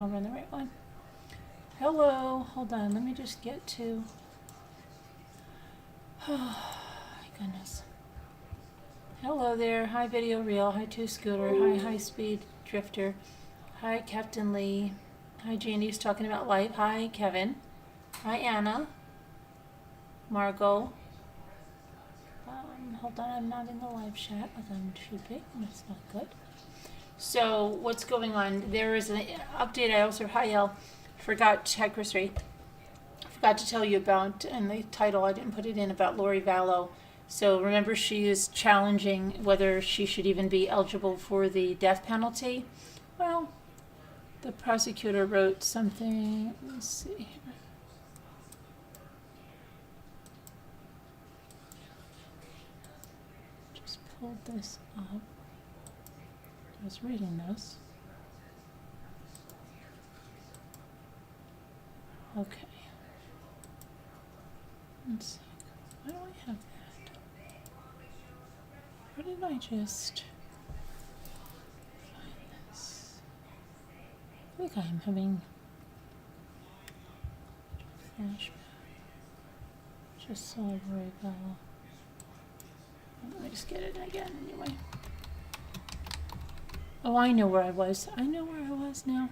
I'll run the right one. Hello, hold on, let me just get to, oh my goodness. Hello there, hi Video Reel, hi Two Scooter, hi High Speed Drifter, hi Captain Lee, hi Janie's talking about life, hi Kevin, hi Anna, Margot. Hold on, I'm not in the live chat, but I should be, that's not good. So what's going on? There is an update. I also, hi El, forgot to tell you about, and the title, I didn't put it in, about Lori Vallow. So remember, she is challenging whether she should even be eligible for the death penalty. Well, the prosecutor wrote something, let's see here. Just pulled this up. I was reading this. Okay. Let's see. Why do I have that? Where did I just find this? I think I'm having flashback. Just saw Lori Vallow. Let me just get it again anyway. Oh, I know where I was. I know where I was now.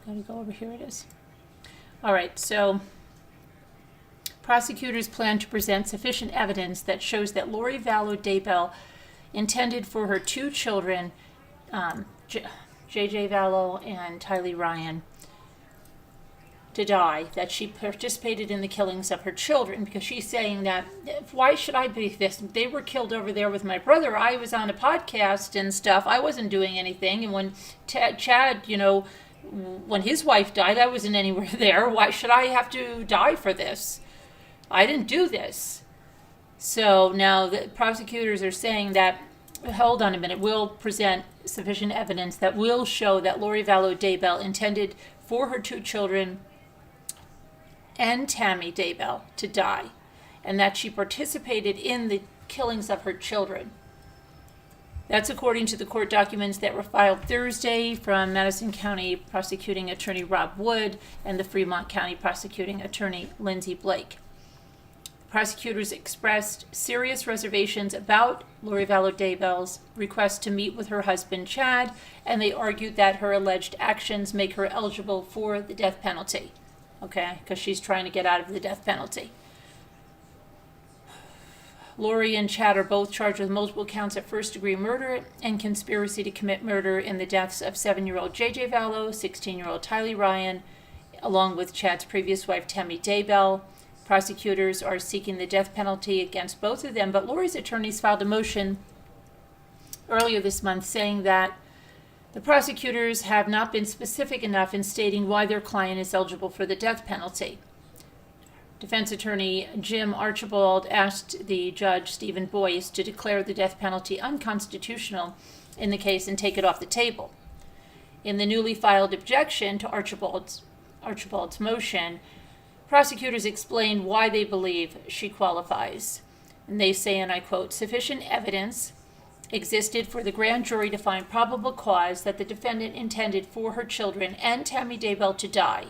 Gotta go over here. It is. All right, so prosecutors plan to present sufficient evidence that shows that Lori Vallow Daybell intended for her two children, JJ Vallow and Tylee Ryan, to die, that she participated in the killings of her children, because she's saying that, why should I be this? They were killed over there with my brother. I was on a podcast and stuff. I wasn't doing anything. And when Chad, when his wife died, I wasn't anywhere there. Why should I have to die for this? I didn't do this. So now the prosecutors are saying that, hold on a minute, we'll present sufficient evidence that will show that Lori Vallow Daybell intended for her two children and Tammy Daybell to die, and that she participated in the killings of her children. That's according to the court documents that were filed Thursday from Madison County Prosecuting Attorney Rob Wood and the Fremont County Prosecuting Attorney Lindsay Blake. Prosecutors expressed serious reservations about Lori Vallow Daybell's request to meet with her husband Chad, and they argued that her alleged actions make her eligible for the death penalty. Okay, because she's trying to get out of the death penalty. Lori and Chad are both charged with multiple counts of first-degree murder and conspiracy to commit murder in the deaths of 7-year-old JJ Vallow, 16-year-old Tylee Ryan, along with Chad's previous wife Tammy Daybell. Prosecutors are seeking the death penalty against both of them, but Lori's attorneys filed a motion earlier this month saying that the prosecutors have not been specific enough in stating why their client is eligible for the death penalty. Defense attorney Jim Archibald asked the judge, Stephen Boyce, to declare the death penalty unconstitutional in the case and take it off the table. In the newly filed objection to Archibald's motion, prosecutors explained why they believe she qualifies. And they say, and I quote, sufficient evidence existed for the grand jury to find probable cause that the defendant intended for her children and Tammy Daybell to die.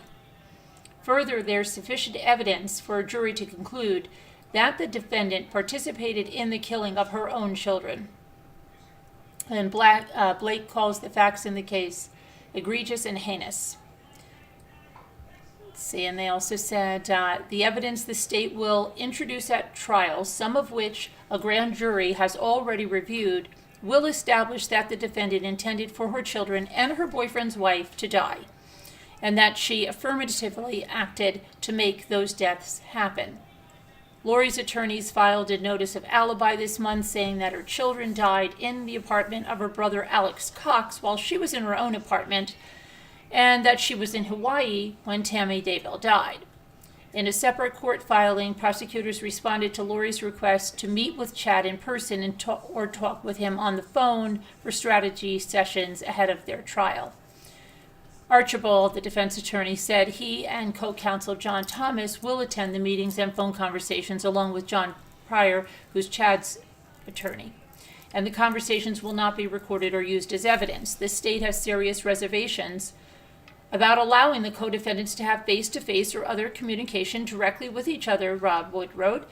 Further, there's sufficient evidence for a jury to conclude that the defendant participated in the killing of her own children. And Blake calls the facts in the case egregious and heinous. Let's see, and they also said the evidence the state will introduce at trial, some of which a grand jury has already reviewed, will establish that the defendant intended for her children and her boyfriend's wife to die, and that she affirmatively acted to make those deaths happen. Lori's attorneys filed a notice of alibi this month saying that her children died in the apartment of her brother Alex Cox while she was in her own apartment, and that she was in Hawaii when Tammy Daybell died. In a separate court filing, prosecutors responded to Lori's request to meet with Chad in person and talk with him on the phone for strategy sessions ahead of their trial. Archibald, the defense attorney, said he and co-counsel John Thomas will attend the meetings and phone conversations along with John Pryor, who's Chad's attorney. And the conversations will not be recorded or used as evidence. The state has serious reservations about allowing the co-defendants to have face-to-face or other communication directly with each other, Rob Wood wrote.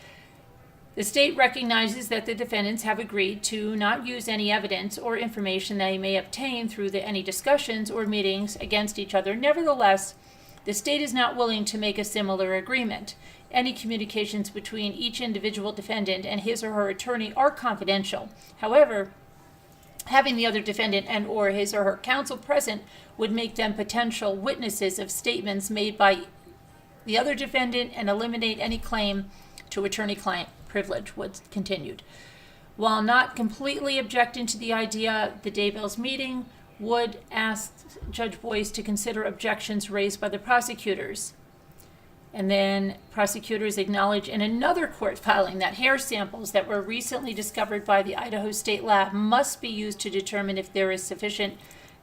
The state recognizes that the defendants have agreed to not use any evidence or information they may obtain through any discussions or meetings against each other. Nevertheless, the state is not willing to make a similar agreement. Any communications between each individual defendant and his or her attorney are confidential. However, having the other defendant and or his or her counsel present would make them potential witnesses of statements made by the other defendant and eliminate any claim to attorney-client privilege, Woods continued. While not completely objecting to the idea at the Daybell's meeting, Wood asked Judge Boyce to consider objections raised by the prosecutors. And then prosecutors acknowledged in another court filing that hair samples that were recently discovered by the Idaho State Lab must be used to determine if there is sufficient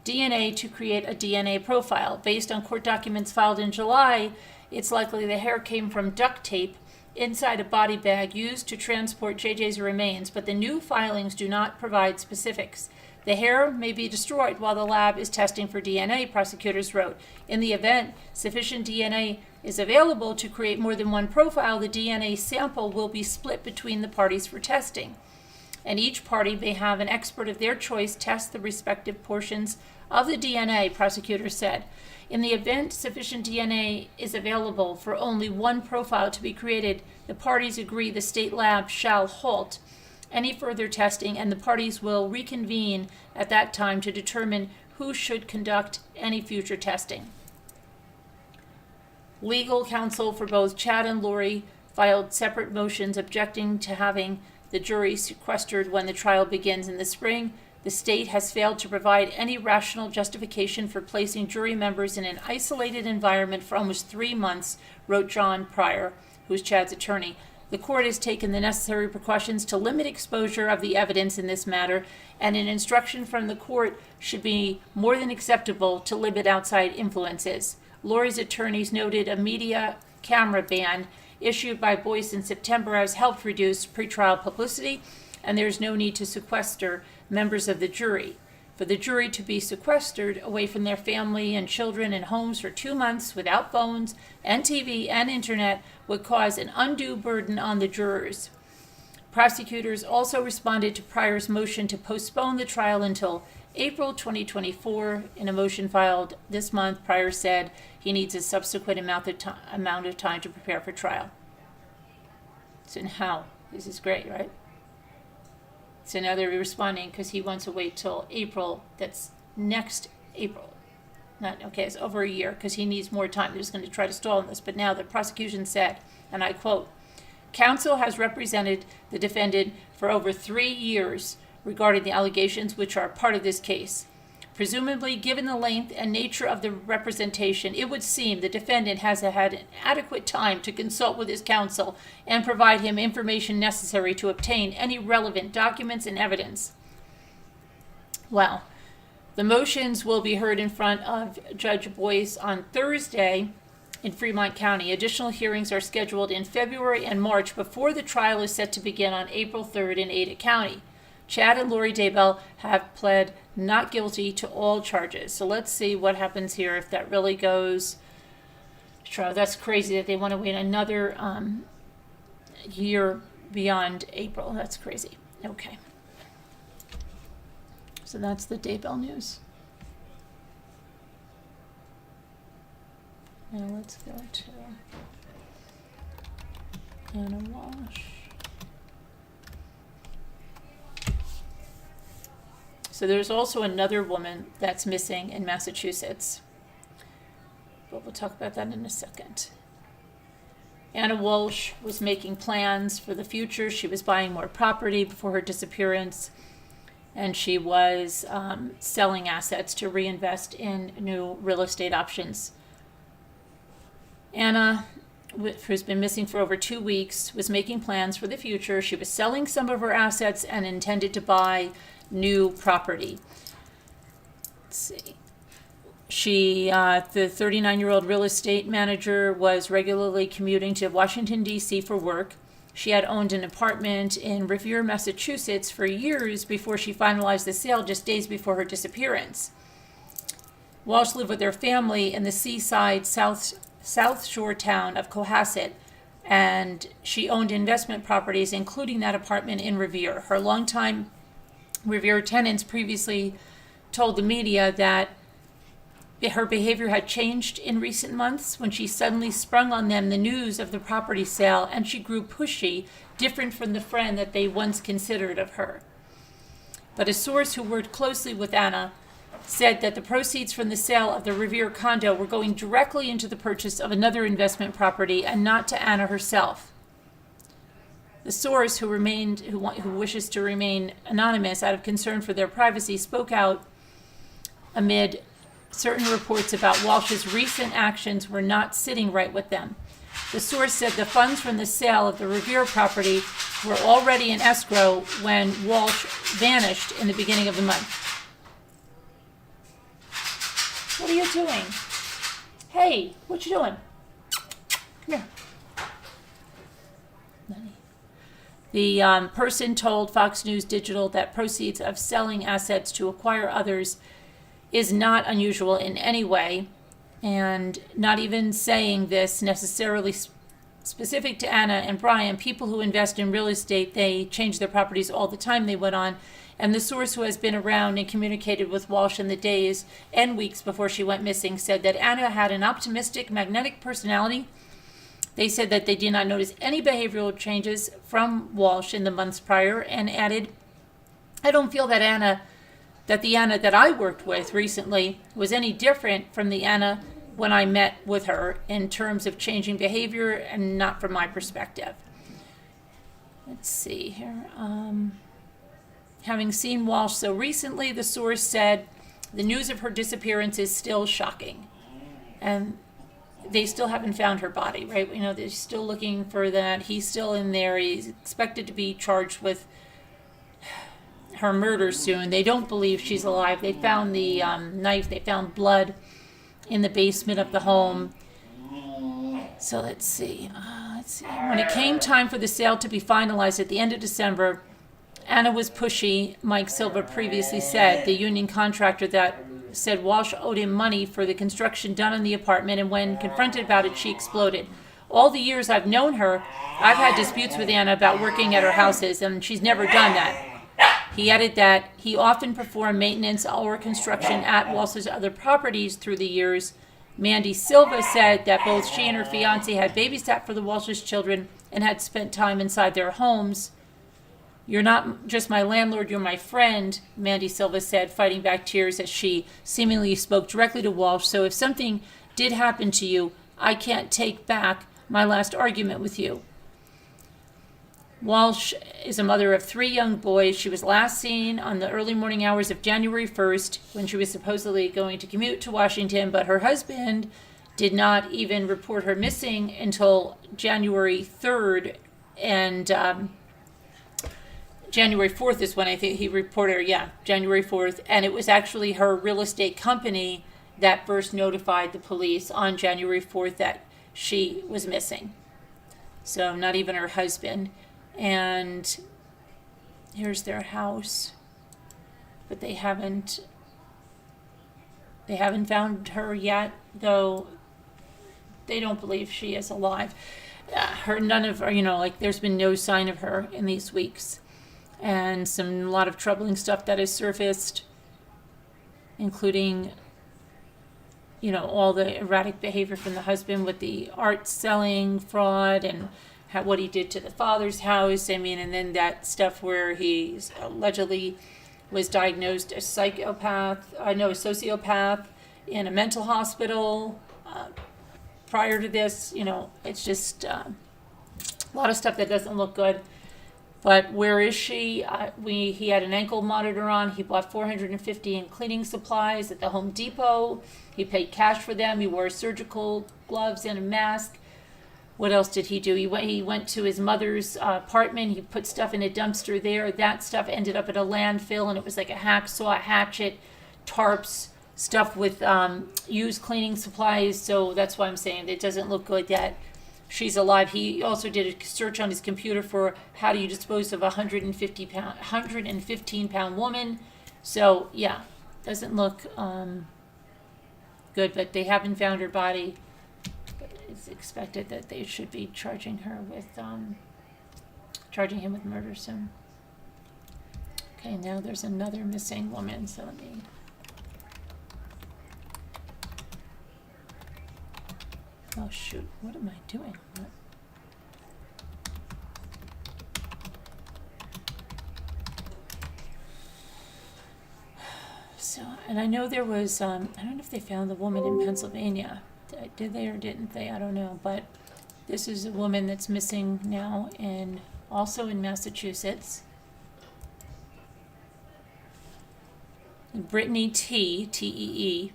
DNA to create a DNA profile. Based on court documents filed in July, it's likely the hair came from duct tape inside a body bag used to transport JJ's remains, but the new filings do not provide specifics. The hair may be destroyed while the lab is testing for DNA, prosecutors wrote. In the event sufficient DNA is available to create more than one profile, the DNA sample will be split between the parties for testing, and each party may have an expert of their choice test the respective portions of the DNA, prosecutors said. In the event sufficient DNA is available for only one profile to be created, the parties agree the state lab shall halt any further testing, and the parties will reconvene at that time to determine who should conduct any future testing. Legal counsel for both Chad and Lori filed separate motions objecting to having the jury sequestered when the trial begins in the spring. The state has failed to provide any rational justification for placing jury members in an isolated environment for almost 3 months, wrote John Pryor, who's Chad's attorney. The court has taken the necessary precautions to limit exposure of the evidence in this matter, and an instruction from the court should be more than acceptable to limit outside influences. Lori's attorneys noted a media camera ban issued by Boyce in September has helped reduce pretrial publicity, and there's no need to sequester members of the jury. For the jury to be sequestered away from their family and children and homes for 2 months without phones and TV and internet would cause an undue burden on the jurors. Prosecutors also responded to Pryor's motion to postpone the trial until April 2024. In a motion filed this month, Pryor said he needs a subsequent amount of time to prepare for trial. So now, this is great, right? So now they're responding because he wants to wait till April. That's next April. It's over a year because he needs more time. They're just going to try to stall on this. But now the prosecution said, and I quote, "Counsel has represented the defendant for over 3 years regarding the allegations which are part of this case. Presumably, given the length and nature of the representation, it would seem the defendant has had an adequate time to consult with his counsel and provide him information necessary to obtain any relevant documents and evidence." Wow. The motions will be heard in front of Judge Boyce on Thursday in Fremont County. Additional hearings are scheduled in February and March before the trial is set to begin on April 3rd in Ada County. Chad and Lori Daybell have pled not guilty to all charges. So let's see what happens here if that really goes to trial. That's crazy that they want to wait another year beyond April. That's crazy. Okay. So that's the Daybell news. Now let's go to Anna Walshe. So there's also another woman that's missing in Massachusetts, but we'll talk about that in a second. Anna Walshe was making plans for the future. She was buying more property before her disappearance, and she was selling assets to reinvest in new real estate options. Anna, who's been missing for over 2 weeks, was making plans for the future. She was selling some of her assets and intended to buy new property. Let's see. She, the 39-year-old real estate manager, was regularly commuting to Washington, D.C. for work. She had owned an apartment in Revere, Massachusetts for years before she finalized the sale just days before her disappearance. Walsh lived with their family in the seaside South Shore town of Cohasset, and she owned investment properties, including that apartment in Revere. Her longtime Revere tenants previously told the media that her behavior had changed in recent months when she suddenly sprung on them the news of the property sale, and she grew pushy, different from the friend that they once considered of her. But a source who worked closely with Anna said that the proceeds from the sale of the Revere condo were going directly into the purchase of another investment property and not to Anna herself. The source, who wishes to remain anonymous out of concern for their privacy, spoke out amid certain reports about Walsh's recent actions were not sitting right with them. The source said the funds from the sale of the Revere property were already in escrow when Walsh vanished in the beginning of the month. What are you doing? Hey, what you doing? Come here. The person told Fox News Digital that proceeds of selling assets to acquire others is not unusual in any way, and not even saying this necessarily specific to Anna and Bryan. People who invest in real estate, they change their properties all the time, they went on. And the source, who has been around and communicated with Walsh in the days and weeks before she went missing, said that Anna had an optimistic, magnetic personality. They said that they did not notice any behavioral changes from Walsh in the months prior, and added, I don't feel that the Anna that I worked with recently was any different from the Anna when I met with her in terms of changing behavior, and not from my perspective. Let's see here. Having seen Walsh so recently, the source said, the news of her disappearance is still shocking. And they still haven't found her body, right? You know, they're still looking for that. He's still in there. He's expected to be charged with her murder soon. They don't believe she's alive. They found the knife. They found blood in the basement of the home. So let's see. When it came time for the sale to be finalized at the end of December, Anna was pushy, Mike Silva previously said, the union contractor that said Walsh owed him money for the construction done on the apartment, and when confronted about it, she exploded. All the years I've known her, I've had disputes with Anna about working at her houses, and she's never done that. He added that he often performed maintenance or construction at Walsh's other properties through the years. Mandy Silva said that both she and her fiance had babysat for the Walsh's children and had spent time inside their homes. You're not just my landlord, you're my friend, Mandy Silva said, fighting back tears as she seemingly spoke directly to Walsh. So if something did happen to you, I can't take back my last argument with you. Walsh is a mother of 3 young boys. She was last seen on the early morning hours of January 1st when she was supposedly going to commute to Washington, but her husband did not even report her missing until January 3rd, and January 4th is when I think he reported her, January 4th, and it was actually her real estate company that first notified the police on January 4th that she was missing. So not even her husband. And here's their house, but they haven't found her yet, though they don't believe she is alive. There's been no sign of her in these weeks. And a lot of troubling stuff that has surfaced, including, all the erratic behavior from the husband with the art selling fraud and what he did to the father's house. And then that stuff where he allegedly was diagnosed a sociopath in a mental hospital prior to this. It's just a lot of stuff that doesn't look good. But where is she? He had an ankle monitor on. He bought $450 in cleaning supplies at the Home Depot. He paid cash for them. He wore surgical gloves and a mask. What else did he do? He went to his mother's apartment. He put stuff in a dumpster there. That stuff ended up at a landfill, and it was like a hacksaw, hatchet, tarps, stuff with used cleaning supplies. So that's why I'm saying it doesn't look good that she's alive. He also did a search on his computer for how do you dispose of a 115-pound woman. So, doesn't look good, but they haven't found her body. It's expected that they should be charging him with murder soon. Okay, now there's another missing woman, so let me... Oh shoot, what am I doing? What? So, and I know there was, I don't know if they found the woman in Pennsylvania. Did they or didn't they? I don't know. But this is a woman that's missing now also in Massachusetts. Brittany T-E-E.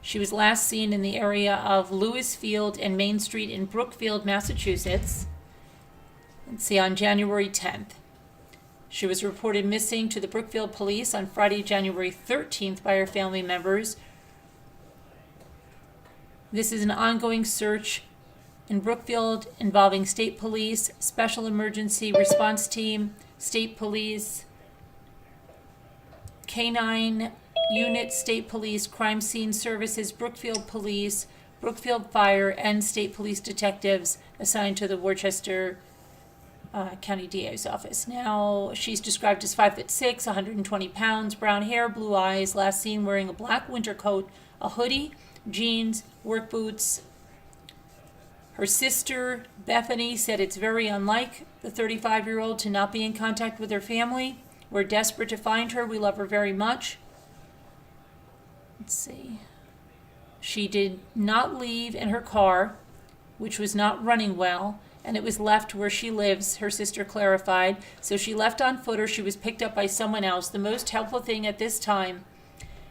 She was last seen in the area of Lewis Field and Main Street in Brookfield, Massachusetts. Let's see, on January 10th. She was reported missing to the Brookfield police on Friday, January 13th by her family members. This is an ongoing search in Brookfield involving state police, special emergency response team, state police, K-9 unit, state police, crime scene services, Brookfield police, Brookfield fire, and state police detectives assigned to the Worcester County DA's office. Now, she's described as 5'6", 120 pounds, brown hair, blue eyes, last seen wearing a black winter coat, a hoodie, jeans, work boots. Her sister, Bethany, said it's very unlike the 35-year-old to not be in contact with her family. We're desperate to find her. We love her very much. Let's see. She did not leave in her car, which was not running well, and it was left where she lives, her sister clarified. So she left on foot or she was picked up by someone else. The most helpful thing at this time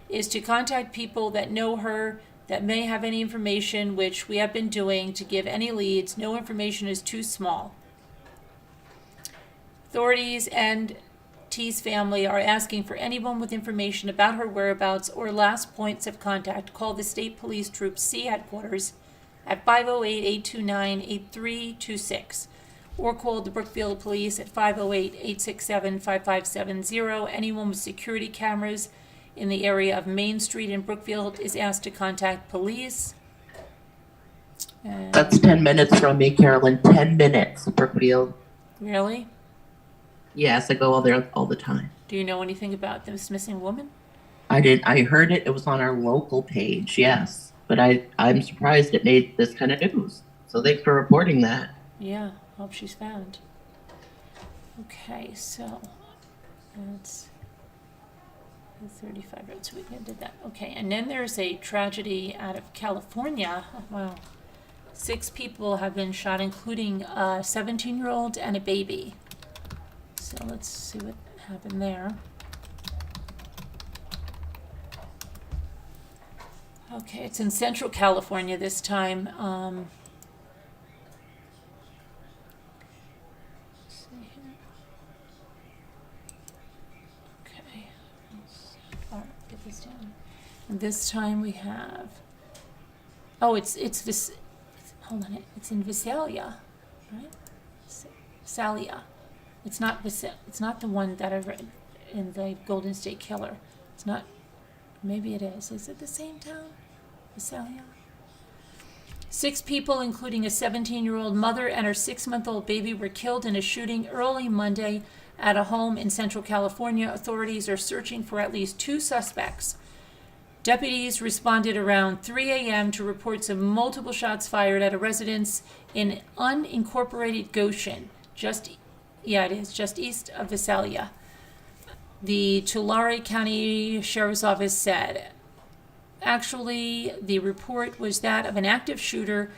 is to contact people that know her, that may have any information, which we have been doing to give any leads. No information is too small. Authorities and T's family are asking for anyone with information about her whereabouts or last points of contact. Call the State Police Troop C headquarters at 508-829-8326 or call the Brookfield Police at 508-867-5570. Anyone with security cameras in the area of Main Street in Brookfield is asked to contact police. That's 10 minutes from me, Carolyn. 10 minutes, Brookfield. Really? Yes, I go all there all the time. Do you know anything about this missing woman? I did. I heard it. It was on our local page, yes. But I'm surprised it made this kind of news. So thanks for reporting that. Yeah, hope she's found. Okay, so that's 35 roads. So we did that. Okay, and then there's a tragedy out of California. Wow. 6 people have been shot, including a 17-year-old and a baby. So let's see what happened there. Okay, it's in Central California this time. Let's see here. Okay, get this down. And this time we have. Oh, it's this. Hold on, it's in Visalia, right? Visalia. It's not the one that I read in the Golden State Killer. It's not. Maybe it is. Is it the same town? Visalia? 6 people, including a 17-year-old mother and her 6-month-old baby, were killed in a shooting early Monday at a home in Central California. Authorities are searching for at least 2 suspects. Deputies responded around 3 a.m. to reports of multiple shots fired at a residence in unincorporated Goshen, just east of Visalia. The Tulare County Sheriff's Office said, actually, the report was that of an active shooter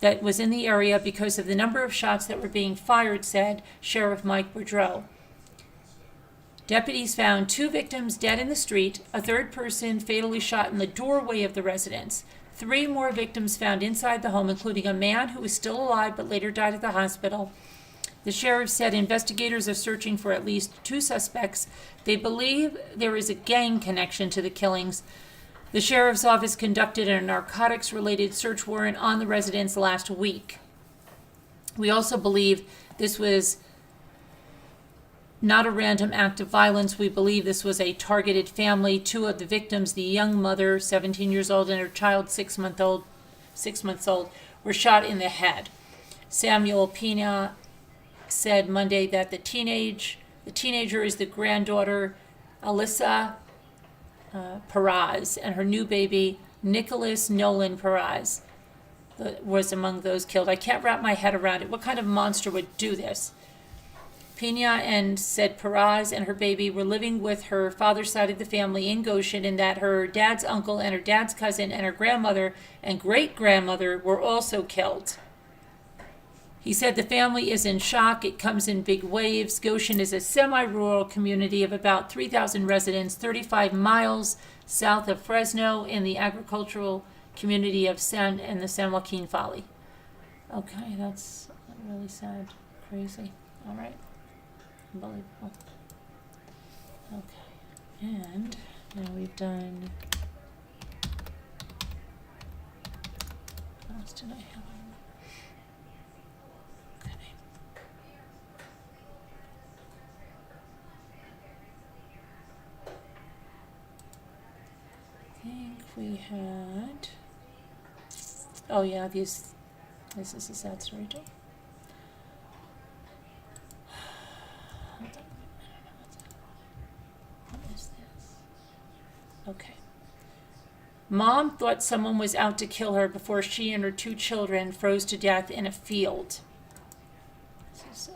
that was in the area because of the number of shots that were being fired, said Sheriff Mike Boudreau. Deputies found 2 victims dead in the street, a 3rd person fatally shot in the doorway of the residence. 3 more victims found inside the home, including a man who was still alive but later died at the hospital. The sheriff said investigators are searching for at least 2 suspects. They believe there is a gang connection to the killings. The sheriff's office conducted a narcotics-related search warrant on the residence last week. We also believe this was not a random act of violence. We believe this was a targeted family. Two of the victims, the young mother, 17 years old, and her child, 6 months old, were shot in the head. Samuel Pena said Monday that the teenager is the granddaughter, Alyssa Perez, and her new baby, Nicholas Nolan Perez, was among those killed. I can't wrap my head around it. What kind of monster would do this? Pena and said Perez and her baby were living with her father's side of the family in Goshen, and that her dad's uncle and her dad's cousin and her grandmother and great-grandmother were also killed. He said the family is in shock. It comes in big waves. Goshen is a semi-rural community of about 3,000 residents, 35 miles south of Fresno, in the agricultural community of San Joaquin Valley. Okay, that's really sad. Crazy. All right. Unbelievable. Okay. And now we've done... What else did I have? Okay. I think we had... Oh yeah, this is a sad story too. Hold on. What is this? Okay. Mom thought someone was out to kill her before she and her 2 children froze to death in a field. This is so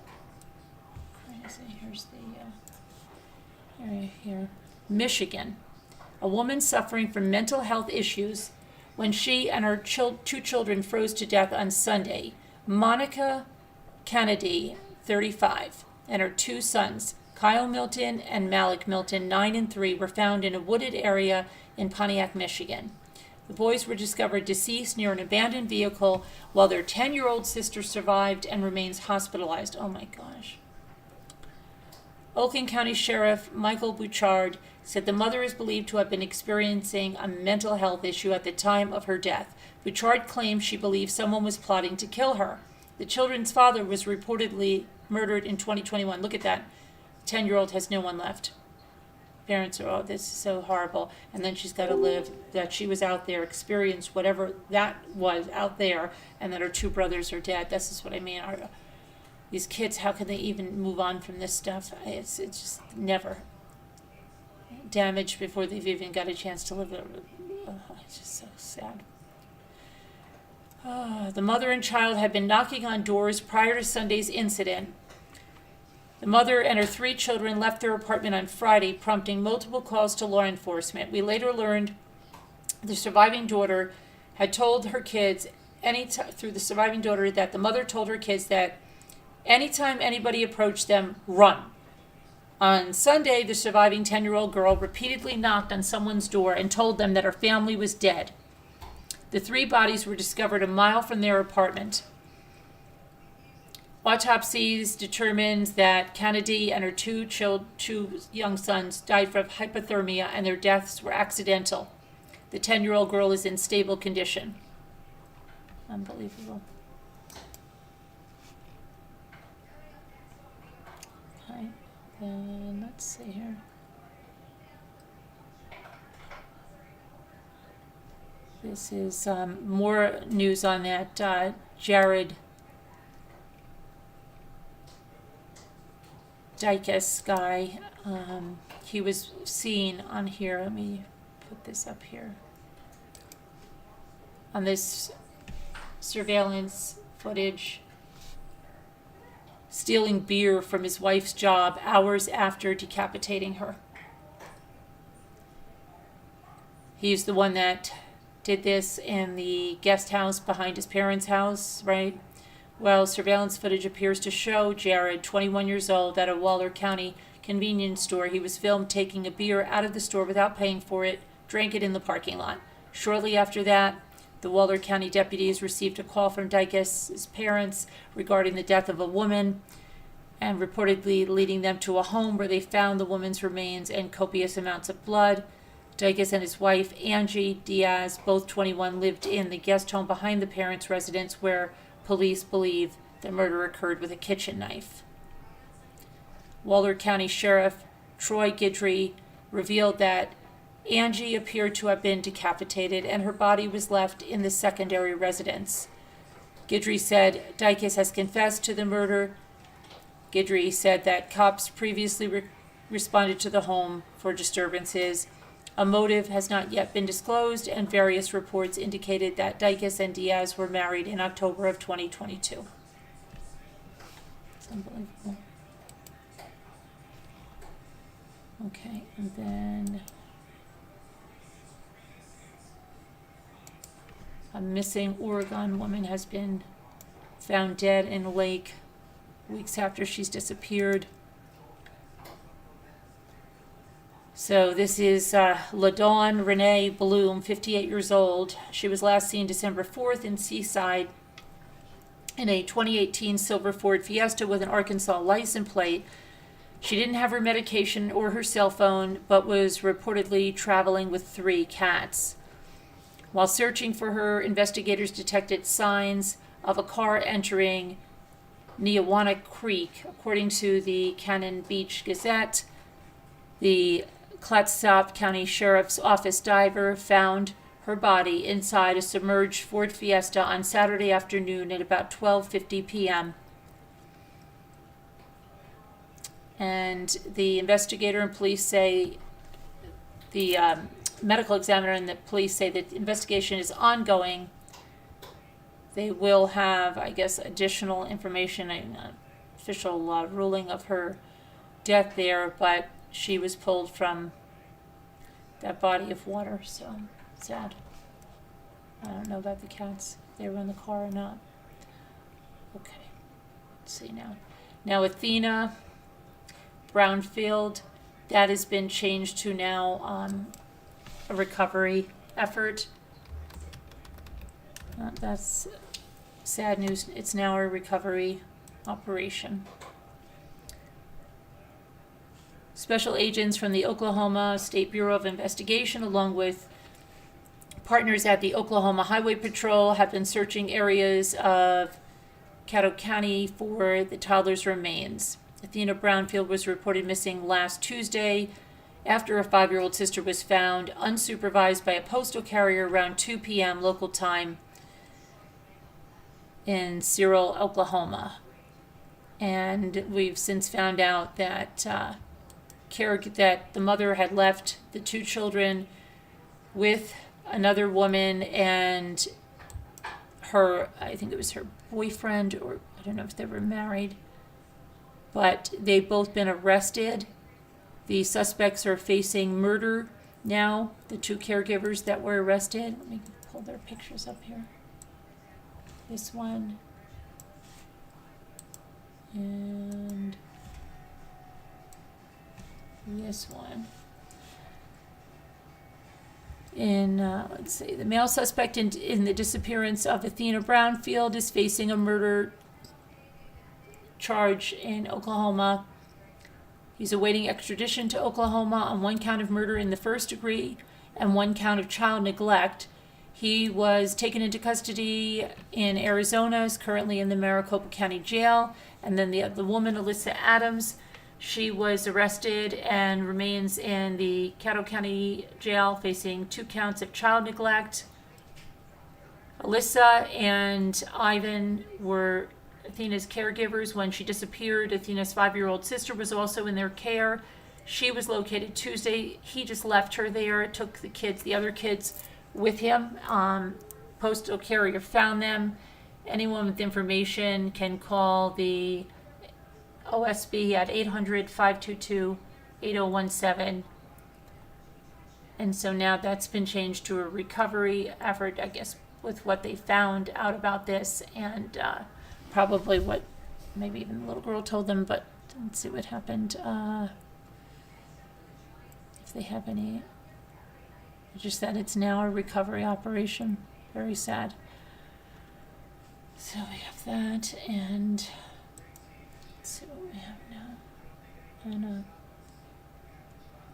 crazy. Here's the area here. Michigan. A woman suffering from mental health issues when she and her 2 children froze to death on Sunday. Monica Kennedy, 35, and her 2 sons, Kyle Milton and Malik Milton, 9 and 3, were found in a wooded area in Pontiac, Michigan. The boys were discovered deceased near an abandoned vehicle, while their 10-year-old sister survived and remains hospitalized. Oh my gosh. Oakland County Sheriff Michael Bouchard said the mother is believed to have been experiencing a mental health issue at the time of her death. Bouchard claims she believes someone was plotting to kill her. The children's father was reportedly murdered in 2021. Look at that. 10-year-old has no one left. Parents are, oh, this is so horrible. And then she's got to live that she was out there, experienced whatever that was out there, and that her 2 brothers are dead. This is what I mean. These kids, how can they even move on from this stuff? It's just never damaged before they've even got a chance to live. It's just so sad. The mother and child had been knocking on doors prior to Sunday's incident. The mother and her 3 children left their apartment on Friday, prompting multiple calls to law enforcement. We later learned the surviving daughter had told her kids, through the surviving daughter, that the mother told her kids that anytime anybody approached them, run. On Sunday, the surviving 10-year-old girl repeatedly knocked on someone's door and told them that her family was dead. The 3 bodies were discovered a mile from their apartment. Autopsies determined that Kennedy and her 2 young sons died from hypothermia, and their deaths were accidental. The 10-year-old girl is in stable condition. Unbelievable. Okay, then let's see here. This is more news on that Jared Dicus guy. He was seen on here. Let me put this up here. On this surveillance footage, stealing beer from his wife's job hours after decapitating her. He's the one that did this in the guest house behind his parents' house, right? Well, surveillance footage appears to show Jared, 21 years old, at a Waller County convenience store. He was filmed taking a beer out of the store without paying for it, drank it in the parking lot. Shortly after that, the Waller County deputies received a call from Dicus' parents regarding the death of a woman, and reportedly leading them to a home where they found the woman's remains and copious amounts of blood. Dicus and his wife, Angie Diaz, both 21, lived in the guest home behind the parents' residence, where police believe the murder occurred with a kitchen knife. Waller County Sheriff Troy Guidry revealed that Angie appeared to have been decapitated and her body was left in the secondary residence. Guidry said Dykes has confessed to the murder. Guidry said that cops previously responded to the home for disturbances. A motive has not yet been disclosed, and various reports indicated that Dykes and Diaz were married in October of 2022. It's unbelievable. Okay, and then a missing Oregon woman has been found dead in a lake weeks after she's disappeared. So this is LaDawn Renee Bloom, 58 years old. She was last seen December 4th in Seaside in a 2018 silver Ford Fiesta with an Arkansas license plate. She didn't have her medication or her cell phone, but was reportedly traveling with 3 cats. While searching for her, investigators detected signs of a car entering Neawanna Creek. According to the Cannon Beach Gazette, the Clatsop County Sheriff's Office diver found her body inside a submerged Ford Fiesta on Saturday afternoon at about 12:50 p.m. And the investigator and police say, the medical examiner and the police say that the investigation is ongoing. They will have, I guess, additional information, an official ruling of her death there, but she was pulled from that body of water, so sad. I don't know about the cats, if they were in the car or not. Okay, let's see now. Now Athena Brownfield, that has been changed to now a recovery effort. That's sad news. It's now a recovery operation. Special agents from the Oklahoma State Bureau of Investigation, along with partners at the Oklahoma Highway Patrol, have been searching areas of Caddo County for the toddler's remains. Athena Brownfield was reported missing last Tuesday after a 5-year-old sister was found unsupervised by a postal carrier around 2 p.m. local time in Cyril, Oklahoma. And we've since found out that that the mother had left the 2 children with another woman and her, I think it was her boyfriend, or I don't know if they were married, but they've both been arrested. The suspects are facing murder now, the 2 caregivers that were arrested. Let me pull their pictures up here. This one. And this one. Let's see, the male suspect in the disappearance of Athena Brownfield is facing a murder charge in Oklahoma. He's awaiting extradition to Oklahoma on 1 count of murder in the 1st degree and 1 count of child neglect. He was taken into custody in Arizona, is currently in the Maricopa County Jail. And then the woman, Alyssa Adams, she was arrested and remains in the Caddo County Jail facing 2 counts of child neglect. Alyssa and Ivan were Athena's caregivers when she disappeared. Athena's 5-year-old sister was also in their care. She was located Tuesday. He just left her there, took the other kids with him. Postal carrier found them. Anyone with information can call the OSB at 800-522-8017. And so now that's been changed to a recovery effort, I guess, with what they found out about this, and probably what maybe even the little girl told them, but let's see what happened. If they have any, just that it's now a recovery operation. Very sad. So we have that, and let's see what we have now. And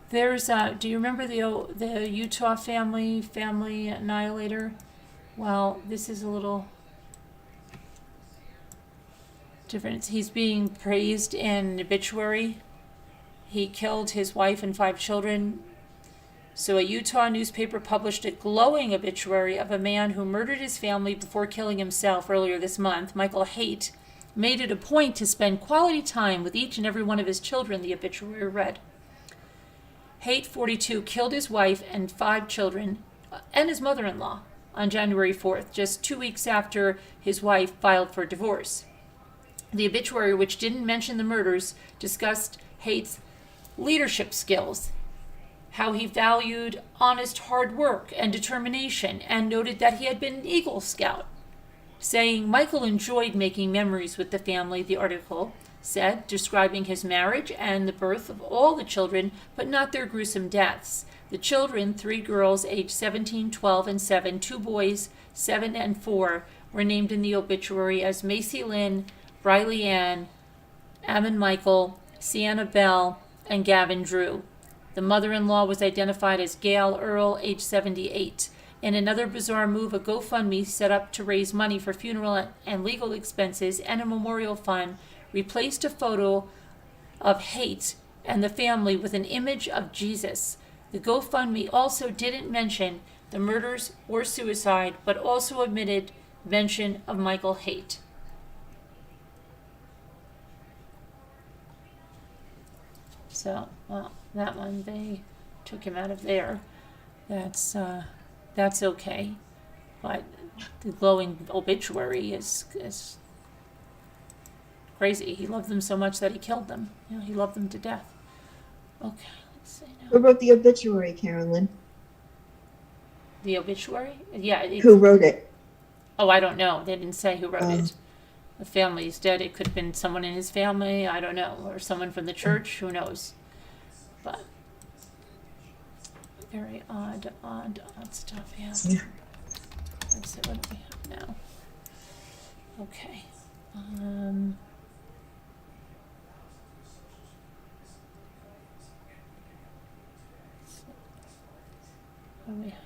there's do you remember the Utah family annihilator? Well, this is a little different. He's being praised in an obituary He killed his wife and 5 children. So a Utah newspaper published a glowing obituary of a man who murdered his family before killing himself earlier this month. Michael Haight made it a point to spend quality time with each and every one of his children, the obituary read. Haight, 42, killed his wife and 5 children and his mother-in-law on January 4th, just 2 weeks after his wife filed for divorce. The obituary, which didn't mention the murders, discussed Haight's leadership skills, how he valued honest hard work and determination, and noted that he had been an Eagle Scout, saying Michael enjoyed making memories with the family, the article said, describing his marriage and the birth of all the children, but not their gruesome deaths. The children, 3 girls aged 17, 12, and 7, 2 boys, 7 and 4, were named in the obituary as Macy Lynn, Briley Ann, Ammon Michael, Sienna Bell, and Gavin Drew. The mother-in-law was identified as Gail Earl, age 78. In another bizarre move, a GoFundMe set up to raise money for funeral and legal expenses and a memorial fund replaced a photo of Haight and the family with an image of Jesus. The GoFundMe also didn't mention the murders or suicide, but also omitted mention of Michael Haight. So, well, that one, they took him out of there. That's okay. But the glowing obituary is crazy. He loved them so much that he killed them. You know, he loved them to death. Okay, let's see now. Who wrote the obituary, Carolyn? The obituary? Yeah. Who wrote it? Oh, I don't know. They didn't say who wrote it. The family's dead. It could have been someone in his family. I don't know. Or someone from the church. Who knows? But very odd stuff. Yeah. Let's see, what do we have now? Okay. What do we have?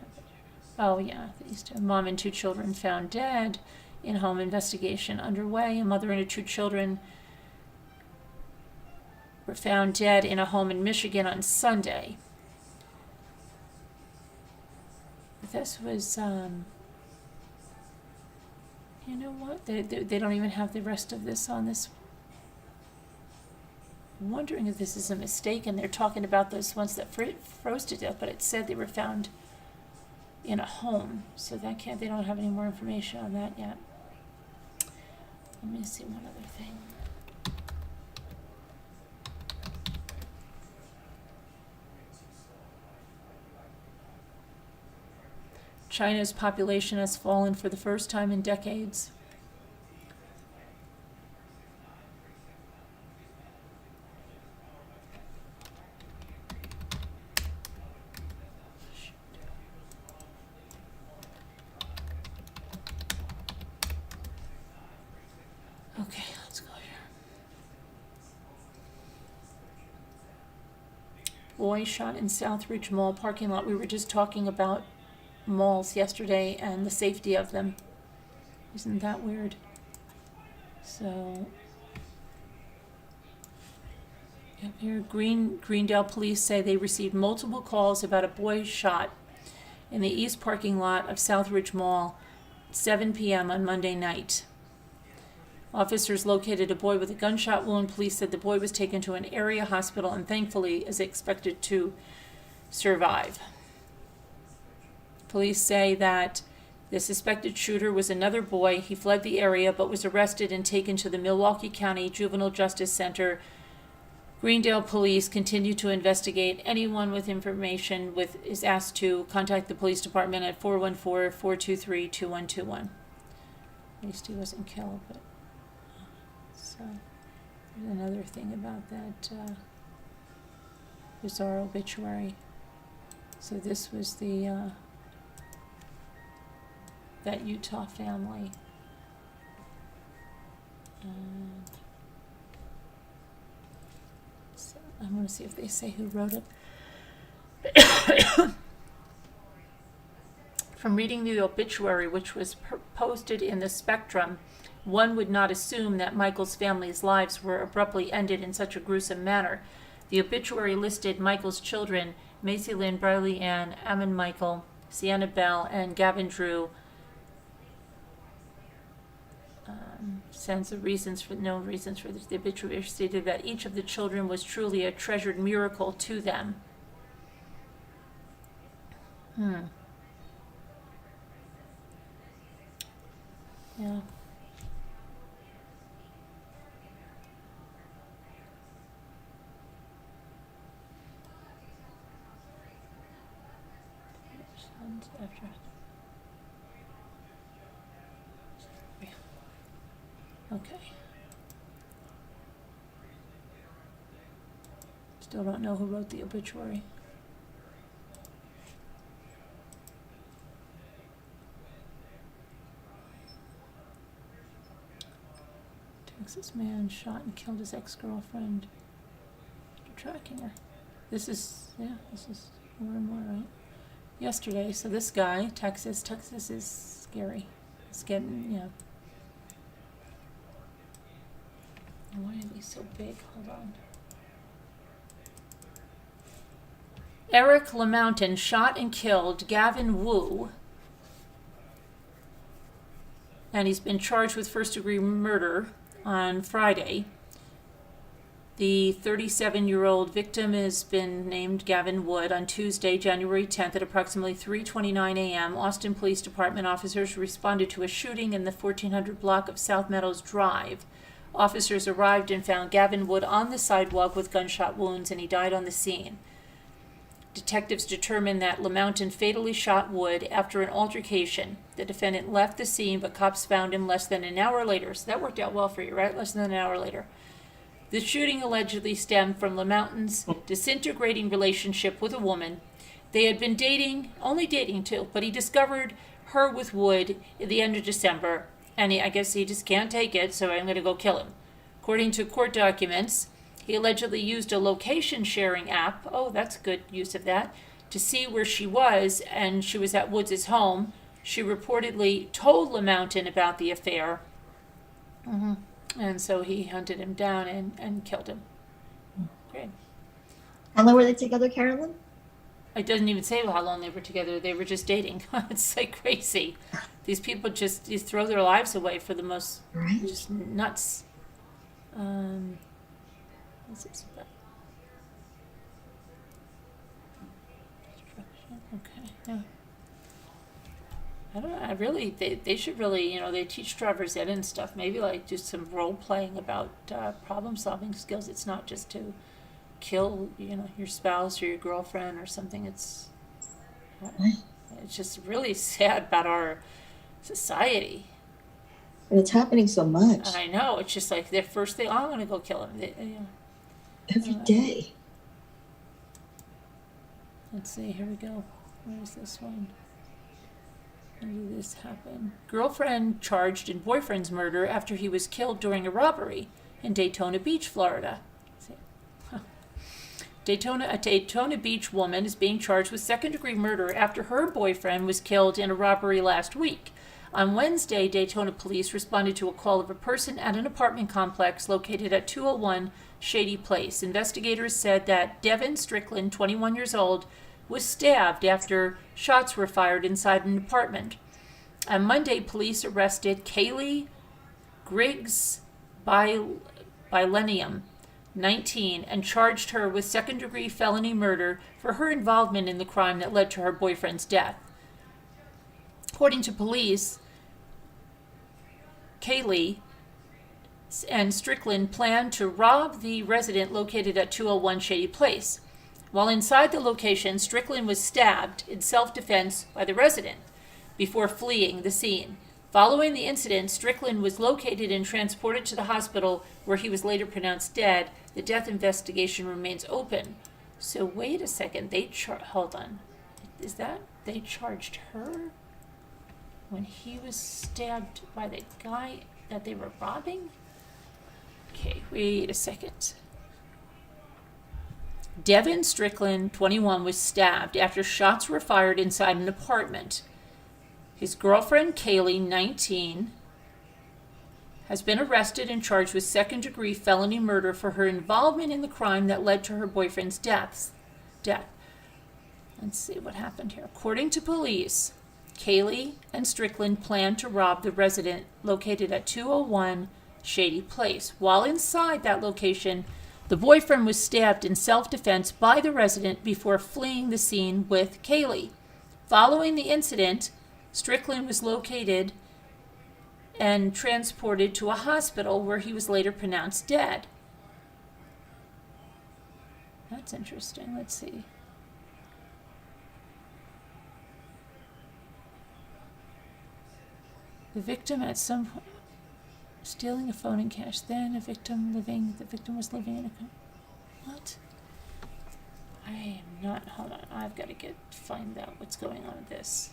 Oh yeah, these 2, mom and 2 children found dead. In-home investigation underway. A mother and her 2 children were found dead in a home in Michigan on Sunday. This was, you know what? They don't even have the rest of this on this. I'm wondering if this is a mistake, and they're talking about those ones that froze to death, but it said they were found in a home, so that can't. They don't have any more information on that yet. Let me see one other thing. China's population has fallen for the first time in decades. Okay, let's go here. Boy shot in Southridge Mall parking lot. We were just talking about malls yesterday and the safety of them. Isn't that weird? So, up here, Greendale police say they received multiple calls about a boy shot in the east parking lot of Southridge Mall at 7 p.m. on Monday night. Officers located a boy with a gunshot wound. Police said the boy was taken to an area hospital and thankfully is expected to survive. Police say that the suspected shooter was another boy. He fled the area but was arrested and taken to the Milwaukee County Juvenile Justice Center. Greendale police continue to investigate. Anyone with information is asked to contact the police department at 414-423-2121. At least he wasn't killed, but so there's another thing about that bizarre obituary. So this was the that Utah family. So I'm going to see if they say who wrote it. From reading the obituary, which was posted in the Spectrum, one would not assume that Michael's family's lives were abruptly ended in such a gruesome manner. The obituary listed Michael's children, Macy Lynn, Briley Ann, Ammon Michael, Sienna Bell, and Gavin Drew. No reasons for this. The obituary stated that each of the children was truly a treasured miracle to them. Yeah. After. Okay. Still don't know who wrote the obituary. Texas man shot and killed his ex-girlfriend after tracking her. This is more and more, right? Yesterday, so this guy, Texas is scary. It's getting, Why are these so big? Hold on. Eric LaMountain shot and killed Gavin Wu, and he's been charged with first-degree murder on Friday. The 37-year-old victim has been named Gavin Wood. On Tuesday, January 10th at approximately 3:29 a.m., Austin Police Department officers responded to a shooting in the 1400 block of South Meadows Drive. Officers arrived and found Gavin Wood on the sidewalk with gunshot wounds, and he died on the scene. Detectives determined that LaMountain fatally shot Wood after an altercation. The defendant left the scene, but cops found him less than an hour later. So that worked out well for you, right? Less than an hour later. The shooting allegedly stemmed from LaMountain's disintegrating relationship with a woman. They had been only dating too, but he discovered her with Wood at the end of December, and I guess he just can't take it, so I'm going to go kill him. According to court documents, he allegedly used a location-sharing app, that's good use of that, to see where she was, and she was at Woods' home. She reportedly told LaMountain about the affair. And so he hunted him down and killed him. Great. How long were they together, Carolyn? It doesn't even say how long they were together. They were just dating. It's like crazy. These people just throw their lives away for the most just nuts. What's this about? Okay. Yeah. I don't know. They should really, they teach driver's ed and stuff. Maybe like do some role playing about problem solving skills. It's not just to kill, your spouse or your girlfriend or something. It's just really sad about our society. And it's happening so much. I know. It's just like their first thing. I'm gonna go kill him. Every day. Let's see. Here we go. Where's this one? When did this happen? Girlfriend charged in boyfriend's murder after he was killed during a robbery in Daytona Beach, Florida. A Daytona Beach woman is being charged with second-degree murder after her boyfriend was killed in a robbery last week. On Wednesday, Daytona police responded to a call of a person at an apartment complex located at 201 Shady Place. Investigators said that Devin Strickland, 21 years old, was stabbed after shots were fired inside an apartment. On Monday, police arrested Kaylee Griggs Bilenium, 19, and charged her with second-degree felony murder for her involvement in the crime that led to her boyfriend's death. According to police, Kaylee and Strickland planned to rob the resident located at 201 Shady Place. While inside the location, Strickland was stabbed in self-defense by the resident before fleeing the scene. Following the incident, Strickland was located and transported to the hospital where he was later pronounced dead. The death investigation remains open. So wait a second, hold on. They charged her when he was stabbed by the guy that they were robbing? Okay, wait a second. Devin Strickland, 21, was stabbed after shots were fired inside an apartment. His girlfriend, Kaylee, 19, has been arrested and charged with second-degree felony murder for her involvement in the crime that led to her boyfriend's death. Let's see what happened here. According to police, Kaylee and Strickland planned to rob the resident located at 201 Shady Place. While inside that location, the boyfriend was stabbed in self-defense by the resident before fleeing the scene with Kaylee. Following the incident, Strickland was located and transported to a hospital where he was later pronounced dead. That's interesting. Let's see. The victim at some point stealing a phone and cash. Then the victim was living in a... What? I am not... Hold on. I've got to find out what's going on with this.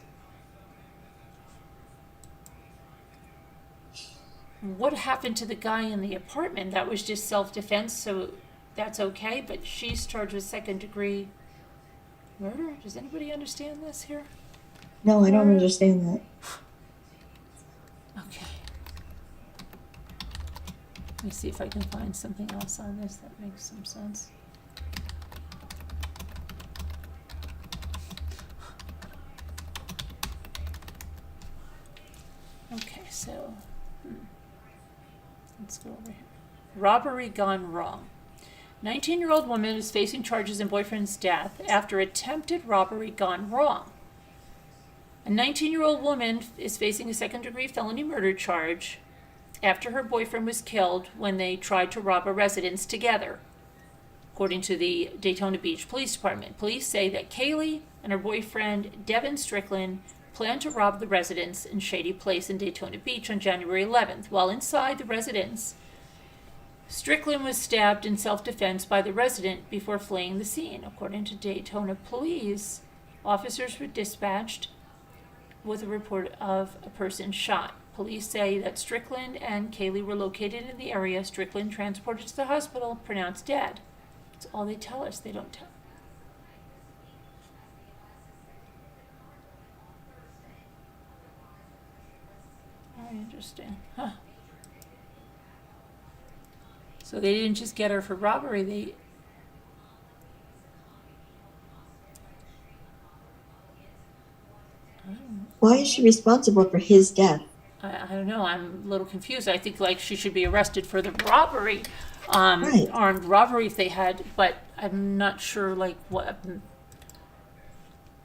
What happened to the guy in the apartment? That was just self-defense, so that's okay, but she's charged with second-degree murder? Does anybody understand this here? No, I don't understand that. Okay. Let me see if I can find something else on this that makes some sense. Okay, so... Let's go over here. Robbery gone wrong. 19-year-old woman is facing charges in boyfriend's death after attempted robbery gone wrong. A 19-year-old woman is facing a second-degree felony murder charge after her boyfriend was killed when they tried to rob a residence together, according to the Daytona Beach Police Department. Police say that Kaylee and her boyfriend, Devin Strickland, planned to rob the residence in Shady Place in Daytona Beach on January 11th. While inside the residence, Strickland was stabbed in self-defense by the resident before fleeing the scene. According to Daytona police, officers were dispatched with a report of a person shot. Police say that Strickland and Kaylee were located in the area. Strickland transported to the hospital, pronounced dead. That's all they tell us. They don't tell. Very interesting. Huh. So they didn't just get her for robbery, Why is she responsible for his death? I don't know, I'm a little confused. I think like she should be arrested for the robbery, Right. armed robbery if they had, but I'm not sure like what,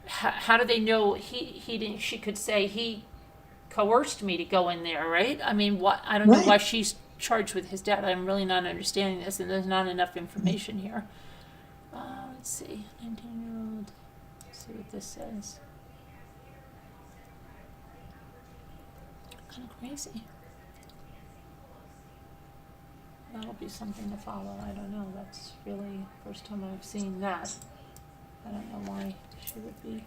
how do they know he didn't, she could say he coerced me to go in there, right? I mean, what, I don't know why Right. she's charged with his death. I'm really not understanding this, and there's not enough information here. Let's see, 19-year-old, let's see what this says. Kind of crazy. That'll be something to follow. I don't know. That's really the first time I've seen that. I don't know why she would be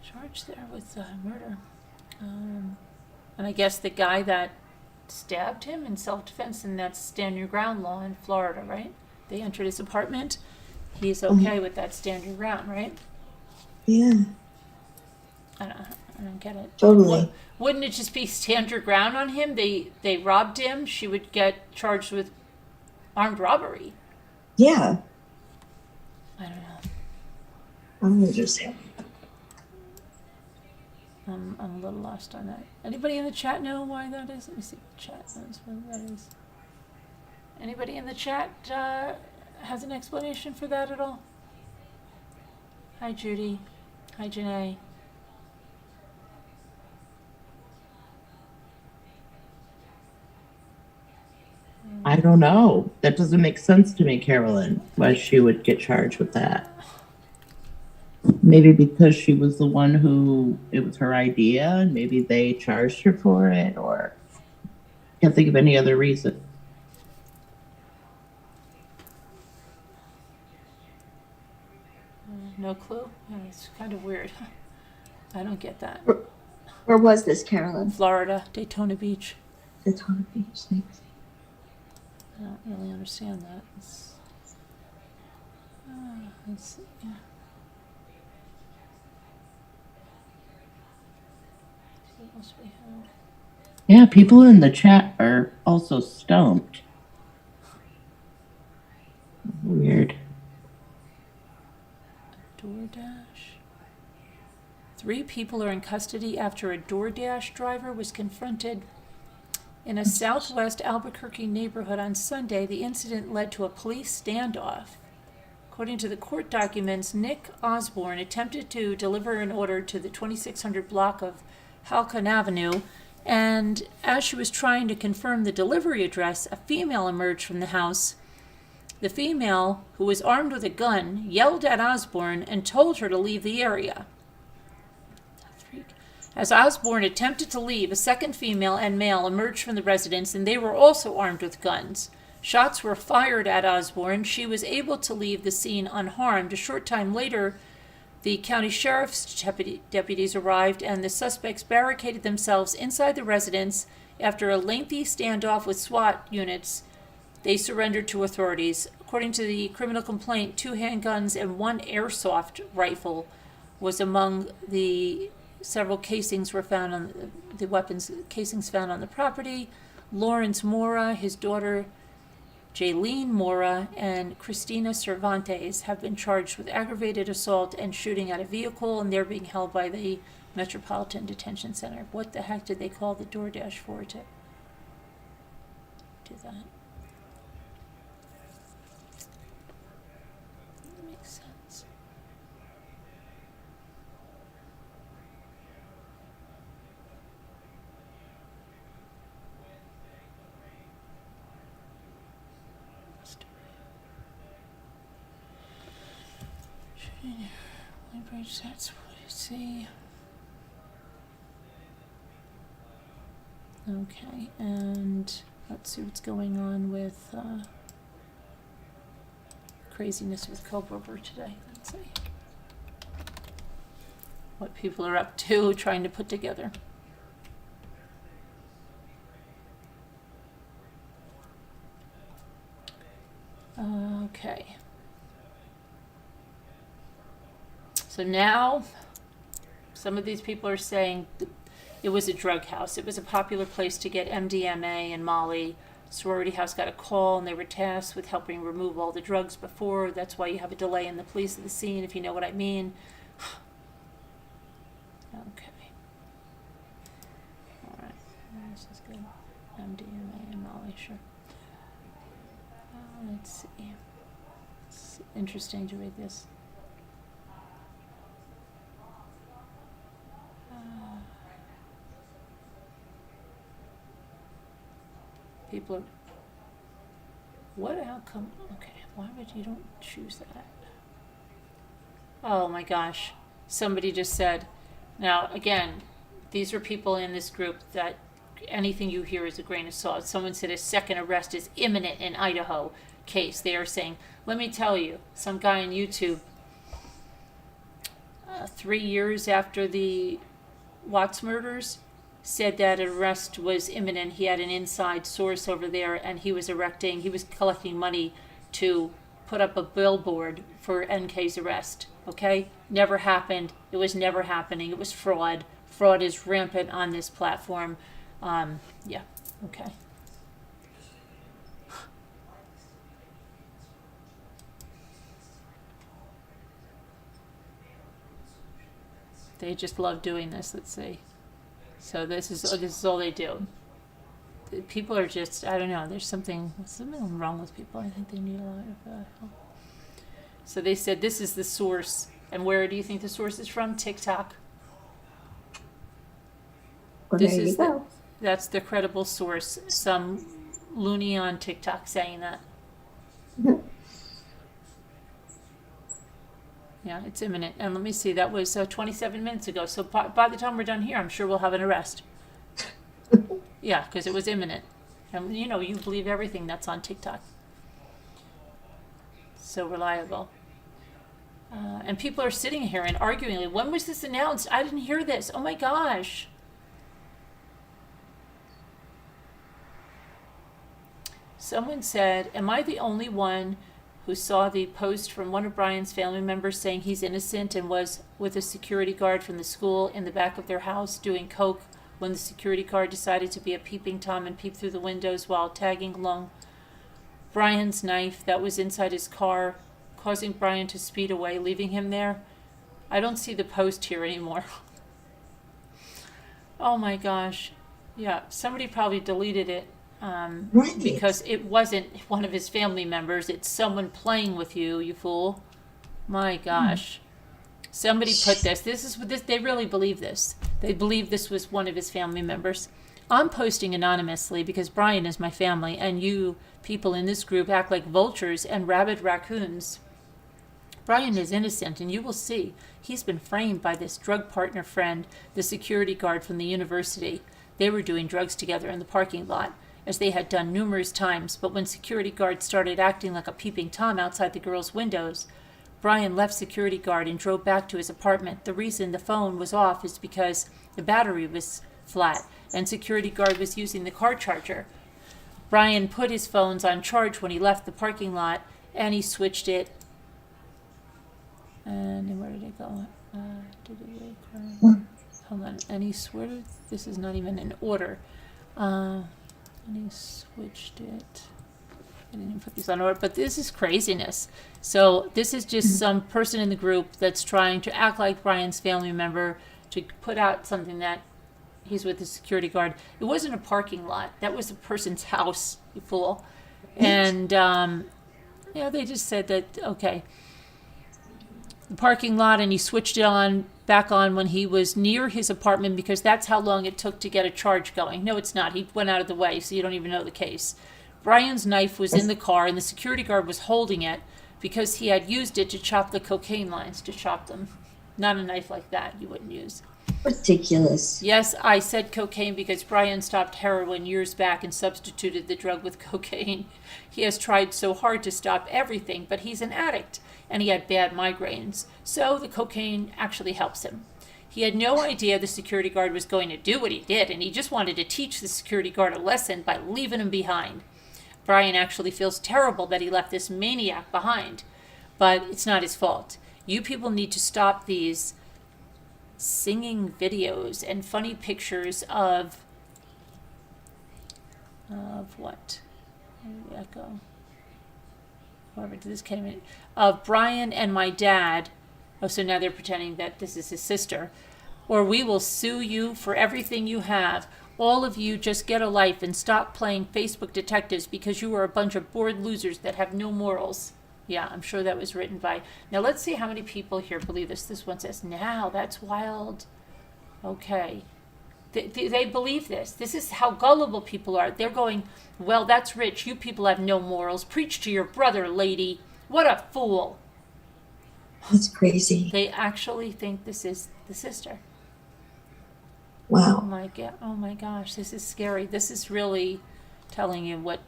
charged there with murder. And I guess the guy that stabbed him in self-defense, and that's stand your ground law in Florida, right? They entered his apartment. He's okay with that stand your ground, right? Yeah, I don't get it. totally. Wouldn't it just be stand your ground on him? They robbed him. She would get charged with armed robbery. Yeah, I don't know. I don't understand. I'm a little lost on that. Anybody in the chat know why that is? Let me see if the chat knows what that is. Anybody in the chat has an explanation for that at all? Hi, Judy. Hi, Janae. I don't know. That doesn't make sense to me, Carolyn, why she would get charged with that. Maybe because she was the one who, it was her idea, and maybe they charged her for it, or can't think of any other reason. No clue? Yeah, it's kind of weird. I don't get that. Where was this, Carolyn? Florida, Daytona Beach. Daytona Beach. Thanks. I don't really understand that. Let's see. Yeah. What else we have? Yeah, people in the chat are also stumped. Weird. DoorDash. 3 people are in custody after a DoorDash driver was confronted in a southwest Albuquerque neighborhood on Sunday. The incident led to a police standoff. According to the court documents, Nick Osborne attempted to deliver an order to the 2600 block of Halcon Avenue, and as she was trying to confirm the delivery address, a female emerged from the house. The female, who was armed with a gun, yelled at Osborne and told her to leave the area. As Osborne attempted to leave, a second female and male emerged from the residence, and they were also armed with guns. Shots were fired at Osborne. She was able to leave the scene unharmed. A short time later, the county sheriff's deputies arrived, and the suspects barricaded themselves inside the residence. After a lengthy standoff with SWAT units, they surrendered to authorities. According to the criminal complaint, 2 handguns and 1 airsoft rifle was among the several casings were found on the weapons casings found on the property. Lawrence Mora, his daughter Jaylene Mora, and Cristina Cervantes have been charged with aggravated assault and shooting at a vehicle, and they're being held by the Metropolitan Detention Center. What the heck did they call the DoorDash for to do that? That makes sense. That's what you see. Okay, and let's see what's going on with craziness with Kohberger today. Let's see what people are up to, trying to put together. Okay. So now, some of these people are saying it was a drug house. It was a popular place to get MDMA and Molly. Sorority house got a call, and they were tasked with helping remove all the drugs before. That's why you have a delay in the police at the scene, if you know what I mean. Okay. All right. This is good. MDMA and Molly, sure. Let's see. It's interesting to read this. People are, what outcome? Okay, why would you don't choose that? Oh my gosh, somebody just said, now again, these are people in this group that anything you hear is a grain of salt. Someone said a second arrest is imminent in Idaho case. They are saying, let me tell you, some guy on YouTube, 3 years after the Watts murders, said that arrest was imminent. He had an inside source over there, and he was collecting money to put up a billboard for NK's arrest. Okay? Never happened. It was never happening. It was fraud. Fraud is rampant on this platform. Yeah. Okay. They just love doing this. Let's see. So this is all they do. People are just, I don't know, there's something wrong with people. I think they need a lot of help. So they said this is the source. And where do you think the source is from? TikTok. Well, This there you is go. That's the credible source. Some loony on TikTok saying that. Yeah, it's imminent. And let me see, that was 27 minutes ago. So by the time we're done here, I'm sure we'll have an arrest. Yeah, because it was imminent. And you know, you believe everything that's on TikTok. So reliable. And people are sitting here and arguing, like, when was this announced? I didn't hear this. Oh my gosh. Someone said, am I the only one who saw the post from one of Bryan's family members saying he's innocent and was with a security guard from the school in the back of their house doing coke when the security guard decided to be a peeping Tom and peep through the windows while tagging along Brian's knife that was inside his car, causing Brian to speed away, leaving him there. I don't see the post here anymore. Oh my gosh. Yeah, somebody probably deleted it Right. because it wasn't one of his family members. It's someone playing with you, you fool. My gosh. Somebody put this. They really believe this. They believe this was one of his family members. I'm posting anonymously because Brian is my family, and you people in this group act like vultures and rabid raccoons. Brian is innocent, and you will see he's been framed by this drug partner friend, the security guard from the university. They were doing drugs together in the parking lot, as they had done numerous times, but when security guard started acting like a peeping Tom outside the girls' windows, Brian left security guard and drove back to his apartment. The reason the phone was off is because the battery was flat, and security guard was using the car charger. Brian put his phones on charge when he left the parking lot, and he switched it. And where did it go? Hold on. And he switched. This is not even in order. And he switched it. I didn't even put these on order, but this is craziness. So this is just some person in the group that's trying to act like Brian's family member to put out something that he's with the security guard. It wasn't a parking lot. That was a person's house, you fool. And, they just said that, okay, the parking lot, and he switched it back on when he was near his apartment because that's how long it took to get a charge going. No, it's not. He went out of the way, so you don't even know the case. Brian's knife was in the car, and the security guard was holding it because he had used it to chop the cocaine lines, to chop them. Not a knife like that you wouldn't use. Ridiculous. Yes, I said cocaine because Brian stopped heroin years back and substituted the drug with cocaine. He has tried so hard to stop everything, but he's an addict, and he had bad migraines, so the cocaine actually helps him. He had no idea the security guard was going to do what he did, and he just wanted to teach the security guard a lesson by leaving him behind. Brian actually feels terrible that he left this maniac behind, but it's not his fault. You people need to stop these singing videos and funny pictures of what? Where did that go? Whoever did this came in. Of Brian and my dad. Oh, so now they're pretending that this is his sister. Or we will sue you for everything you have. All of you just get a life and stop playing Facebook detectives because you are a bunch of bored losers that have no morals. Yeah, I'm sure that was written by... Now let's see how many people here believe this. This one says, now, that's wild. Okay. They believe this. This is how gullible people are. They're going, well, that's rich. You people have no morals. Preach to your brother, lady. What a fool. That's crazy. They actually think this is the sister. Wow. Oh my gosh, this is scary. This is really telling you what...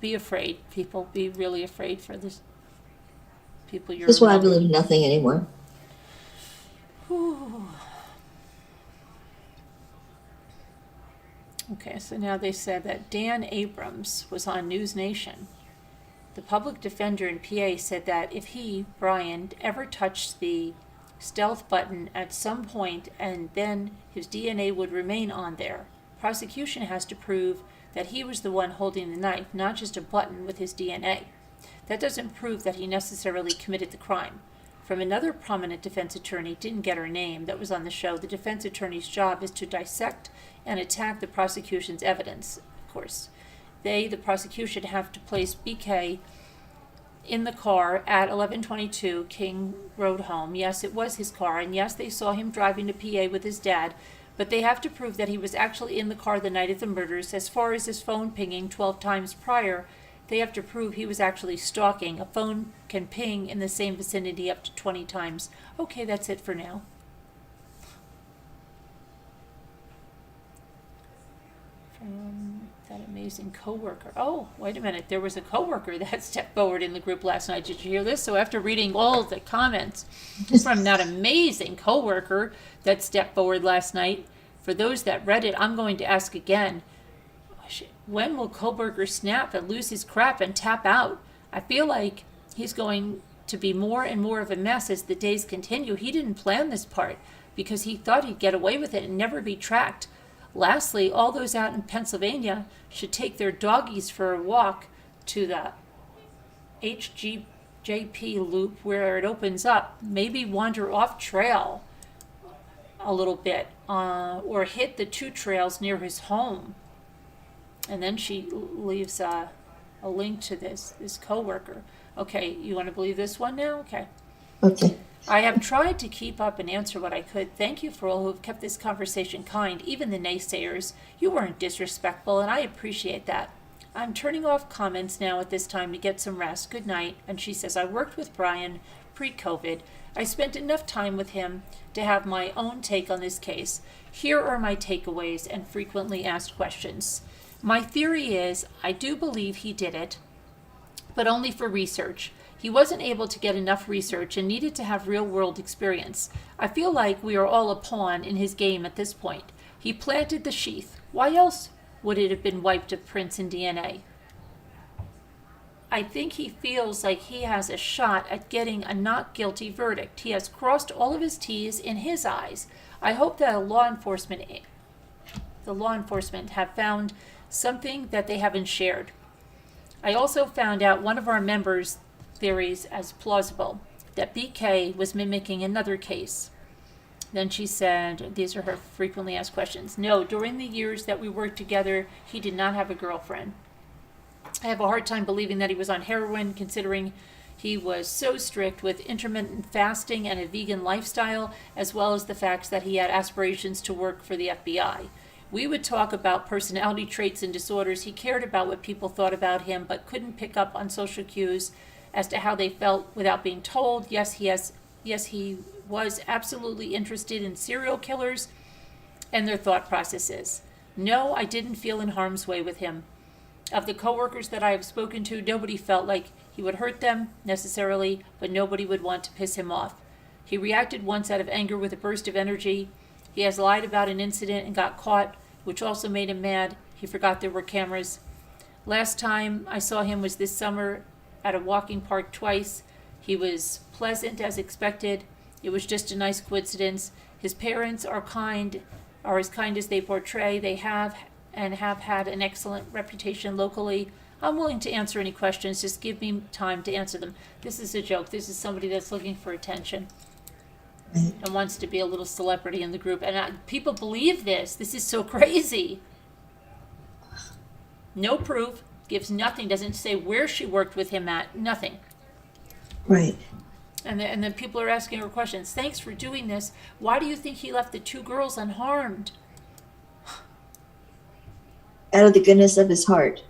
be afraid, people. Be really afraid for this. People you're... That's why I believe nothing anymore. Whew. Okay, so now they said that Dan Abrams was on News Nation. The public defender in PA said that if he, Brian, ever touched the stealth button at some point and then his DNA would remain on there, prosecution has to prove that he was the one holding the knife, not just a button with his DNA. That doesn't prove that he necessarily committed the crime. From another prominent defense attorney, didn't get her name, that was on the show, the defense attorney's job is to dissect and attack the prosecution's evidence, of course. The prosecution, have to place BK in the car at 1122 King Road home. Yes, it was his car, and yes, they saw him driving to PA with his dad, but they have to prove that he was actually in the car the night of the murders. As far as his phone pinging 12 times prior, they have to prove he was actually stalking. A phone can ping in the same vicinity up to 20 times. Okay, that's it for now. From that amazing coworker. Oh, wait a minute. There was a coworker that stepped forward in the group last night. Did you hear this? So after reading all the comments from that amazing coworker that stepped forward last night, for those that read it, I'm going to ask again, when will Kohberger snap and lose his crap and tap out? I feel like he's going to be more and more of a mess as the days continue. He didn't plan this part because he thought he'd get away with it and never be tracked. Lastly, all those out in Pennsylvania should take their doggies for a walk to the HGJP loop where it opens up, maybe wander off trail a little bit, or hit the 2 trails near his home. And then she leaves a link to this coworker. Okay, you want to believe this one now? Okay. Okay. I have tried to keep up and answer what I could. Thank you for all who have kept this conversation kind, even the naysayers. You weren't disrespectful, and I appreciate that. I'm turning off comments now at this time to get some rest. Good night. And she says, I worked with Bryan pre-COVID. I spent enough time with him to have my own take on this case. Here are my takeaways and frequently asked questions. My theory is, I do believe he did it, but only for research. He wasn't able to get enough research and needed to have real-world experience. I feel like we are all a pawn in his game at this point. He planted the sheath. Why else would it have been wiped of prints and DNA? I think he feels like he has a shot at getting a not guilty verdict. He has crossed all of his T's in his eyes. I hope that the law enforcement have found something that they haven't shared. I also found out one of our members' theories as plausible, that BK was mimicking another case. Then she said, these are her frequently asked questions. No, during the years that we worked together, he did not have a girlfriend. I have a hard time believing that he was on heroin, considering he was so strict with intermittent fasting and a vegan lifestyle, as well as the fact that he had aspirations to work for the FBI. We would talk about personality traits and disorders. He cared about what people thought about him, but couldn't pick up on social cues as to how they felt without being told. Yes, he was absolutely interested in serial killers and their thought processes. No, I didn't feel in harm's way with him. Of the coworkers that I have spoken to, nobody felt like he would hurt them necessarily, but nobody would want to piss him off. He reacted once out of anger with a burst of energy. He has lied about an incident and got caught, which also made him mad. He forgot there were cameras. Last time I saw him was this summer at a walking park twice. He was pleasant as expected. It was just a nice coincidence. His parents are as kind as they portray. They have had an excellent reputation locally. I'm willing to answer any questions. Just give me time to answer them. This is a joke. This is somebody that's looking for attention and wants to be a little celebrity in the group. And people believe this. This is so crazy. No proof. Gives nothing. Doesn't say where she worked with him at. Nothing. Right. And then people are asking her questions. Thanks for doing this. Why do you think he left the 2 girls unharmed? Out of the goodness of his heart.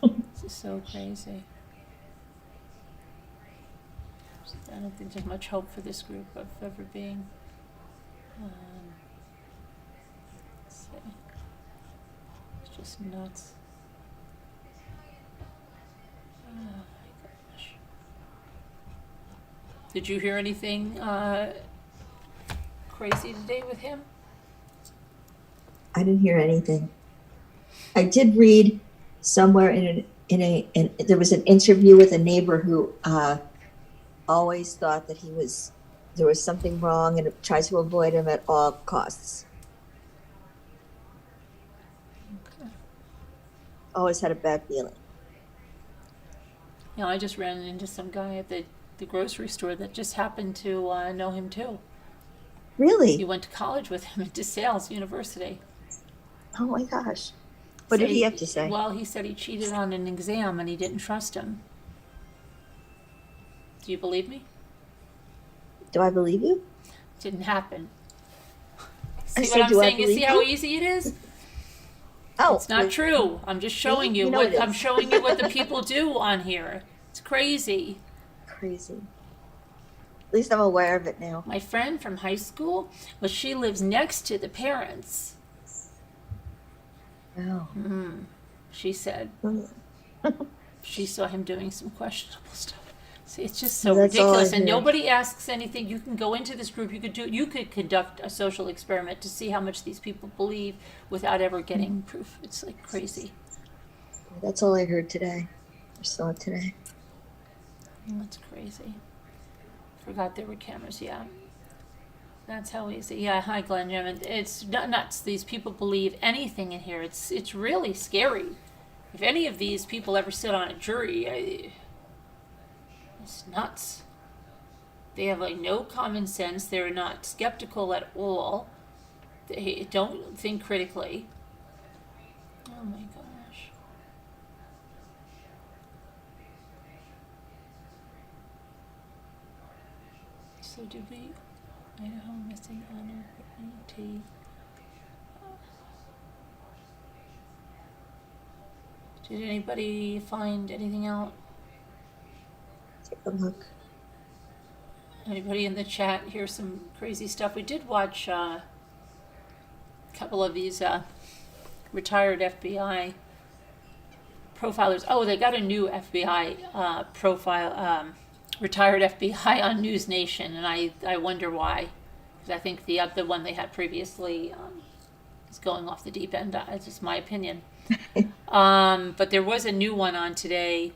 This is so crazy. I don't think there's much hope for this group of ever being. Let's see. It's just nuts. Oh my gosh. Did you hear anything crazy today with him? I didn't hear anything. I did read somewhere in there was an interview with a neighbor who always thought that there was something wrong and tries to avoid him at all costs. Okay. Always had a bad feeling. I just ran into some guy at the grocery store that just happened to know him too. Really? He went to college with him at DeSales University. Oh my gosh. What did he have to say? Well, he said he cheated on an exam and he didn't trust him. Do you believe me? Do I believe you? Didn't happen. I See said, what I'm do I saying? You see believe how you? easy it is? Oh, It's not true. I'm just showing you You know what it I'm is. showing you what the people do on here. It's crazy. Crazy. At least I'm aware of it now. My friend from high school, well, she lives next to the parents. Oh. She said Mm. she saw him doing some questionable stuff. See, it's just so That's all I ridiculous, and hear. nobody asks anything. You can go into this group. You could conduct a social experiment to see how much these people believe without ever getting proof. It's like crazy. That's all I heard today. I saw it today. That's crazy. Forgot there were cameras. Yeah. That's how easy. Yeah, hi Glenn. Yeah, it's nuts. These people believe anything in here. It's really scary. If any of these people ever sit on a jury, it's nuts. They have like no common sense. They're not skeptical at all. They don't think critically. Oh my gosh. So did we? Idaho missing honor Brittany T. Did anybody find anything out? Take a look. Anybody in the chat hear some crazy stuff? We did watch a couple of these retired FBI profilers. Oh, they got a new FBI profile, retired FBI on News Nation, and I wonder why. Because I think the one they had previously is going off the deep end. It's just my opinion. But there was a new one on today,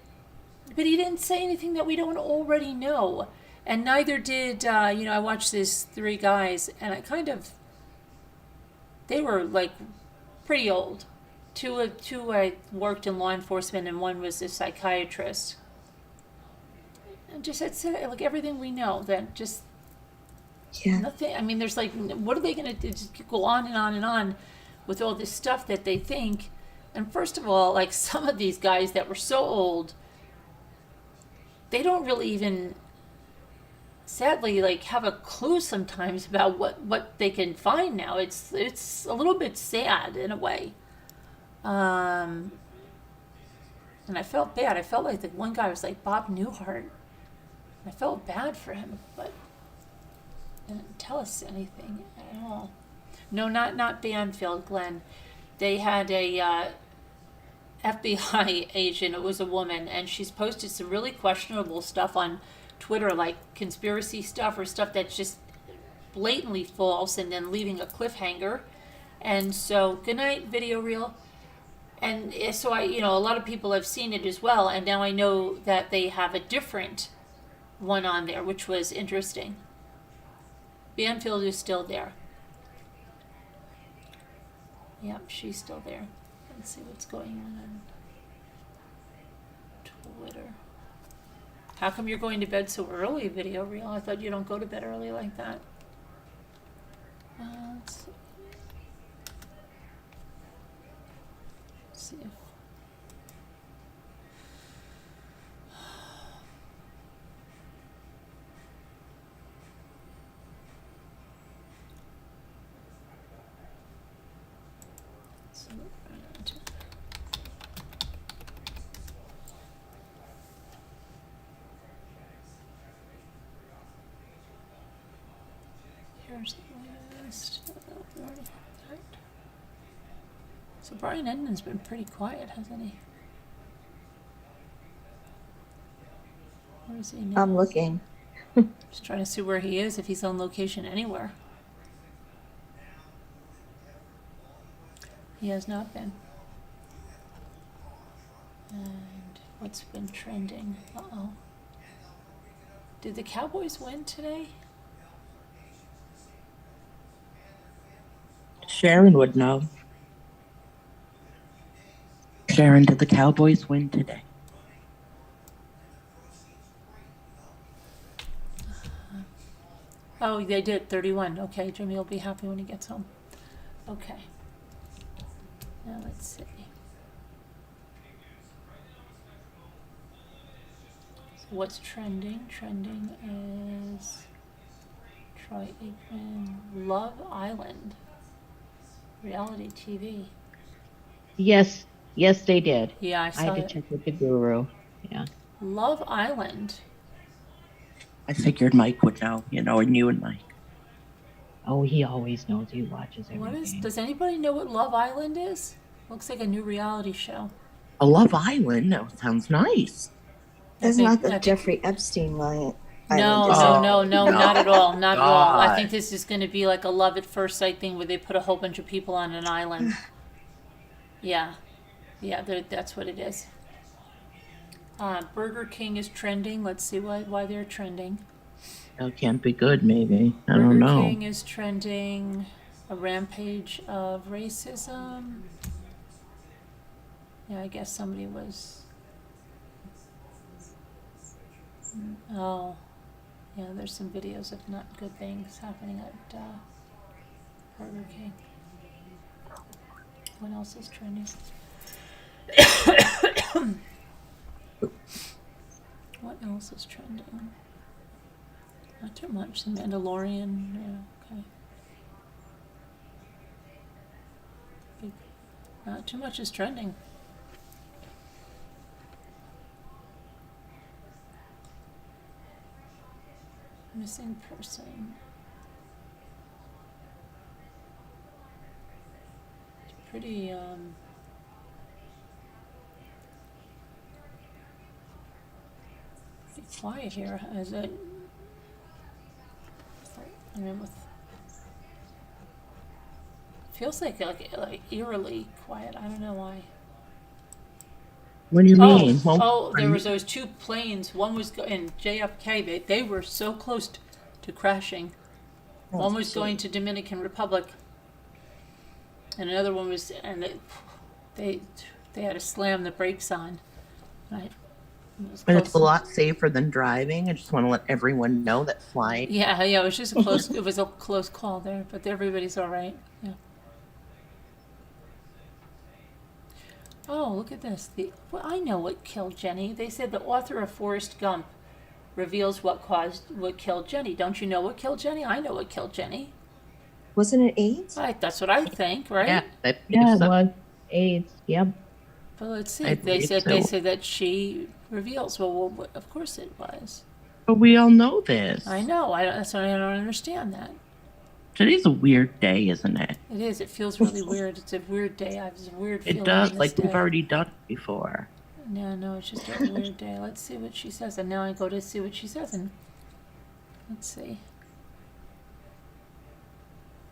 but he didn't say anything that we don't already know. And neither did, I watched these three guys, and they were like pretty old. Two I worked in law enforcement, and one was a psychiatrist. And just said like everything we know, that just nothing. I mean, there's like, what are they going to do? Just go on and on and on with all this stuff that they think. And first of all, like some of these guys that were so old, they don't really even, sadly, like have a clue sometimes about what they can find now. It's a little bit sad in a way. And I felt bad. I felt like the one guy was like Bob Newhart. I felt bad for him, but they didn't tell us anything at all. No, not Banfield, Glenn. They had a FBI agent. It was a woman, and she's posted some really questionable stuff on Twitter, like conspiracy stuff or stuff that's just blatantly false, and then leaving a cliffhanger. And so, good night, video reel. And so a lot of people have seen it as well, and now I know that they have a different one on there, which was interesting. Banfield is still there. Yep, she's still there. Let's see what's going on Twitter. How come you're going to bed so early, video reel? I thought you don't go to bed early like that. Let's see if here's the list. So Brian Edmonds been pretty quiet, hasn't he? Where is he now? I'm looking. Just trying to see where he is, if he's on location anywhere. He has not been. And what's been trending? Uh-oh. Did the Cowboys win today? Sharon would know. Sharon, did the Cowboys win today? Oh, they did, 31. Okay, Jimmy will be happy when he gets home. Okay. Now let's see. So what's trending? Trending is Troy Aikman, Love Island, reality TV. Yes, they did. Yeah, I I saw had to it. check with the guru. Yeah. Love Island. I figured Mike would know, and you and Mike. Oh, he always knows. He watches everything. Does anybody know what Love Island is? Looks like a new reality show. A Love Island? That sounds nice. That's think- not I the think- Jeffrey Epstein No, island, is it? no, not at all, not at all. I God. think this is going to be like a love at first sight thing where they put a whole bunch of people on an island. Yeah, that's what it is. Burger King is trending. Let's see why they're trending. That can't be good, maybe. I Burger don't know. King is trending. A rampage of racism. Yeah, I guess somebody was. Oh, yeah, there's some videos of not good things happening at Burger King. What else is trending? What else is trending? Not too much. The Mandalorian, yeah, okay. Not too much is trending. Missing person. It's pretty, pretty quiet here. Is it? I mean, feels like eerily quiet. I don't know why. What do you mean? There was those two planes. One was in JFK. They were so close to crashing. One was going to Dominican Republic, and another one was, and they had to slam the brakes on. Right. But it's a lot safer than driving. I just want to let everyone know that flying. Yeah. It was just a close. It was a close call there, but everybody's all right. Yeah. Oh, look at this. I know what killed Jenny. They said the author of Forrest Gump reveals what killed Jenny. Don't you know what killed Jenny? I know what killed Jenny. Wasn't it AIDS? Right, that's what I think, right? Yeah, it was AIDS. Yep. But let's see. They said that she reveals. Well, of course it was. But we all know this. I know. That's why I don't understand that. Today's a weird day, isn't it? It is. It feels really weird. It's a weird day. I have this weird feeling. It does, on this like day. we've already done it before. No, it's just a weird day. Let's see what she says. And now I go to see what she says. And let's see.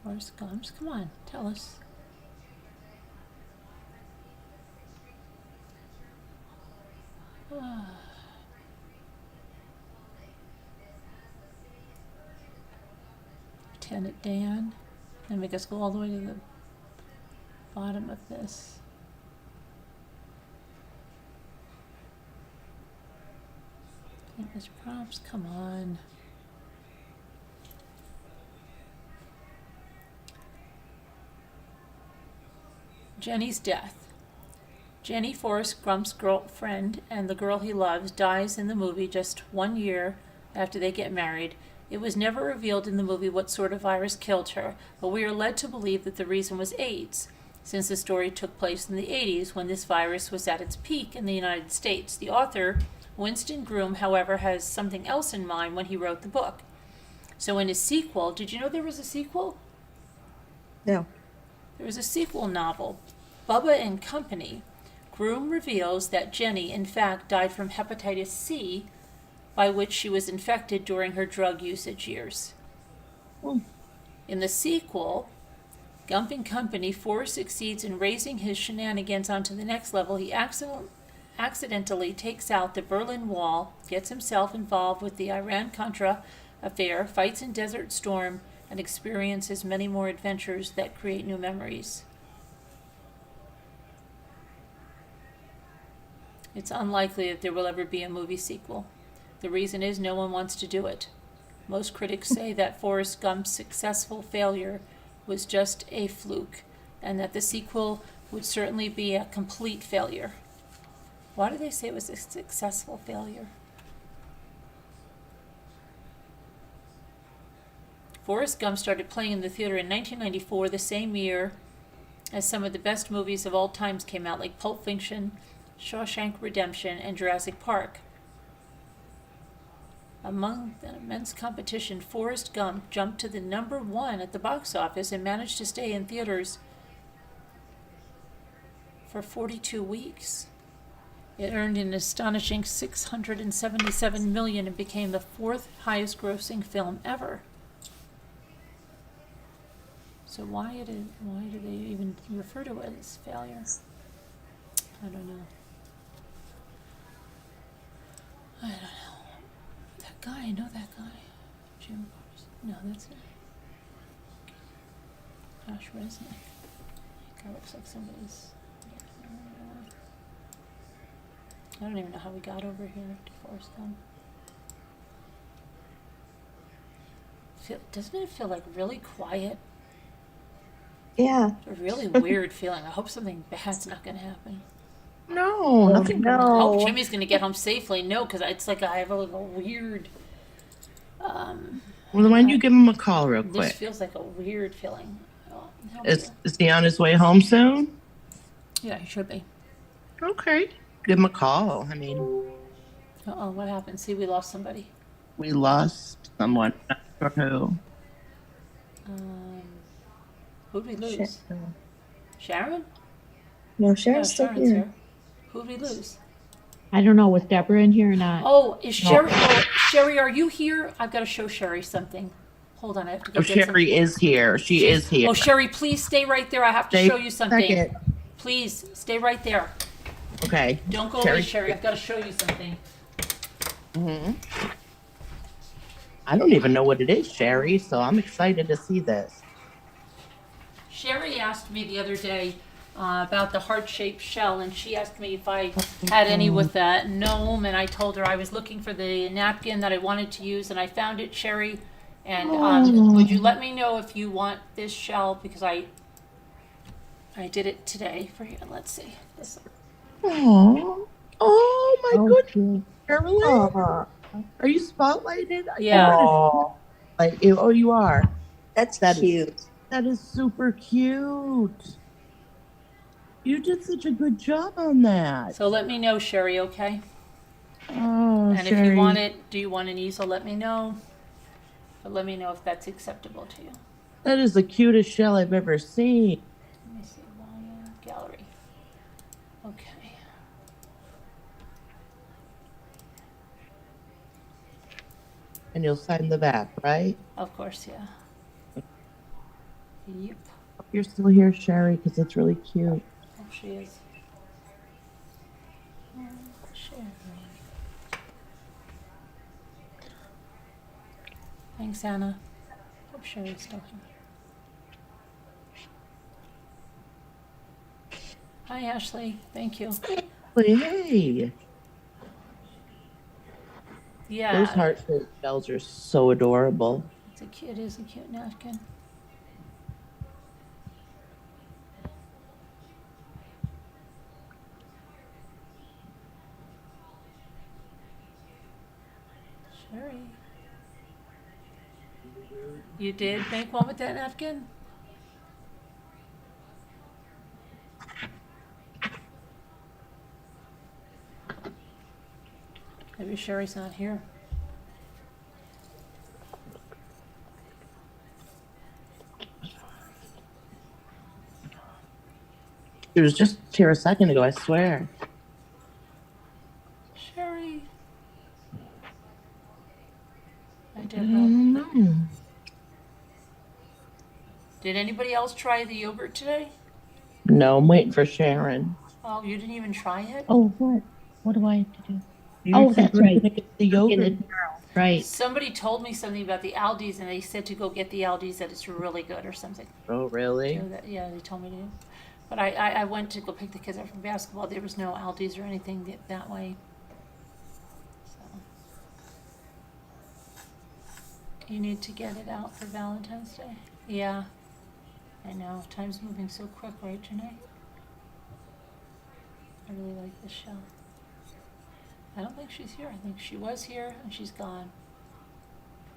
Forrest Gump. Come on, tell us. Lieutenant Dan. And make us go all the way to the bottom of this. Fitness prompts, come on. Jenny's death. Jenny, Forrest Gump's girlfriend and the girl he loves, dies in the movie just 1 year after they get married. It was never revealed in the movie what sort of virus killed her, but we are led to believe that the reason was AIDS, since the story took place in the 80s when this virus was at its peak in the United States. The author, Winston Groom, however, has something else in mind when he wrote the book. So in his sequel, did you know there was a sequel? No. There was a sequel novel, Bubba and Company. Groom reveals that Jenny, in fact, died from hepatitis C, by which she was infected during her drug usage years. In the sequel, Gump and Company, Forrest succeeds in raising his shenanigans onto the next level. He accidentally takes out the Berlin Wall, gets himself involved with the Iran-Contra affair, fights in Desert Storm, and experiences many more adventures that create new memories. It's unlikely that there will ever be a movie sequel. The reason is no one wants to do it. Most critics say that Forrest Gump's successful failure was just a fluke, and that the sequel would certainly be a complete failure. Why do they say it was a successful failure? Forrest Gump started playing in the theater in 1994, the same year as some of the best movies of all times came out, like Pulp Fiction, Shawshank Redemption, and Jurassic Park. Among the immense competition, Forrest Gump jumped to the number 1 at the box office and managed to stay in theaters for 42 weeks. It earned an astonishing $677 million and became the 4th highest grossing film ever. So why do they even refer to it as failure? I don't know. That guy, I know that guy. Jim Bars. No, that's not. Josh Resnick. That looks like somebody's. I don't even know how we got over here to Forrest Gump. Doesn't it feel like really quiet? Yeah. It's a really weird feeling. I hope something bad's not going to happen. No, nothing. I hope No. Jimmy's going to get home safely. No, because it's like I have a little weird. Well, then why don't you give him a call real This quick? feels like a weird feeling. Oh, Is he on his way home soon? yeah, he should be. Okay. Give him a call. I mean, Oh, what happened? See, we lost somebody. we lost someone. Not sure who. Who'd we lose? Sharon? No, No, Sharon's still Sharon's here. here. Who'd we lose? I don't know, was Deborah in here or not? Oh, is Sherry? Oh, Sherry, are you here? I've got to show Sherry something. Hold on, I have to go Oh, get some. Sherry is here. She is here. Oh, Sherry, please stay right there. I have to Stay show you something. second. Please stay right there. Okay. Don't go away, Sherry. I've got to show you something. Hmm. I don't even know what it is, Sherry, so I'm excited to see this. Sherry asked me the other day about the heart-shaped shell, and she asked me if I had any with that gnome, and I told her I was looking for the napkin that I wanted to use, and I found it, Sherry. And would you let me know if you want this shell, because I did it today for you. Let's see. This Oh, oh my Oh, goodness, cute. Carolyn. Aw, Are you spotlighted? Yeah. Oh, you are. that's That is- cute. That is super cute. You did such a good job on that. So let me know, Sherry, okay? Oh, And if you want it, do you want an easel, let me know. But let me know if that's acceptable to you. That is the cutest shell I've ever seen. Let me see, Ryan, gallery. Okay. And you'll sign the back, right? Of course, yeah. Yep. You're still here, Sherry, because it's really cute. Oh, she is. Sherry. Thanks, Anna. Hope Sherry's still here. Hi, Ashley. Thank you. Hey, Yeah. those heart-shaped shells are so adorable. It is a cute napkin. Sherry. You did make one with that napkin? Maybe Sherry's not here. She was just here a second ago, I swear. Sherry. I don't know. Mm-hmm. Did anybody else try the yogurt today? No, I'm waiting for Sharon. Oh, you didn't even try it? Oh, what? What do I have to do? You Oh, said that's you were right. gonna get the In yogurt. it tomorrow. Right. Somebody told me something about the Aldi's, and they said to go get the Aldi's, that it's really good or something. Oh, really? So that, yeah, they told me to. But I went to go pick the kids up from basketball. There was no Aldi's or anything that way. So. You need to get it out for Valentine's Day. Yeah. I know. Time's moving so quick, right, Janae? I really like this shell. I don't think she's here. I think she was here and she's gone.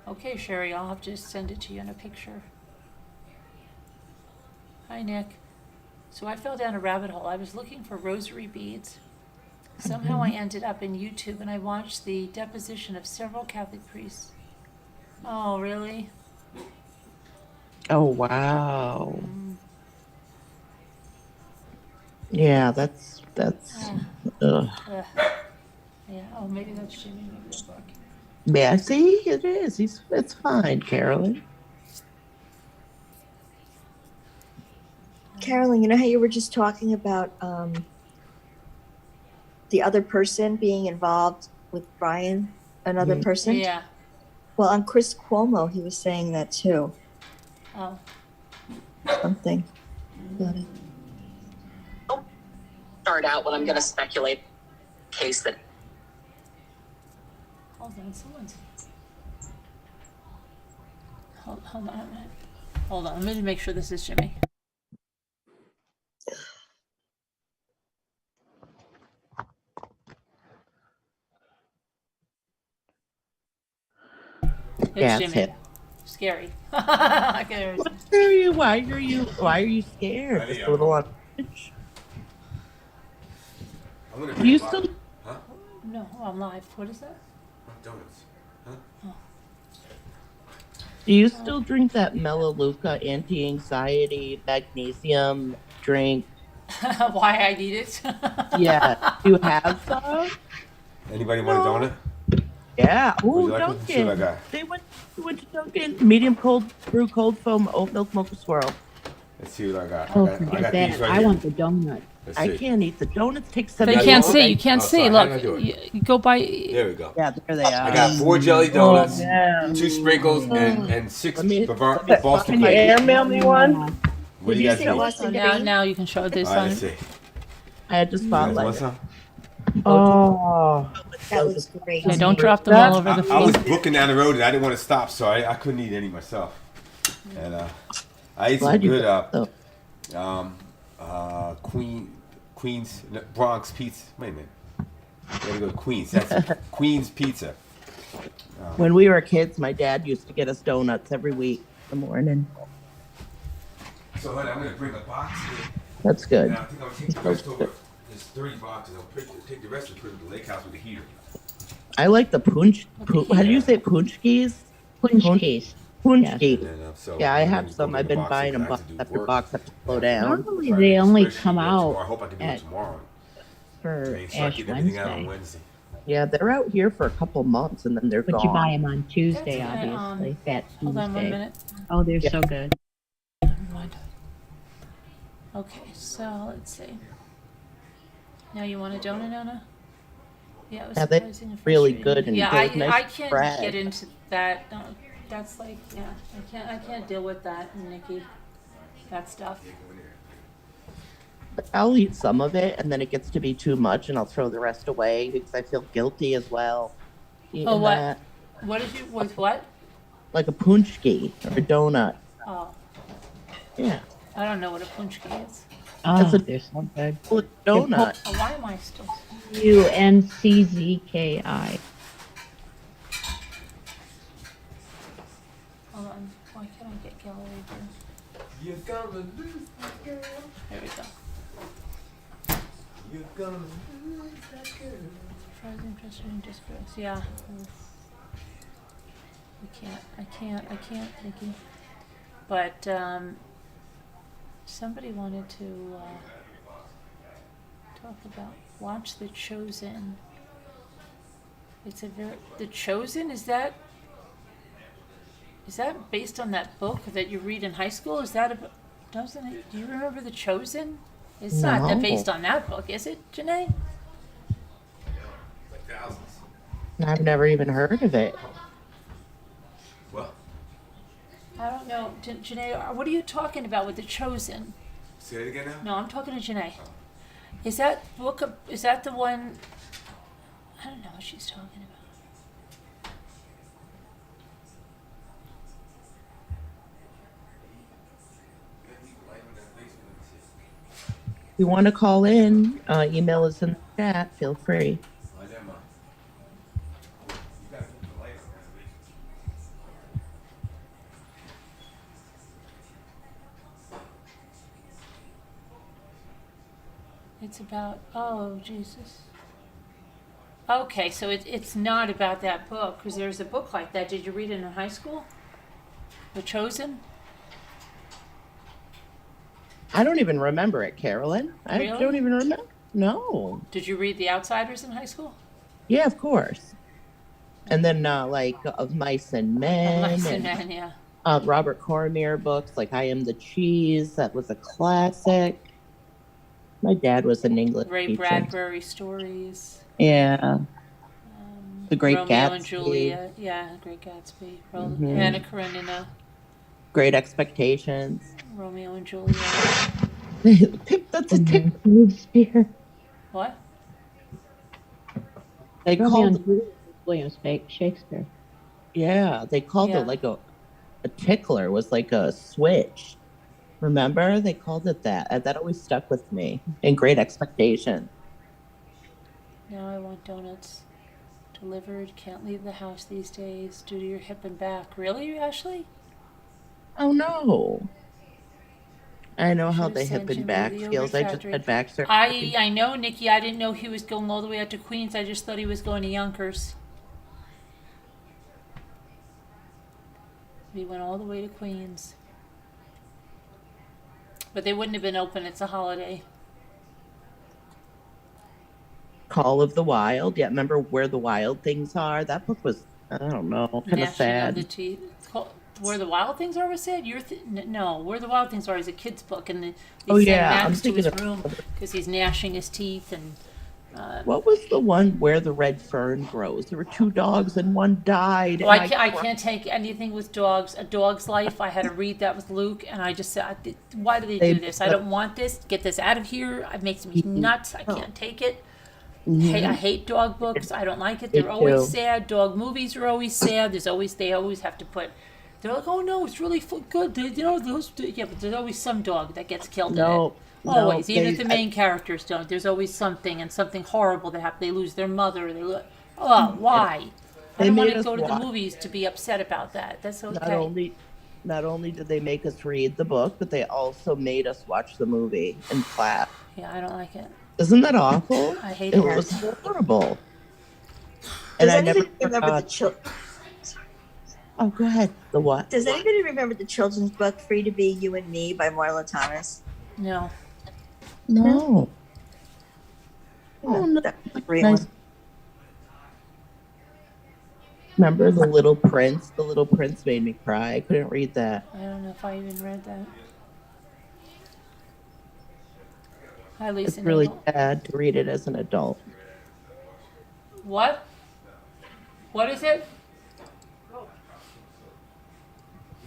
Okay, Sherry, I'll have to send it to you in a picture. Hi, Nick. So I fell down a rabbit hole. I was looking for rosary beads. Somehow I ended up in YouTube and I watched the deposition of several Catholic priests. Oh, really? Oh, wow. Mm. Yeah, that's, Ah, ugh. ugh. Yeah. Oh, maybe that's Jimmy. Maybe that's Buck. Yeah, see, it is. It's fine, Carolyn. Carolyn, you know how you were just talking about the other person being involved with Brian, another person? Yeah. Well, on Chris Cuomo, he was saying that too. Oh, Something about it. Start out when I'm going to speculate case that hold on, someone's. Hold on a minute. Hold on, let me make sure this is Jimmy. Yeah, It's it's Jimmy. him. Scary. Okay, Why are you scared? I Just am. a little on edge. I'm gonna Do you drink still Huh? no, I'm live. What is that? Donuts. drink that Melaleuca anti-anxiety magnesium drink? Why I need it? Yeah. Do you have some? Anybody want a donut? Yeah. Would Ooh, you like one? See what I Dunkin'. got. We went to Dunkin'. Medium cold brew, cold foam, oat milk mocha swirl. Let's see what I got. Oh, I forget got that. these right I here. want the donut. Let's I see. can't eat the donuts. Take But 7 you Now, can't you see. want- You can't Oh, see. sorry, Look, how did I do it? you go by. There we go. Yeah, there they are. I got 4 jelly donuts, yeah. 2 sprinkles, and 6 Let me- Boston Can you cream. airmail me one? What do you guys show need? us? So now you can show this All right, on. let's see. I had to You guys spotlight. want some? Oh. That looks great. Okay, don't drop them all over the I was floor. booking down the road and I didn't want to stop, so I couldn't eat any myself. And I ate some Glad you good got Queens Bronx pizza. Wait a minute. Gotta go to Queens. That's Queens pizza. When we were kids, my dad used to get us donuts every week in the morning. So honey, I'm gonna bring a box in. That's good. And I think I'll take the rest over. There's 30 boxes. I'll take the rest and put it in the lake house with the heater. I like the how do you say punchkis? Punchkis. Punchki. And then, so Yeah, I I'm have gonna some. go I've get the been buying them I have box to do after work. box. Have to slow down. Normally Try to they get a only spreadsheet come ready out tomorrow. I hope I can do it at- tomorrow. for And start Ash getting everything out on Wednesday. Wednesday. Yeah, they're out here for a couple months and then they're But gone. you buy them on Tuesday, That's fine, obviously. Fat Hold on 1 Tuesday. minute. Oh, they're Yeah. so good. Never mind. Okay, so let's see. Now you want a donut, Anna? Yeah, it was Yeah, they're surprising and really frustrating. good and yeah, there was nice I can't bread. get into that. No, that's like, yeah, I can't deal with that, Nikki. That stuff. I'll eat some of it and then it gets to be too much and I'll throw the rest away because I feel guilty as well. Eating Oh, what? that. What did you with what? Like a punchki or a donut. Oh, Yeah. I don't know what a punchki is. Oh, That's a- they're so good. Well, a donut. Oh, why am I still? UNCZKI. Hold on. Why can't I get gallery here? You're gonna lose that girl. There we go. You're gonna lose that girl. Surprising, frustrating, disgrace. Yeah. I can't, Nikki. But somebody wanted to talk about watch The Chosen. It's a very The Chosen, is that based on that book that you read in high school? Is that doesn't it? Do you remember The Chosen? It's not that No. based on that book, is it, Janae? Like thousands. I've never even heard of it. Well, I don't know, Janae. What are you talking about with The Chosen? say it again now. No, I'm talking to Janae. Is that book? Is that the one? I don't know what she's talking about. If you want to call in, email us in the chat. Feel free. It's about, oh, Jesus. Okay, so it's not about that book, because there's a book like that. Did you read it in high school? The Chosen? I don't even remember it, Carolyn. I Really? don't even remember. No. Did you read The Outsiders in high school? Yeah, of course. And then like Of Mice and Men. Mice and Men, yeah. Robert Cormier books like I Am the Cheese. That was a classic. My dad was an English Ray teacher. Bradbury stories. Yeah. The Great Romeo Gatsby. and Juliet. Yeah, Great Gatsby. Mhm. Anna Karenina. Great Expectations. Romeo and Juliet. That's a And tick. then Shakespeare. What? They Romeo called, and Juliet was William Shakespeare. yeah, they called Yeah. it like a tickler was like a switch. Remember? They called it that. And that always stuck with me. In Great Expectation. Now I want donuts delivered. Can't leave the house these days due to your hip and back. Really, Ashley? Oh no. I know how Should've the sent hip and him back the feels. I just overcharger. had back surgery. I know, Nikki. I didn't know he was going all the way out to Queens. I just thought he was going to Yonkers. He went all the way to Queens. But they wouldn't have been open. It's a holiday. Call of the Wild. Yeah, remember Where the Wild Things Are? That book was, I don't know, kind of Gnashing of the sad. Teeth. It's called Where the Wild Things Are was said? No, Where the Wild Things Are is a kid's book, and they Oh, send yeah, I'm Max to his thinking room because he's gnashing his teeth. And What was the one Where the Red Fern Grows? There were two dogs and one died. oh, And I cried. can't take anything with dogs. A Dog's Life. I had to read that with Luke, and I just said, why do they do this? I don't want this. Get this out of here. It makes me nuts. I can't take it. Hey, I hate dog books. I don't like it. Me They're always too. sad. Dog movies are always sad. They always have to put. They're like, oh no, it's really good. Yeah, but there's always some dog that gets killed in No, it. no, Always, even if they- the main characters don't. There's always something and something horrible that happens. They lose their mother. Oh, why? I They don't want made to us go to the watch- movies to be upset about that. That's Not okay. only did they make us read the book, but they also made us watch the movie and clap. Yeah, I don't like it. Isn't that awful? I hate It it. was horrible. Does And I never anybody remember the forgot. Oh, go ahead. The what? Does anybody remember the children's book "Free to Be You and Me" by Marla Thomas? No. No. Oh, no. That's a great Nice. one. Remember The Little Prince? The Little Prince made me cry. I couldn't read that. I don't know if I even read that. Hi, Lisa. It's really Nagel. sad to read it as an adult. What? What is it?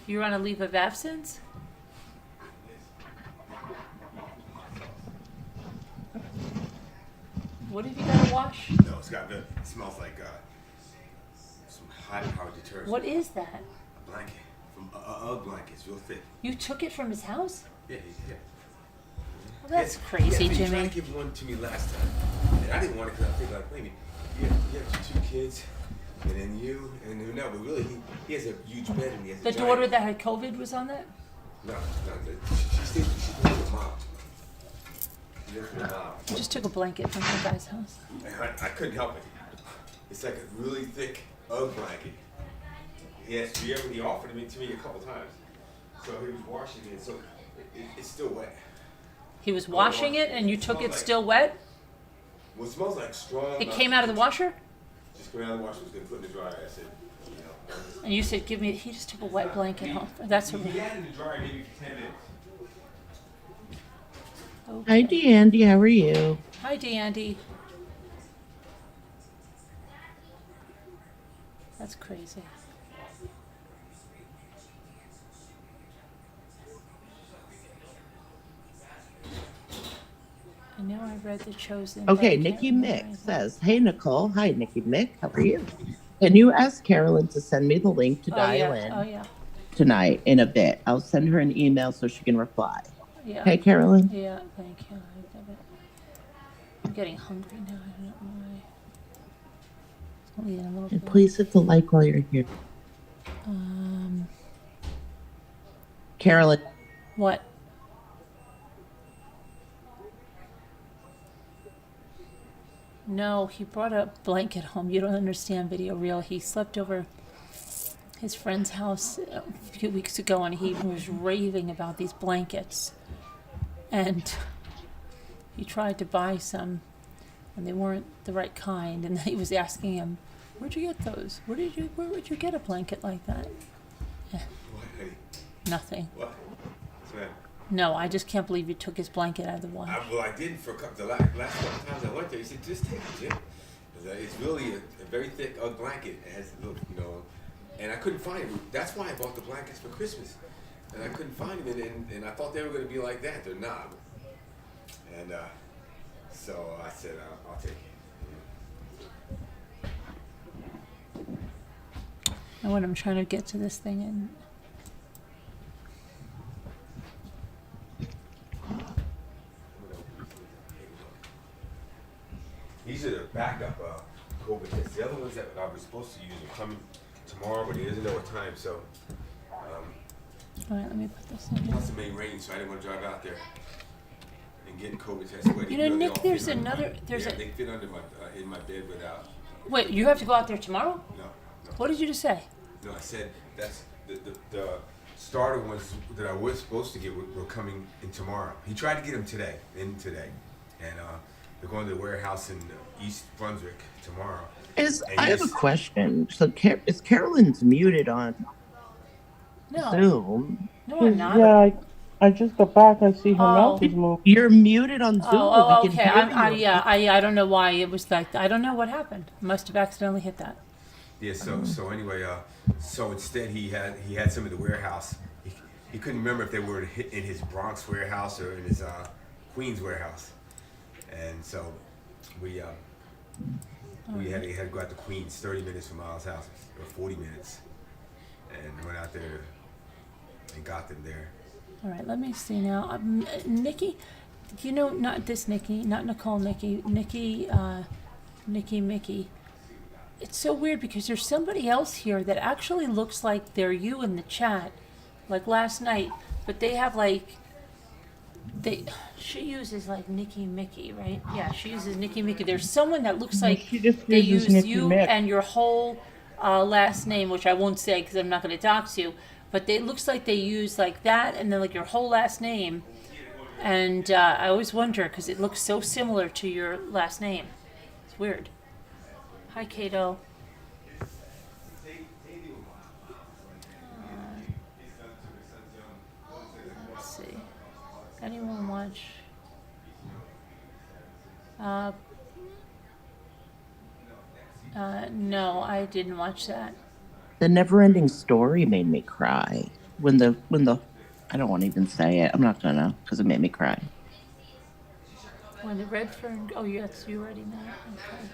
You're on a leave of absence? What have you got to wash? No, it's got good. It smells like some high-powered detergent. What is that? A blanket from Ugg blanket. It's real thick. You took it from his house? Yeah. Well, that's crazy, He tried Jimmy. to give one to me last time, and I didn't want it because I think like, wait a minute, you have your two kids, and then you, and then no, but really he has a huge bed and he has The a daughter giant, that had COVID was on that? no, she lives with her mom. She lives with her mom. I just took a blanket from the guy's house. And I couldn't help it. It's like a really thick Ugg blanket. He offered it to me a couple times, so he was washing it, so it's still wet. He was washing it and you took it still wet? Well, it smells like strong. It came out of the washer? Just came out of the washer, was gonna put in the dryer. I said, And you said, give me, he just took a wet blanket home. That's a He had it in the dryer maybe for 10 minutes. Hi, Deandy. How are you? Hi, Deandy. That's crazy. I know I read The Chosen. but I Okay, can't Nikki remember Mick anything. says, hey, Nicole. Hi, Nikki Mick. How are you? Can you ask Carolyn to send me the link to Oh, dial yeah. in Oh, yeah. tonight in a bit? I'll send her an email so she can reply. Yeah. Okay, Carolyn? Yeah, thank you. I'm getting hungry now. I don't know why. It's only in a little And bit. please hit the like while you're here. Carolyn, What? No, he brought a blanket home. You don't understand, Video Real. He slept over his friend's house a few weeks ago and he was raving about these blankets. And he tried to buy some and they weren't the right kind. And he was asking him, where'd you get those? Where would you get a blanket like that? What, honey? Nothing. What? What's the matter? No, I just can't believe you took his blanket out of the wash. Well, I did for the last couple times I went there. He said, just take it, Jim. It's really a very thick Ugg blanket. It has a little, you know, and I couldn't find it. That's why I bought the blankets for Christmas, and I couldn't find them, and I thought they were going to be like that. They're not. And so I said, I'll take it. And when I'm trying to get to this thing and These are the backup COVID tests. The other ones that I was supposed to use are coming tomorrow, but he doesn't know what time. So, all right, let me put this in here. plus it may rain, so I didn't want to drive out there and get COVID tests wet. You know, even though they Nick, all there's fit under another- my- there's yeah, a- they fit under my in my bed without. Wait, you have to go out there tomorrow? No. What did you just say? No, I said that's the starter ones that I was supposed to get were coming in tomorrow. He tried to get them today, and they're going to the warehouse in East Brunswick tomorrow. I have a question. So is Carolyn's muted on No, Zoom? no, I'm not. Yeah, I just got back. I see her Oh. mouth is moving. You're muted on Zoom. Oh, We can okay. hear you. I don't know why it was like. I don't know what happened. Must have accidentally hit that. Yeah. So anyway, so instead he had some at the warehouse. He couldn't remember if they were in his Bronx warehouse or in his Queens warehouse, and so we had to go out to Queens, 30 minutes from Miles' house, or 40 minutes, and went out there and got them there. All right, let me see now. Nikki, you know, not this Nikki, not Nicole Nikki, Nikki Mickey. It's so weird because there's somebody else here that actually looks like they're you in the chat, like last night, but they have like, she uses like Nikki Mickey, right? Yeah, she uses Nikki Mickey. There's someone that looks like She just they uses use Nikki you Mick. and your whole last name, which I won't say because I'm not going to dox you, but it looks like they use like that and then like your whole last name. And I always wonder because it looks so similar to your last name. It's weird. Hi, Kato. Let's see. Anyone watch? No, I didn't watch that. The Never-Ending Story made me cry. When the I don't want to even say it. I'm not gonna because it made me cry. When the Redfern. Oh, yes, you already know. Okay.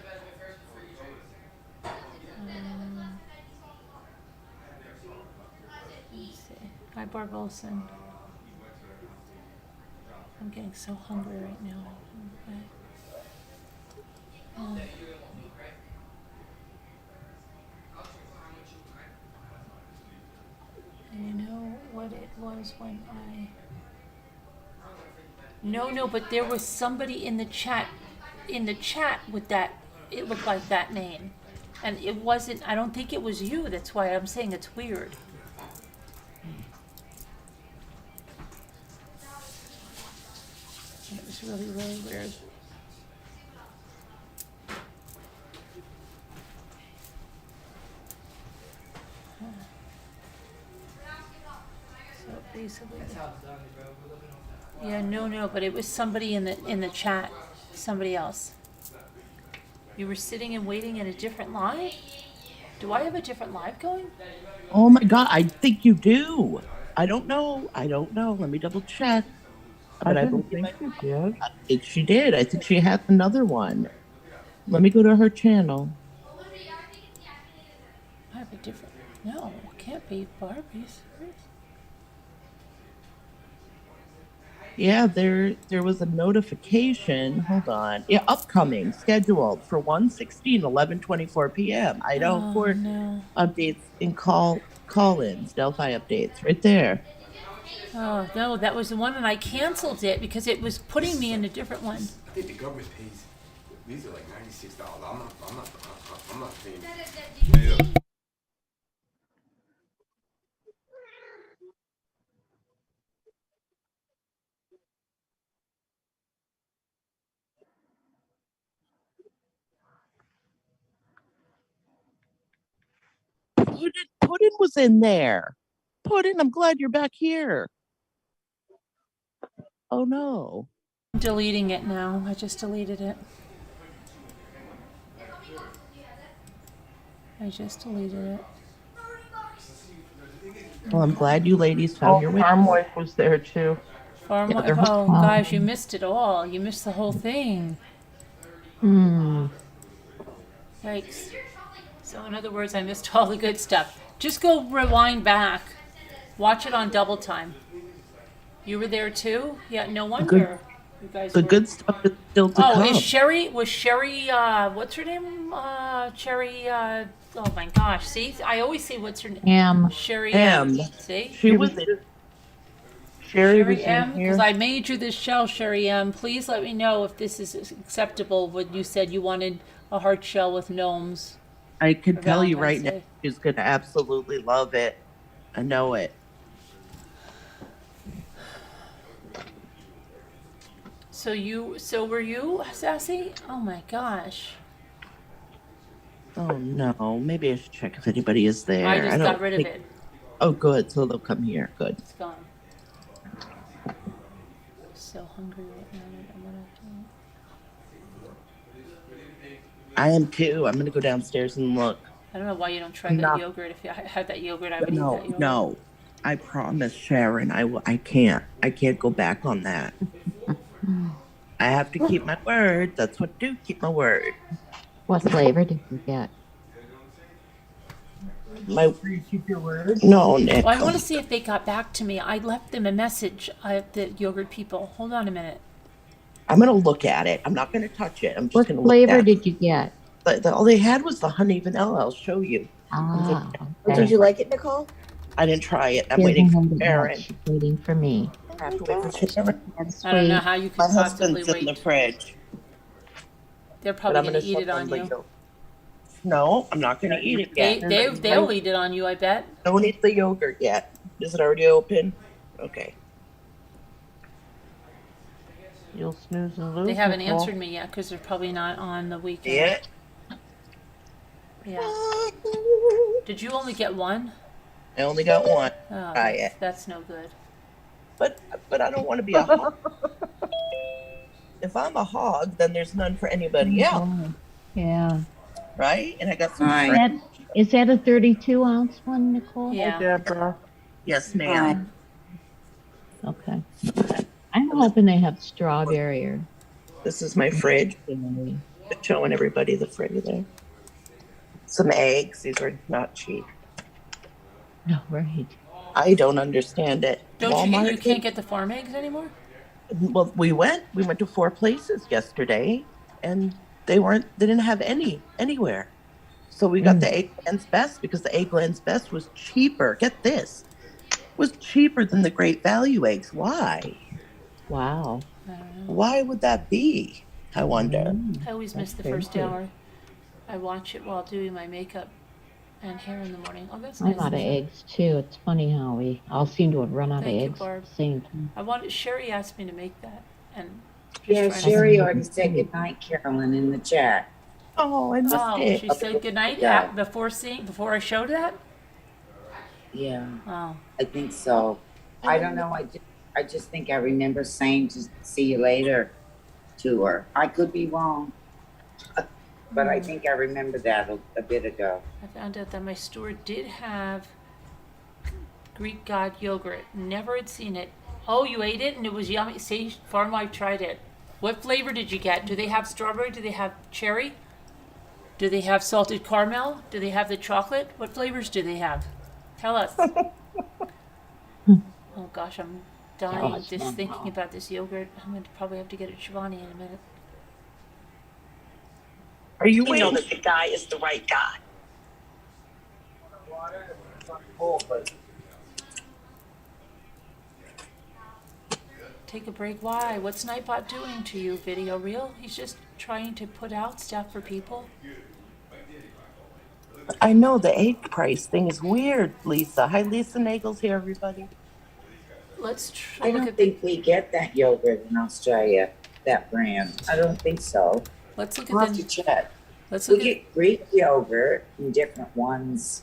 Let's see. Hi, Barb Olson. I'm getting so hungry right now. Okay. And you know what it was when I. No, but there was somebody in the chat with that, it looked like that name. And it wasn't, I don't think it was you, that's why I'm saying it's weird. And it was really, really weird. So basically. Yeah, no, but it was somebody in the chat, somebody else. You were sitting and waiting in a different live? Do I have a different live going? Oh my God, I think you do. I don't know. Let me double check. But I didn't believe think you did. I think she did. I think she had another one. Let me go to her channel. I have a different. No, it can't be Barbie's. Yeah, there was a notification. Hold on. Yeah, upcoming, scheduled for 1/16/11:24 p.m. Idaho Court No. updates and call-ins, Delphi updates, right there. Oh, no, that was the one and I canceled it because it was putting me in a different one. I think the government pays. These are like $96. I'm not paying. Yeah. Puddin was in there. Puddin, I'm glad you're back here. Oh no. I'm deleting it now. I just deleted it. I just deleted it. Well, I'm glad you ladies found Oh, your way. Farm Wife was there too. Farm Yeah, wife. they're- Oh, guys, you missed it all. You missed the whole thing. Yikes. So, in other words, I missed all the good stuff. Just go rewind back. Watch it on double time. You were there too? Yeah, no wonder. You guys The were. good stuff is still to Oh, come. was Sherry, what's her name? Cherry, oh my gosh, see? I always say what's her name? Sherry M. See? She was Sherry was Sherry in M, because here. I made you this shell, Sherry M. Please let me know if this is acceptable. What you said you wanted a hard shell with gnomes. I can For tell you right Valentine's now, Day. she's gonna absolutely love it. I know it. So were you, Sassy? Oh my gosh. Oh no, maybe I should check if anybody is there. I just don't got rid of think- it. Oh, good. So they'll come here. Good. It's gone. So hungry right now. I don't know what I'm doing. I am too. I'm gonna go downstairs and look. I don't know why you don't try I'm that not- yogurt. If you had that yogurt, I would eat that No, yogurt. no. I promise, Sharon. I can't. I can't go back on that. I have to keep my word. That's what I do. Keep my word. What flavor did you get? My You keep your word. no, Nick. Well, I want to see if they got back to me. I left them a message, the yogurt people. Hold on a minute. I'm gonna look at it. I'm not gonna touch it. I'm just What gonna look flavor at it. did you get? All they had was the honey vanilla. I'll show you. Ah, Did you like it, Nicole? I didn't try it. I'm She waiting hasn't for had it yet. Sharon. She's waiting for me. I have to wait for Sharon. That's I don't know sweet. how you could My possibly husband's in the wait. fridge. They're But probably I'm going to gonna eat shut it on them you. later. No, I'm not gonna eat it yet. They'll eat it on you, I bet. Don't eat the yogurt yet. Is it already open? Okay. You'll snooze and lose. They haven't Nicole. answered me yet because they're probably not on the weekend. Yeah. Yeah. Did you only get one? I only got one. Oh, Try it. that's no good. But I don't want to be a hog. If I'm a hog, then there's none for anybody else, Yeah. right? And I got some Right. friends. Is that a 32 ounce one, Nicole? Hey, Yeah. Deborah. Yes, ma'am. Okay. I'm hoping they have strawberry or This is my fridge. berry. Showing everybody the fridge there. Some eggs. These are not cheap. No, right. I don't understand it. Don't you Walmart. can't get the farm eggs anymore? Well, we went to 4 places yesterday, and they didn't have any anywhere. So we got the Eggland's Best because the Eggland's Best was cheaper. Get this, was cheaper than the Great Value eggs. Why? Wow. I don't know. Why would that be? I wonder. I always miss the first hour. I watch it while doing my makeup and hair in the morning. Oh, that's I'm nice. out of eggs too. It's funny how we all seem to have run out Thank you, of eggs Barb. at the same time. Sherry asked me to make that, and just Yeah, trying to- Sherry already said goodnight, Carolyn, in the chat. Oh, I missed Oh, it. she said goodnight Yeah. before I showed that. Yeah, Oh, I think so. I don't know. I just think I remember saying to see you later to her. I could be wrong, but I think I remember that a bit ago. I found out that my store did have Greek God yogurt. Never had seen it. Oh, you ate it and it was yummy. See, Farm Wife tried it. What flavor did you get? Do they have strawberry? Do they have cherry? Do they have salted caramel? Do they have the chocolate? What flavors do they have? Tell us. Oh gosh, I'm dying us just now. thinking about this yogurt. I'm going to probably have to get it Shivani in a minute. Are you know that the guy is the right guy? Take a break. Why? What's Nightbot doing to you, Video Reel? He's just trying to put out stuff for people. I know the egg price thing is weird, Lisa. Hi, Lisa Nagels here, everybody. Let's I look don't at the think we get that yogurt in Australia, that brand. I don't think so. let's look We'll at have to the check. let's We look at get Greek yogurt and different ones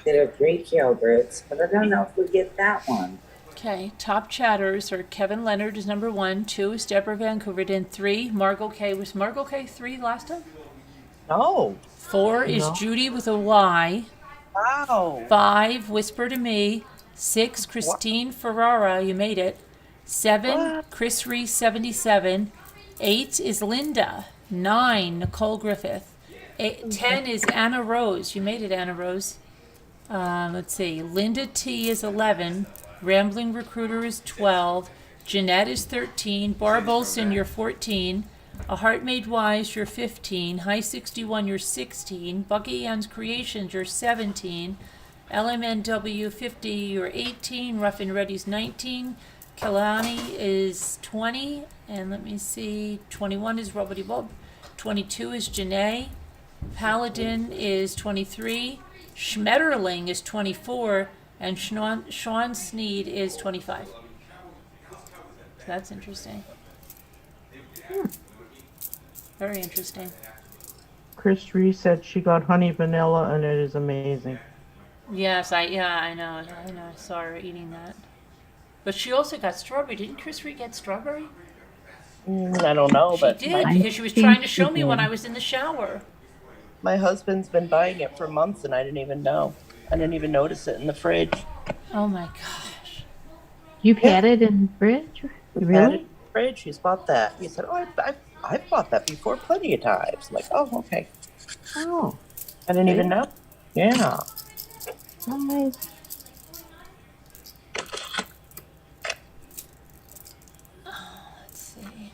that are Greek yogurts, but I don't know if we get that one. okay. Top chatters are Kevin Leonard is number 1, 2 is Deborah Vancouver, then 3 Margot K. Was Margot K 3 last time? No. 4 is No. Judy with a Y. Wow. 5, Whisper to Me. 6, Christine Ferrara, you made it. 7, What? Chris Reese 77. 8 is Linda. 9, Nicole Griffith. 10 is Anna Rose. You made it, Anna Rose. Let's see. Linda T is 11. Rambling Recruiter is 12. Jeanette is 13. Barb Olson, you're 14. A Heart Made Wise, you're 15. High 61, you're 16. Bucky Ann's Creations, you're 17. LMNW 50, you're 18. Rough and Ready's 19. Kalani is 20. And let me see. 21 is Rubbity Bub. 22 is Janae. Paladin is 23. Schmetterling is 24. And Sean Sneed is 25. So that's interesting. Very interesting. Chris Reese said she got honey vanilla and it is amazing. Yes, I know. I saw her eating that. But she also got strawberry. Didn't Chris Reed get strawberry? I don't know, She but did, I because she was think trying to she show me when did. I was in the shower. my husband's been buying it for months and I didn't even know. I didn't even notice it in the fridge. Oh my gosh. You've had it in the fridge? We've had it in Really? the fridge. He's bought that. He said, "Oh, I've bought that before plenty of times." I'm like, "Oh, okay." Oh, I didn't even know. Yeah. nice. Let's see.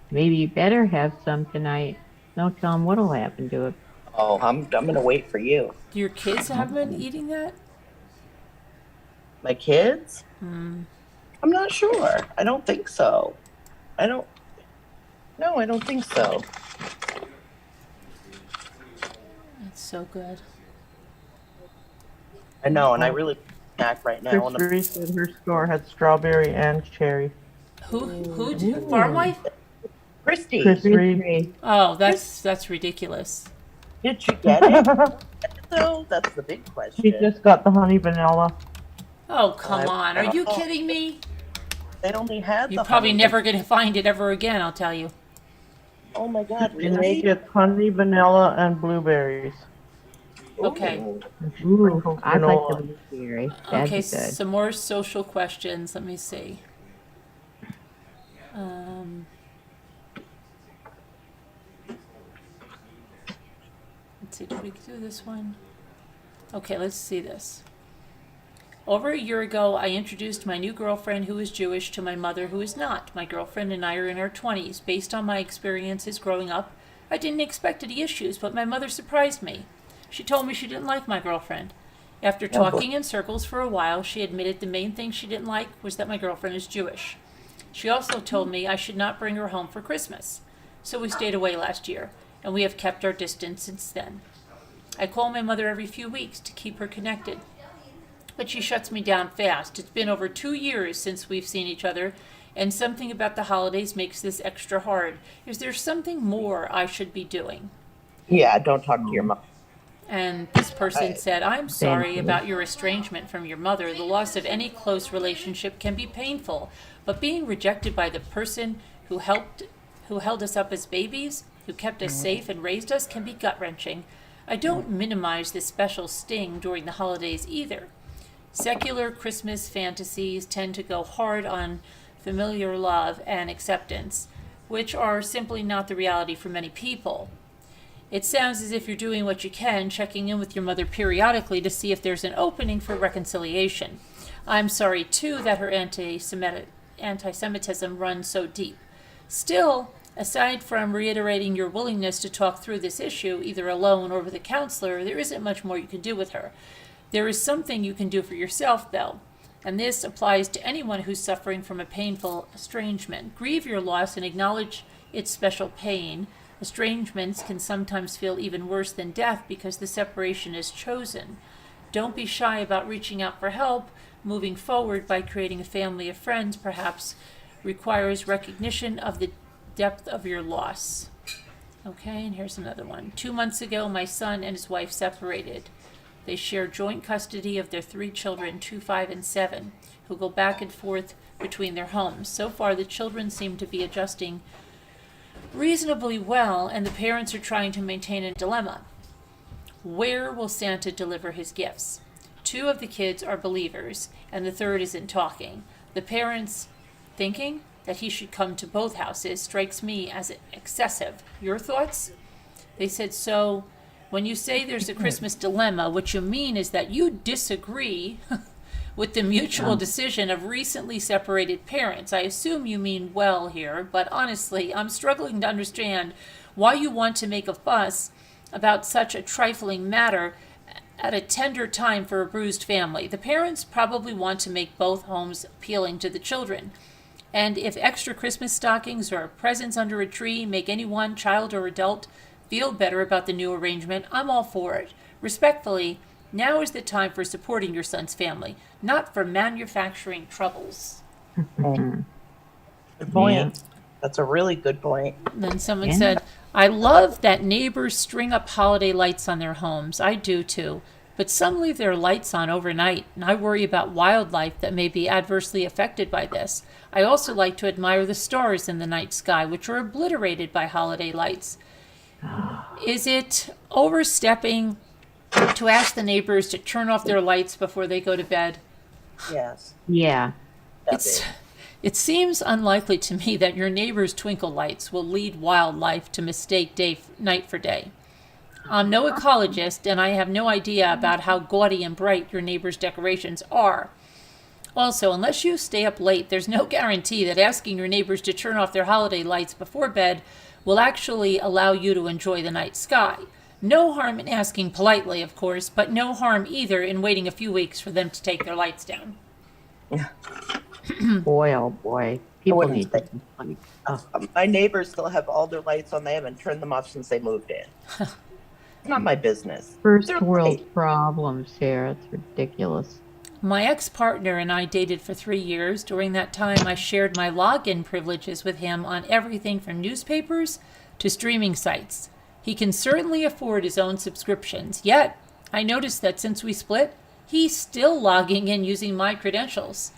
Maybe you better have some tonight. Don't tell them what'll happen to it. Oh, I'm gonna wait for you. Do your kids have been eating that? My kids? Hmm. I'm not sure. I don't think so. I don't. No, I don't think so. That's so good. I know, and I really snack right now. Chris Reese said her store had strawberry and cherry. Who? Farm wife? Christy, Chris Reese. Three. Oh, that's ridiculous. did you get it? No, that's the big question. She just got the honey vanilla. Oh, come on. Are you Oh. kidding me? They only had You're the probably honey. never going to find it ever again, I'll tell you. Oh my God, And they really? get honey vanilla and blueberries. Okay. Ooh. Ooh, Sprinkles I'd like granola. the blueberry. That'd Okay, be good. some more social questions. Let me see. Let's see, did we do this one? Okay, let's see this. Over a year ago, I introduced my new girlfriend who is Jewish to my mother who is not. My girlfriend and I are in our 20s. Based on my experiences growing up, I didn't expect any issues, but my mother surprised me. She told me she didn't like my girlfriend. After talking in circles for a while, she admitted the main thing she didn't like was that my girlfriend is Jewish. She also told me I should not bring her home for Christmas. So we stayed away last year, and we have kept our distance since then. I call my mother every few weeks to keep her connected, but she shuts me down fast. It's been over 2 years since we've seen each other, and something about the holidays makes this extra hard. Is there something more I should be doing? Yeah, don't talk to your mom. And this person said, I'm sorry you. about your estrangement from your mother. The loss of any close relationship can be painful, but being rejected by the person who held us up as babies, who kept us safe and raised us, can be gut-wrenching. I don't minimize this special sting during the holidays either. Secular Christmas fantasies tend to go hard on familiar love and acceptance, which are simply not the reality for many people. It sounds as if you're doing what you can, checking in with your mother periodically to see if there's an opening for reconciliation. I'm sorry, too, that her anti-Semitism runs so deep. Still, aside from reiterating your willingness to talk through this issue, either alone or with a counselor, there isn't much more you can do with her. There is something you can do for yourself, though, and this applies to anyone who's suffering from a painful estrangement. Grieve your loss and acknowledge its special pain. Estrangements can sometimes feel even worse than death because the separation is chosen. Don't be shy about reaching out for help. Moving forward by creating a family of friends perhaps requires recognition of the depth of your loss. Okay, and here's another one. 2 months ago, my son and his wife separated. They share joint custody of their 3 children, 2, 5, and 7, who go back and forth between their homes. So far, the children seem to be adjusting reasonably well, and the parents are trying to maintain a dilemma. Where will Santa deliver his gifts? 2 of the kids are believers, and the third isn't talking. The parents thinking that he should come to both houses strikes me as excessive. Your thoughts? They said, so when you say there's a Christmas dilemma, what you mean is that you disagree with the mutual decision of recently separated parents. I assume you mean well here, but honestly, I'm struggling to understand why you want to make a fuss about such a trifling matter at a tender time for a bruised family. The parents probably want to make both homes appealing to the children. And if extra Christmas stockings or presents under a tree make any one child or adult feel better about the new arrangement, I'm all for it. Respectfully, now is the time for supporting your son's family, not for manufacturing troubles. Good point. Yeah. That's a really good point. And then someone Yeah. said, I love that neighbors string up holiday lights on their homes. I do too. But some leave their lights on overnight, and I worry about wildlife that may be adversely affected by this. I also like to admire the stars in the night sky, which are obliterated by holiday lights. Is it overstepping to ask the neighbors to turn off their lights before they go to bed? Yes. Yeah. It seems unlikely to me that your neighbor's twinkle lights will lead wildlife to mistake night for day. I'm no ecologist, and I have no idea about how gaudy and bright your neighbor's decorations are. Also, unless you stay up late, there's no guarantee that asking your neighbors to turn off their holiday lights before bed will actually allow you to enjoy the night sky. No harm in asking politely, of course, but no harm either in waiting a few weeks for them to take their lights down. Boy, oh boy. People wouldn't need think- to like, My neighbors still have all their lights on. They haven't turned them off since they moved in. It's not my business. first They're world late. problems here. It's ridiculous. My ex-partner and I dated for 3 years. During that time, I shared my login privileges with him on everything from newspapers to streaming sites. He can certainly afford his own subscriptions, yet I noticed that since we split, he's still logging in using my credentials.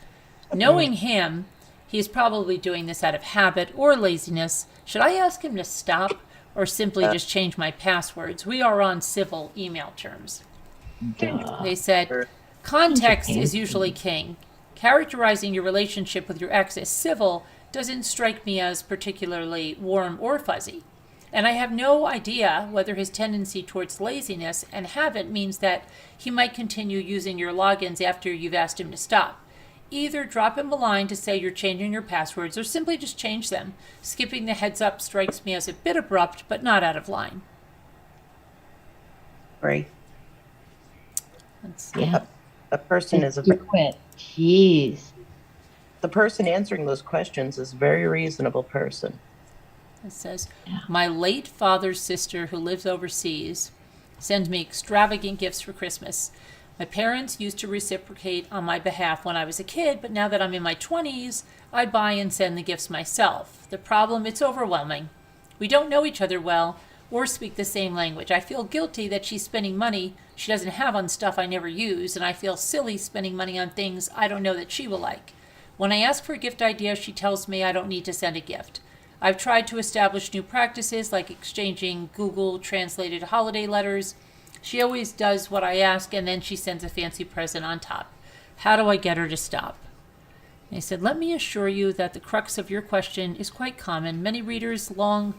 Knowing him, he is probably doing this out of habit or laziness. Should I ask him to stop or simply just change my passwords? We are on civil email terms. They said, context is usually king. Characterizing your relationship with your ex as civil doesn't strike me as particularly warm or fuzzy. And I have no idea whether his tendency towards laziness and habit means that he might continue using your logins after you've asked him to stop. Either drop him a line to say you're changing your passwords or simply just change them. Skipping the heads up strikes me as a bit abrupt, but not out of line. Right. Let's- Yeah. The person is You quit. Jeez. the person answering those questions is a very reasonable person. It says, my late father's sister who lives overseas sends me extravagant gifts for Christmas. My parents used to reciprocate on my behalf when I was a kid, but now that I'm in my 20s, I buy and send the gifts myself. The problem, it's overwhelming. We don't know each other well or speak the same language. I feel guilty that she's spending money she doesn't have on stuff I never use, and I feel silly spending money on things I don't know that she will like. When I ask for a gift idea, she tells me I don't need to send a gift. I've tried to establish new practices like exchanging Google translated holiday letters. She always does what I ask, and then she sends a fancy present on top. How do I get her to stop? They said, let me assure you that the crux of your question is quite common. Many readers long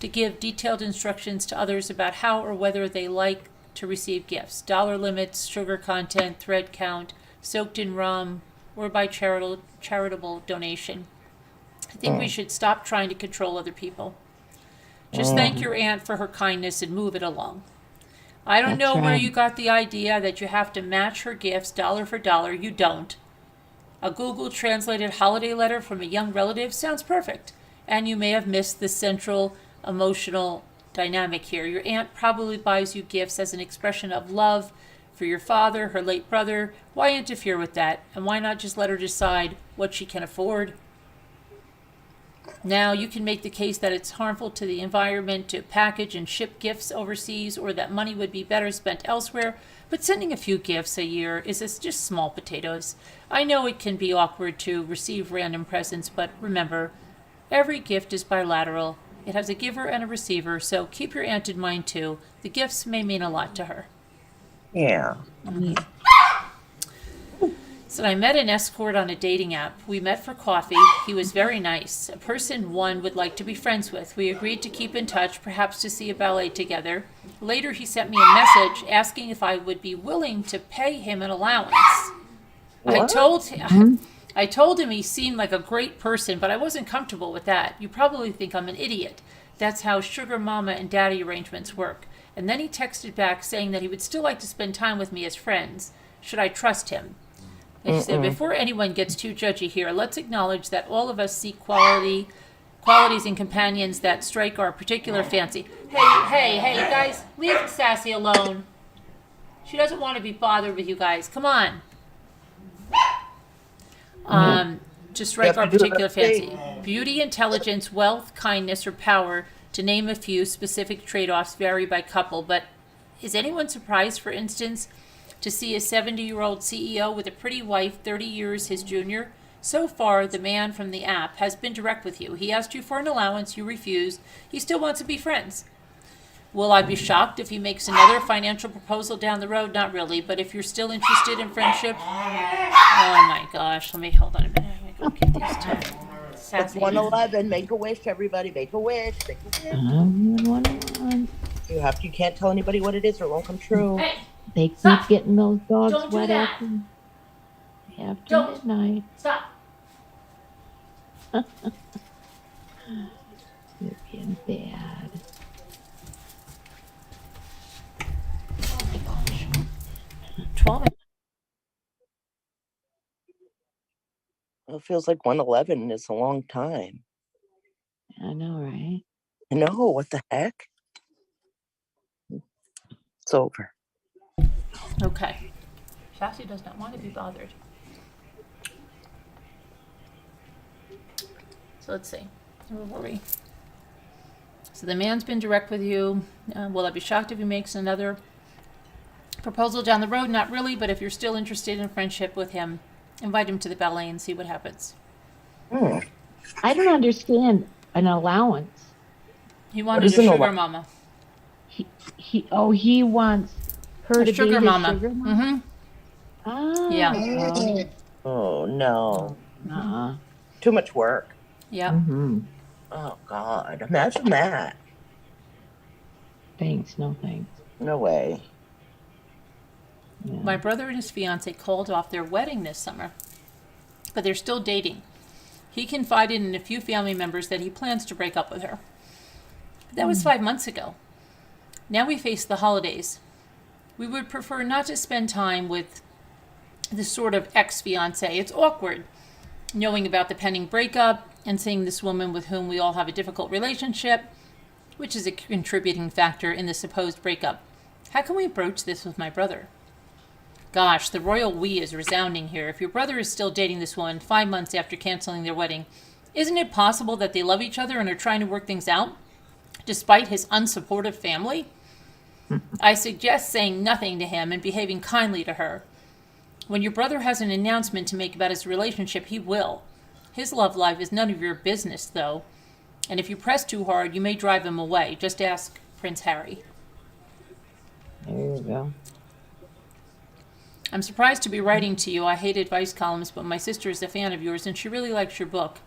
to give detailed instructions to others about how or whether they like to receive gifts. Dollar limits, sugar content, thread count, soaked in rum, or by charitable donation. I think we should stop trying to control other people. Just thank your aunt for her kindness and move it along. I don't know where right. you got the idea that you have to match her gifts dollar for dollar. You don't. A Google translated holiday letter from a young relative sounds perfect. And you may have missed the central emotional dynamic here. Your aunt probably buys you gifts as an expression of love for your father, her late brother. Why interfere with that? And why not just let her decide what she can afford? Now, you can make the case that it's harmful to the environment to package and ship gifts overseas, or that money would be better spent elsewhere, but sending a few gifts a year is just small potatoes. I know it can be awkward to receive random presents, but remember, every gift is bilateral, It has a giver and a receiver, so keep your aunt in mind too. The gifts may mean a lot to her. Yeah. So I met an escort on a dating app. We met for coffee. He was very nice. A person one would like to be friends with. We agreed to keep in touch, perhaps to see a ballet together. Later, he sent me a message asking if I would be willing to pay him an allowance. I told him he seemed like a great person, but I wasn't comfortable with that. You probably think I'm an idiot. That's how sugar mama and daddy arrangements work. And then he texted back saying that he would still like to spend time with me as friends. Should I trust him? And she said, before anyone gets too judgy here, let's acknowledge that all of us seek qualities in companions that strike our particular fancy. Hey, you guys, leave Sassy alone. She doesn't want to be bothered with you guys. Come on. To strike our particular fancy. Beauty, intelligence, wealth, kindness, or power, to name a few. Specific trade-offs vary by couple, but is anyone surprised, for instance, to see a 70-year-old CEO with a pretty wife 30 years his junior? So far, the man from the app has been direct with you. He asked you for an allowance, you refused. He still wants to be friends. Will I be shocked if he makes another financial proposal down the road? Not really, but if you're still interested in friendship... Oh my gosh, hold on a minute. I'm gonna go get these two. It's Sassy. 111. Make a wish, everybody. Make a wish. Make a wish. 111. You can't tell anybody what it is or it won't come true. Hey, They keep Stop. getting those dogs Don't do wet that. after Don't. midnight. stop. You're being bad. Oh my gosh. 12. Well, it feels like 111 is a long time. I know, right? I know. What the heck? It's over. Okay. Sassy does not want to be bothered. So let's see. Where were we? So the man's been direct with you. Will I be shocked if he makes another proposal down the road? Not really, but if you're still interested in friendship with him, invite him to the ballet and see what happens. I don't understand an allowance. He wanted What a is an sugar mama. He wants her A to sugar be mama. his sugar mama. Mm-hmm. Ah, Yeah. Oh, no. Uh-uh. Too much work. Yeah. Mm-hmm. Oh, God. Imagine that. Thanks, no thanks. No way. Yeah. My brother and his fiance called off their wedding this summer, but they're still dating. He confided in a few family members that he plans to break up with her. That was 5 months ago. Now we face the holidays. We would prefer not to spend time with this sort of ex-fiance. It's awkward knowing about the pending breakup and seeing this woman with whom we all have a difficult relationship, which is a contributing factor in the supposed breakup. How can we broach this with my brother? Gosh, the royal we is resounding here. If your brother is still dating this woman 5 months after canceling their wedding, isn't it possible that they love each other and are trying to work things out, despite his unsupportive family? I suggest saying nothing to him and behaving kindly to her. When your brother has an announcement to make about his relationship, he will. His love life is none of your business, though. And if you press too hard, you may drive him away. Just ask Prince Harry. There you go. I'm surprised to be writing to you. I hate advice columns, but my sister is a fan of yours, and she really likes your book.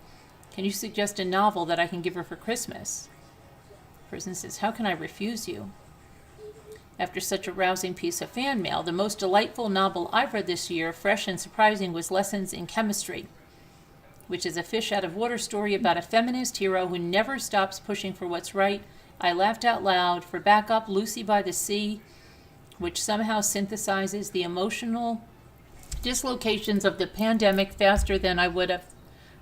Can you suggest a novel that I can give her for Christmas? Person says, how can I refuse you? After such a rousing piece of fan mail, the most delightful novel I've read this year, fresh and surprising, was Lessons in Chemistry, which is a fish-out-of-water story about a feminist hero who never stops pushing for what's right. I laughed out loud. For backup, Lucy by the Sea, which somehow synthesizes the emotional dislocations of the pandemic faster than I would have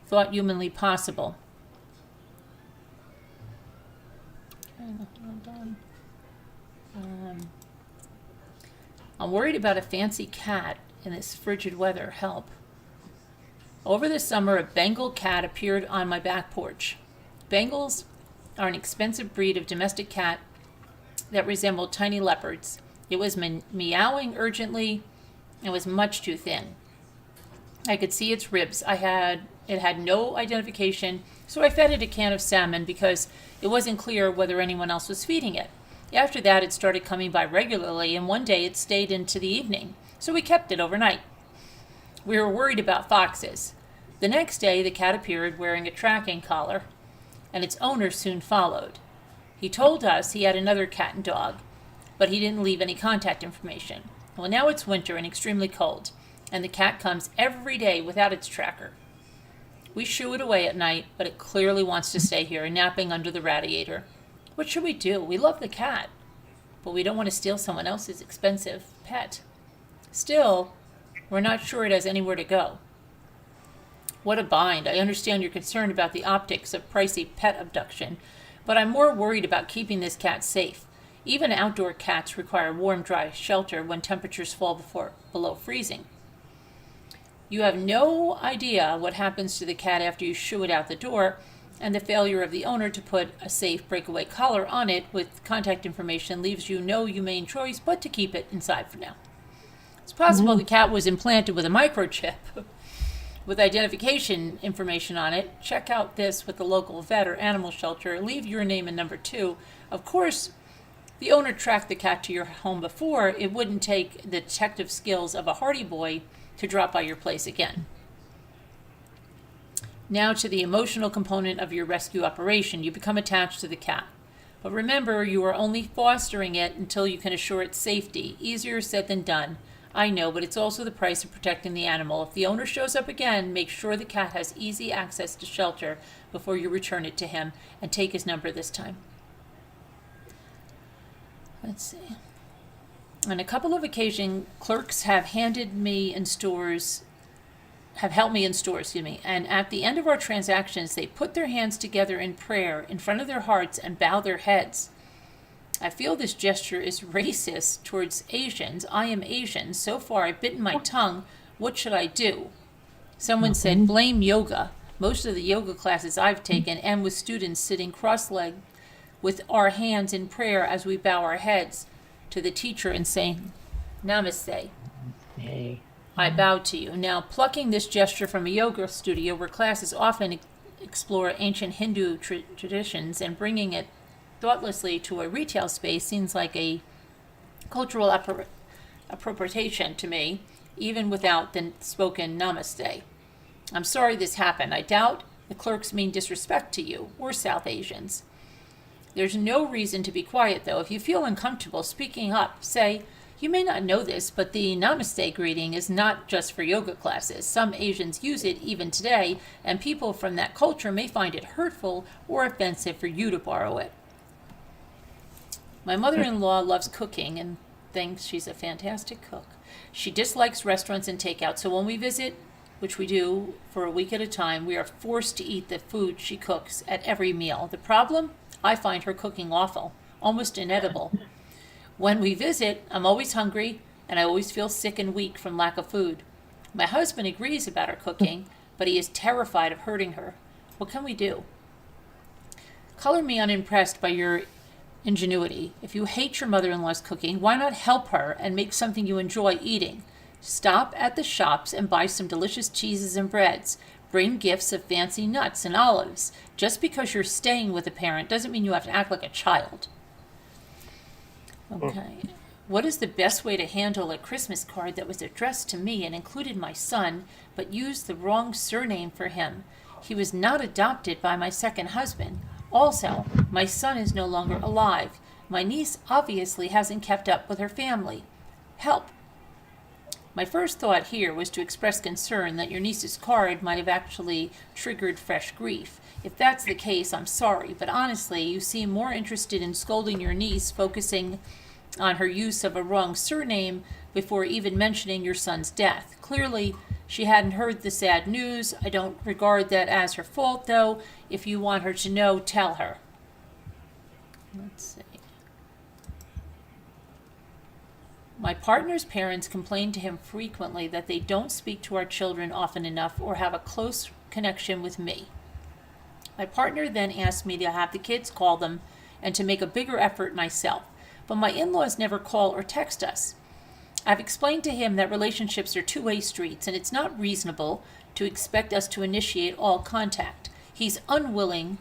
thought humanly possible. I'm worried about a fancy cat in this frigid weather. Help. Over the summer, a Bengal cat appeared on my back porch. Bengals are an expensive breed of domestic cat that resembled tiny leopards. It was meowing urgently and was much too thin. I could see its ribs. It had no identification So I fed it a can of salmon because it wasn't clear whether anyone else was feeding it. After that, it started coming by regularly, and one day it stayed into the evening, so we kept it overnight. We were worried about foxes. The next day, the cat appeared wearing a tracking collar, and its owner soon followed. He told us he had another cat and dog, but he didn't leave any contact information. Well, now it's winter and extremely cold, and the cat comes every day without its tracker. We shoo it away at night, but it clearly wants to stay here, napping under the radiator. What should we do? We love the cat, but we don't want to steal someone else's expensive pet. Still, we're not sure it has anywhere to go. What a bind. I understand you're concerned about the optics of pricey pet abduction, but I'm more worried about keeping this cat safe. Even outdoor cats require warm, dry shelter when temperatures fall below freezing. You have no idea what happens to the cat after you shoo it out the door, and the failure of the owner to put a safe breakaway collar on it with contact information leaves you no humane choice but to keep it inside for now. It's possible the cat was implanted with a microchip with identification information on it. Check out this with the local vet or animal shelter. Leave your name and number too. Of course, the owner tracked the cat to your home before. It wouldn't take the detective skills of a hardy boy to drop by your place again. Now to the emotional component of your rescue operation. You become attached to the cat. But remember, you are only fostering it until you can assure its safety. Easier said than done. I know, but it's also the price of protecting the animal. If the owner shows up again, make sure the cat has easy access to shelter before you return it to him, and take his number this time. Let's see. On a couple of occasions, clerks have helped me in stores, and at the end of our transactions, they put their hands together in prayer in front of their hearts and bow their heads. I feel this gesture is racist towards Asians. I am Asian. So far, I've bitten my tongue. What should I do? Someone said, blame yoga. Most of the yoga classes I've taken end with students sitting cross-legged with our hands in prayer as we bow our heads to the teacher and saying, Namaste. Hey. I bow to you. Now, plucking this gesture from a yoga studio where classes often explore ancient Hindu traditions and bringing it thoughtlessly to a retail space seems like a cultural appropriation to me, even without the spoken namaste. I'm sorry this happened. I doubt the clerks mean disrespect to you or South Asians. There's no reason to be quiet, though. If you feel uncomfortable speaking up, say, you may not know this, but the namaste greeting is not just for yoga classes. Some Asians use it even today, and people from that culture may find it hurtful or offensive for you to borrow it. My mother-in-law loves cooking and thinks she's a fantastic cook. She dislikes restaurants and takeout, so when we visit, which we do for a week at a time, we are forced to eat the food she cooks at every meal. The problem? I find her cooking awful, almost inedible. When we visit, I'm always hungry, and I always feel sick and weak from lack of food. My husband agrees about her cooking, but he is terrified of hurting her. What can we do? Color me unimpressed by your ingenuity. If you hate your mother-in-law's cooking, why not help her and make something you enjoy eating? Stop at the shops and buy some delicious cheeses and breads. Bring gifts of fancy nuts and olives. Just because you're staying with a parent doesn't mean you have to act like a child. Okay. What is the best way to handle a Christmas card that was addressed to me and included my son, but used the wrong surname for him? He was not adopted by my second husband. Also, my son is no longer alive. My niece obviously hasn't kept up with her family. Help. My first thought here was to express concern that your niece's card might have actually triggered fresh grief. If that's the case, I'm sorry, but honestly, you seem more interested in scolding your niece, focusing on her use of a wrong surname before even mentioning your son's death. Clearly, she hadn't heard the sad news. I don't regard that as her fault, though. If you want her to know, tell her. Let's see. My partner's parents complain to him frequently that they don't speak to our children often enough or have a close connection with me. My partner then asked me to have the kids call them and to make a bigger effort myself, but my in-laws never call or text us. I've explained to him that relationships are two-way streets and it's not reasonable to expect us to initiate all contact. He's unwilling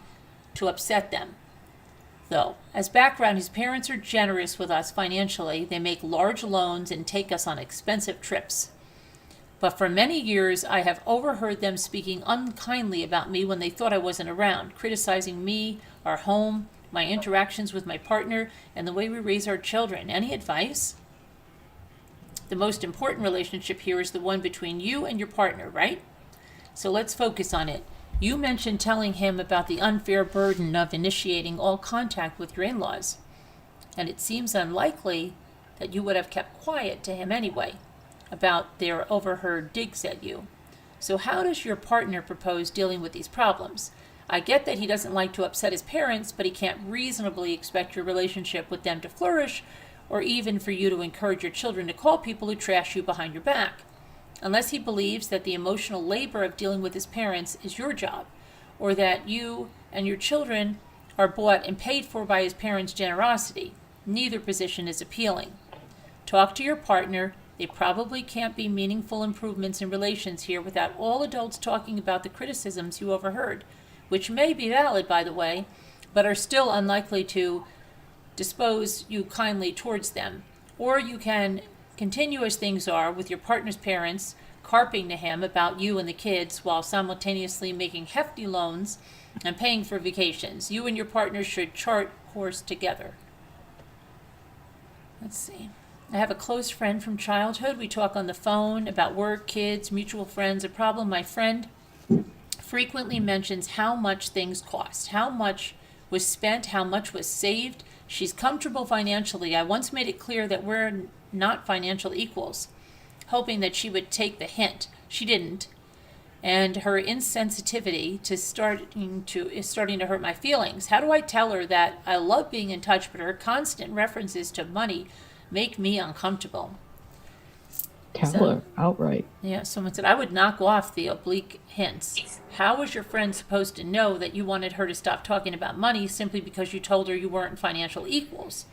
to upset them. Though, as background, his parents are generous with us financially. They make large loans and take us on expensive trips. But for many years, I have overheard them speaking unkindly about me when they thought I wasn't around, criticizing me, our home, my interactions with my partner, and the way we raise our children. Any advice? The most important relationship here is the one between you and your partner, right? So let's focus on it. You mentioned telling him about the unfair burden of initiating all contact with your in-laws. And it seems unlikely that you would have kept quiet to him anyway about their overheard digs at you. So how does your partner propose dealing with these problems? I get that he doesn't like to upset his parents, but he can't reasonably expect your relationship with them to flourish, or even for you to encourage your children to call people who trash you behind your back, unless he believes that the emotional labor of dealing with his parents is your job, or that you and your children are bought and paid for by his parents' generosity. Neither position is appealing. Talk to your partner. They probably can't be meaningful improvements in relations here without all adults talking about the criticisms you overheard, which may be valid, by the way, but are still unlikely to dispose you kindly towards them. Or you can continue as things are with your partner's parents carping to him about you and the kids while simultaneously making hefty loans and paying for vacations. You and your partner should chart course together. Let's see. I have a close friend from childhood. We talk on the phone about work, kids, mutual friends. A problem, my friend frequently mentions how much things cost, how much was spent, how much was saved. She's comfortable financially. I once made it clear that we're not financial equals, hoping that she would take the hint. She didn't. And her insensitivity is starting to hurt my feelings. How do I tell her that I love being in touch, but her constant references to money make me uncomfortable? Tell her outright. Yeah, someone said, I would knock off the oblique hints. How was your friend supposed to know that you wanted her to stop talking about money simply because you told her you weren't financial equals?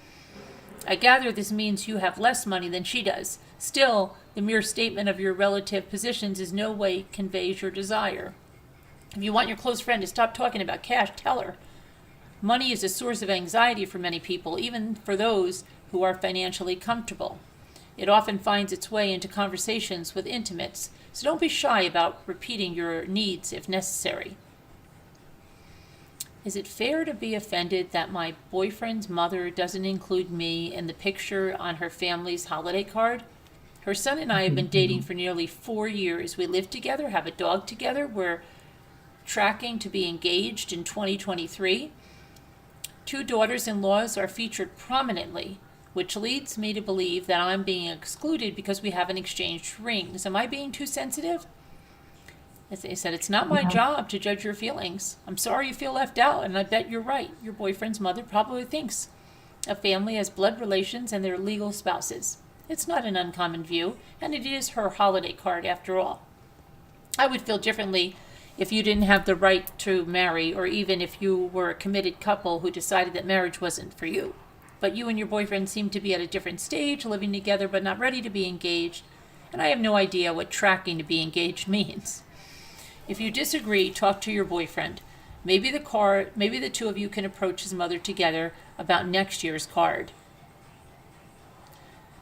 I gather this means you have less money than she does. Still, the mere statement of your relative positions in no way conveys your desire. If you want your close friend to stop talking about cash, tell her. Money is a source of anxiety for many people, even for those who are financially comfortable. It often finds its way into conversations with intimates, so don't be shy about repeating your needs if necessary. Is it fair to be offended that my boyfriend's mother doesn't include me in the picture on her family's holiday card? Her son and I have been dating for nearly 4 years. We live together, have a dog together. We're tracking to be engaged in 2023. 2 daughters-in-laws are featured prominently, which leads me to believe that I'm being excluded because we haven't exchanged rings. Am I being too sensitive? As they said, it's not my job to judge your feelings. I'm sorry you feel left out, and I bet you're right. Your boyfriend's mother probably thinks a family has blood relations and they're legal spouses. It's not an uncommon view, and it is her holiday card after all. I would feel differently if you didn't have the right to marry, or even if you were a committed couple who decided that marriage wasn't for you. But you and your boyfriend seem to be at a different stage, living together but not ready to be engaged, and I have no idea what tracking to be engaged means. If you disagree, talk to your boyfriend. Maybe the 2 of you can approach his mother together about next year's card.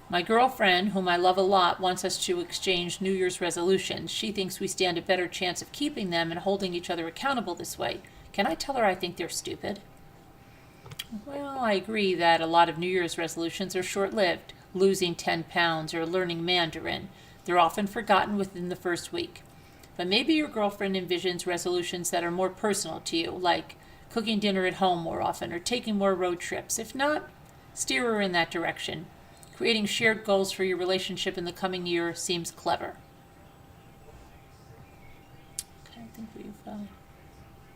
My girlfriend, whom I love a lot, wants us to exchange New Year's resolutions. She thinks we stand a better chance of keeping them and holding each other accountable this way. Can I tell her I think they're stupid? Well, I agree that a lot of New Year's resolutions are short-lived. Losing 10 pounds or learning Mandarin. They're often forgotten within the first week. But maybe your girlfriend envisions resolutions that are more personal to you, like cooking dinner at home more often or taking more road trips. If not, steer her in that direction. Creating shared goals for your relationship in the coming year seems clever. Okay, I think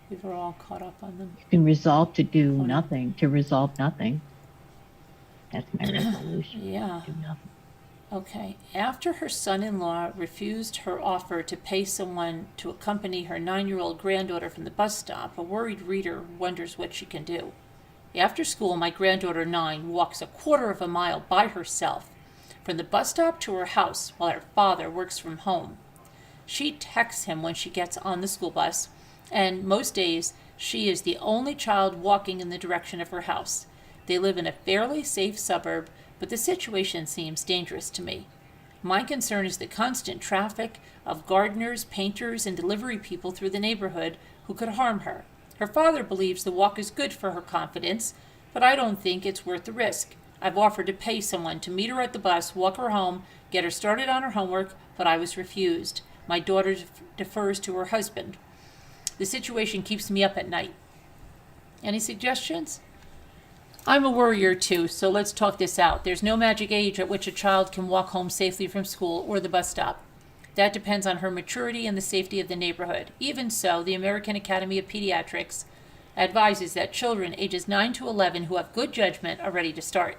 we've all caught up on them. You can resolve to do nothing, to resolve nothing. That's my resolution. Yeah. Do nothing. Okay. After her son-in-law refused her offer to pay someone to accompany her 9-year-old granddaughter from the bus stop, a worried reader wonders what she can do. After school, my granddaughter 9 walks a quarter of a mile by herself from the bus stop to her house while her father works from home. She texts him when she gets on the school bus, And most days, she is the only child walking in the direction of her house. They live in a fairly safe suburb, but the situation seems dangerous to me. My concern is the constant traffic of gardeners, painters, and delivery people through the neighborhood who could harm her. Her father believes the walk is good for her confidence, but I don't think it's worth the risk. I've offered to pay someone to meet her at the bus, walk her home, get her started on her homework, but I was refused. My daughter defers to her husband. The situation keeps me up at night. Any suggestions? I'm a worrier too, so let's talk this out. There's no magic age at which a child can walk home safely from school or the bus stop. That depends on her maturity and the safety of the neighborhood. Even so, the American Academy of Pediatrics advises that children ages 9 to 11 who have good judgment are ready to start.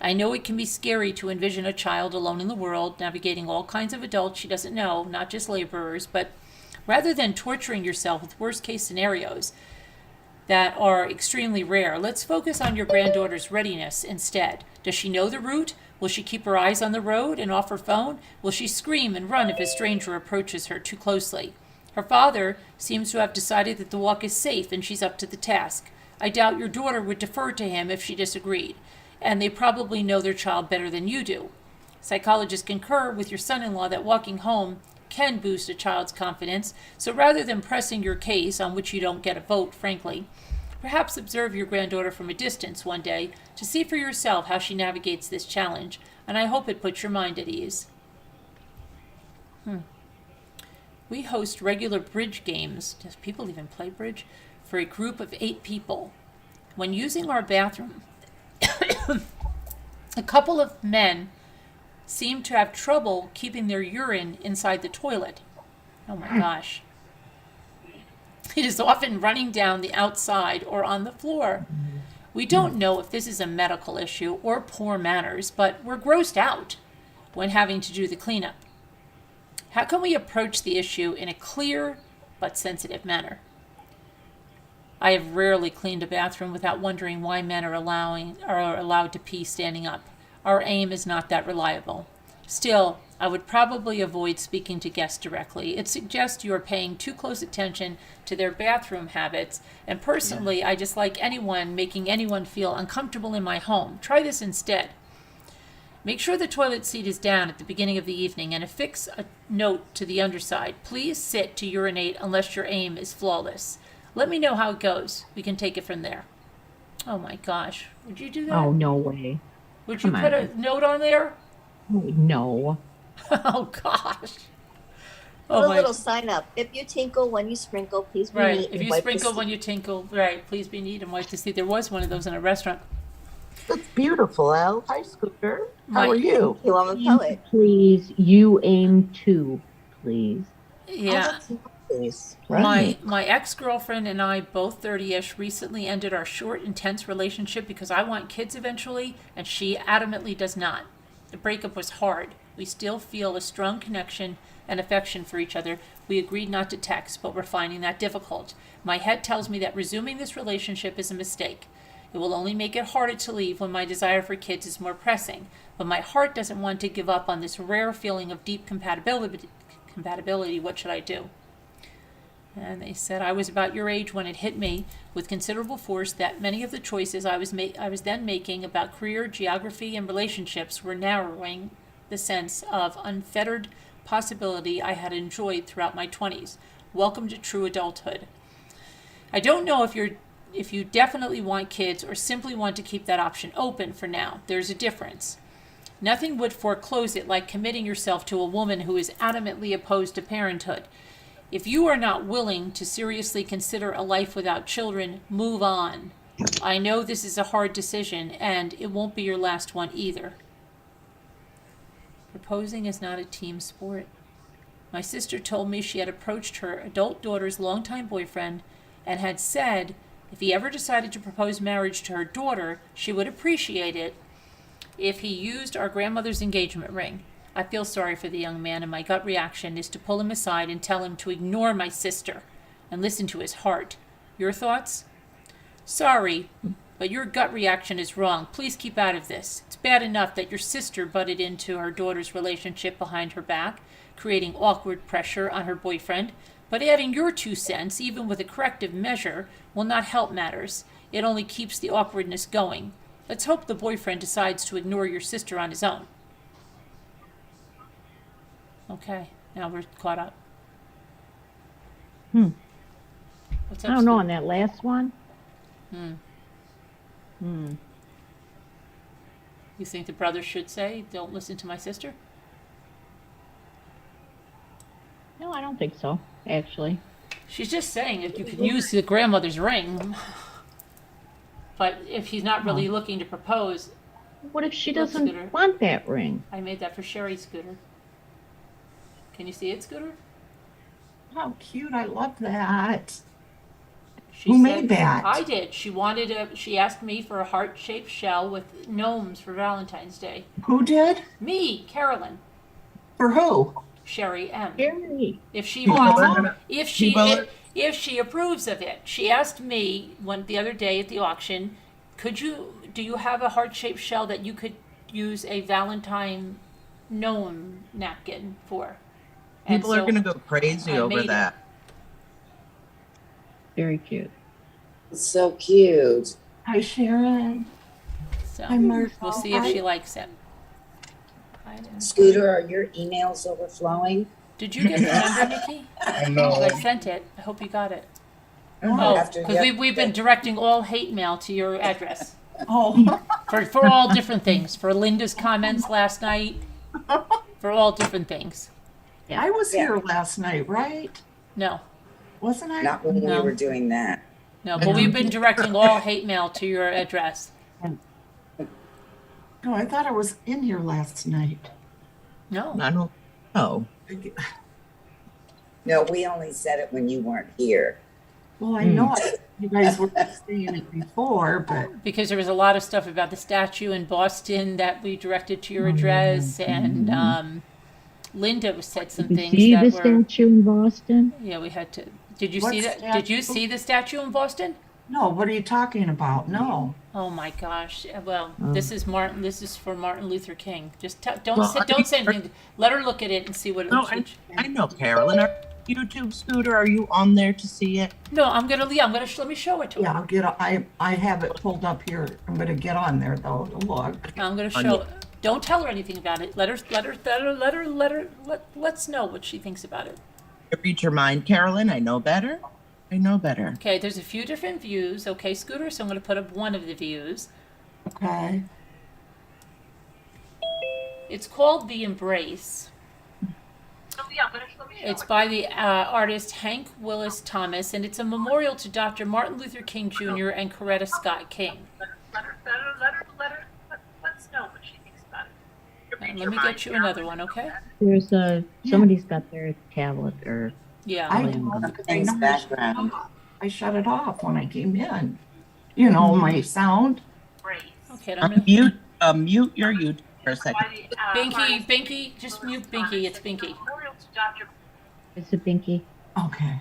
I know it can be scary to envision a child alone in the world, navigating all kinds of adults she doesn't know, not just laborers, but rather than torturing yourself with worst-case scenarios that are extremely rare, let's focus on your granddaughter's readiness instead. Does she know the route? Will she keep her eyes on the road and off her phone? Will she scream and run if a stranger approaches her too closely? Her father seems to have decided that the walk is safe and she's up to the task. I doubt your daughter would defer to him if she disagreed, and they probably know their child better than you do. Psychologists concur with your son-in-law that walking home can boost a child's confidence, so rather than pressing your case, on which you don't get a vote, frankly, perhaps observe your granddaughter from a distance one day to see for yourself how she navigates this challenge, and I hope it puts your mind at ease. We host regular bridge games. Does people even play bridge? For a group of 8 people. When using our bathroom, a couple of men seem to have trouble keeping their urine inside the toilet. Oh my gosh. It is often running down the outside or on the floor. We don't know if this is a medical issue or poor manners, but we're grossed out when having to do the cleanup. How can we approach the issue in a clear but sensitive manner? I have rarely cleaned a bathroom without wondering why men are allowed to pee standing up. Our aim is not that reliable. Still, I would probably avoid speaking to guests directly. It suggests you are paying too close attention to their bathroom habits, and personally, I dislike anyone making anyone feel uncomfortable in my home. Try this instead. Make sure the toilet seat is down at the beginning of the evening and affix a note to the underside. Please sit to urinate unless your aim is flawless. Let me know how it goes. We can take it from there. Oh my gosh. Would you do that? Oh, no way. Would you Come put on. a note on there? Oh, no. Oh gosh. Put Oh a my. little sign up. If you tinkle, when you sprinkle, please be Right. neat If and you wipe the sprinkle seat. when you tinkle, right, please be neat and wipe the seat. There was one of those in a restaurant. That's beautiful, Elle. Hi, Scooter. How My- are you? You, I'm a poet. Please, you aim to, please. Yeah. Oh, that's nice. My ex-girlfriend and I, both 30-ish, recently ended our short, intense relationship because I want kids eventually, and she adamantly does not. The breakup was hard. We still feel a strong connection and affection for each other. We agreed not to text, but we're finding that difficult. My head tells me that resuming this relationship is a mistake. It will only make it harder to leave when my desire for kids is more pressing, but my heart doesn't want to give up on this rare feeling of deep compatibility. What should I do? And they said I was about your age when it hit me with considerable force that many of the choices I was then making about career, geography, and relationships were narrowing the sense of unfettered possibility I had enjoyed throughout my 20s. Welcome to true adulthood. I don't know if you definitely want kids or simply want to keep that option open for now. There's a difference. Nothing would foreclose it like committing yourself to a woman who is adamantly opposed to parenthood. If you are not willing to seriously consider a life without children, move on. I know this is a hard decision, and it won't be your last one either. Proposing is not a team sport. My sister told me she had approached her adult daughter's longtime boyfriend and had said if he ever decided to propose marriage to her daughter, she would appreciate it if he used our grandmother's engagement ring. I feel sorry for the young man, and my gut reaction is to pull him aside and tell him to ignore my sister and listen to his heart. Your thoughts? Sorry, but your gut reaction is wrong. Please keep out of this. It's bad enough that your sister butted into her daughter's relationship behind her back, creating awkward pressure on her boyfriend, But adding your 2 cents, even with a corrective measure, will not help matters. It only keeps the awkwardness going. Let's hope the boyfriend decides to ignore your sister on his own. Okay, now we're caught up. Hmm. What's I up, don't know Scoop? on that last one. You think the brother should say, don't listen to my sister? No, I don't think so, actually. She's just saying that you could use the grandmother's ring. But if he's not really looking to propose, What if she Look, doesn't Scooter. want that ring? I made that for Sherry, Scooter. Can you see it, Scooter? How cute. I love that. She Who said- made that? I did. She asked me for a heart-shaped shell with gnomes for Valentine's Day. Who did? Me, Carolyn, For who? Sherry M. Gary. If she Aw. wants, People- if she approves of it, she asked me the other day at the auction, do you have a heart-shaped shell that you could use a Valentine gnome napkin for? And People are so going to go crazy I over made it. that. Very cute. It's so cute. Hi, Sharon. So Hi, Martha. we'll see if Hi. she likes it. Scooter, are your emails overflowing? Did you get the number, Nikki? I sent it. I hope you got it. Oh, After because we've been directing all hate mail to your address Oh, for all different things. For Linda's comments last night, for all different things. I was Yeah. here last night, right? No, Wasn't I? Not when No. we were doing that. no, but we've been directing all hate mail to your address. No, I thought I was in here last night. No, I don't know. No, we only said it when you weren't here. Well, I know you guys were saying it before, but because there was a lot of stuff about the statue in Boston that we directed to your address, and Linda said some Did you things see that the were. statue in Boston? Yeah, we had to. Did you What see that? Did you statue? see the statue in Boston? no, what are you talking about? No. Oh my gosh! Well, this is Martin. This is for Martin Luther King. Just don't Well, say, are don't you- say anything. Let her look at it and see what it No, looks. I know, Carolyn. Are YouTube Scooter, are you on there to see it? No, I'm gonna. Yeah, I'm gonna. Let me show it to her. Yeah, I'll get, I have it pulled up here. I'm gonna get on there though to look. I'm gonna On show. your- Don't tell her anything about it. Let's know what she thinks about it. Read your mind, Carolyn. I know better. I know better. Okay, there's a few different views. Okay, Scooter. So I'm gonna put up one of the views. Okay. It's called The Embrace. It's by the artist Hank Willis Thomas, and it's a memorial to Dr. Martin Luther King Jr. and Coretta Scott King. Let's know what she thinks about it. And let me get you another one, okay? There's somebody's got their tablet or Yeah. I Oh, don't yeah. I Things know I shut it background. off. I shut it off when I came in. You know, my sound. Okay, I'm gonna. Mute your YouTube for a second. Binky, just mute Binky. It's Binky. it's a binky. Okay.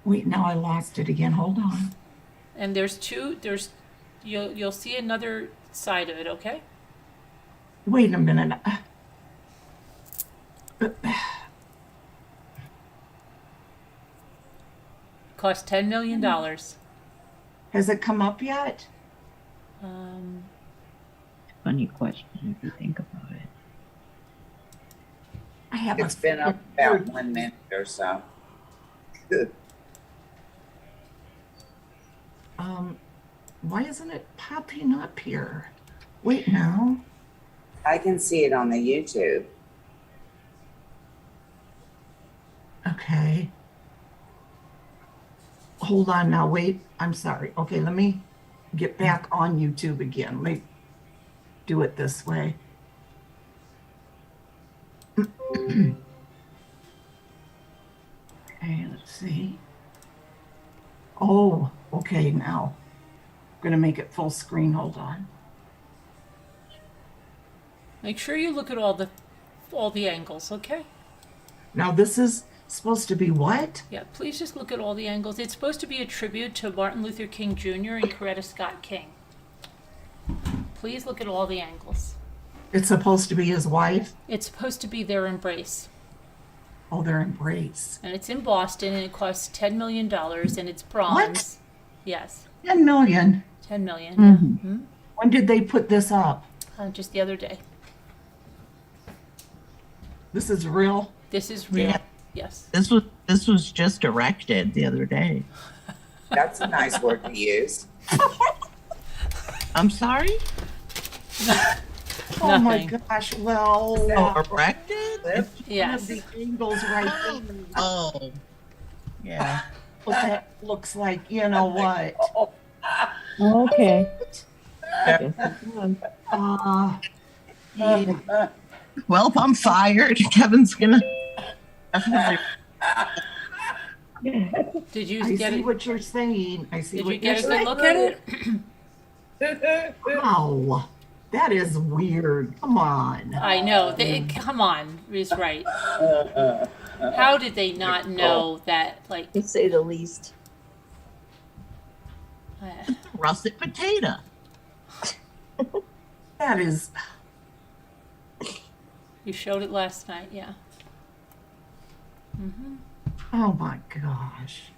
Wait, now I lost it again. Hold on. And there's two. You'll see another side of it, okay? Wait a minute. Cost $10 million. Has it come up yet? Funny question if you think about it. I haven't. It's been up about 1 minute or so. Good. Why isn't it popping up here? Wait now. I can see it on the YouTube. Okay. Hold on now. Wait. I'm sorry. Okay, let me get back on YouTube again. Let me do it this way. Okay, let's see. Oh, okay, now. I'm gonna make it full screen. Hold on. Make sure you look at all the angles, okay? Now this is supposed to be what? Yeah, please just look at all the angles. It's supposed to be a tribute to Martin Luther King Jr. and Coretta Scott King. Please look at all the angles. It's supposed to be his wife? It's supposed to be their embrace. Oh, their embrace. And it's in Boston, and it costs $10 million, and it's bronze. Yes, 10 million. 10 million. Mhm. When did they put this up? Just the other day. This is real. This is real. Yeah. Yes. This was just erected the other day. That's a nice word to use. I'm sorry? Oh my Nothing. gosh, well, Oh, erected? Cliff? one Yes. of the angles right there. Oh. Yeah. But that looks like, you know what? Okay. Uh, Well, I'm fired. Kevin's gonna definitely. Did you I get see it? what you're saying. I see Did you what get a you're good saying. look at it? Wow, that is weird. Come on. I know. Come on, is right. How did they not know that? Like, To say the least. Russet potato. That is, you showed it last night. Yeah. oh my gosh.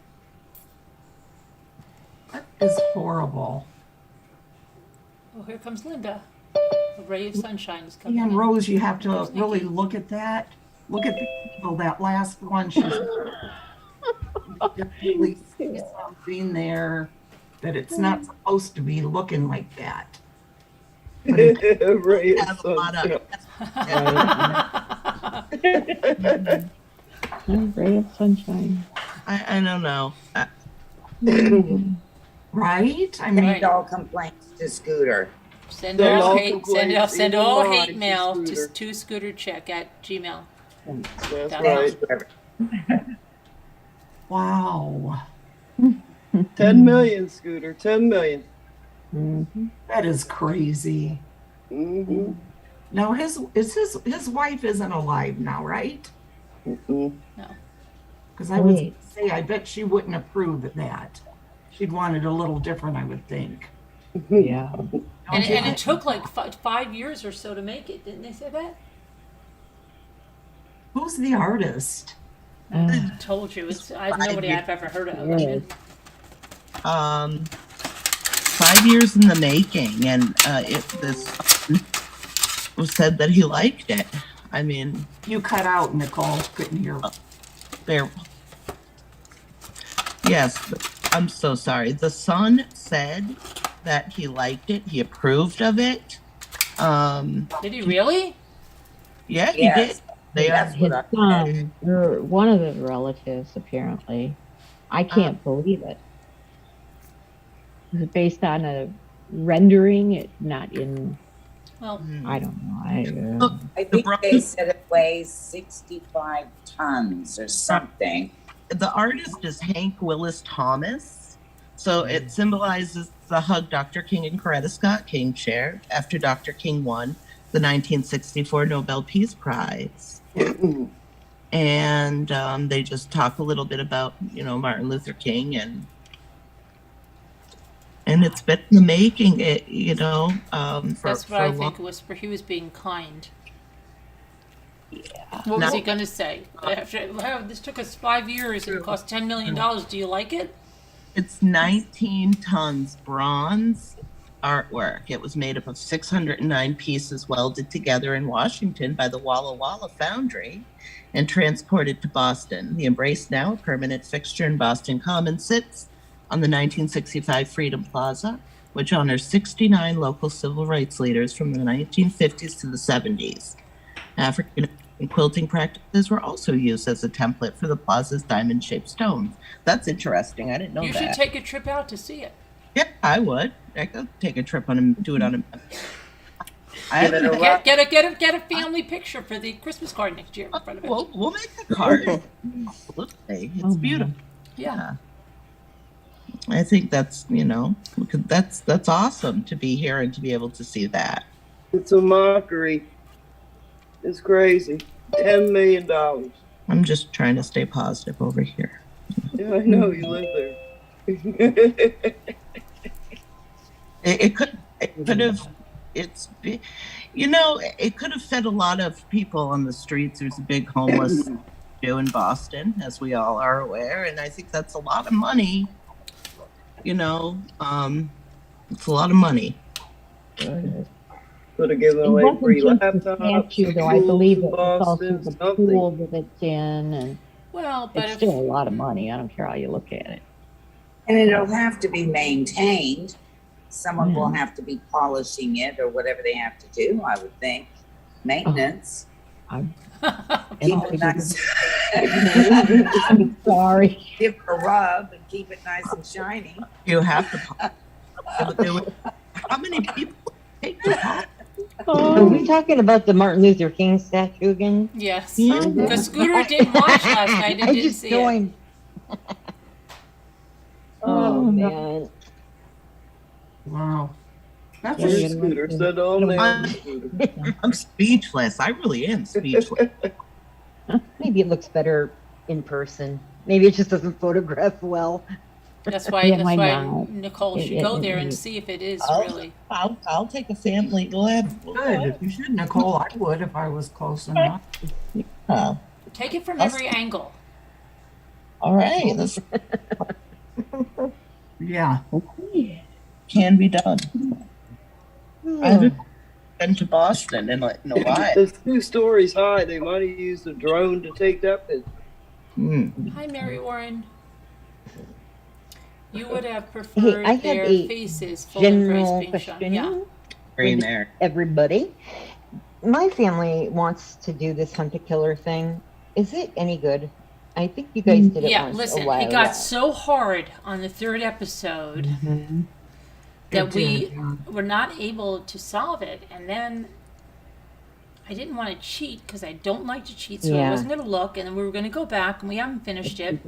That is horrible. Oh, here comes Linda. A ray of sunshine is coming. And in. Rose, you have to There's really Nikki. look at that. Look at the people, that last one. She's definitely see something there that it's not supposed to be looking like that. But it, Ray Have a lot of. Ray of sunshine. I don't know. right? I mean, Right. Send all complaints to Scooter. Send Send all all hate. complaints, Send even all mine, hate to mail Scooter. to scootercheck@gmail. That's That's right. wow. 10 million, Scooter. 10 million. Mhm. That is crazy. Mm-hmm. Now his wife isn't alive now, right? Mm-mm. Because I would Wait. say I bet she wouldn't approve of that. She'd want it a little different, I would think. Yeah. And, Don't you and it think? took like 5 years or so to make it. Didn't they say that? Who's the artist? Told you. It's nobody I've ever heard of. Yeah. 5 years in the making, and this was said that he liked it. I mean, You cut out, Nicole. Couldn't hear. there. Yes, I'm so sorry. The son said that he liked it. He approved of it. Did he really? Yeah, he Yes. did. They are. That's His what I son, or one of the relatives, apparently. I can't believe it. Is it based on a rendering? It not in. Well, I don't know. I I think bro- they said it weighs 65 tons or something. The artist is Hank Willis Thomas. So it symbolizes the hug Dr. King and Coretta Scott King shared after Dr. King won the 1964 Nobel Peace Prize. And they just talk a little bit about, Martin Luther King, and it's been in the making, for that's what for I a think long. it was. For he was being kind. What was Now- he going to say? This took us 5 years and it cost $10 million. Do you like it? It's 19 tons bronze artwork. It was made up of 609 pieces welded together in Washington by the Walla Walla Foundry and transported to Boston. The embrace, now a permanent fixture in Boston Commons, sits on the 1965 Freedom Plaza, which honors 69 local civil rights leaders from the 1950s to the 70s. African quilting practices were also used as a template for the plaza's diamond-shaped stones. That's interesting. I didn't know You that. should take a trip out to see it. Yeah, I would. I could take a trip on and do it on a. I Give it a haven't- rock. Get a family picture for the Christmas card next year in front of it. we'll make a card. Absolutely, it's beautiful. Yeah. I think that's that's awesome to be here and to be able to see that. It's a mockery. It's crazy. $10 million. I'm just trying to stay positive over here. Yeah, I know you live there. It could have. It could have fed a lot of people on the streets. There's a big homeless do in Boston, as we all are aware, and I think that's a lot of money. You know, it's a lot of money. Could have given It away wasn't free just the laptops. statue, though. I schools believe in it was also Boston, the something. pool that it's in, and Well, but it's if, still a lot of money. I don't care how you look at it. And it'll have to be maintained. Someone will Yeah. have to be polishing it or whatever they have to do, I would think. Maintenance. I'm Keep it nice. I'm sorry. Give it a rub and keep it nice and shiny. You have to. But there were, how many people take the pop? Are we talking about the Martin Luther King statue again? yes, Yeah. because Scooter didn't watch last night and I didn't just see it. joined. Oh, man. Wow. That's Where's a, Scooter? Said all man. Scooter. I'm speechless. I really am speechless. Maybe it looks better in person. Maybe it just doesn't photograph well. That's why. Yeah, that's why why not? Nicole should It- go it- there and it- see if it is Oh. really. I'll take a family. We'll have. good. You should, Nicole. I would if I was close enough. Take it from every angle. All right. This Yeah. can be done. I haven't been to Boston in a while. It's 2 stories high. They might have used a drone to take that picture. Hi, Mary Warren. You would have preferred I have their a faces full of General race being shown. question. Yeah. Green there. Everybody. My family wants to do this hunt a killer thing. Is it any good? I think you guys did it Yeah, once listen, a while it got ago. so hard on the 3rd episode that It we did, yeah. were not able to solve it. And then I didn't want to cheat because I don't like to cheat, so I Yeah. wasn't going to look. And then we were going to go back, and we haven't finished it.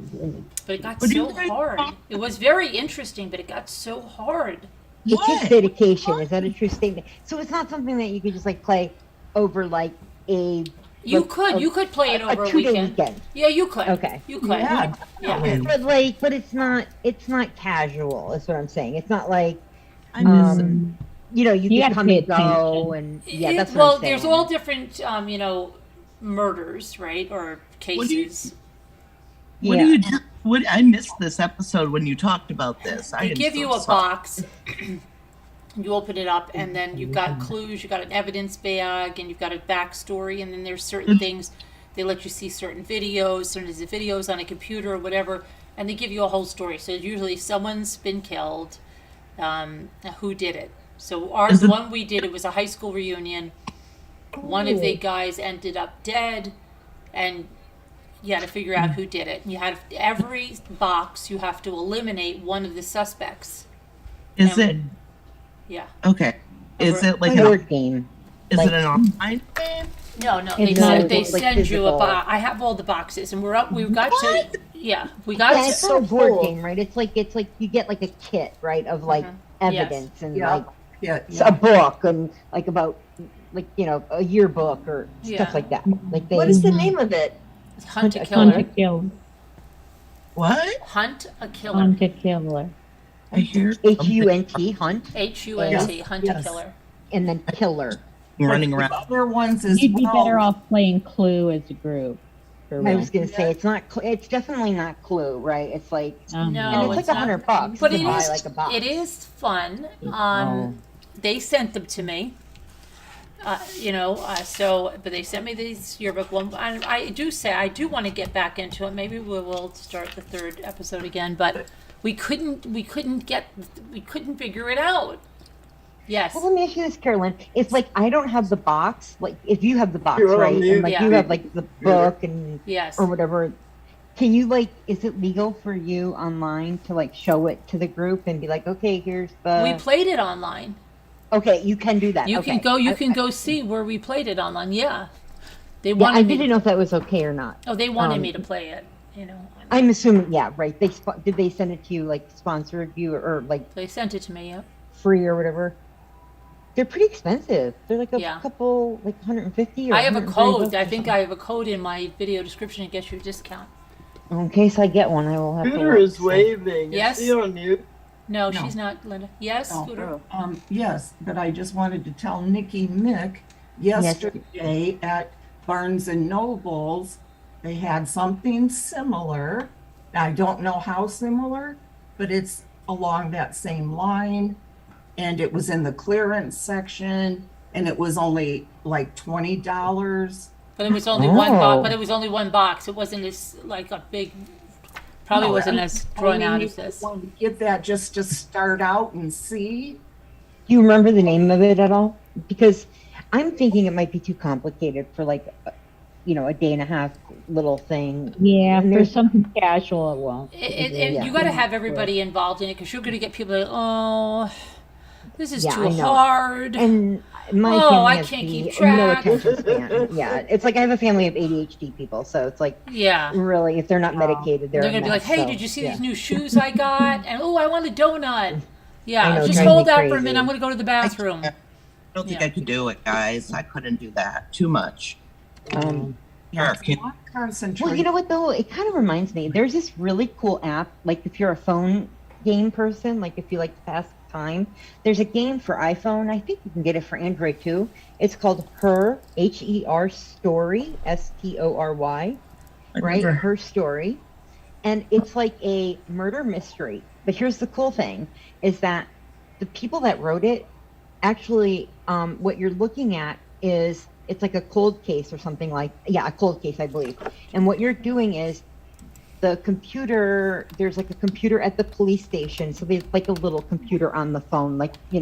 But it got What do you so guys- hard. It was very interesting, but it got so hard. It takes What? dedication. Is that a true statement? So it's not something that you could just like play over like a You like, could play it over a 2-day weekend. weekend. Yeah, you could. Okay. You could. Yeah. Yeah. But it's not casual. Is what I'm saying. It's not like I miss it. you know, you You can gotta come pay and go and yeah, that's what Well, I'm saying. there's all different, murders, right, or What do you- cases. What do you do? What I missed this episode when you talked about this. I They am give so you a sorry. box. You open it up, and then you've got clues. You've got an evidence bag, and you've got a backstory. And then there's certain things. They let you see certain videos, certain videos on a computer or whatever, and they give you a whole story. So usually someone's been killed. Who did it? So Is the it- one we did, it was a high school reunion. One of the guys ended up dead, and you had to figure out who did it. You had every box. You have to eliminate one of the suspects. Is it Yeah. okay? Is Over- it like board game. is like- it an online game? No, they It's send, not they like send you a physical. box. I have all the boxes, and we've got to. Yeah, we got Yeah, to. it's not a board game, right? It's like you get like a kit, right, of like evidence and Yeah. like Yeah. a book and like about like a yearbook or Yeah. stuff like that. Like they What is the name of it? Hunt a Hunt killer. a killer. What? Hunt a killer. Hunt a killer. I hear HUNT hunt HUNT. Hunt a Yes. killer. and then killer. something running The around. other ones as You'd be well. better off playing Clue as a group. For I real. was gonna say it's not. It's definitely not Clue, right? It's like No, and it's like not. $100 But to it buy is. like a box. It is fun. Oh. They sent them to me. But they sent me these yearbook one. I do want to get back into it. Maybe we will start the 3rd episode again, but we couldn't figure it out. Yes. Well, let me ask you this, Carolyn. It's like I don't have the box. Like if you have the box, You're on right, mute. and like Yeah. you have like the book and Yes. or whatever. Can you like? Is it legal for you online to like show it to the group and be like, okay, here's the. We played it online. Okay, you can do that. You okay. can go. You I- can go see where we played it online. Yeah. They Yeah, wanted I me. didn't know if that was okay or not. Oh, they wanted um, me to play it. I'm assuming, yeah, right. Did they send it to you like sponsored you or like They sent it to me. Yeah. free or whatever? They're pretty expensive. They're like a Yeah. couple, like 150 or. I have a 130 code. bucks I or think I have a code in my video description to get you a discount. something. In case I get one, I will have to. Scooter look. is waving. Yes. Is he on mute? No, No. she's not, Linda. Yes, No. Scooter? Yes, but I just wanted to tell Nikki Mick yesterday at Barnes and Nobles, they had something similar. I don't know how similar, but it's along that same line. And it was in the clearance section, and it was only like $20. But it was only one box. Oh. But it was only one box. It wasn't as like a big. Probably No, wasn't I- as drawn I out mean, as this. you want to get that just to start out and see. Do you remember the name of it at all? Because I'm thinking it might be too complicated for like, a day and a half little thing. Yeah, And for there's- something casual, it won't. You Yeah. got to have everybody involved in it because you're going to get people that, oh, this is Yeah, too I know. hard. And my Oh, family I has can't the keep no track. attention span. Yeah, it's like I have a family of ADHD people, so it's like Yeah. really, if they're not medicated, they're They're a going to be like, mess, hey, so, did you see yeah. these new shoes I got? And, oh, I want a donut. I Yeah, know, just drives hold me out for a crazy. minute. I'm going to go to the bathroom. I don't think Yeah. I could do it, guys. I couldn't do that. Too much. Yeah, Sure, it's a lot of concentration. Well, you know what though? It kind of reminds me. There's this really cool app. Like if you're a phone game person, like if you like to pass time, there's a game for iPhone. I think you can get it for Android too. It's called Her Her Story Story, right? never- Her Story, and it's like a murder mystery. But here's the cool thing: is that the people that wrote it actually, what you're looking at is it's like a cold case or something like, a cold case, I believe. And what you're doing is the computer, there's like a computer at the police station. So there's like a little computer on the phone, like a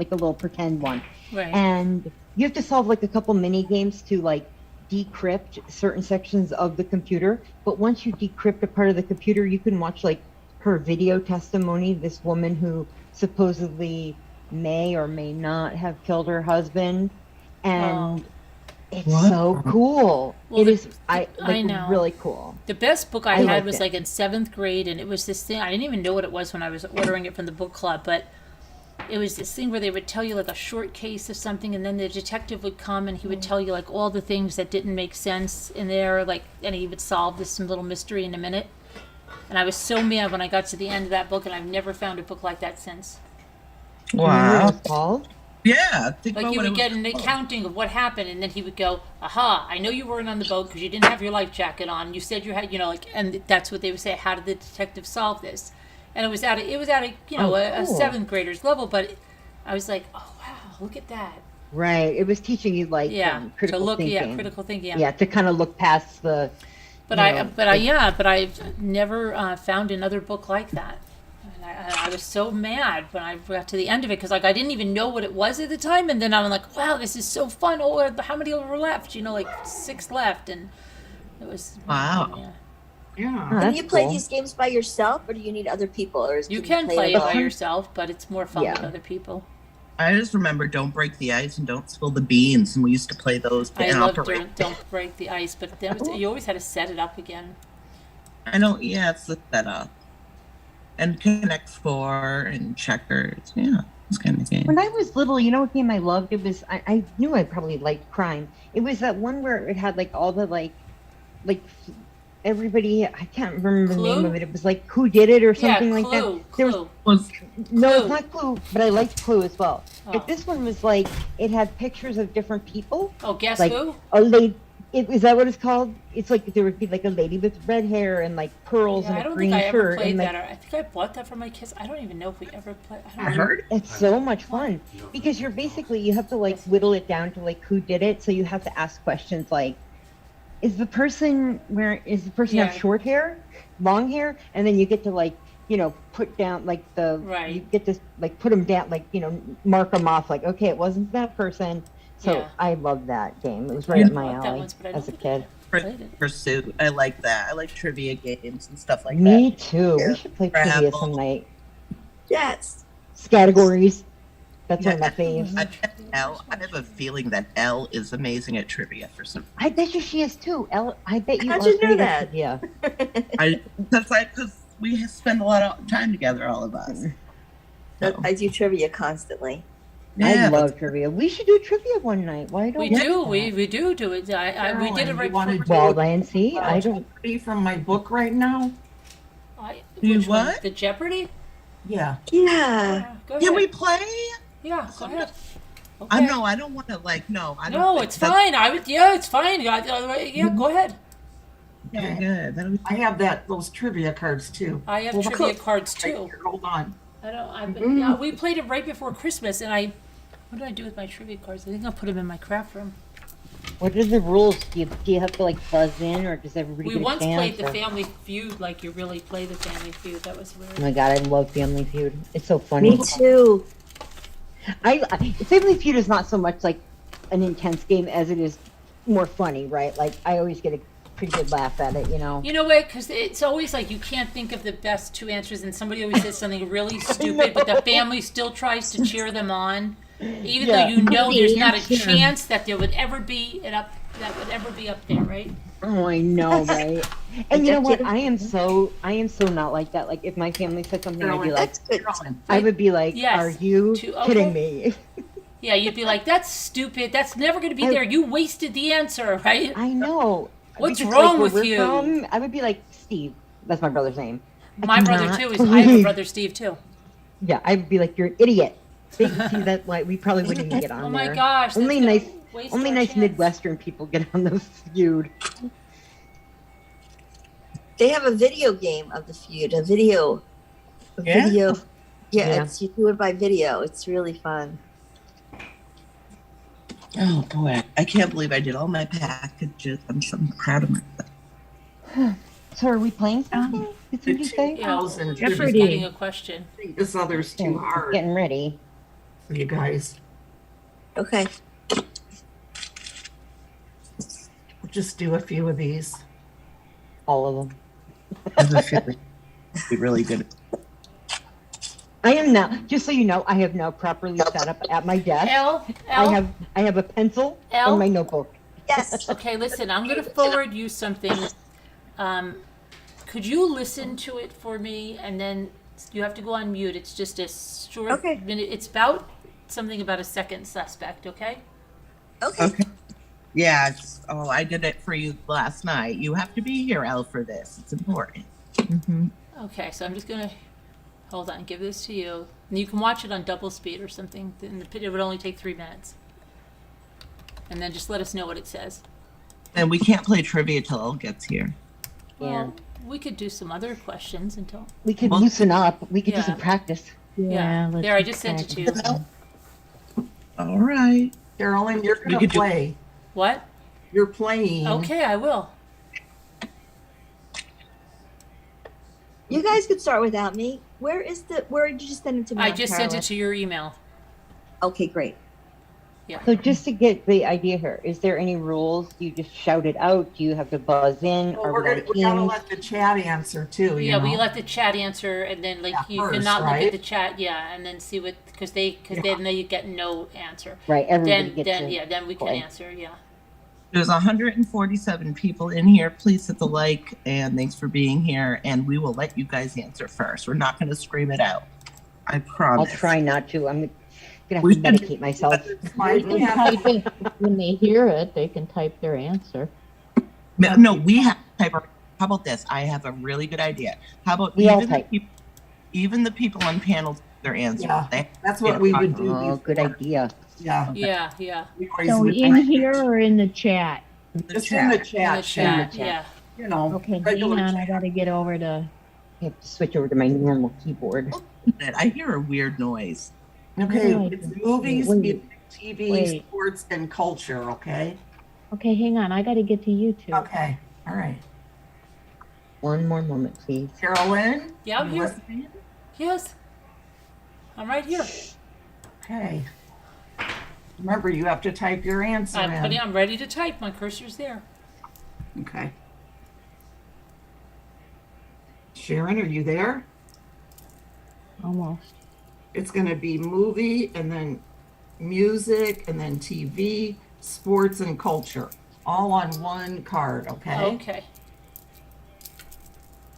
little pretend one. Right. And you have to solve like a couple mini games to like decrypt certain sections of the computer. But once you decrypt a part of the computer, you can watch like her video testimony, this woman who supposedly may or may not have killed her husband. And it's What? so cool. Well, It the- is I know. really cool. The best book I I had liked was it. like in 7th grade, and it was this thing. I didn't even know what it was when I was ordering it from the book club, but it was this thing where they would tell you like a short case of something, and then the detective would come and he would tell you like all the things that didn't make sense in there, like, and he would solve this some little mystery in a minute. And I was so mad when I got to the end of that book, and I've never found a book like that since. Do you remember what Wow. it was called? Yeah. Think Like about you what would it get was an called. accounting of what happened, and then he would go, "Aha! I know you weren't on the boat because you didn't have your life jacket on. You said you had, like." And that's what they would say. How did the detective solve this? And it was at a Oh, a cool. 7th grader's level, but I was like, "Oh wow, look at that!" Right. It was teaching you like Yeah, critical to look, thinking. critical thinking. Yeah, to kind of look past the. But you I, know, but I, yeah, but I've never found another book like that. And I was so mad when I got to the end of it because like I didn't even know what it was at the time, and then I'm like, wow, this is so fun. Oh, how many were left? Like 6 left, and it was Wow. Yeah. Yeah. Oh, Can that's you play cool. these games by yourself, or do you need other people? Or You can play it it by alone? yourself, but it's more fun with Yeah. other people. I just remember don't break the ice and don't spill the beans, and we used to play those I in love operate. don't break the ice, but then you always had to set it up again. I know. Yeah, it's the setup. And Connect Four and checkers. Yeah, this kind of game. When I was little, you know what game I loved? It was I knew I probably liked crime. It was that one where it had like all the like everybody. I can't remember the name Clue? of it. It was like Who Did It or something Yeah, like Clue, that. There was Clue. Was no, Clue. it's not Clue, but I liked Clue as well. Oh. But this one was like it had pictures of different people. Oh, guess Like who? a lady. Is that what it's called? It's like there would be like a lady with red hair and like pearls Yeah, I and a don't green think I ever shirt played and like that. I think I bought that for my kids. I don't even know if we ever played. I I don't know. heard? it's so much fun because you're basically you have to like whittle it down to like who did it. So you have to ask questions like, is the person Yeah. have short hair, long hair, and then you get to like put down like Right. you get to like put them down like mark them off like okay it wasn't that person. So Yeah. I loved that game. It was right Yeah. up my I bought that alley once, but I as a don't kid. played it. Pursuit. I like that. I like trivia games and stuff like Me that. too. Yeah. We should play trivia Scrabble. some night. Yes. Categories. That's one of my Yeah. faves. I have a feeling that Elle is amazing at trivia for some. I bet you she is too. I bet you How'd are you know great that? at trivia. Because we spend a lot of time together, all of us. So, I do trivia constantly. yeah, I love trivia. We should do trivia one night. Why don't We we? do. We do it. We did it Carolyn, right you wanna before. do- Well, then see, I don't. Ready from my book right now? You Which one? what? The Jeopardy? Yeah. Yeah. Yeah, go ahead. Can we play? Yeah, go ahead. I Okay. know. I don't want to no. I don't. No, think it's that's- fine. Yeah, it's fine. Yeah, go ahead. Very good. That'll be I have those trivia cards too. I have Well, trivia cards Right too. here, hold on. Yeah, we played it right before Christmas, and what do I do with my trivia cards? I think I'll put them in my craft room. What are the rules? Do you have to like buzz in, or does everybody We get a once chance? played the or- Family Feud, like you really play the Family Feud. That was Oh weird. my god, I love Family Feud. It's so funny. Me too. Family Feud is not so much like an intense game as it is more funny, right? Like I always get a pretty good laugh at it, you know. You know what? Because it's always like you can't think of the best two answers, and somebody always says something really stupid, but the family still tries to cheer them on, even though you know there's not a chance that there would ever be up there, right? Oh, I know, right? And you know what? I am so not like that. Like if my family said something, I'd be like, I would be like, Yes. are you Okay. kidding me? Yeah, you'd be like, "That's stupid. That's never going to be there. You wasted the answer, right?" I know. What's Because, wrong where with we're you? From, I would be like, Steve. That's my brother's name. My brother cannot too. I have a believe- brother Steve too. Yeah, I'd be like, you're an idiot. See, that like we probably wouldn't even get on Oh there. my gosh! Only that's nice, gonna waste only our nice chance. Midwestern people get on the feud. They have a video game of the feud. A video. Yeah? Video. Yeah, Yeah. you do it by video. It's really fun. Oh boy, I can't believe I did all my packages. I'm so proud of myself. So are we playing something? Did The you say? 2000 She's trivia. getting a question. I think this other's too hard Getting ready. for you guys. Okay. We'll just do a few of these. All of them. I have a feeling it'll be really good. I am now. Just so you know, I have now properly set up at my desk. I have a pencil L? and my notebook. Yes. Okay, listen. I'm going to forward you something. Could you listen to it for me, and then you have to go on mute. It's just a short minute. It's about something about a second suspect. Okay. Okay. Yeah, I did it for you last night. You have to be here, Elle, for this. It's important. Mm-hmm. Okay, so I'm just gonna hold on. Give this to you, and you can watch it on double speed or something. And it would only take 3 minutes. And then just let us know what it says. And we can't play trivia till Elle gets here. Well, we could do some other questions until. We could loosen up. We could do Yeah. some practice. Yeah. let's There, I just just sent it to you. practice. All right. Carolyn, you're going to could do- play. What? You're playing. Okay, I will. You guys could start without me. Where did you just send it to me? I on, just sent Carolyn? it to your email. Okay, great. So just to get the idea here, is there any rules? Do you just shout it out? Do you have to buzz in? Well, Are we're we on going to teams? let the chat answer too. You Yeah, know? we let the chat answer, and then like you first, cannot look right? at the chat, and then see what because then they get no answer. Right, everybody Then gets to then we can play. answer. Yeah. There's 147 people in here. Please hit the like and thanks for being here. And we will let you guys answer first. We're not going to scream it out. I I'll promise. try not to. I'm gonna We have to should- medicate myself. They can type it when they hear it. They can type their answer. No, we have to type. How about this? I have a really good idea. How about We all even the type. even the people on panels, their answers? Yeah, They- that's what we would do. Oh, good before. idea. Yeah. Yeah. We always So would- in here or in the chat? Just in the In chat. the chat. chat. Yeah. You know. Okay, hang regular on. I chat. gotta get over to. I have to switch over to my normal keyboard. I hear a weird noise. Okay, Wait, it's movies, wait, music, TV, wait. sports, and culture. Okay. Okay, hang on. I gotta get to YouTube. Okay. All right. One more moment, please. Carolyn. Yeah, I'm you here. listening? Yes. I'm right here. Okay. Remember, you have to type your answer in. I'm ready to type. My cursor's there. Okay. Sharon, are you there? Almost. It's going to be movie and then music and then TV, sports and culture, all on one card, okay? Okay.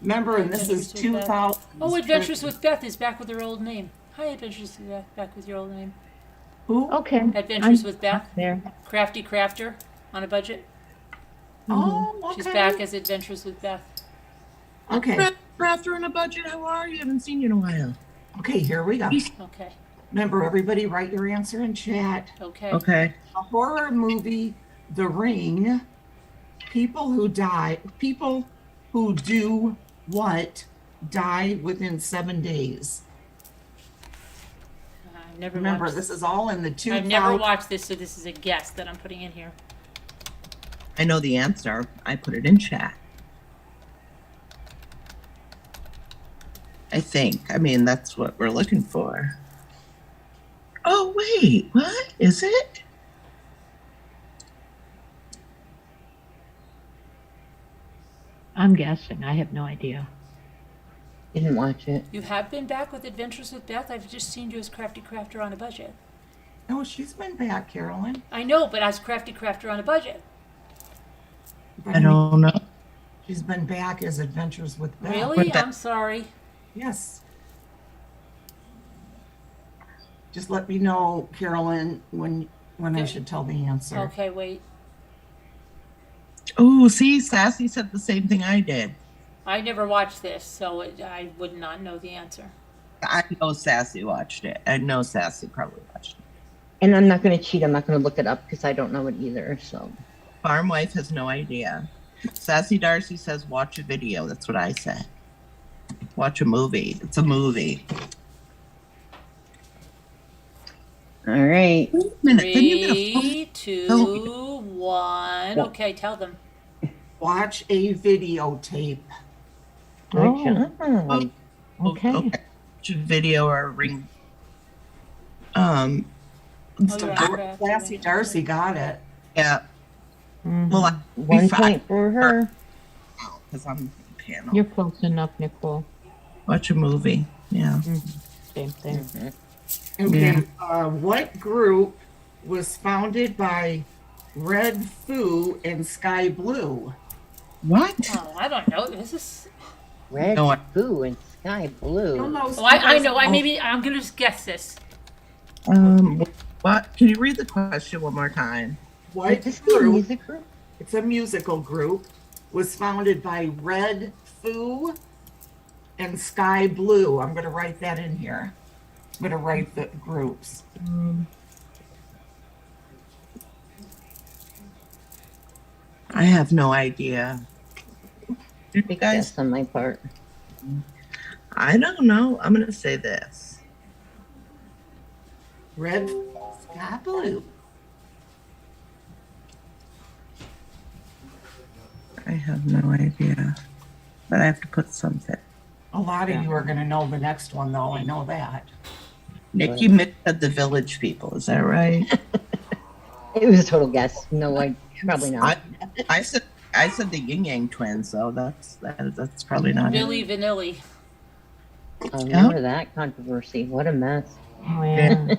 Remember, and this is Adventures with Beth. 2000. Oh, Adventures with Beth is back with her old name. Hi, Adventures with Beth, back with your old name. Who? Okay. Adventures I'm with Beth, there. Crafty Crafter on a budget. Oh, okay. She's back as Adventures with Beth. Okay. Crafter in a budget. How are you? Haven't seen you in a while. Okay, here we go. Okay. Remember, everybody write your answer in chat. Okay. Okay. A horror movie, The Ring, People who do what die within 7 days. I've never Remember, watched this is all in the 2000. I've never watched this, so this is a guess that I'm putting in here. I know the answer. I put it in chat. I think. I mean, that's what we're looking for. Oh, wait. What? Is it? I'm guessing. I have no idea. Didn't watch it. You have been back with Adventures with Beth. I've just seen you as Crafty Crafter on a budget. No, she's been back, Carolyn. I know, but as Crafty Crafter on a budget. But I don't know. She's been back as Adventures with Beth. Really? I'm sorry. Yes. Just let me know, Carolyn, when I should tell the answer. Okay, wait. Oh, see, Sassy said the same thing I did. I never watched this, so I would not know the answer. I know Sassy watched it. I know Sassy probably watched it. And I'm not going to cheat. I'm not going to look it up because I don't know it either. So Farm Wife has no idea. Sassy Darcy says, watch a video. That's what I said. Watch a movie. It's a movie. all right. Wait a minute. Then you get a 3, 2, 1. Okay, tell them. Watch a videotape. Oh, Oh, okay. Watch a video or a ring. Oh, you're on Crafty. Classy Darcy got it. Yeah. Mhm. Well, 1 point for her. because I'm panel. You're close enough, Nicole. Watch a movie. Yeah. Same thing. Okay. What group was founded by Red Foo and Sky Blue? What? Oh, I don't know. This is. Red, No, blue, and sky blue. Oh, I know. Maybe I'm gonna just guess this. What? Can you read the question one more time? What Is this the group? music group? It's a musical group. Was founded by Red Foo and Sky Blue. I'm going to write that in here. I'm going to write the groups. I have no idea. You Big guys, guess on my part. I don't know. I'm gonna say this. Red Sky Blue. I have no idea, but I have to put something. A lot of you are going to know the next one, though. I know that. Nikki Mick said the Village People. Is that right? It was a total guess. No, I probably not. I said the Yin Yang Twins, so that's probably not it. Billy Vanilli. I remember that controversy. What a mess. Oh, yeah.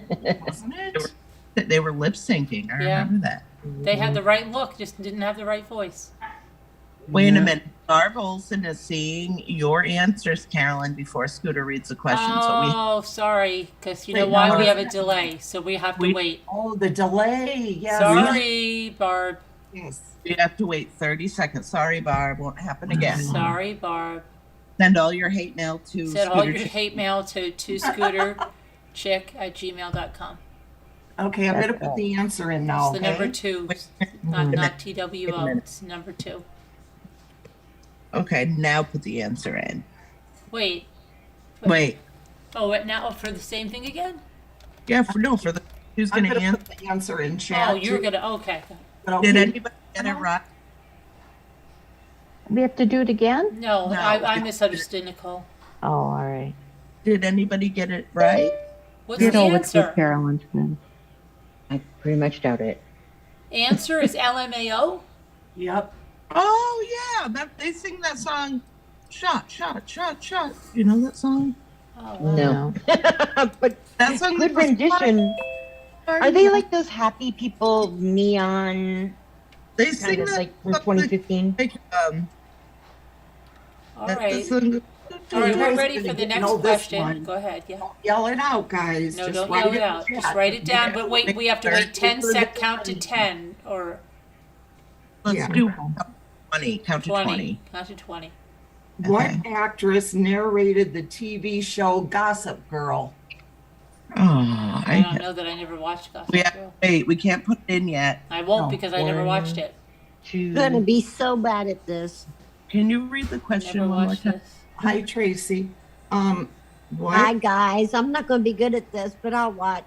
Wasn't it? They were lip syncing. I Yeah. remember that. They had the right look, just didn't have the right voice. Wait a minute. Barb Olson is seeing your answers, Carolyn, before Scooter reads the question. Oh, sorry, because you know Wait, why no, we no. have a delay, so we have to wait. Oh, the delay. Yes. Sorry, Barb. Yes. we have to wait 30 seconds. Sorry, Barb. Won't happen again. Sorry, Barb. Send all your hate mail to Send all Scooter your Chick. hate mail to scooterchick@gmail.com. Okay, I'm going to put the answer in now. It's the number Okay. 2, Wait not a minute. TWO. It's number 2. Okay, now put the answer in. Wait. Wait. Oh, what now? For the same thing again? Yeah, for the who's I'm gonna going to answer? put the answer in chat. Oh, you're too. gonna. Okay. But Did okay. anybody get it right? We have to do it again? No, No. I misunderstood, Nicole. Oh, all right. Did anybody get it right? What's the answer? Carolyn's then. I pretty much doubt it. Answer is LMAO? Yep. Oh yeah, they sing that song. Shot, shot, shot, shot. You know that song? Oh, wow. No. But That song good was rendition. Are they like those happy people neon They kind sing of that like from song 2015? like All that right. song. All right, You we're guys ready are for gonna the get next know this question. one. Go ahead, yeah. Yell it out, guys. No, Just don't write yell in it out. the Just chat. write it down. But wait, we have to wait 10 sec, count to 10 or Let's Yeah. do 20. Count to 20. 20. Count to 20. What Okay. actress narrated the TV show Gossip Girl? Oh, I don't know that I never watched Gossip we have, Girl. wait, we can't put it in yet. I won't No. because I never watched it. to. be so bad at this. Can you read the question Never one more watched time? this. Hi, Tracy. Hi What? guys, I'm not gonna be good at this, but I'll watch.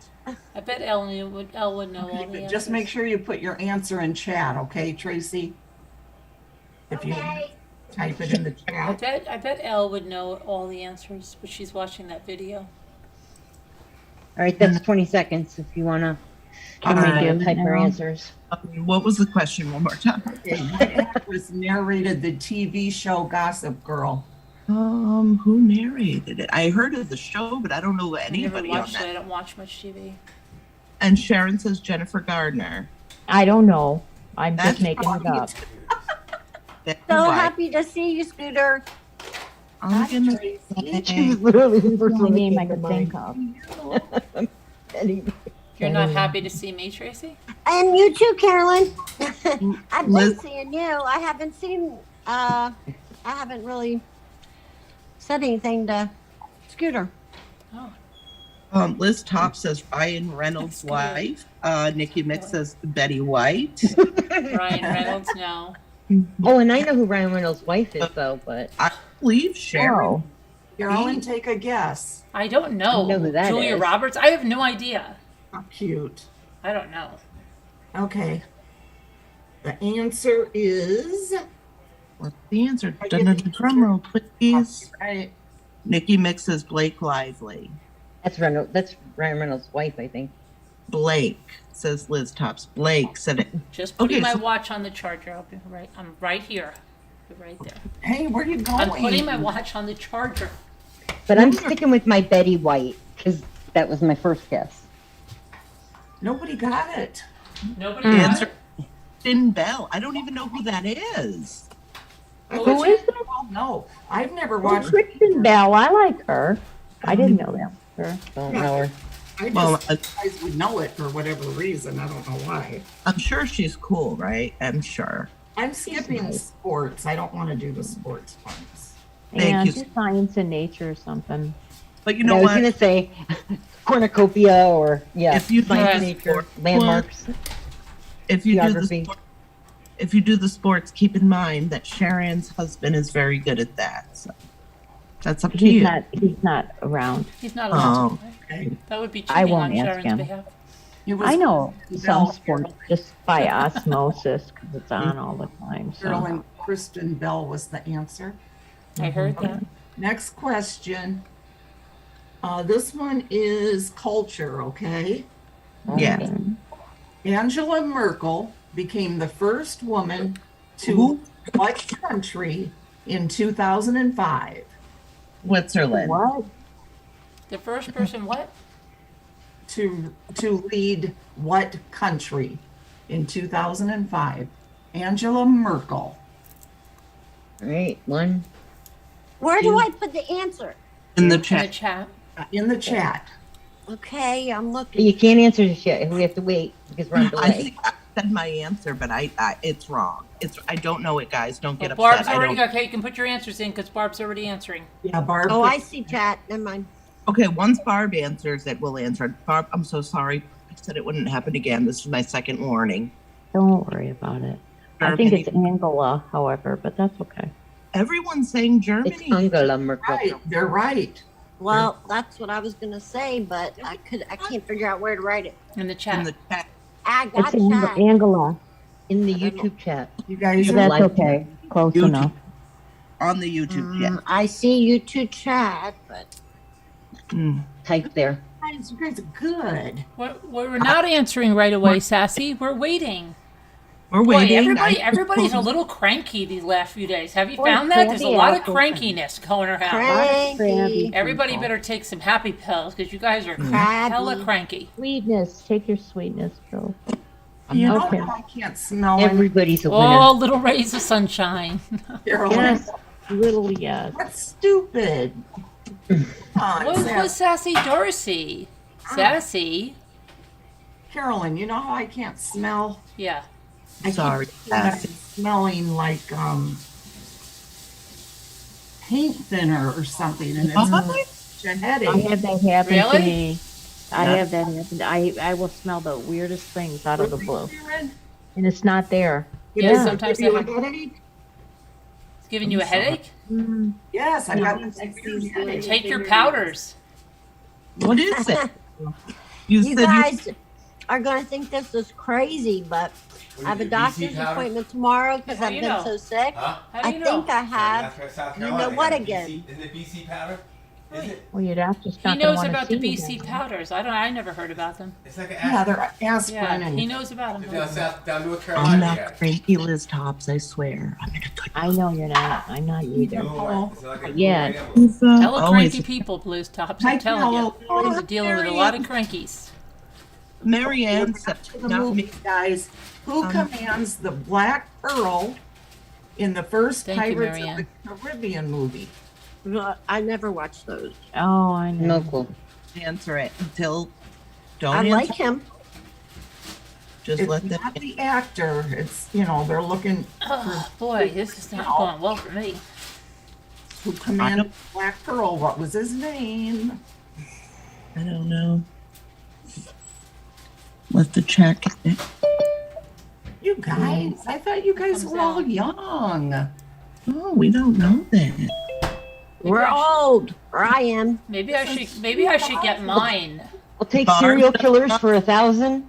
I bet Elle would know all the Okay, answers. but just make sure you put your answer in chat, okay, Tracy? If you type it in the chat. I bet Elle would know all the answers, but she's watching that video. All right, that's 20 seconds if you want to Can we do type it your now? answers. What was the question one more time? Okay, what actress narrated the TV show Gossip Girl? Who narrated it? I heard of the show, but I don't know I never anybody on watched it. I that. don't watch much TV. And Sharon says Jennifer Gardner. I don't know. I'm That's just making it up. That's So why. happy to see you, Scooter. I'm gonna She was literally the first Only one that name I came to could mind. think of. Anyway. You're not happy to see me, Tracy? And you too, Carolyn. I've been Liz- seeing you. I haven't really said anything to Scooter. Oh, Liz Top says Ryan Reynolds' wife. Nikki Mix says Betty White. Ryan Reynolds, no. Oh, and I know who Ryan Reynolds' wife is, though, but I believe Sharon. Oh, Carolyn, take a guess. I don't know. I know who that Julia is. Roberts? I have no idea. How cute. I don't know. Okay. The answer is. What's the answer? Drum roll, please. Right. Nikki Mix says Blake Lively. that's Ryan Reynolds' wife, I think. Blake says Liz Tops. Blake said it. Just putting Okay, my so- watch on the charger. I'll be right. I'm right here. Right there. Hey, where you going? I'm putting my watch on the charger. But I'm sticking with my Betty White because that was my first guess. Nobody got it. Nobody The got answer it? Finn Bell. I don't even know who that is. who is it? Oh, no. I've never Oh, watched. Kristen Bell. I like her. I didn't know that was her. Don't know her. I just Well, guys would know it for whatever reason. I don't know why. I'm sure she's cool, right? I'm sure. I'm skipping sports. I don't want to do the sports ones. Thank And you. just science and nature or something. But you I know was what? gonna say cornucopia or If you science, do the nature, sport- landmarks. If you do the Geography. sport, if you do the sports, keep in mind that Sharon's husband is very good at that. So that's up to He's you. not around. He's not allowed Oh. to. Right? That would be I cheating won't on ask Sharon's him. behalf. It was I know Bell, some sports just by osmosis because it's on all the time. So Carolyn, Kristen Bell was the answer. I heard that. Next question. This one is culture, okay? Yeah. Angela Merkel became the first woman to Who? what country in 2005? Switzerland. what? The first person, what? To lead what country in 2005? Angela Merkel. All right, one. Where do I put the answer? In the In the chat. chat. In the chat. Okay, I'm looking. You can't answer this yet. We have to wait because we're on I delay. think I said my answer, but I it's wrong. I don't know it, guys. Don't get But Barb's upset. I already don't. okay. You can put your answers in because Barb's already answering. Yeah, Barb. Oh, I see chat. Never mind. Okay, once Barb answers it, we'll answer it. Barb, I'm so sorry. I said it wouldn't happen again. This is my second warning. Don't worry about it. I think it's Angela, however, but that's okay. Everyone's saying It's Germany. Angela Merkel. Right, they're right. Well, that's what I was gonna say, but I can't figure out where to write it. In the chat. In the chat. I got It's chat. Angela. In the YouTube chat. You guys So are that's like okay. Close YouTube. enough. On the YouTube chat. I see you two chat, but Mm. Type there. guys, you guys are good. We're not answering right away, Sassy. We're waiting. We're Boy, waiting. everybody's a little cranky these last few days. Have you Boy, found that? There's a Candy lot of apple. crankiness going around. cranky. Everybody better take some happy pills because you guys are Crabby. hella cranky. Sweetness. Take your sweetness pills. You know Okay. how I can't smell anything, Everybody's a winner. Oh, little rays of sunshine. Carolyn? Yes. Little yes. That's stupid. Come on, What Sam. was Sassy Darcy? Sassy? Carolyn, you know how I can't smell? Yeah. I Sorry, keep feeling I'm Sassy. smelling like paint thinner or something, and What? it's genetic. I have that happen Really? to me. I Yeah. have that happen. I will smell the weirdest things out of the blue, Karen? and it's not there. Yeah, Does it sometimes give they you have. a headache? It's giving you a headache? Yes, I got this Take your powders. What is it? You said guys are going to think this is crazy, but I have a doctor's appointment tomorrow because How I've do you been know? so sick. Huh? How do I you think know? I have. South You know Carolina, what got again? BC, isn't it BC powder? Is it? Well, you're just He not going to knows want to about see the me BC then. powders. I never heard about them. It's like an Yeah, they're aspirin Yeah, he and knows about them. down North I'm Carolina. not cranky, Liz Tops, I swear. I'm in a good I know you're not. I'm not either. Yeah. He's, Hella always cranky people, Blues Tops. Hi, I'm telling you. Paolo. We're dealing with a lot of crankies. Marianne said, the not movie, me. guys. Who commands the Black Pearl in the first Thank you, Pirates of Marianne. the Caribbean movie? No, I never watched those. Oh, I know. No clue. Answer it until don't I answer. like him. Just It's let them. not the actor. It's, they're looking Oh, boy, this is not going well for me. who commanded Black Pearl. What was his name? I don't know. Let the check. You guys, I thought you guys were all young. Oh, we don't know that. We're old, or I am. Maybe I should get mine. I'll take Barb? serial killers for 1,000.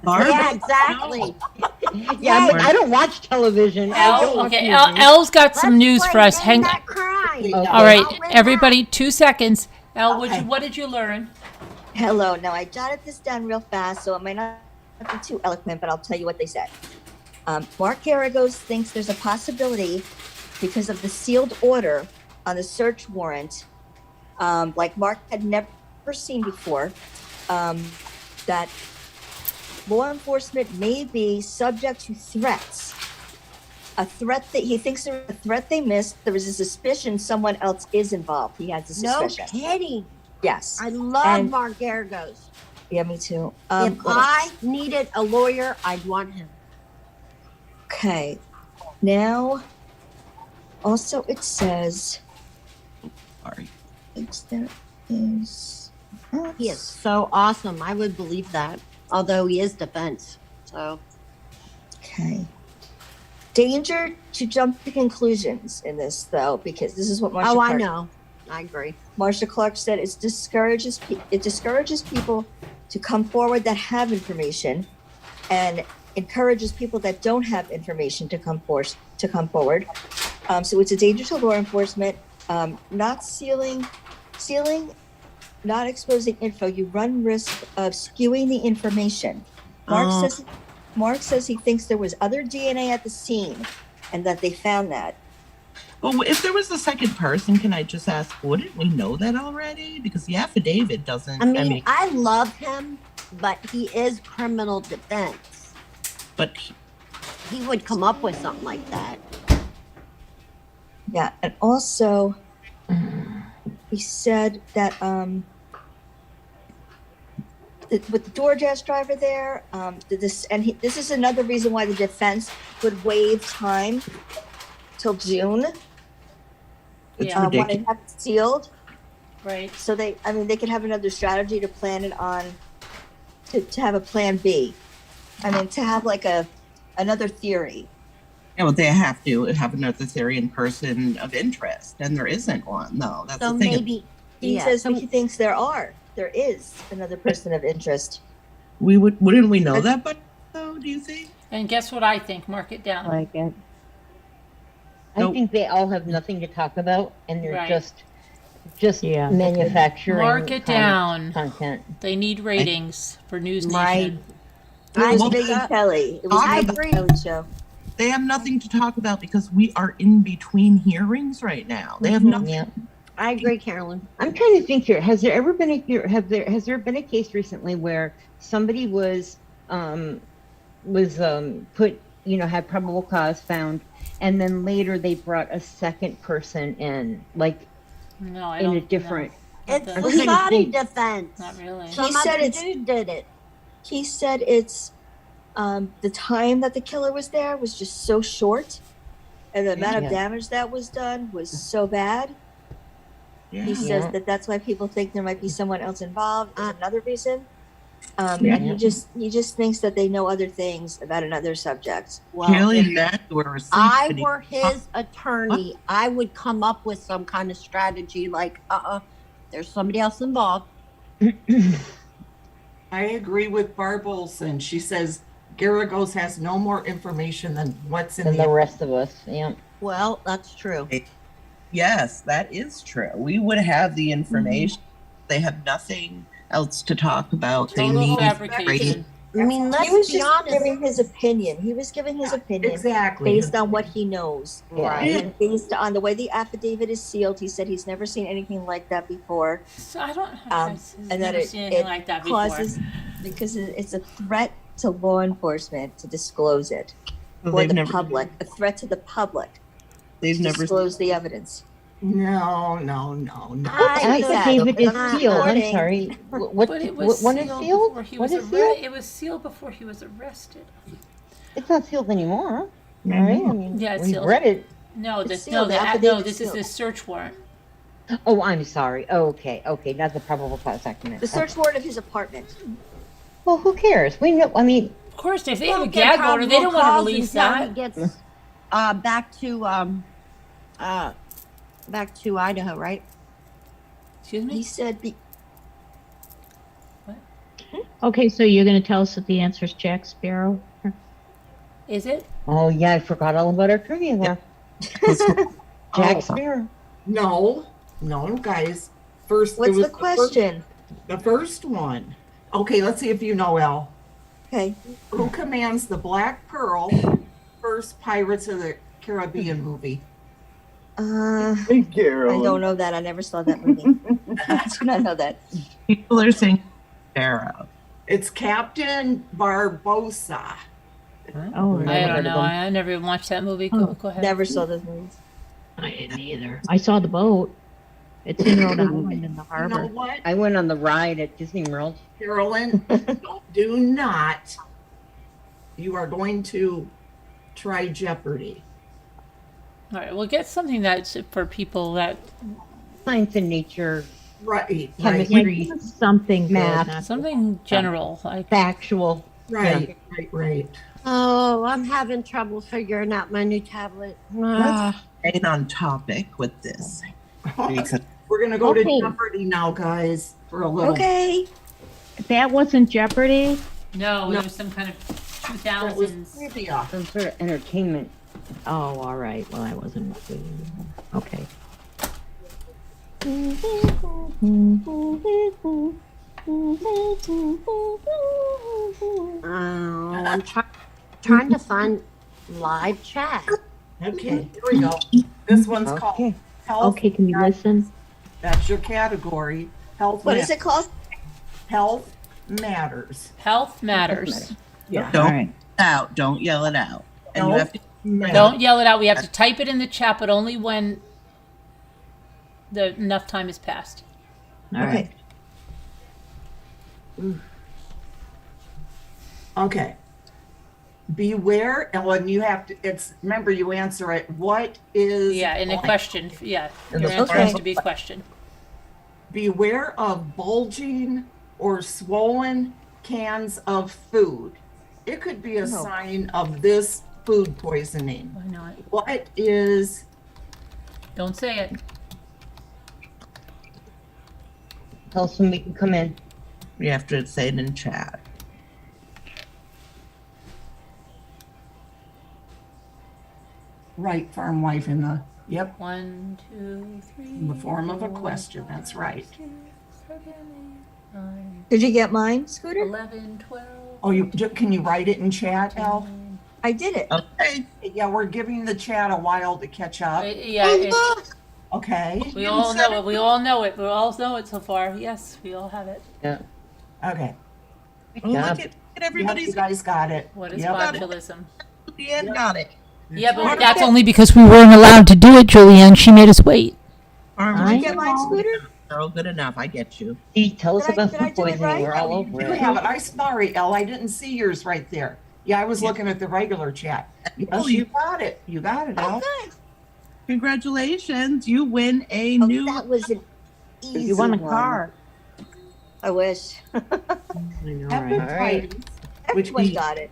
Barb? Yeah, exactly. Yeah, but I don't watch television. I don't Elle, watch okay, movies. Elle's got some Let's news play for us. Name Hang That Crime. Okay. All right, I'll win everybody, 2 seconds. Elle, Okay. what did you learn? Hello. Now, I jotted this down real fast, so it might not be too eloquent, but I'll tell you what they said. Mark Garagos thinks there's a possibility because of the sealed order on the search warrant, like Mark had never seen before, that law enforcement may be subject to threats. A threat that he thinks there's a threat they missed. There was a suspicion someone else is involved. He has a No suspicion. kidding. Yes. I love And- Mark Garagos. Yeah, me too. If what I else? needed a lawyer, I'd want him. Okay. Now, also it says, Sorry. there is. He is so awesome. I would believe that. Although he is defense. So Okay. Danger to jump to conclusions in this, though, because this is what Marsha I Clark, know. I agree. Marsha Clark said. It discourages people to come forward that have information, and encourages people that don't have information to come forward. So it's a danger to law enforcement. Not sealing, not exposing info. You run risk of skewing the information. Mark says he thinks there was other DNA at the scene, and that they found that. Well, if there was a second person, can I just ask, wouldn't we know that already? Because the affidavit doesn't. I mean, I love him, but he is criminal defense. But He would come up with something like that. Yeah, and also he said that with the DoorDash driver there, this is another reason why the defense would waive time till June. it's Yeah. Why ridiculous. they have it sealed, Right. so they could have another strategy to plan it on, to have a plan B. I mean, to have like another theory. Yeah, well, they have to have another theory in person of interest, and there isn't one. No, that's So the thing. maybe He yeah, says some- he thinks there is another person of interest. Wouldn't we know that? But though, do you think? And guess what I think? Mark it down. Like it. I Nope. think they all have nothing to talk about, and they're Right. just Yeah. manufacturing Mark it down. content. They need ratings for News Right. Nation. It was Well, Megan Kelly. It was I Megan agree. Kelly's show. They have nothing to talk about because we are in between hearings right now. They have nothing. Yeah. I agree, Carolyn. I'm trying to think here. Has there ever been has there been a case recently where somebody was put, had probable cause found, and then later they brought a second person in, like No, I in don't. a different. It's Not the trying to shoddy think. defense. Not really. He Some said other it's- dude did it. He said it's the time that the killer was there was just so short, and the amount of Yeah. damage that was done was so bad. Yeah. He says Yeah. that that's why people think there might be someone else involved. Is another reason. Yeah. And he just thinks that they know other things about another subject. Well, Kelly if and Matt were asleep. I and he- were his attorney, I would come up with some kind of strategy like, there's somebody else involved. I agree with Barb Olson. She says Garagos has no more information than what's in Than the the. rest of us, yeah. Well, that's true. Yes, that is true. We would have the information. They have nothing else to talk about. They Total need fabrication. I mean, He let's was be just honest. giving his opinion. He was giving his opinion Exactly. based on what he knows. Right. And based on the way the affidavit is sealed, he said he's never seen anything like that before. So I don't. And that never it, seen anything it like that causes, because it's a threat to law enforcement to disclose it. Well, Or they've the never- public, a threat to the public They've to never disclose the evidence. No. Affidavit is sealed, I'm Recording. sorry. What But it was one is sealed sealed? before he What was is sealed? It was sealed before he was arrested. It's not sealed anymore, right? I mean, Yeah, it's we've sealed. read it. No, It's this sealed. The no, affidavit's this is sealed. the search warrant. Oh, I'm sorry. Okay, not the probable cause document. The search warrant of his apartment. Well, who cares? We know, I mean, Of course, if they have a He'll get gag order, they don't probable want to cause release until that. He gets back to Idaho, right? Excuse He me. said, Okay, so you're gonna tell us that the answer is Jack Sparrow? Is it? oh yeah, I forgot all about our trivia there. Jack Sparrow. No, guys. First, what's it was the question? The first one. Okay, let's see if you know, Elle. Okay. Who commands the Black Pearl, first Pirates of the Caribbean movie? Hey, Carol. I don't know that. I never saw that movie. I do not know that. People are saying Sparrow. It's Captain Barbosa. Oh, I really? don't know. I never even watched that movie. Go ahead. Never saw those movies. I didn't either. I saw the boat. It's in Rhode Island in the You know harbor. what, I went on the ride at Disney World. Carolyn? Do not. You are going to try Jeopardy. All right, we'll get something that's for people that Science and nature, Right. chemistry, Something Math. good, not something general like factual. Right. Oh, I'm having trouble figuring out my new tablet. Let's stay on topic with this. Because We're gonna go Okay. to Jeopardy now, guys, for a little. Okay. that wasn't Jeopardy. no, it was some kind of That was 2000s. trivia. Some sort of entertainment. Oh, all right. Well, I wasn't. Okay. Oh, I'm trying to find live chat. Okay, here we go. This one's called Okay. Health. Okay, can you listen? That's your category. Health. What is it called? Health matters. Health matters. Yeah. don't yell it out. And No. you have to Don't yell it out. We have to type it in the chat, but only when enough time has passed. All right. Okay. Beware, Ellen, you have to, remember you answer it. What is. Yeah, in a question. Yeah, In your the answer Okay. has to be a question. Beware of bulging or swollen cans of food. It could be a sign of this food poisoning. Why not? What is. Don't say it. Tell somebody can come in. you have to say it in chat. Right, farm wife in the. Yep. 1, 2, 3. In the form of a question, that's right. 9, Did you get mine, Scooter? 11, 12. Oh, can you write it in chat, Elle? I did it. Okay. Yeah, we're giving the chat a while to catch up. Yeah, it's, Okay. we all know it. We all know it. We all know it so far. Yes, we all have it. Yeah. Okay. Oh, Yeah. look at Yep, everybody's you guys got it. What is Yep. botulism? the end got it. Yeah, but Farmer that's Kit. only because we weren't allowed to do it, Julianne. She made us wait. Farmer Did you I get mine, Scooter? Girl, good enough. I get you. See, tell us Did I- about did I food do it poisoning. right? We're all over You it. have it. I'm sorry, Elle. I didn't see yours right there. Yeah, I was looking at the regular chat. Yes, Oh, you got it. You got it, Elle. Oh, good. Congratulations. You win a Oh, new. that was an easy You won a one. car. I wish. I know, right? Hepatitis, which Everyone can, got it.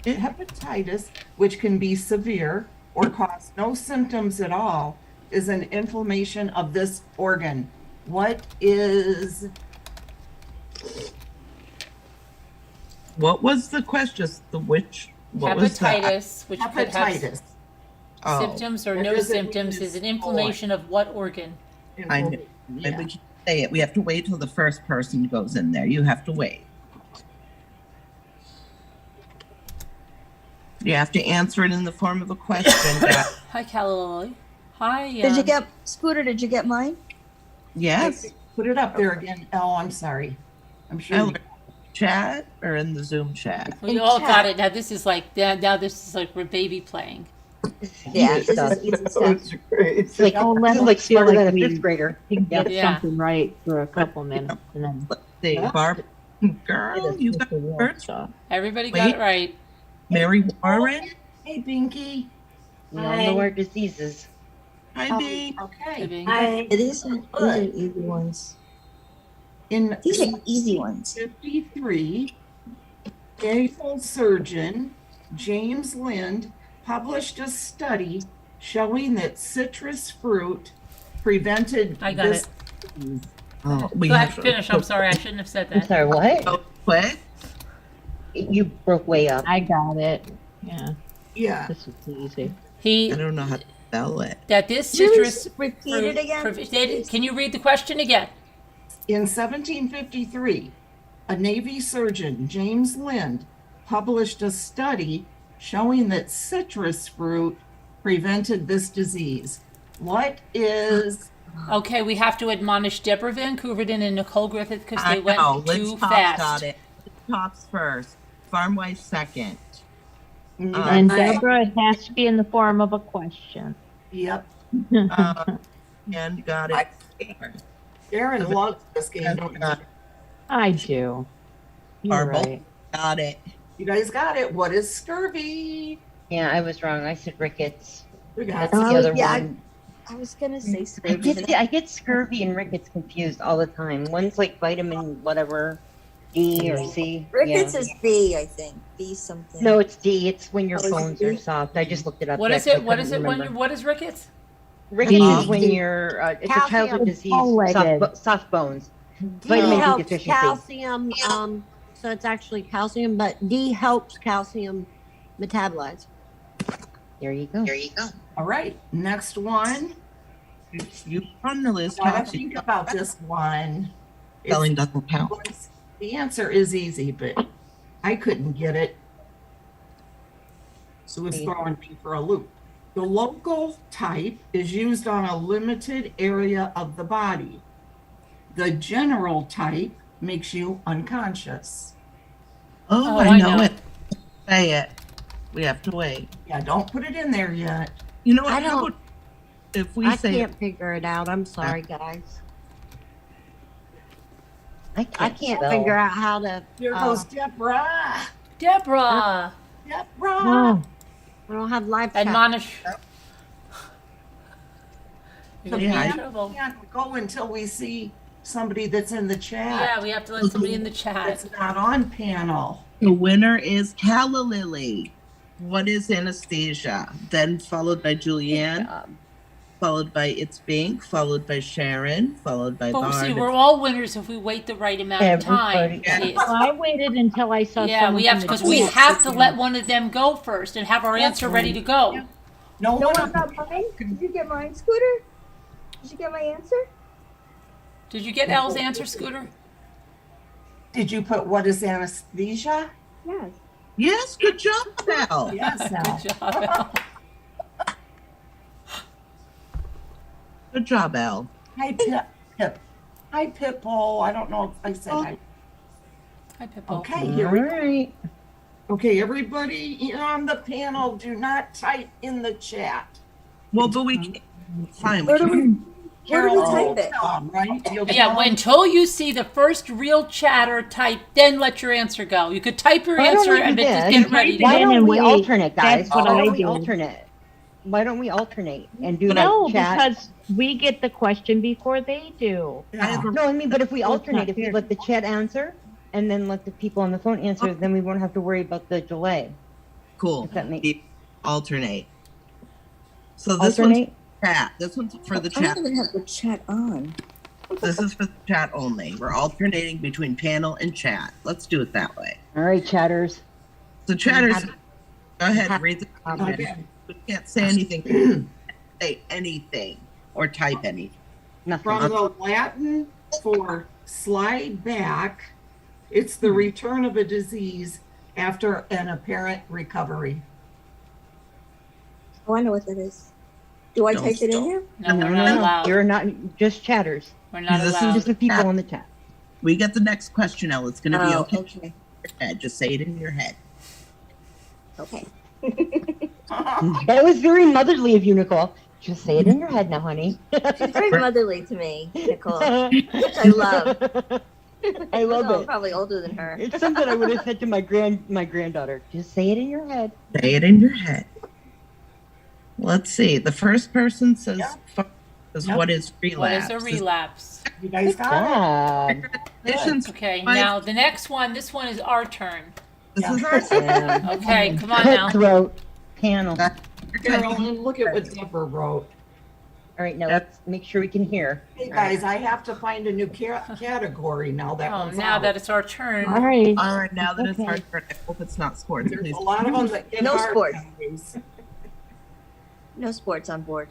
hepatitis, which can be severe or cause no symptoms at all, is an inflammation of this organ. What is What was the question? The which? What was that? Hepatitis, which could have hepatitis? Oh, symptoms or What no does it mean symptoms, to is an swallow? inflammation of what organ? I know. And we can say it. We have to wait till the first person goes in there. You have to wait. You have to answer it in the form of a question. Hi, Cali. Hi. Did you get, Scooter, did you get mine? Yes. Put it up there again. Oh, I'm sorry. I'm sure. Oh, chat or in the Zoom chat? We in all chat. got it. Now this is like we're baby playing. Yeah, Easy this stuff. is easy That stuff. was great. It's like, Don't let this is us like feel smarter like than a we- fifth grader. You can get Yeah. something right for a couple minutes and then Let's see. Yeah. Barb, girl, you got the real first. stuff. Everybody got Wait. it right. Mary Warren. Hey, Binky. We all know our diseases. Hi, B. Okay. Living. It isn't, these are easy ones. In These are easy ones. 53, naval surgeon James Lind published a study showing that citrus fruit prevented I got this. Oh, we Go ahead, have to finish. I'm sorry, I shouldn't have said I'm that. sorry, what? go quick. You broke way up. I got it. Yeah, Yeah. this is easy. He I don't know how to spell it. that this Can you citrus repeat fruit it again? Can you read the question again? In 1753, a Navy surgeon, James Lind, published a study showing that citrus fruit prevented this disease. What is Okay, we have to admonish Deborah Van Couverdon and Nicole Griffith because I they went know. too Liz Tops fast. got it. Liz Tops first. Farmwise second. And Deborah, it has to be in the form of a question. Yep. And got it. Aaron loves this game, don't you? I do. You're Marble. right. Got it. You guys got it. What is scurvy? Yeah, I was wrong. I said rickets. We got That's Oh, the other yeah, one. I was gonna say I scurvy. get scurvy and rickets confused all the time. One's like vitamin whatever, D or C. Rickets Yeah. is B, I think. B something. No, it's D. It's when your Oh, is it bones are D? soft. I just looked it up. What Yeah, is 'cause I it? What couldn't is it when remember. you what is rickets? Rickets D. is when you're it's a Calcium. childhood disease, Bow-legged. soft bones. D Vitamin D helps deficiency. calcium, so it's actually calcium, but D helps calcium metabolize. There you go. All right, next one. You on the list. Gotta Tops. think about this one. Spelling doesn't count. The answer is easy, but I couldn't get it. So it's throwing me for a loop. The local type is used on a limited area of the body. The general type makes you unconscious. Oh, Oh, I I know know. it. Say it. We have to wait. Yeah, don't put it in there yet. You know what? I How don't- about if we I say can't figure it out. I'm sorry, guys. I I can't figure out how to. Here goes Deborah. Deborah, Deborah. Oh, I don't have live chat. admonish. You're gonna be Yeah, in I- trouble. We can't go until we see somebody that's in the chat. Yeah, we have to let somebody in the chat. That's not on panel. the winner is Calla Lily. What is anesthesia? Then followed by Julianne, followed by It's Bink, followed by Sharon, followed by But see, Barb. we're all winners if we wait the right amount of time. Everybody- Yes. well, I waited until I saw Yeah, someone we have from the because we chat. have to let one of them go first and have our answer ready to go. No No, one. not mine. Did you get mine, Scooter? Did you get my answer? Did you get Elle's answer, Scooter? Did you put what is anesthesia? Yes. Yes, good job, Al. Yes, Al. Good job, Elle. Good job, Al. Hi, Pip. Hi, Pippo. I don't know if I said hi. Hi, Pippo. Okay, All here we go. right. Okay, everybody on the panel, do not type in the chat. Well, but we can't. Fine. Where do we Carol, type it? tell 'em, right? You'll Yeah, tell 'em? until you see the first real chatter type, then let your answer go. You could type your Why don't answer we do and just this? get it ready. Why in don't and we wait. alternate, guys? That's what Why I don't we did. alternate? why don't we alternate and do No, like chat? because we get the question before they do. Yeah. No, I mean, but if we Well, it's alternate, not if we fair. let the chat answer and then let the people on the phone answer, then we won't have to worry about the delay. Cool. If that makes Alternate. So this alternate. one's chat. This one's for the I chat. don't even have the chat on. This is for the chat only. We're alternating between panel and chat. Let's do it that way. All right, chatters. So chatters, go ahead, read the comment. Okay. We can't say anything, say anything, or type anything. Nothing. From the Latin for slide back, it's the return of a disease after an apparent recovery. Oh, I know what that is. Do I type it in here? No, we're not allowed. You're not just chatters. We're not This is allowed. Just the people on the chat. We get the next question, Elle. It's going to be Oh, okay. okay. Head. Just say it in your head. Okay. That was very motherly of you, Nicole. Just say it in your head now, honey. She's very motherly to me, Nicole. I love. I love I'm it. probably older than her. It's something I would have said to my granddaughter. Just say it in your head. Say it in your head. Let's see. The first person says, what is What relapse? is a relapse? You guys got it? Congratulations. Okay, now the next one, this one is our turn. This is our Okay, come on now. Cutthroat panel. All Carolyn, look at what Deborah wrote. right, now let's make sure we can hear. Hey, guys, I have to find a new category now that Oh, one's now out. that it's our turn. All right. All right, now that it's Okay. our turn, I hope it's not sports. There's Please. a lot of them that get No hard sports. nowadays. No sports on board.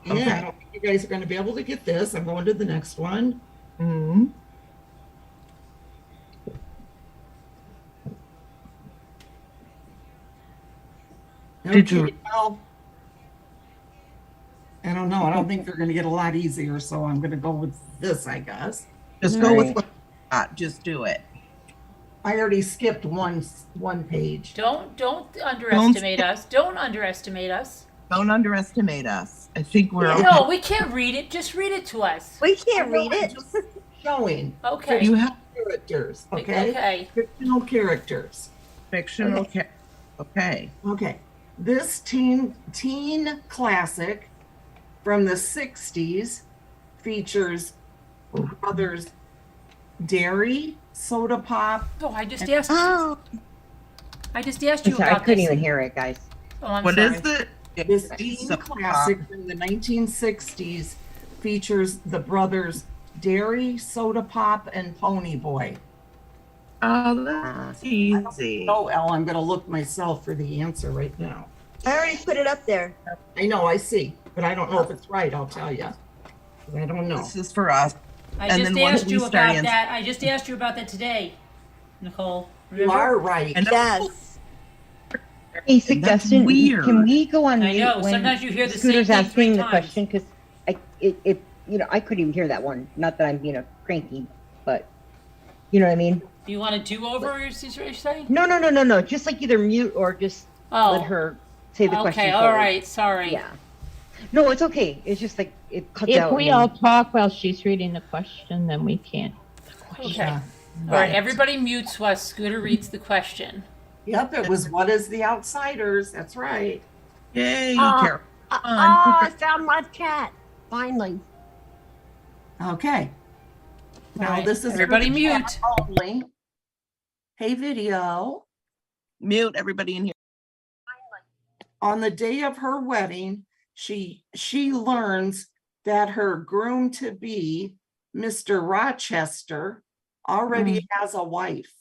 Yeah, I don't think you guys are gonna be able to get this. I'm going to the next one. Mhm. Did you- Okay, well, I don't know. I don't think they're gonna get a lot easier, so I'm gonna go with this, I guess. Just go with what you got. Just do it. I already skipped one page. Don't underestimate us. Don't underestimate us. Don't underestimate us. I think we're okay. No, we can't read it. Just read it to us. We can't read it. Showing Okay. You have characters, okay? Okay. Fictional characters. fictional character. Okay. Okay. This teen classic from the 60s features brothers Dairy, Soda Pop. Oh, I just asked. Oh, I just asked you I'm sorry, I about couldn't this. even hear it, guys. Oh, I'm What sorry. is the This teen classic from the 1960s features the brothers Dairy, Soda Pop, and Pony Boy. Oh, that's easy. Oh, Elle, I'm going to look myself for the answer right now. I already put it up there. I know, I see, but I don't know if it's right. I'll tell you. I don't know. This is for us. I And just then once asked we you start about answering- that. I just asked you about that today, Nicole. You Remember? are right. And Yes. Hey, That's suggestion. weird. Can we go on I mute know, when sometimes you hear the same Scooter's thing asking 3 the times. question? Because I couldn't even hear that one. Not that I'm being a cranky, but you know what I mean. You want a do-over? Is what you're saying? No. Just like either mute or just Oh. let her say the question. Okay. All forward. right. Sorry. Yeah. No, it's okay. It's just like it cuts If out. we and- all talk while she's reading the question, then we can't. Okay. All right. Everybody mutes while Scooter reads the question. Yep, it was What is the Outsiders? That's right. Yay, Carol. Carol. I found my chat. Finally. Okay. Now All right, this is everybody for the mute. chat only. Hey, video. Mute everybody in here. On the day of her wedding, she learns that her groom to be, Mr. Rochester, already has a wife.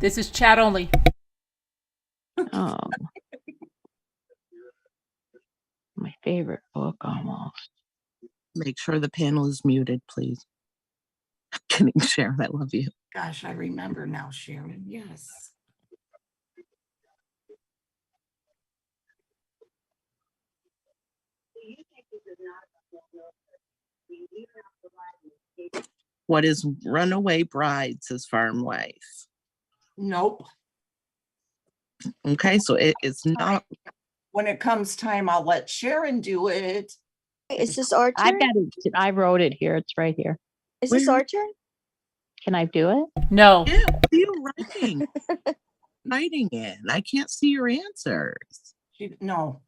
This is chat only. Oh. My favorite book almost. Make sure the panel is muted, please. I'm kidding, Sharon. I love you. Gosh, I remember now, Sharon. Yes. What is Runaway Bride, says Farm Wife. Nope. Okay, so it's not. When it comes time, I'll let Sharon do it. Is this our I turn? got it. I wrote it here. It's right here. Is this our turn? Can I do it? No. Yeah, what are you writing in? I can't see your answers. No.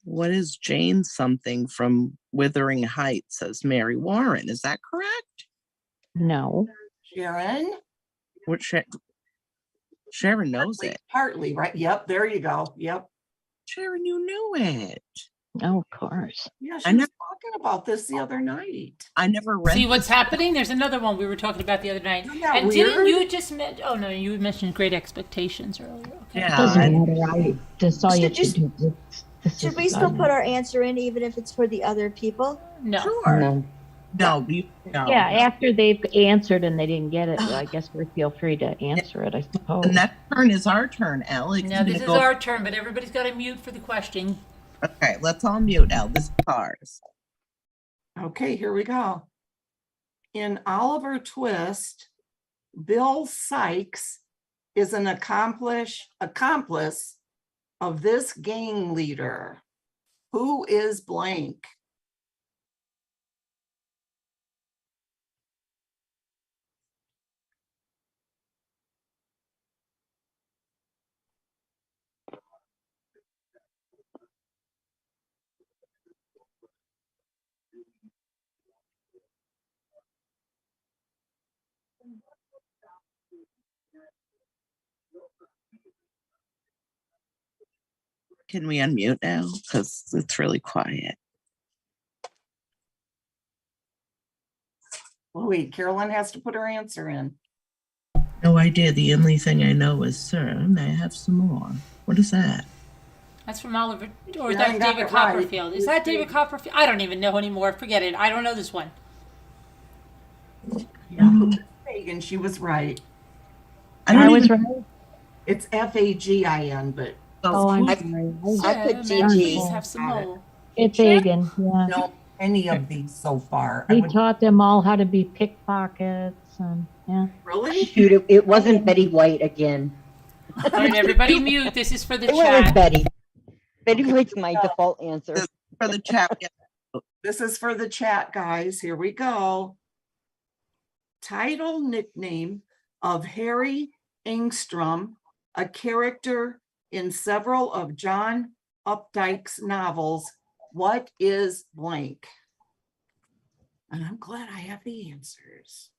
What is Jane something from Wuthering Heights, says Mary Warren. Is that correct? No. Sharon? What Sharon knows it. Partly, right? Yep, there you go. Yep. Sharon, you knew it. Oh, of course. Yeah, I she was never- talking about this the other night. I never read See what's this. happening? There's another one we were talking about the other night. Isn't that And didn't weird? you just oh no, you mentioned Great Expectations earlier. Okay. Yeah, Doesn't matter. That's all you have Should to do. Should we still put our answer in even if it's for the other people? No. Sure. No. No. Yeah, after they've answered and they didn't get it, I guess we feel free to answer it, I suppose. The next turn is our turn, Alex. Now this is our turn, but everybody's got to mute for the question. Okay, let's all mute now. This is ours. Okay, here we go. In Oliver Twist, Bill Sykes is an accomplice of this gang leader. Who is blank? Can we unmute now? Because it's really quiet. Oh, wait, Carolyn has to put her answer in. No idea. The only thing I know is, sir, may I have some more? What is that? That's from Oliver, or Yeah, that's I got David it right. Copperfield. Is that David Copperfield? I don't even know anymore. Forget it. I don't know this one. Yeah, Megan, she was right. I was right. It's Fagin, but Oh, I'm I- sorry. I put man, GG. please have some Got it. more. It's Egan, yeah. no, any of these so far. I He would, taught them all how to be pickpockets and, yeah. really? Shoot, it wasn't Betty White again. All right, everybody mute. This is for the It was chat. Betty. Betty White's my default answer. For the chat. Yeah. This is for the chat, guys. Here we go. Title nickname of Harry Engstrom, a character in several of John Updike's novels. What is blank? And I'm glad I have the answers.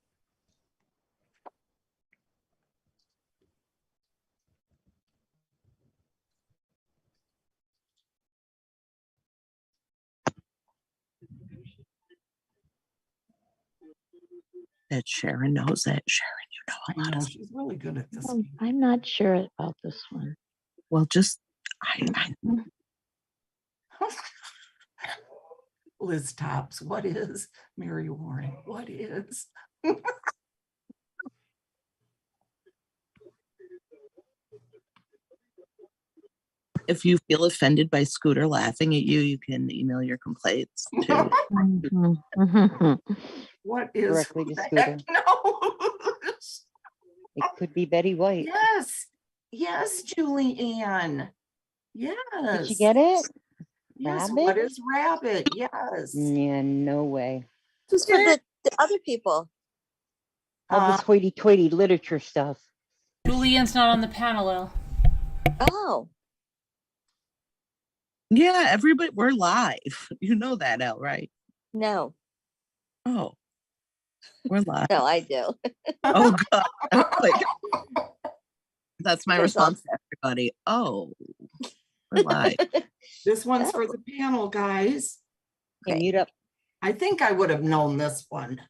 That Sharon knows that. Sharon, you know a I lot know of. she's really good at this. I'm not sure about this one. Well, just Liz Tops, what is Mary Warren? What is? if you feel offended by Scooter laughing at you, you can email your complaints to. What is? Directly to who the Scooter. heck knows? It could be Betty White. Yes, yes, Julie Ann. Yes. Did you get it? Yes, Rabbit? what is rabbit? Yes. Yeah, no way. This is for the other people. All this hoity-toity literature stuff. Julianne's not on the panel, El. Oh, Yeah, everybody, we're live. You know that, Elle, right? no, Oh, we're live. no, I do. Oh, God. Like, that's my There's response to everybody. Oh, we're live. This one's for the panel, guys. Hey, mute up. I think I would have known this one.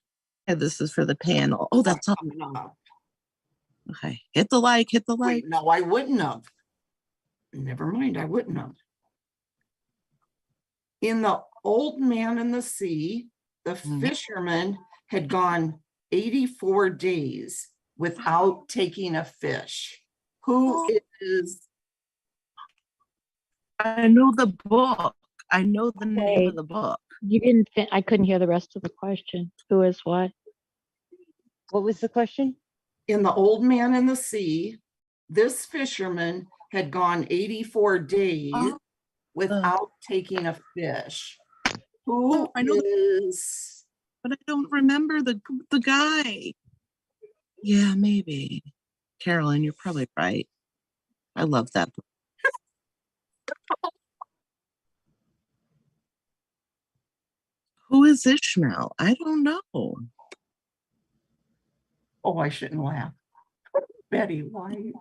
Yeah, this is for the panel. Oh, that's all. Coming up. Okay. Hit the like, hit the like. Wait, no, I wouldn't have. Never mind, I wouldn't have. In The Old Man in the Sea, the fisherman had gone 84 days without taking a fish. Who is? I know the book. I know the name Wait. of the book. You didn't, I couldn't hear the rest of the question. Who is what? What was the question? In The Old Man in the Sea, this fisherman had gone 84 days Oh. without taking a fish. Who I know is? but I don't remember the guy. Yeah, maybe. Carolyn, you're probably right. I love that book. Who is Ishmael? I don't know. Oh, I shouldn't laugh. Betty White.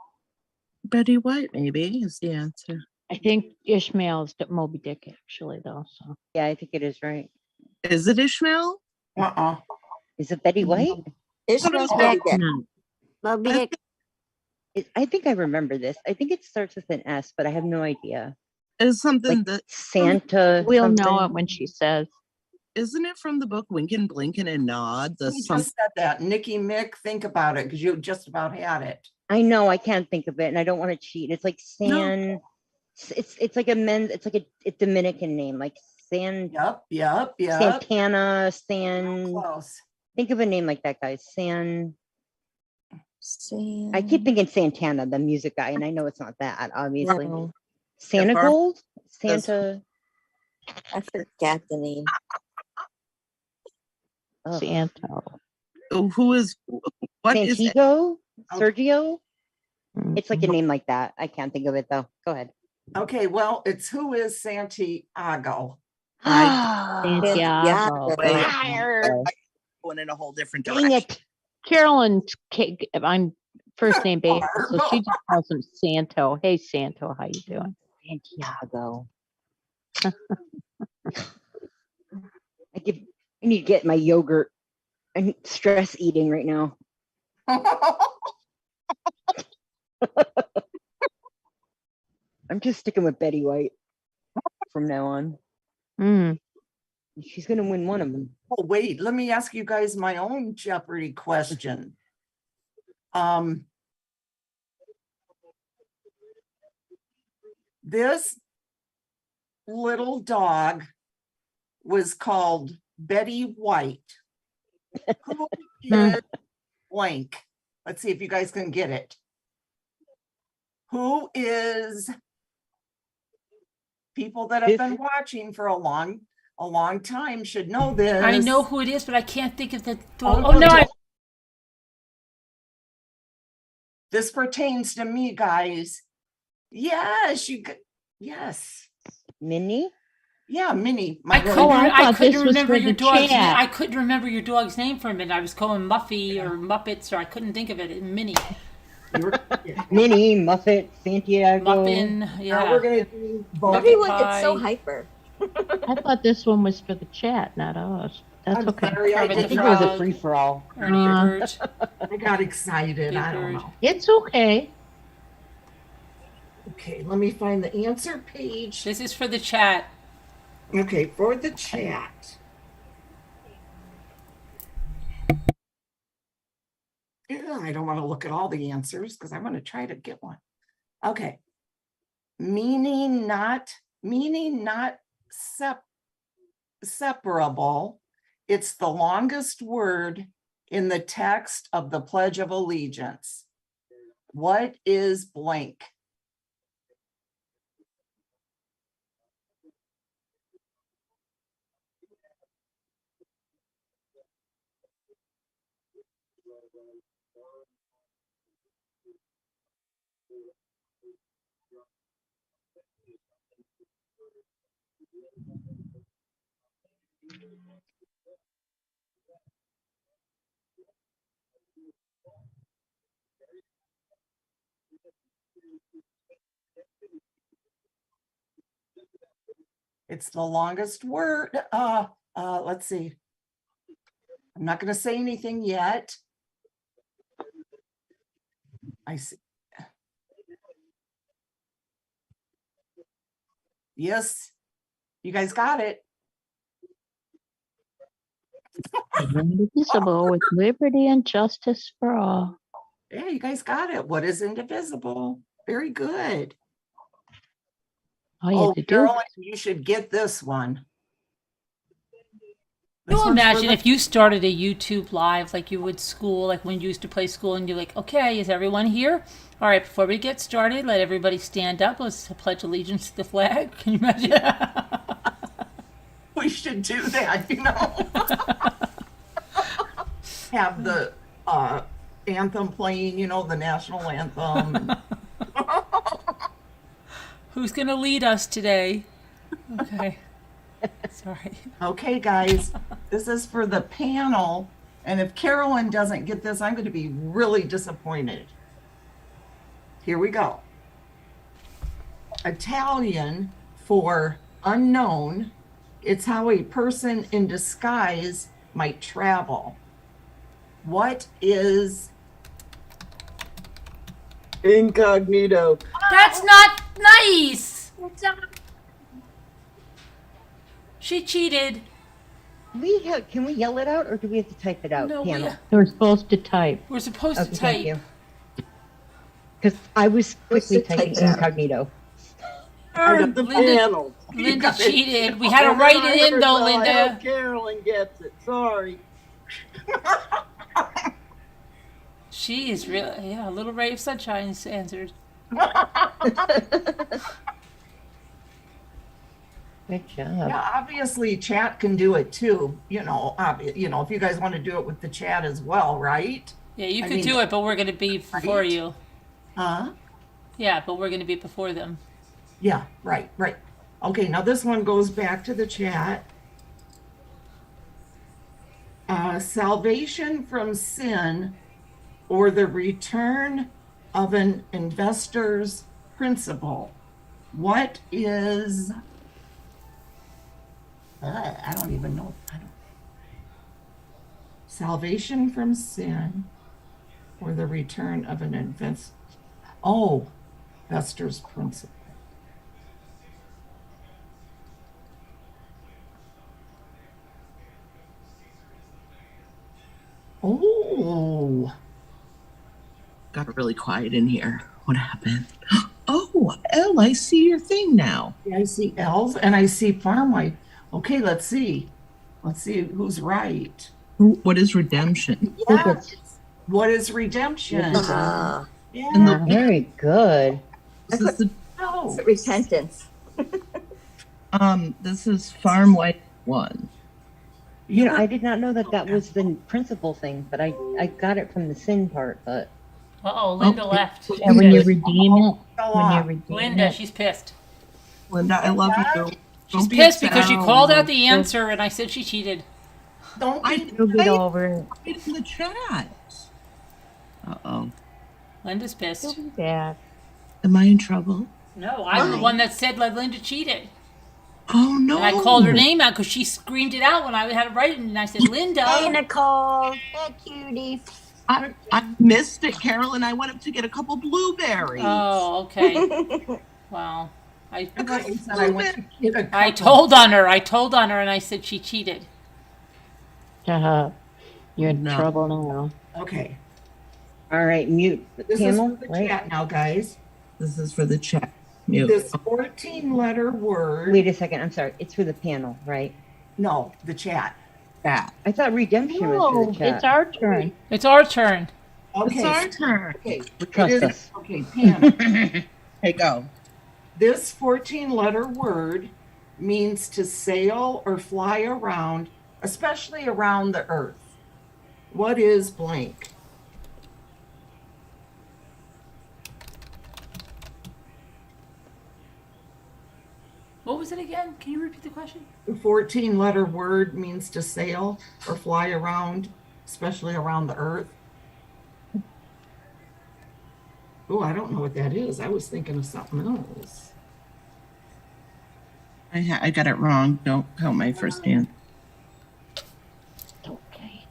Betty White, maybe, is the answer. I think Ishmael's Moby Dick, actually, though. So Yeah, I think it is right. Is it Ishmael? Is it Betty White? Ishmael's Moby Dick. No. Moby Dick. I think I remember this. I think it starts with an S, but I have no idea. It's something Like that Santa. we'll know something? it when she says. isn't it from the book Winkin', Blinkin' and Nod? The You just said that. Nikki Mick, think about it because you just about had it. I know I can't think of it, and I don't want to cheat. It's like San. It's like a Dominican name, like San. Yep. Santana. San. Close. Think of a name like that, guys. I keep thinking Santana, the music guy, and I know it's not that, obviously. No, Santa Barb- Gold? Santa. I forgot the name. Oh. Santo. Who is what is it? Santiago? Sergio? Mm. It's like a name like that. I can't think of it though. Go ahead. Okay, well, it's who is Santiago? Santiago. Going in a whole different Dang direction. it. Carolyn, I'm first name basis, so she just calls him Santo. Hey, Santo, how you doing? Santiago. I need to get my yogurt. I'm stress eating right now. I'm just sticking with Betty White from now on. Mm. She's gonna win one of them. Oh, wait, let me ask you guys my own Jeopardy question. This little dog was called Betty White. Who is blank? Let's see if you guys can get it. Who is people that have been watching for a long time should know this. I know who it is, but I can't think of the. Oh, no! This pertains to me, guys. Yes, yes. Minnie? Yeah, Minnie. I thought couldn't this was remember for your the dog's name. chat. I couldn't remember your dog's name for a minute. I was calling Muffy or Muppets, or I couldn't think of it. Minnie. Minnie, Muffet, Santiago. Muffin, yeah. Now we're gonna do both. Everyone gets so hyper. I thought this one was for the chat, not us. That's I'm okay. sorry, I Kermit I the think it was a Frog, free for all. Ernie Bird. I got excited. Big I don't Bird. know. It's okay. Okay, let me find the answer page. This is for the chat. Okay, for the chat. Yeah, I don't want to look at all the answers because I want to try to get one. Okay. Meaning not separable. It's the longest word in the text of the Pledge of Allegiance. What is blank? It's the longest word. Let's see. I'm not going to say anything yet. I see. Yes, you guys got it. Indivisible with liberty and justice for all. Yeah, you guys got it. What is indivisible? Very good. All you Oh, have to do. Carolyn, you should get this one. Can you one's for imagine the- if you started a YouTube live like you would school, like when you used to play school, and you're like, okay, is everyone here? All right, before we get started, let everybody stand up. Let's pledge allegiance to the flag. Can you imagine? We should do that, you know? Have the anthem playing, you know, the national anthem. Who's going to lead us today? Okay. Sorry. Okay, guys, this is for the panel. And if Carolyn doesn't get this, I'm going to be really disappointed. Here we go. Italian for unknown. It's how a person in disguise might travel. What is Incognito. That's not nice. She cheated. Can we yell it out or do we have to type it out? No, Hannah? We're supposed to type. we're supposed Okay, to thank type. you. Because I was quickly Let's just typing type it out. incognito. Heard the Linda- panel. Linda cheated. We had to write it in though, I Linda. hope Carolyn gets it. Sorry. She is really, yeah, a little ray of sunshine answered. Good job. Yeah, obviously chat can do it too. You know, if you guys want to do it with the chat as well, right? Yeah, you I could mean, do it, but we're going to be before right? you. Huh? Yeah, but we're going to be before them. Yeah, right. Okay, now this one goes back to the chat. Salvation from sin or the return of an investor's principal. What is, I don't even know. Salvation from sin or the return of an investor's principal. Oh, Got really quiet in here. What happened? Oh, Elle, I see your thing now. I see L's and I see farm life. Okay, let's see. Let's see who's right. What is redemption? Yeah. What is redemption? Uh, And the- Very good. This is the Oh, repentance. this is Farm Wife 1. You know, I did not know that was the principal thing, but I got it from the sin part, but. Uh-oh, Linda left. She's And when you pissed. redeem it, Go when you on. redeem Linda, it, she's pissed. Linda, I love you. She's Don't be pissed upset. because you called out the answer and I said she cheated. Don't I be, you'll get over it. it in the chat. Uh-oh. Linda's pissed. You'll be back. Am I in trouble? No, I'm the one that said let Linda cheated. Oh, no. And I called her name out because she screamed it out when I had to write it. And I said, Linda. Hey, Nicole. Hey, cutie. I missed it, Carolyn. I went up to get a couple blueberries. Oh, okay. Wow. I thought you said I went to get a I couple. told on her and I said she cheated. You're in No. trouble now. Okay, All right, mute the this panel, is for the right? chat now, guys. This is for the chat. Mute. This 14-letter word. Wait a second, I'm sorry. It's for the panel, right? No, the chat. Chat. I thought redemption was for No, the chat. it's our turn. It's our turn. Okay. It's our turn. Okay. Trust it is, us. okay, Pam. Hey, go. This 14-letter word means to sail or fly around, especially around the earth. What is blank? What was it again? Can you repeat the question? The 14-letter word means to sail or fly around, especially around the earth. Oh, I don't know what that is. I was thinking of something else. I got it wrong. Don't count my first answer. Okay.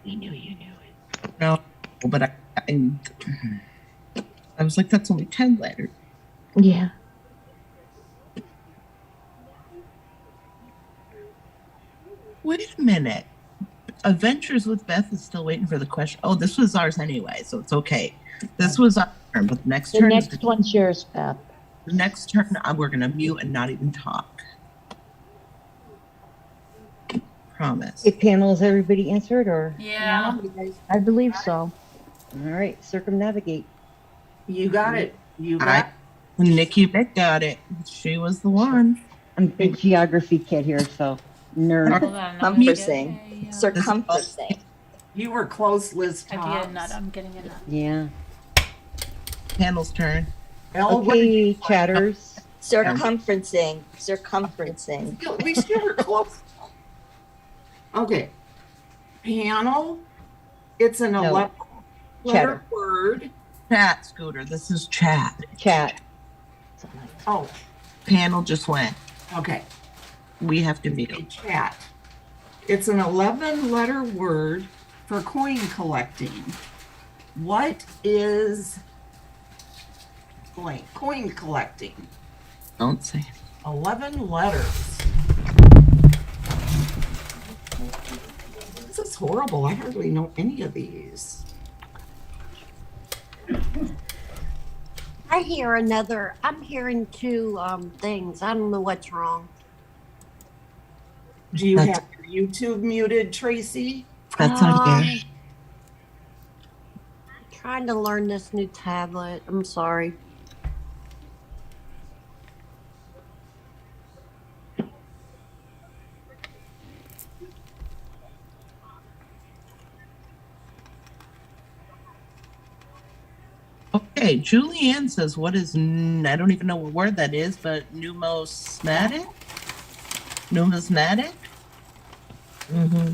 We knew you knew it. No, but I was like, that's only 10 letters. Yeah. Wait a minute. Adventures with Beth is still waiting for the question. Oh, this was ours anyway, so it's okay. This was our turn, but the next The turn next one's yours, Beth. the next turn we're gonna mute and not even talk. promise. It panels everybody answered, or? Yeah. You guys, I believe so. All right, circumnavigate. you got it. You I got Nikki Mick got it. She was the one. I'm a big geography kid here, so nerd. Hold on. I'm gonna get Circumferencing. a, Circumferencing. You were close, Liz I'd be a nut. Tops. I'm getting a nut. Yeah. Panel's turn. Elle, what did Okay, you put? chatters. Circumferencing. Circumferencing. At least you were close. Okay. Panel. It's an No. 11 letter Chatter. word. Chat, Scooter. This is chat. Chat. Oh, Panel just went. okay. We have to A mute. chat. It's an 11 letter word for coin collecting. What is blank? Coin collecting. Don't say. 11 letters. This is horrible. I hardly know any of these. I'm hearing two things. I don't know what's wrong. Do you That's- have your YouTube muted, Tracy? That's on here. Trying to learn this new tablet. I'm sorry. Okay, Julianne says, what is, I don't even know what word that is, but numismatic? Numismatic? Mm-hmm.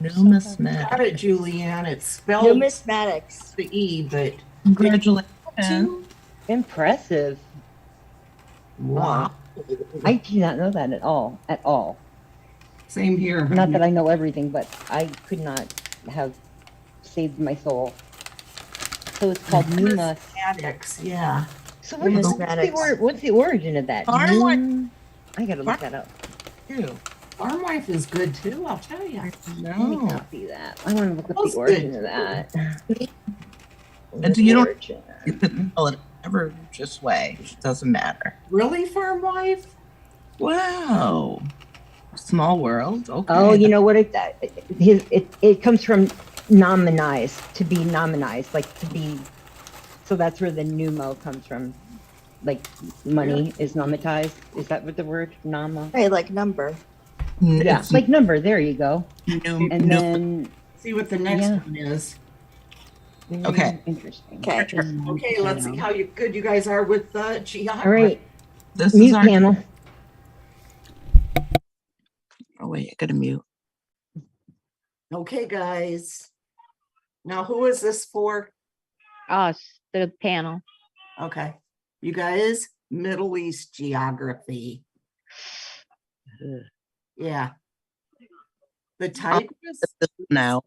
Numismatic. Got it, Julianne. It's spelled Numismatics. the E, but Congratulations. Impressive. wow. I do not know that at all. At all. Same here. Not that I know everything, but I could not have saved my soul. So it's called Numa. Numismatics, yeah. So what's the origin of that? Farm wife. I gotta look that up. Ew. Farm wife is good too, I'll tell you. Let me No. copy that. I want to look up That's the origin good. of that. And you don't Origin. you could spell it ever just way. It doesn't matter. Really, farm wife? Wow. Small world. Okay. Oh, you know what? It comes from nominize, to be nominized, like to be. So that's where the numo comes from. Like money is nomatized. Is that what the word nama? Right, like number. Yeah, It's like number. There you go. new, And new- then See what the next Yeah. one is. Okay. Interesting. Okay. Okay, let's see how good you guys are with geography. All right, this mute is our. panel. Oh wait, I gotta mute. Okay, guys. Now, who is this for? Us, the panel. Okay. You guys, Middle East geography. Yeah. The Now.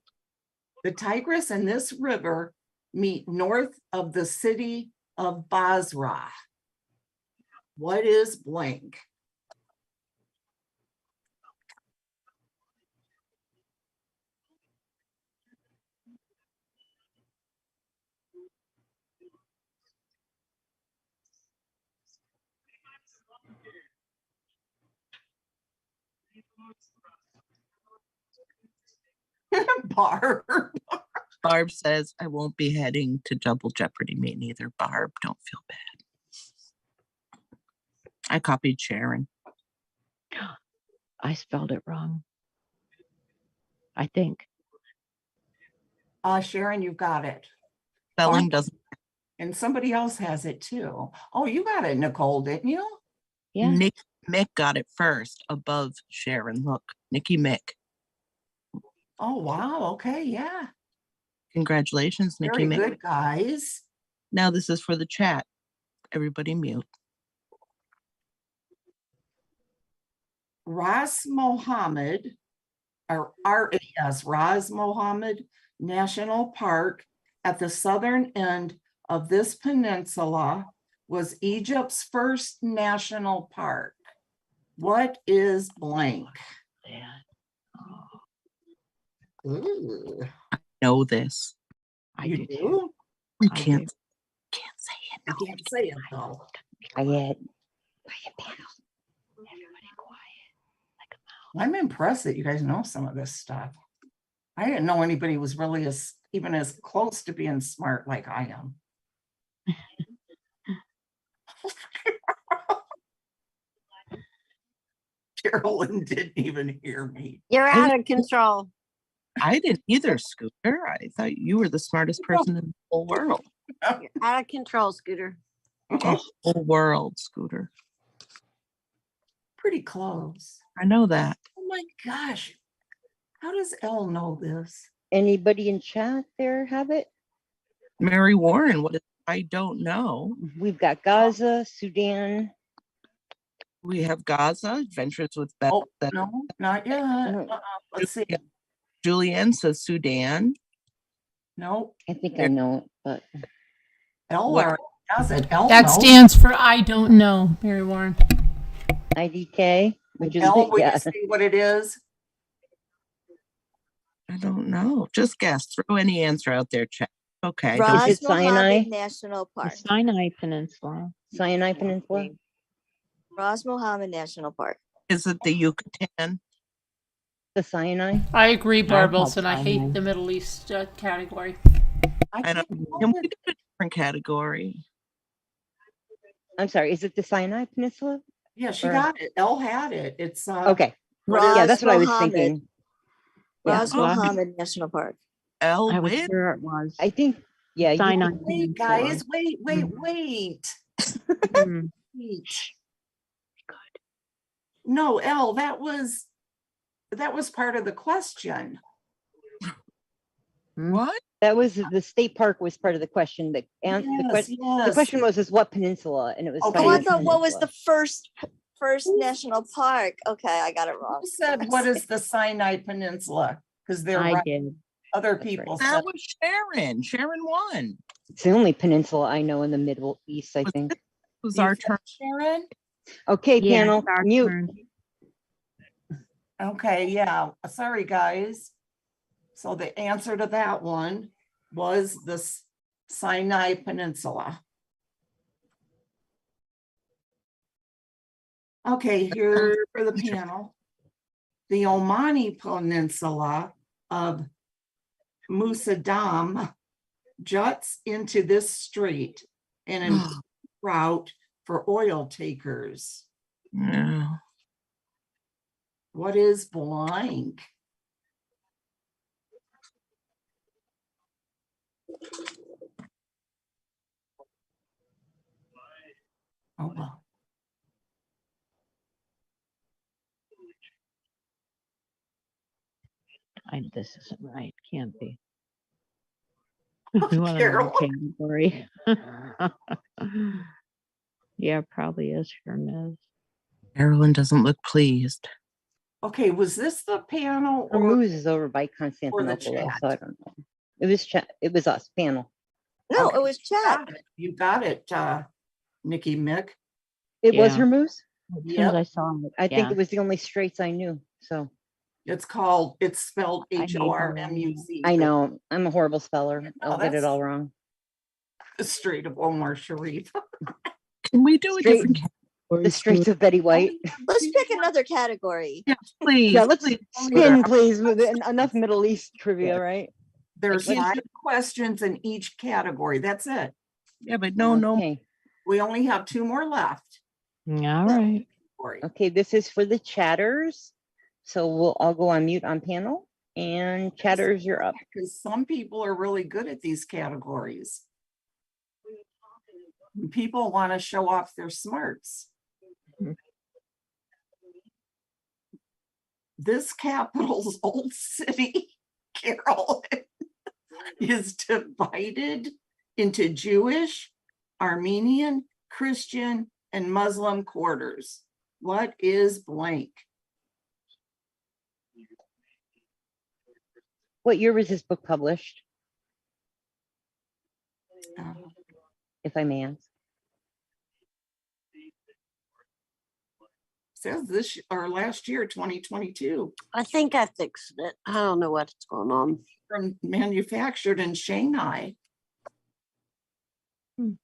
Tigris and this river meet north of the city of Basra. What is blank? Barb. Barb says, I won't be heading to Double Jeopardy. Me neither. Barb, don't feel bad. I copied Sharon. I spelled it wrong. I think. Sharon, you've got it. Spelling doesn't. And somebody else has it too. Oh, you got it, Nicole, didn't you? Yeah. Nick Mick got it first above Sharon. Look, Nikki Mick. Oh, wow. Okay, yeah. Congratulations, Nikki Very Mick. good, guys. Now this is for the chat. Everybody mute. Ras Mohammed, or RAS, Ras Mohammed National Park at the southern end of this peninsula was Egypt's first national park. What is blank? Ooh, Know this. you do? We I can't do. say it. I can't say it though. Quiet. Everybody quiet. Like a mouse. I'm impressed that you guys know some of this stuff. I didn't know anybody was really even as close to being smart like I am. Carolyn didn't even hear me. You're out of control. I didn't either, Scooter. I thought you were the smartest person in the whole world. You're out of control, Scooter. The whole world, Scooter. Pretty close. I know that. Oh my gosh. How does Elle know this? Anybody in chat there have it? Mary Warren, what is I don't know. We've got Gaza, Sudan. We have Gaza, Adventures with Beth. Oh, no, not yet. Let's see. Julianne says Sudan. No. I think I know it, but Elle What? has it. Elle That knows. stands for I don't know, Mary Warren. IDK, which is Elle, will yeah. you see what it is? I don't know. Just guess. Throw any answer out there, chat. Okay. Ras Is it Sinai? Mohammed National The Park. Sinai Peninsula. Sinai Peninsula. Ras Mohammed National Park. Is it the Yucatan? The Sinai. I agree, thought Barbelson. I hate Sinai. the Middle East category. I don't. Can we do a different category? I'm sorry. Is it the Sinai Peninsula? Yeah, she Or- got it. Elle had it. It's Okay. what Yeah, is- that's what I was Mohammed. thinking. Yeah. Ras Mohammed National Park. Elle I was win. sure it was. I think. Yeah. you Sinai can- Wait, Peninsula. guys, wait. Hmm. Wait. No, Elle, that was part of the question. What? That was the state park was part of the question. The Yes, the yes. question was what peninsula, and it was. Okay. Oh, I Sinai thought what was the Peninsula. first national park? Okay, I got it wrong. Who said what is the Sinai Peninsula? Because they're I right. did. Other That's people That said was Sharon. Sharon won. It's the only peninsula I know in the Middle East. I think. It was You our said turn. Sharon. Okay, Yeah, panel it's our mute. turn. Okay, yeah. Sorry, guys. So the answer to that one was the Sinai Peninsula. Okay, here for the panel. The Omani Peninsula of Musaddam juts into this strait and an route for oil takers. Yeah. What is blank? Oh, well. This isn't right. Can't be. We want another Carolyn. category. Yeah, probably is Hermes. Carolyn doesn't look pleased. Okay, was this the panel or Hormuz is over by Constantinople, chat? so I don't know. It was chat. It was us panel. No, Okay. it was chat. You got it, Nikki Mick. It was Yeah. Hormuz. As soon as Yep. I saw it. I think yeah. it was the only straits I knew. So It's spelled I hate Hormuz. I know I'm a horrible speller. I'll get it that's- all wrong. The Strait of Omar Sharif. Can we do a Straight- different category? The Straits of Betty White. Let's pick another category. Please. Yeah, let's please. spin, please. With enough Middle East trivia, right? There's Like, 5 questions in each category. That's it. Yeah, but no. Okay. We only have 2 more left. All right. Okay, this is for the chatters. So we'll all go on mute on panel. And chatters, you're up. Because some people are really good at these categories. People want to show off their smarts. This capital's old city, Carol, is divided into Jewish, Armenian, Christian, and Muslim quarters. What is blank? What year was this book published, if I may ask? Says this or last year, 2022, I think I fixed it. I don't know what's going on. from manufactured in Shanghai. You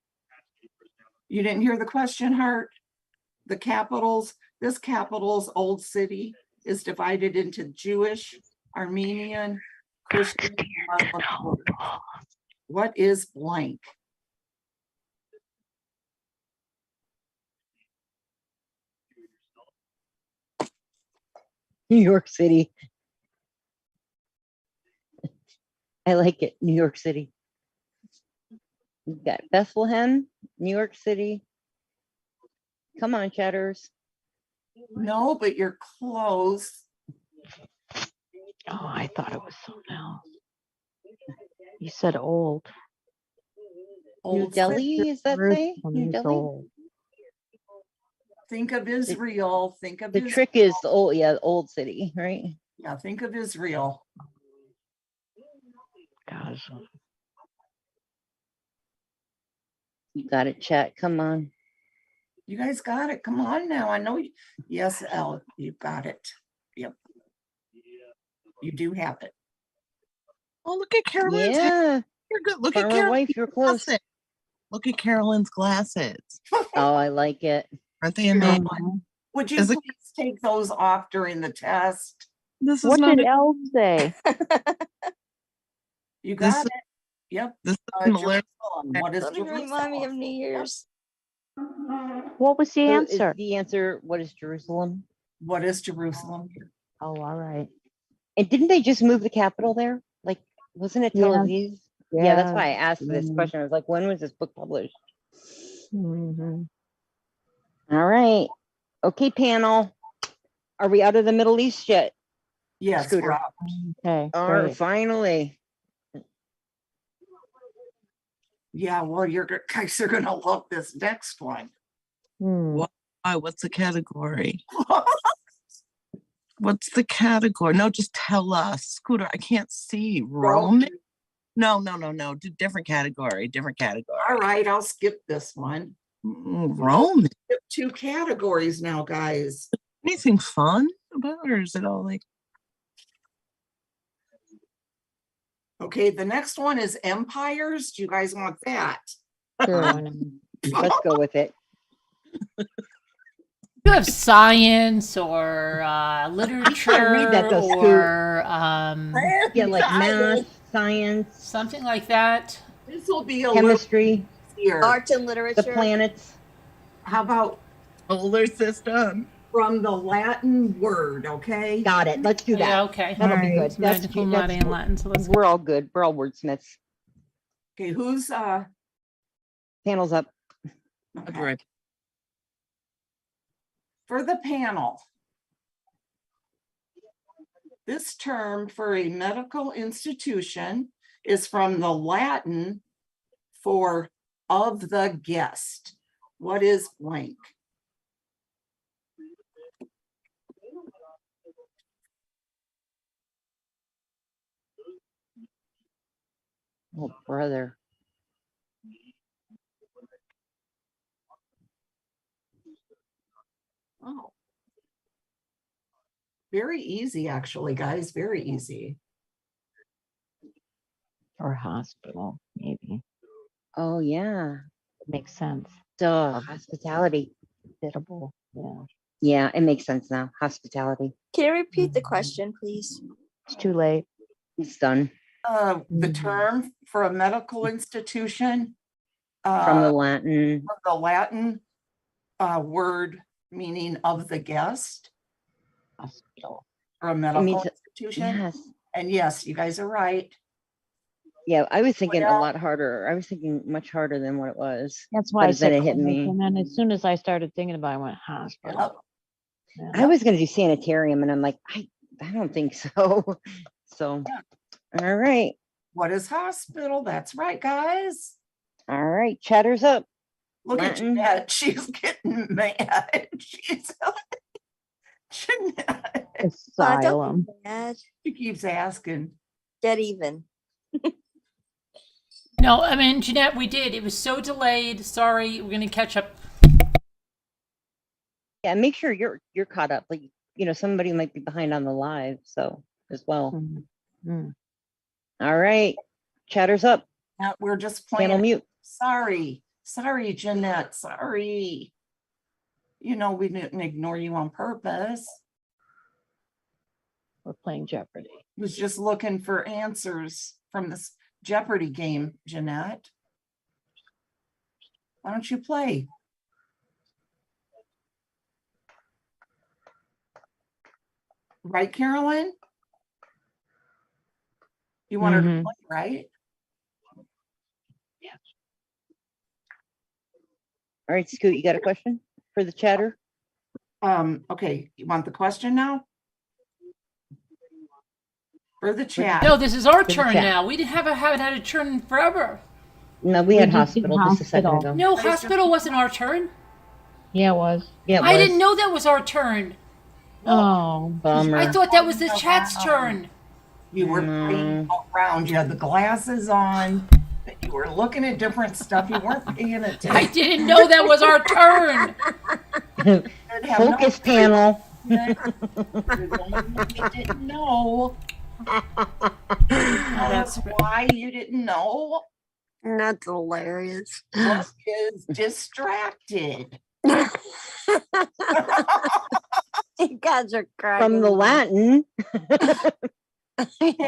didn't hear the question, Hart? This capital's old city is divided into Jewish, Armenian, Christian, Muslim words. What is blank? New York City. I like it. New York City. We've got Bethlehem, New York City. Come on, chatters. No, but you're close. Oh, I thought it was something else. You said old. New Old Delhi, is that say? Jerusalem New is Delhi? old. Think of Israel. Think of The Israel. trick is the old, yeah, old city, right? Yeah, think of Israel. Gosh. You got it, chat. Come on. You guys got it. Come on now. I know you. Yes, Elle, you got it. Yep. You do have it. Oh, look at Carolyn's hair. Yeah. You're good. Look at Farmer Carolyn's wife, you're close. glasses. Look at Carolyn's glasses. Oh, I like it. Aren't they amazing? Would you Is it- please take those off during the test? This is What not did a, Elle say? You This got is- it. Yep. this is malaria. Jerusalem. What is Doesn't remind me of Jerusalem? New Year's. What was the So is answer? the answer, what is Jerusalem? What is Jerusalem? Oh, all right. And didn't they just move the capital there? Like, wasn't it Tel Yeah. Aviv? Yeah, that's Yeah. why I asked this Mm. question. I was like, when was this book published? Mhm. All right. Okay, panel. Are we out of the Middle East yet? Yes, Scooter. we're out. Okay, Or great. finally. Yeah, well, guys are gonna love this next one. Hmm. Why? What's the category? What's the category? No, just tell us. Scooter, I can't see. Roman? No. Do different category. Different category. All right, I'll skip this one. Roman. Skip 2 categories now, guys. Anything fun about it, or is it all like Okay, the next one is empires. Do you guys want that? Sure, why not? Let's go with it. You have science or literature read that though, Scoot. or Yeah, like math, science, something like that. This will be a chemistry, little easier. Art and the literature. planets. How about solar system? from the Latin word, okay? Got it. Let's do that. Yeah, okay. That'll be Alright. good. It's magical Latin and Latin, so let's We're all good. We're all wordsmiths. Okay, who's Panels up. I'll be right back. for the panel? This term for a medical institution is from the Latin for of the guest. What is blank? Oh, brother. Oh. Very easy, actually, guys, very easy. Or hospital, maybe. Oh, yeah. Makes sense. Duh. Hospitality. Biddable. Yeah. Yeah, it makes sense now. Hospitality. Can you repeat the question, please? It's too late. It's done. The Mhm. term for a medical institution From the from Latin. the Latin word meaning of the guest Hospital. or a medical means- institution. Yes. And yes, you guys are right. Yeah, I was thinking a else? lot harder. I was thinking much harder than what it was. That's why I But said then it hit clinic, me. and then as soon as I started thinking about it, I went hospital. Yep. Yeah. I was going to do sanitarium, and I'm like, I don't think so. So, all right. What is hospital? That's right, guys. All right. Chatter's up. Look at Latin. Jeanette. She's getting mad. She's Jeanette. Asylum. Bad. She keeps asking. Dead even. No, I mean, Jeanette, we did. It was so delayed. Sorry, we're gonna catch up. Yeah, make sure you're caught up. Like, somebody might be behind on the live, so as well. Mhm. All right. Chatter's up. We're just Panel playing. mute. Sorry, Jeanette. Sorry. We didn't ignore you on purpose. We're playing Jeopardy. Was just looking for answers from this Jeopardy game, Jeanette. Why don't you play? Right, Carolyn? You want her to play, right? All right, Scoot, you got a question for the chatter? Okay, you want the question now? For the chat. No, this is our For the turn chat. now. We haven't had a turn in forever. No, we had just did hospital just a second hospital. ago. No, hospital wasn't our turn. Yeah, it was. Yeah, it I was. didn't know that was our turn. Oh, Bummer. I thought that was the chat's turn. You were playing around, you had the glasses on, you were looking at different stuff, you weren't paying attention. I didn't know that was our turn. Focus panel. You didn't know. That's why you didn't know. That's hilarious. Brooke is distracted. You guys are crying. From the Latin.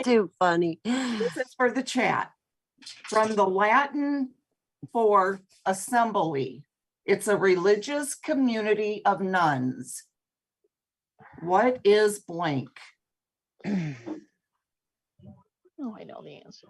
Too funny. This is for the chat. From the Latin for assembly. It's a religious community of nuns. What is blank? oh, I know the answer.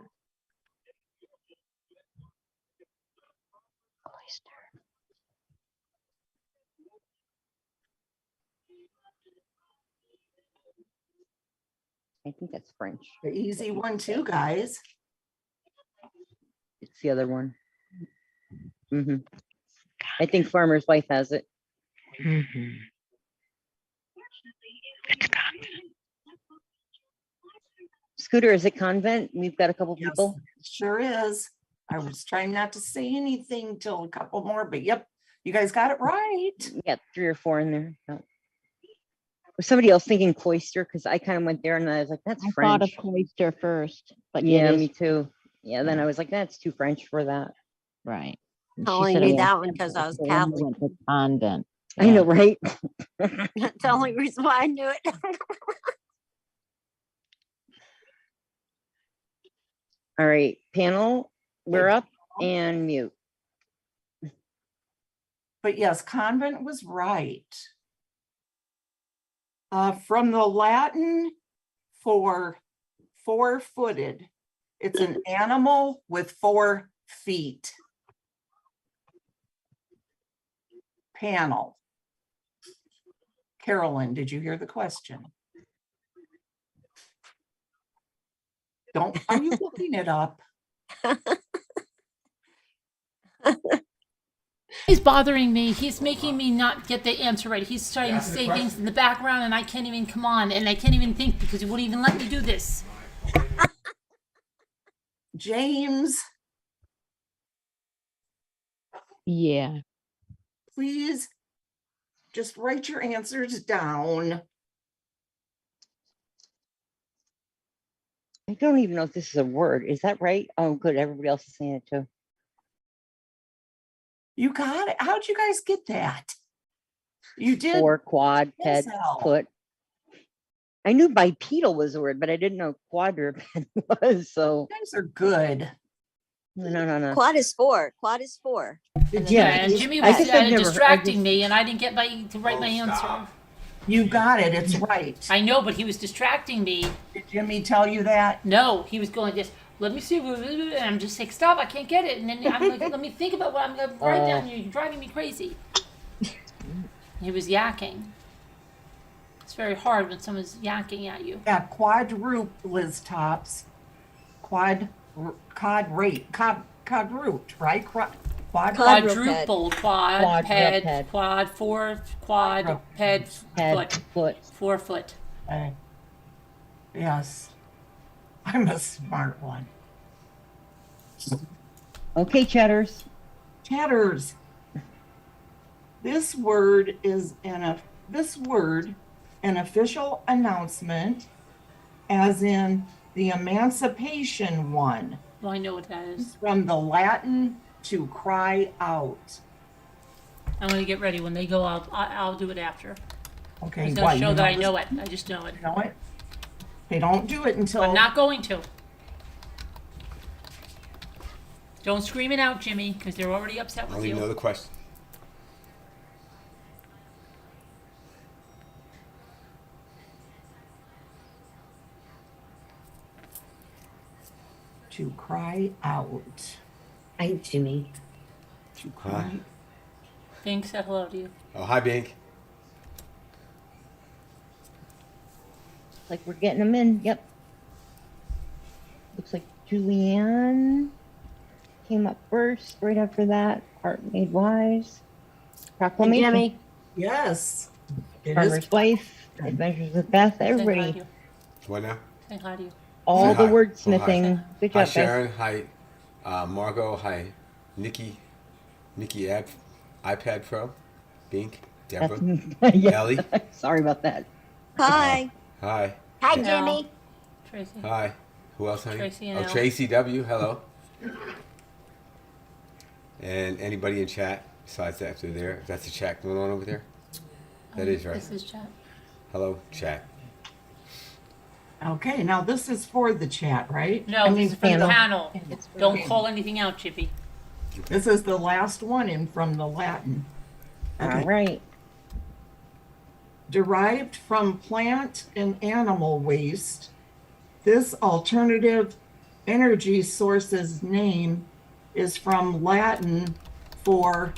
I think that's French. The easy one too, guys. It's the other one. I think Farmer's Wife has it. Scooter, is it convent? We've got a couple people. Yes, sure is. I was trying not to say anything till a couple more, but yep, you guys got it right. Yeah, 3 or 4 in there. No. Was somebody else thinking cloister? Because I kind of went there and I was like, that's I French. thought of cloister first, but Yeah, it is me too. Yeah, then I was like, that's too French for that. right. And I she only said knew it that was one because I was the one that Catholic. went to convent. I know, right? That's the only reason why I knew it. All right, panel, we're up and mute. But yes, convent was right. From the Latin for 4-footed, it's an animal with 4 feet. Panel. Carolyn, did you hear the question? Are you looking it up? He's bothering me. He's making me not get the answer right. He's starting to say things in the background and I can't even come on and I can't even think because he won't even let me do this. James, Yeah. please just write your answers down. I don't even know if this is a word. Is that right? Oh, good. Everybody else is saying it too. You got it. How'd you guys get that? You did. 4, quad, Yes, ped, Al. foot. I knew bipedal was a word, but I didn't know quadruped was. So You guys are good. no. Quad is 4. Quad is 4. Yeah, and Jimmy I was guess I've never- distracting me and I didn't get to write my answer. You got it. It's right. I know, but he was distracting me. Did Jimmy tell you that? No, he was going just, let me see, and I'm just like, stop, I can't get it. And then I'm like, let me think about what I'm going to write down. You're driving me crazy. He was yakking. It's very hard when someone's yakking at you. Yeah, quadruplets tops. Quadruped, right? Quadruple, quad, ped, Quadruped. quad, 4, quad, ped, Head, foot, foot. 4 foot. Yes. I'm a smart one. Okay, chatters. Chatters. This word, an official announcement, as in the emancipation one. Well, I know what that is. From the Latin to cry out. I'm going to get ready. When they go, I'll do it after. Okay. I was why, going to show you that I this? know it. I just know it. You know it? They don't do it until. I'm not going to. Don't scream it out, Jimmy, because they're already upset I with don't even know you. the question. To cry out. Hi, Jimmy. To Hi. cry. Bink said hello to you. Oh, hi, Bink. Like we're getting them in. Yep. Looks like Julianne came up first. Right after that, Art Made Wise. Hey, Proclamation. Jimmy. Yes. It Farmer's is. Wife. Adventures with Beth. Say hi to Everybody. you. What now? Say hi to you. All Say the hi. wordsmithing. Good Hi, job, guys. Sharon. Hi, Margot. Hi, Nikki. Nikki iPad Pro. Bink. Deborah. That's, yeah. Ellie. Sorry about that. Hi. Hi. Hi, No. Jimmy. Tracy. Hi. Who else, honey? Tracy and Oh, Elle. Tracy W. Hello. And anybody in chat besides that, if they're there? If that's the chat going on over there? That is right. This is chat. Hello, chat. Okay, now this is for the chat, right? No, I this mean, is for the panel. panel. It's for Don't the call anything out, Chippy. this is the last one in from the Latin. All right. Derived from plant and animal waste, this alternative energy source's name is from Latin for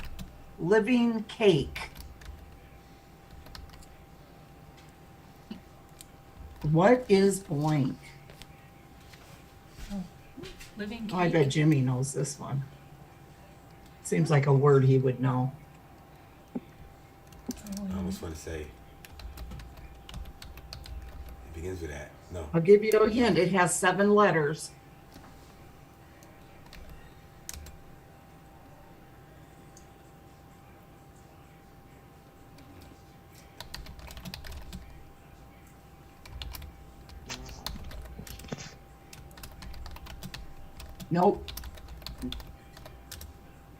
living cake. What is blank? Living cake. Oh, I bet Jimmy knows this one. Seems like a word he would know. I almost want to say. It begins with that. No. I'll give you a hint. It has 7 letters. Nope.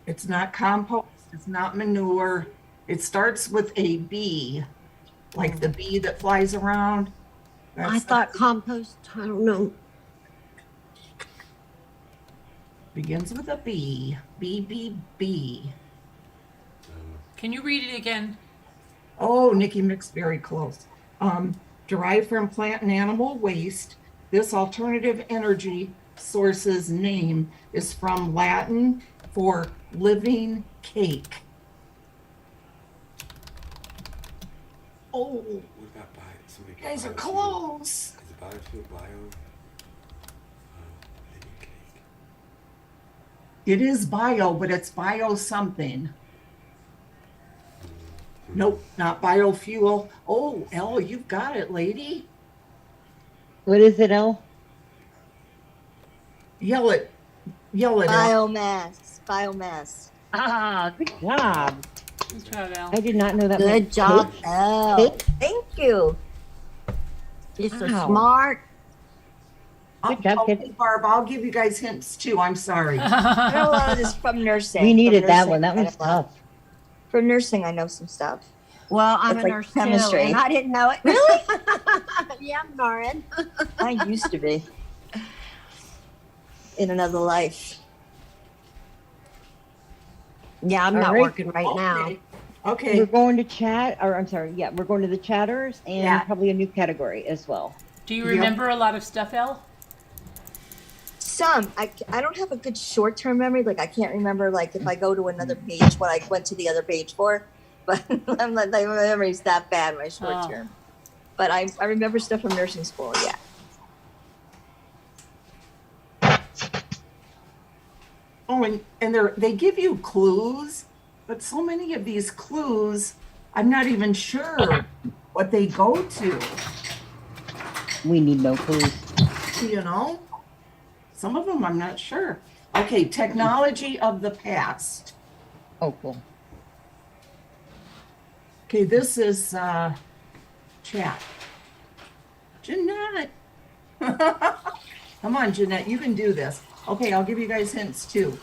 It's not compost. It's not manure. It starts with a bee, like the bee that flies around. I thought compost. I don't know. Begins with a B. B, B, B. Can you read it again? Oh, Nikki mixed very close. Derived from plant and animal waste, this alternative energy source's name is from Latin for living cake. Oh, What about bio? Somebody you guys are biofuel? close. Is it biofuel, bio? Living cake. It is bio, but it's bio something. Nope, not biofuel. Oh, Elle, you've got it, lady. What is it, Elle? Yell it. Yell it out. Biomass. Biomass. Ah, good job. Good job, Al. I did not know that. Good meant job, cake. Elle. Cake? Thank you. You're so Wow. smart. Good job, Okay, kid. Barb, I'll give you guys hints too. I'm sorry. I know a lot of this from nursing. We From needed that nursing, one. That I one's know a lot. tough. From nursing, I know some stuff. Well, I'm It's a like nurse chemistry. too, and I didn't know it. Really? Yeah, I'm Norrin. I used to be in another life. Yeah, I'm All not right. working right now. Okay. Okay. We're going to chat, or I'm sorry, yeah, we're going to the chatters and Yeah. probably a new category as well. Do you Yep. remember a lot of stuff, El? Some. I don't have a good short-term memory. Like I can't remember like if I go to another page what I went to the other page for. But I'm not, like, my memory's that bad, my short-term. But I remember stuff from nursing school, yeah. Oh, and they give you clues, but so many of these clues, I'm not even sure what they go to. We need no clues. You know, some of them I'm not sure. Okay, technology of the past. Oh, cool. Okay, this is chat. Jeanette. Come on, Jeanette, you can do this. Okay, I'll give you guys hints too.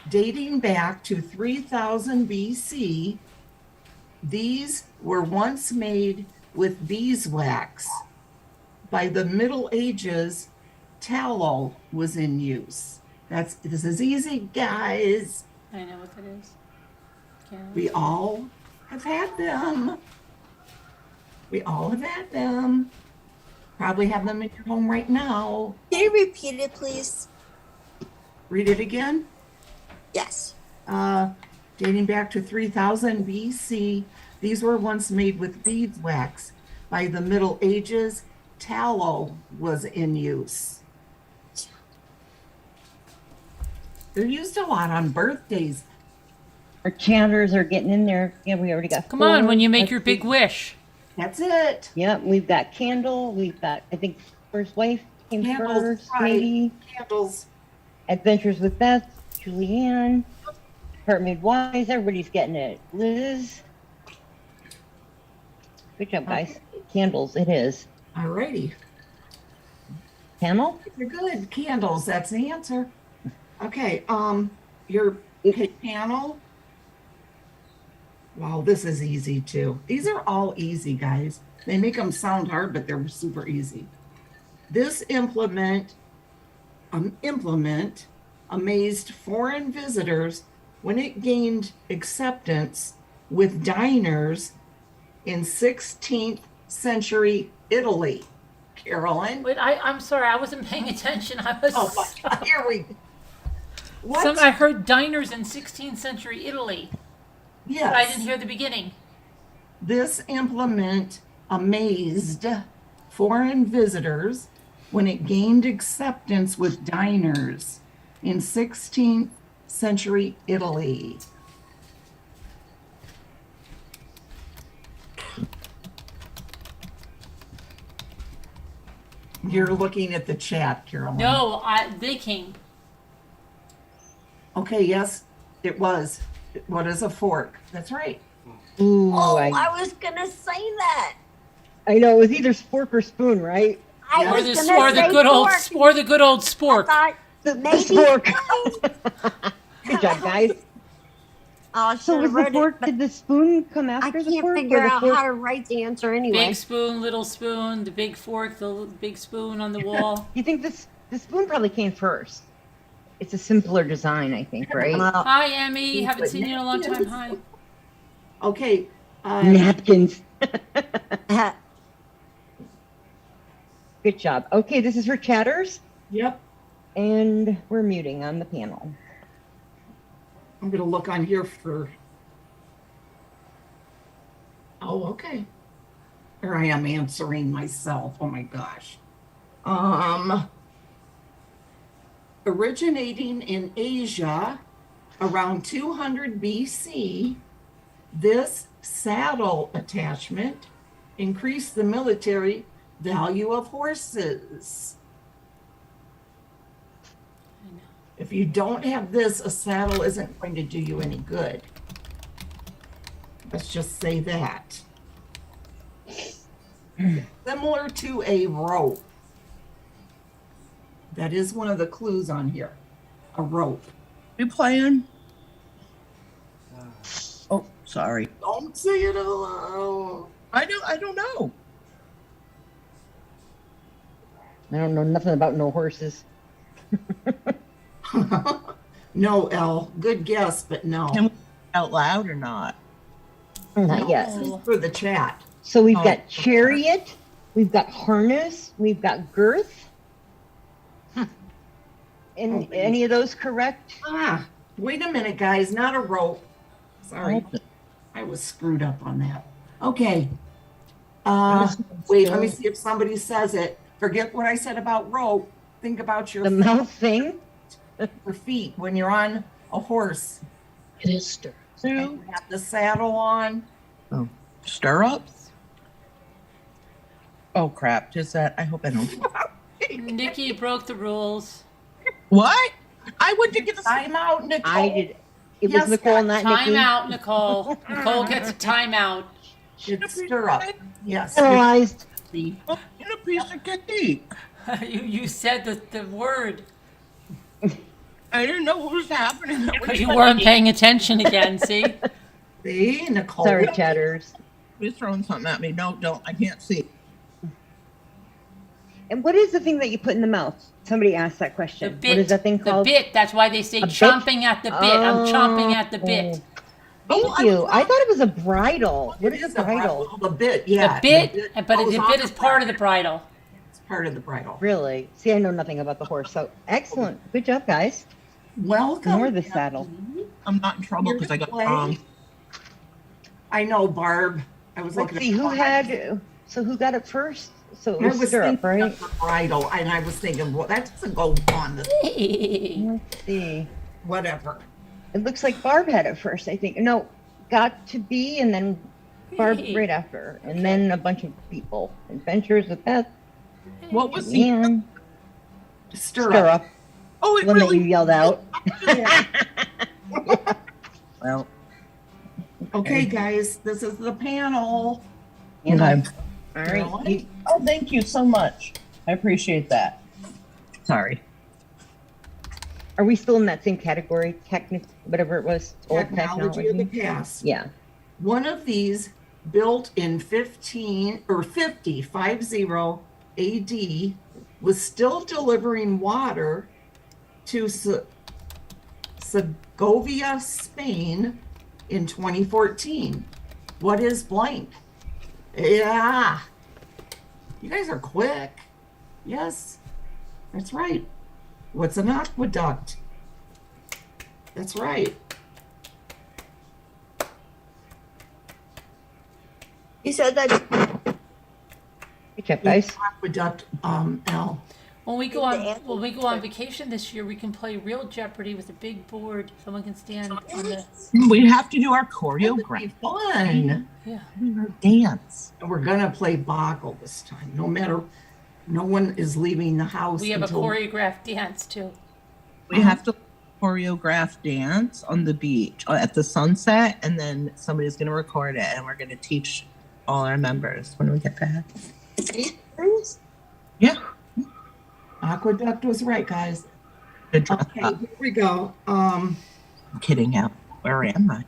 Dating back to 3000 BC, these were once made with beeswax by the Middle Ages, tallow was in use. This is easy, guys. I know what that is. We all have had them. We all have had them. Probably have them in your home right now. Can you repeat it, please? Read it again. Yes. Dating back to 3000 BC, these were once made with beeswax. By the Middle Ages, tallow was in use. They're used a lot on birthdays. Our chatters are getting in there. Yeah, we already got. Come on, four. when you make Let's your see. big wish. That's it. Yep, we've got candle. We've got, I think, first wife came Candles, first. right. Maybe Candles. Adventures with Beth, Julianne, Heart Made Wise. Everybody's getting it. Liz. Good job, guys. Candles, it is. Alrighty. Camel. You're good. Candles. That's the answer. Okay. Your panel. Wow, this is easy too. These are all easy, guys. They make them sound hard, but they're super easy. This implement amazed foreign visitors when it gained acceptance with diners in 16th century Italy. Carolyn? Wait, I'm sorry, I wasn't paying attention. I was. Oh, my God. Here we go. What? I heard diners in 16th century Italy. Yes. But I didn't hear the beginning. This implement amazed foreign visitors when it gained acceptance with diners in 16th century Italy. You're looking at the chat, Carolyn. No, baking. Okay, yes, it was. What is a fork? That's right. Ooh, Oh, I was gonna say that. I know it was either fork or spoon, right? I Or was the, gonna or the say good old, fork. or the good old spork. I thought maybe. Spork. Good job, guys. I So was should've the read it, fork? but Did the spoon come I after the can't fork? figure or the out fork? how to write the answer anyway. Big spoon, little spoon, the big fork, the big spoon on the wall. You think the spoon probably came first? It's a simpler design, I think, right? Well, Hi, Emmy. Haven't seen you in a long time. Hi. Okay. Napkins. Good job. Okay, this is for chatters, Yep. and we're muting on the panel. I'm going to look on here for. Oh, okay. Here I am answering myself. Oh my gosh. Originating in Asia around 200 BC, this saddle attachment increased the military value of horses. If you don't have this, a saddle isn't going to do you any good. Let's just say that. Similar to a rope. That is one of the clues on here. A rope. You playing? Oh, sorry. Don't say it aloud. I don't know. I don't know nothing about no horses. No, Elle. Good guess, but no. Can we out loud or not? Not yet. This is for the chat. So we've Oh. got chariot, we've got harness, we've got girth. And any of those correct? Wait a minute, guys. Not a rope. Sorry. I was screwed up on that. Okay. Wait, let me see if somebody says it. Forget what I said about rope. Think about your The mouth thing. your feet when you're on a horse. It is stir. And you have the saddle on. Oh, stirrups? Oh crap! Just that. I hope I don't. Nikki broke the rules. What? I went to get the Time out, Nicole. I did. It Yes, was Nicole, not Nikki. Time out, Nicole. Nicole gets a timeout. It's stirrup. Yes. Penalized. in a piece of cake. You said the word. I didn't know what was happening. Because you weren't paying attention again, see? See, Nicole. Sorry, chatters. You're throwing something at me. No, don't. I can't see. And what is the thing that you put in the mouth? Somebody asked that The question. bit. What is that thing The called? bit. That's why they say A bit? chomping at the bit. I'm chomping at the bit. Thank you. I thought it was a bridle. What is a bridle? Well, the bit, yeah. The bit, but goes the on bit is part of the bridle. It's part of the bridle. Really? See, I know nothing about the horse. So excellent. Good job, guys. Welcome. More the saddle. I'm not in trouble because I got it wrong. I know, Barb. I was Let's looking see, who got it first? So it I was was stirrup, thinking right? of the bridle, and I was thinking, well, that doesn't go on the Let's see. whatever. It looks like Barb had it first, I think. No, got to be, and then Barb right after. And then a bunch of people. Adventures with Beth. What was the Ian. Stirrup. Oh, it One that really you yelled out. well. Okay, guys, this is the panel. Okay. All right. Caroline? Oh, thank you so much. I appreciate that. Sorry. Are we still in that same category? Whatever it was. Old Technology of the past. Yeah. One of these built in 50 AD was still delivering water to Segovia, Spain in 2014. What is blank? Yeah. You guys are quick. Yes, that's right. What's an aqueduct? That's right. You said that. Good job, guys. Aqueduct, L. When we go on vacation this year, we can play real Jeopardy with a big board. Someone can stand on the. We have to do our choreography. Fun. Yeah. Our dance. And we're gonna play Boggle this time. No one is leaving the house. We have a until choreographed dance too. We have to choreograph dance on the beach at the sunset, and then somebody's going to record it, and we're going to teach all our members when we get back. Yeah. Aqueduct was right, guys. Good job. Okay, here we go. I'm kidding out. Where am I?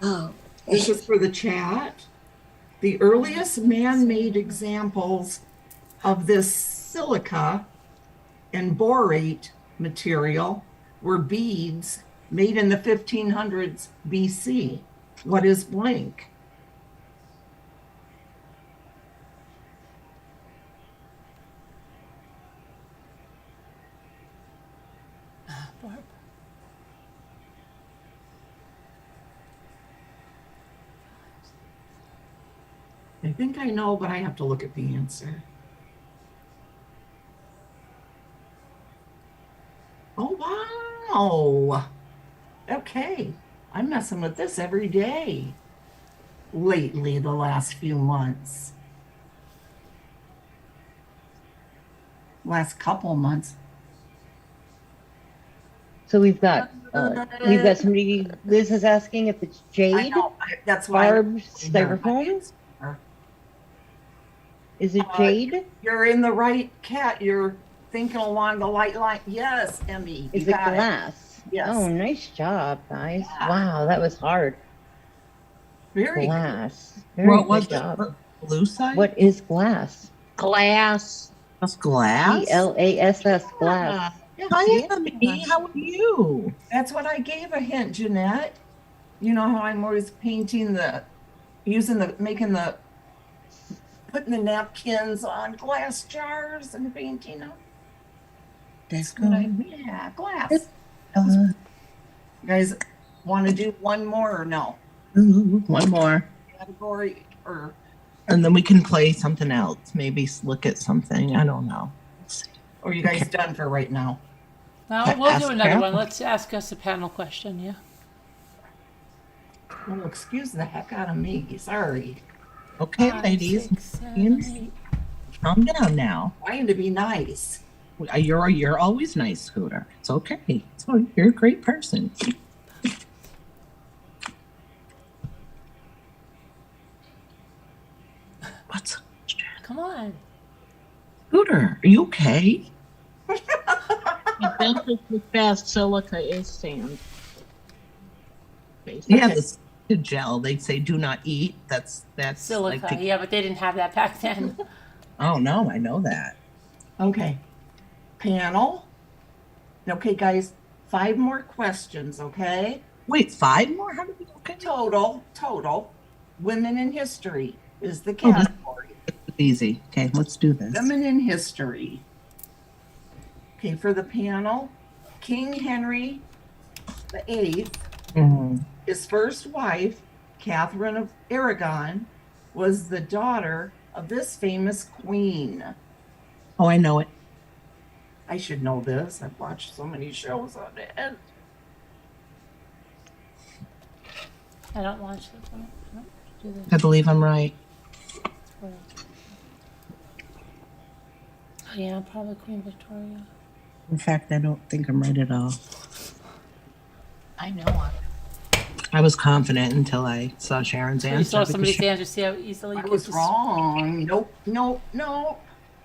Oh. This is for the chat. The earliest man-made examples of this silica and borate material were beads made in the 1500s BC. What is blank? Barb. I think I know, but I have to look at the answer. Oh, wow. Okay. I'm messing with this every day lately, the last few months. Last couple months. So we've got somebody. Liz is asking if it's I jade, know. That's why. Barb, styrofoam. Is it jade? You're in the right cat. You're thinking along the light line. Yes, Emmy. Is you it got glass? Yes. Oh, nice job, guys. Yeah. Wow, that was hard. Very good. Glass. Very What was good job. the blue side? What is glass? Glass. That's glass? GLASS, glass. Hi, Emmy. How are you? That's what I gave a hint, Jeanette. You know how I'm always painting putting the napkins on glass jars and painting them. That's Yeah, glass. You guys want to do one more or no? One more. Category or And then we can play something else. Maybe look at something. I don't know. are you guys done for right now? Now we'll Ask do another Carol. one. Let's ask us a panel question. Yeah. Well, excuse the heck out of me. Sorry. Okay, 5, ladies. 6, 7, 8. Calm down now. Trying to be nice. You're always nice, Scooter. It's okay. You're a great person. What's Come on. Scooter? Are you okay? Adventures with fast silica is sand. Yeah, the gel. They say do not eat. That's Silica. like Yeah, but they didn't have that back then. Oh no, I know that. Okay. Panel. Okay, guys, 5 more questions, okay? Wait, 5 more? How did we okay? Total. Women in history is the Oh, this- category. It's easy. Okay, let's do this. Women in history. Okay, for the panel, King Henry VIII, his first wife, Catherine of Aragon, was the daughter of this famous queen. Oh, I know it. I should know this. I've watched so many shows on it. I don't watch this one. I don't do this. I believe I'm right. Oh, yeah, probably Queen Victoria. In fact, I don't think I'm right at all. I know it. I was confident until I saw Sharon's answer. You saw because somebody's answer, see how easily I you was could wrong. Nope.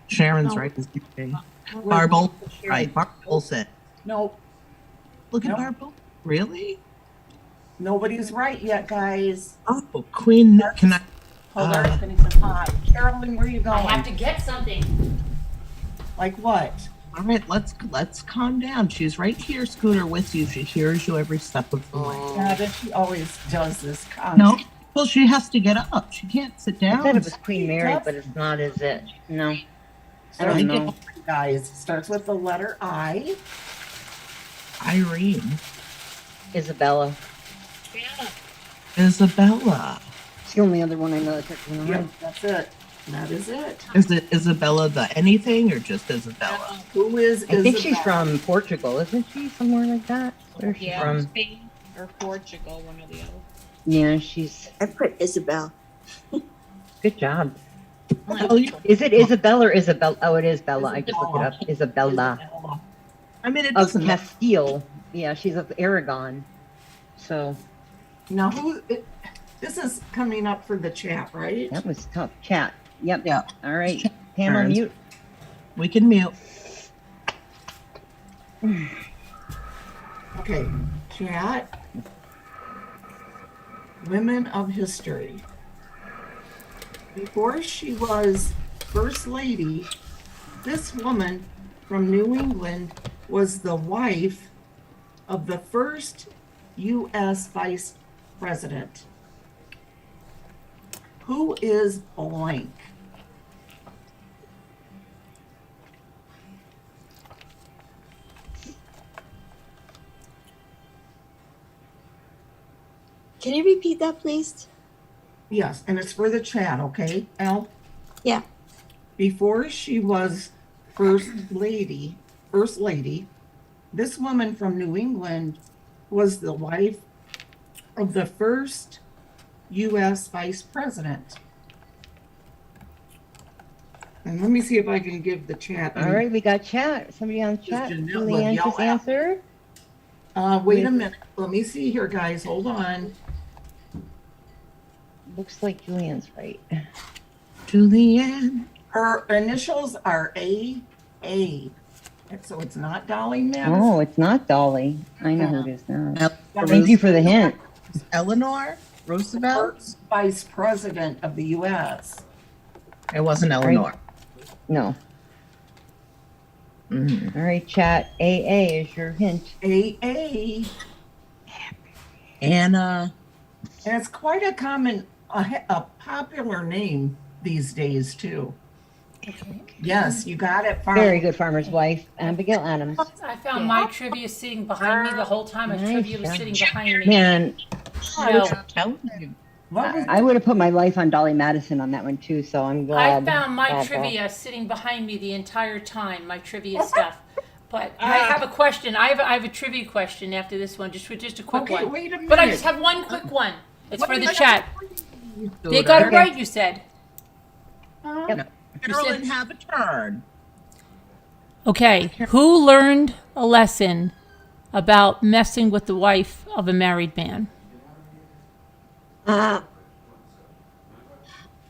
Sharon's No. right. Barb right. Barb Olsen. Nope. Look at Nope. Barb. Really? Nobody's right yet, guys. Oh, Queen. Can I? Hold on, I'm getting some. Hi, Carolyn, where are you going? I have to get something. Like what? All right, let's calm down. She's right here, Scooter, with you. She hears you every step of the way. Yeah, but she always does this. No, well, she has to get up. She can't sit I down. said it was Queen Mary, but it's not, is it? No. I Starts don't with- know. Guys, starts with the letter I. Irene, Isabella. Isabella. It's the only other one I know that starts with an I. Yep, that's it. That is it. Is it Isabella the anything or just Isabella? Who is I think she's Isabella? from Portugal, isn't she? Somewhere like that. Where's she from? Spain or Portugal, one or the other. Yeah, she's I put Isabel. good job. Oh, Is it Isabella or Isabella? Oh, it is Bella. I just looked it up. Isabella I mean, it of doesn't matter. Castile. Yeah, she's of Aragon. So Now, this is coming up for the chat, right? that was tough. Chat. Yep. Yeah. All right. Pamela, Turns. mute. We can mute. Okay, chat. Women of history. Before she was First Lady, this woman from New England was the wife of the first U.S. Vice President. Who is blank? Can you repeat that, please? Yes, and it's for the chat, okay, Al? Yeah. Before she was first lady, this woman from New England was the wife of the first U.S. vice president. And let me see if I can give the chat. All right, we got chat. Somebody on the chat. Janelle will Julianne yell just at- answered. Wait a minute. Let me see here, guys. Hold on. Looks like Julianne's right. Julianne. Her initials are AA. And so it's not Dolly Madison. Oh, it's not Dolly. I know who it is now. El- Thank you for the hint. Eleanor Roosevelt. First vice president of the U.S. It wasn't Eleanor. No. Mm. All right, chat. AA is your hint. AA. Anna. And it's quite a common, a popular name these days, too. Yes, you got it. Very good farmer's wife, Abigail Adams. I found my trivia sitting behind me the whole time. My trivia was Nice. sitting behind me. Man, No, Telling you. What was I would have put my life on Dolly Madison on that one too, so I'm I glad. found my glad trivia sitting behind me the entire time, my trivia stuff. But I have a question. I have a trivia question after this one, just a quick Okay, one. wait a But I minute. just have one quick one. It's What for do the you chat. have? They got it right, you said. Yep. Carolyn, have a turn. Okay, who learned a lesson about messing with the wife of a married man?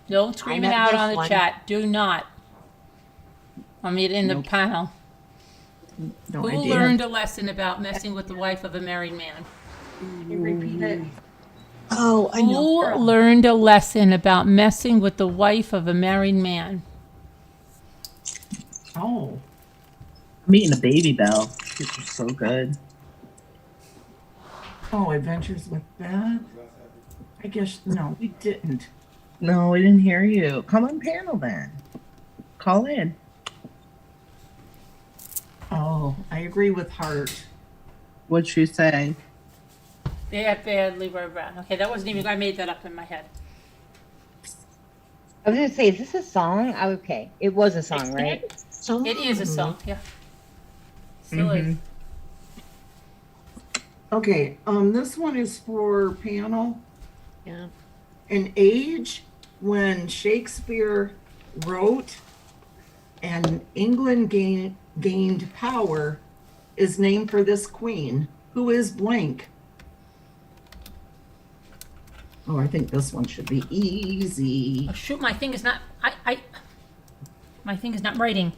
Don't scream it know out this on the one. chat. Do not. I mean, in the panel. No Who idea. learned a lesson about messing with the wife of a married man? Can you repeat it? Oh, I know. Who learned a lesson about messing with the wife of a married man? Oh, I'm eating a Baby Bell. These are so good. oh, Adventures with Beth. I guess, no, we didn't. No, we didn't hear you. Come on panel then. Call in. Oh, I agree with Hart. What'd she say? Bad Leroy Brown. Okay, that wasn't even, I made that up in my head. I was gonna say, is this a song? Okay, it was a song, right? It is a song, yeah. Still is. Okay, this one is for panel. Yeah. An age when Shakespeare wrote and England gained power is named for this queen. Who is blank? Oh, I think this one should be easy. Oh, shoot, my thing is not, my thing is not writing.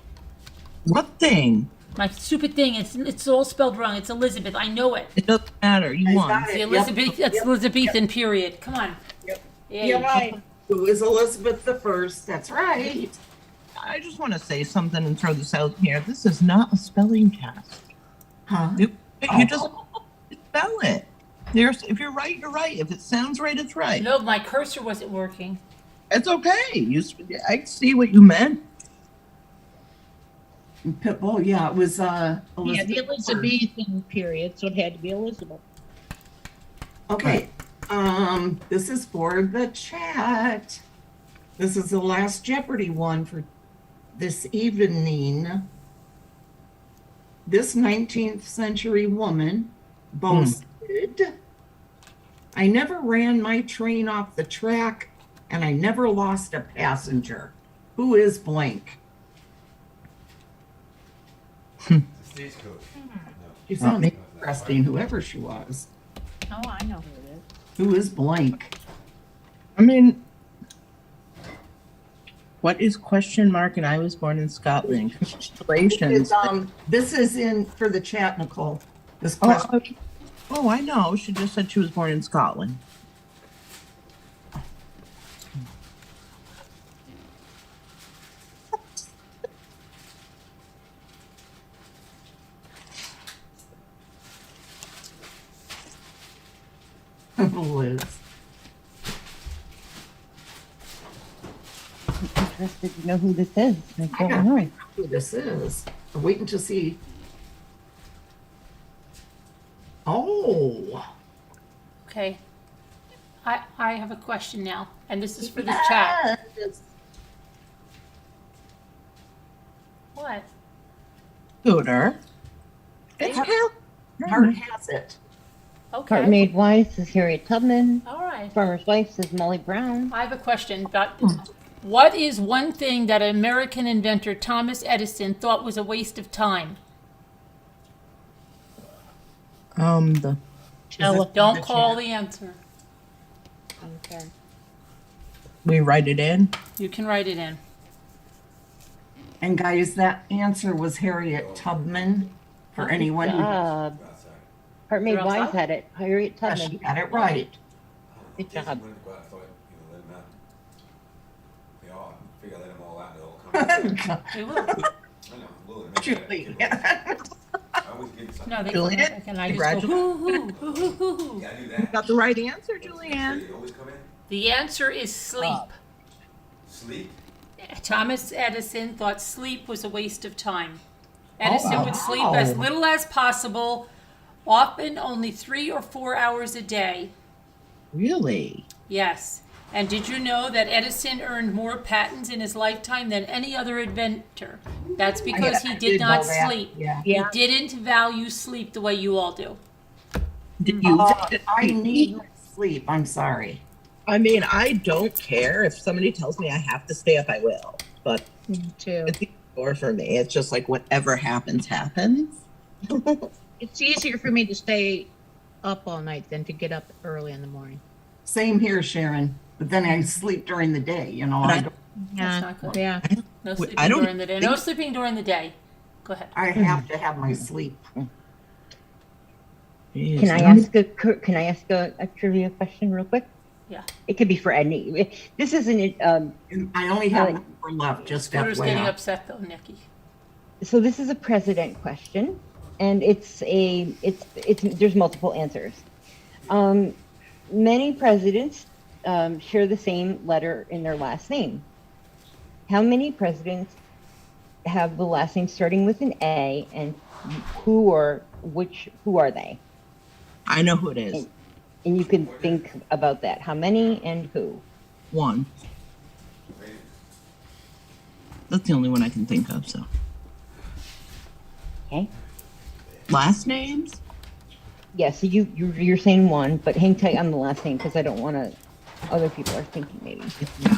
What thing? My stupid thing, it's all spelled wrong. It's Elizabeth. I know it. It doesn't matter. You I won. got it. The Elizabeth, Yep. it's Elizabethan period. Come on. Yep. Yeah, You're right. Who is Elizabeth the First? That's right. I just want to say something and throw this out here. This is not a spelling test. Huh? You just spell it. If you're right, you're right. If it sounds right, it's right. No, my cursor wasn't working. It's okay. I see what you meant. Pitbull, yeah, it was Yeah, Elizabeth the the First. Elizabethan period, so it had to be Elizabeth. Okay, this is for the chat. This is the last Jeopardy one for this evening. This 19th century woman boasted, I never ran my train off the track and I never lost a passenger. Who is blank? Stagecoach. She sounds interesting, whoever she was. Oh, I know who it is. Who is blank? I mean, what is question mark? And I was born in Scotland. Congratulations. This is in for the chat, Nicole. This Oh, question. I know. She just said she was born in Scotland. Liz. I'm interested to know who this is. I I don't don't know. know who this is. I'm waiting to see. Oh, Okay. I have a question now, and this is for the chat. yes. What? Scooter. It's Hart has it. Okay. Heart Made Wise is Harriet Tubman. All right. Farmer's Wife is Molly Brown. I have a question about what is one thing that American inventor Thomas Edison thought was a waste of time? The Don't call the answer. Okay. we write it in. You can write it in. And guys, that answer was Harriet Tubman. For anyone who Heart Made You're Wise outside? had it. Harriet she Tubman. got it right. Good job. They all, I figure I let them all out. They'll come. We will. I know, I'm willing to make Julie. that. I always give something. No, they Julian, come back and I just go, hoo, hoo, hoo, hoo, hoo. Yeah, I do You that. got the right answer, Julianne. They always come in. The answer is sleep. Sleep. Thomas Edison thought sleep was a waste of time. Edison would sleep as wow. little as possible, often only 3 or 4 hours a day. Really? Yes. And did you know that Edison earned more patents in his lifetime than any other inventor? That's because he I did know not that. sleep. Yeah. He didn't value sleep the way you all do. Did you? I need my sleep. I'm sorry. I mean, I don't care if somebody tells me I have to stay up. I will, but Me too. it's or for me, it's just like whatever happens, happens. It's easier for me to stay up all night than to get up early in the morning. Same here, Sharon. But then I sleep during the day. You know, I That's not good. Yeah. No I sleeping don't during the day. No sleeping during the day. Go ahead. have to have my sleep. Jeez, Can I ask a trivia question real quick? Yeah. It could be for any. This isn't And I only have one more left. Just Scooter's FYI. getting upset though, Nikki. So this is a president question, and it's there's multiple answers. Many presidents share the same letter in their last name. How many presidents have the last name starting with an A, and who are they? I know who it is. And you can think about that. How many and who? One. That's the only one I can think of, so. Okay. Last names? Yeah, so you're saying one, but hang tight on the last name because I don't want to. Other people are thinking maybe. Yeah.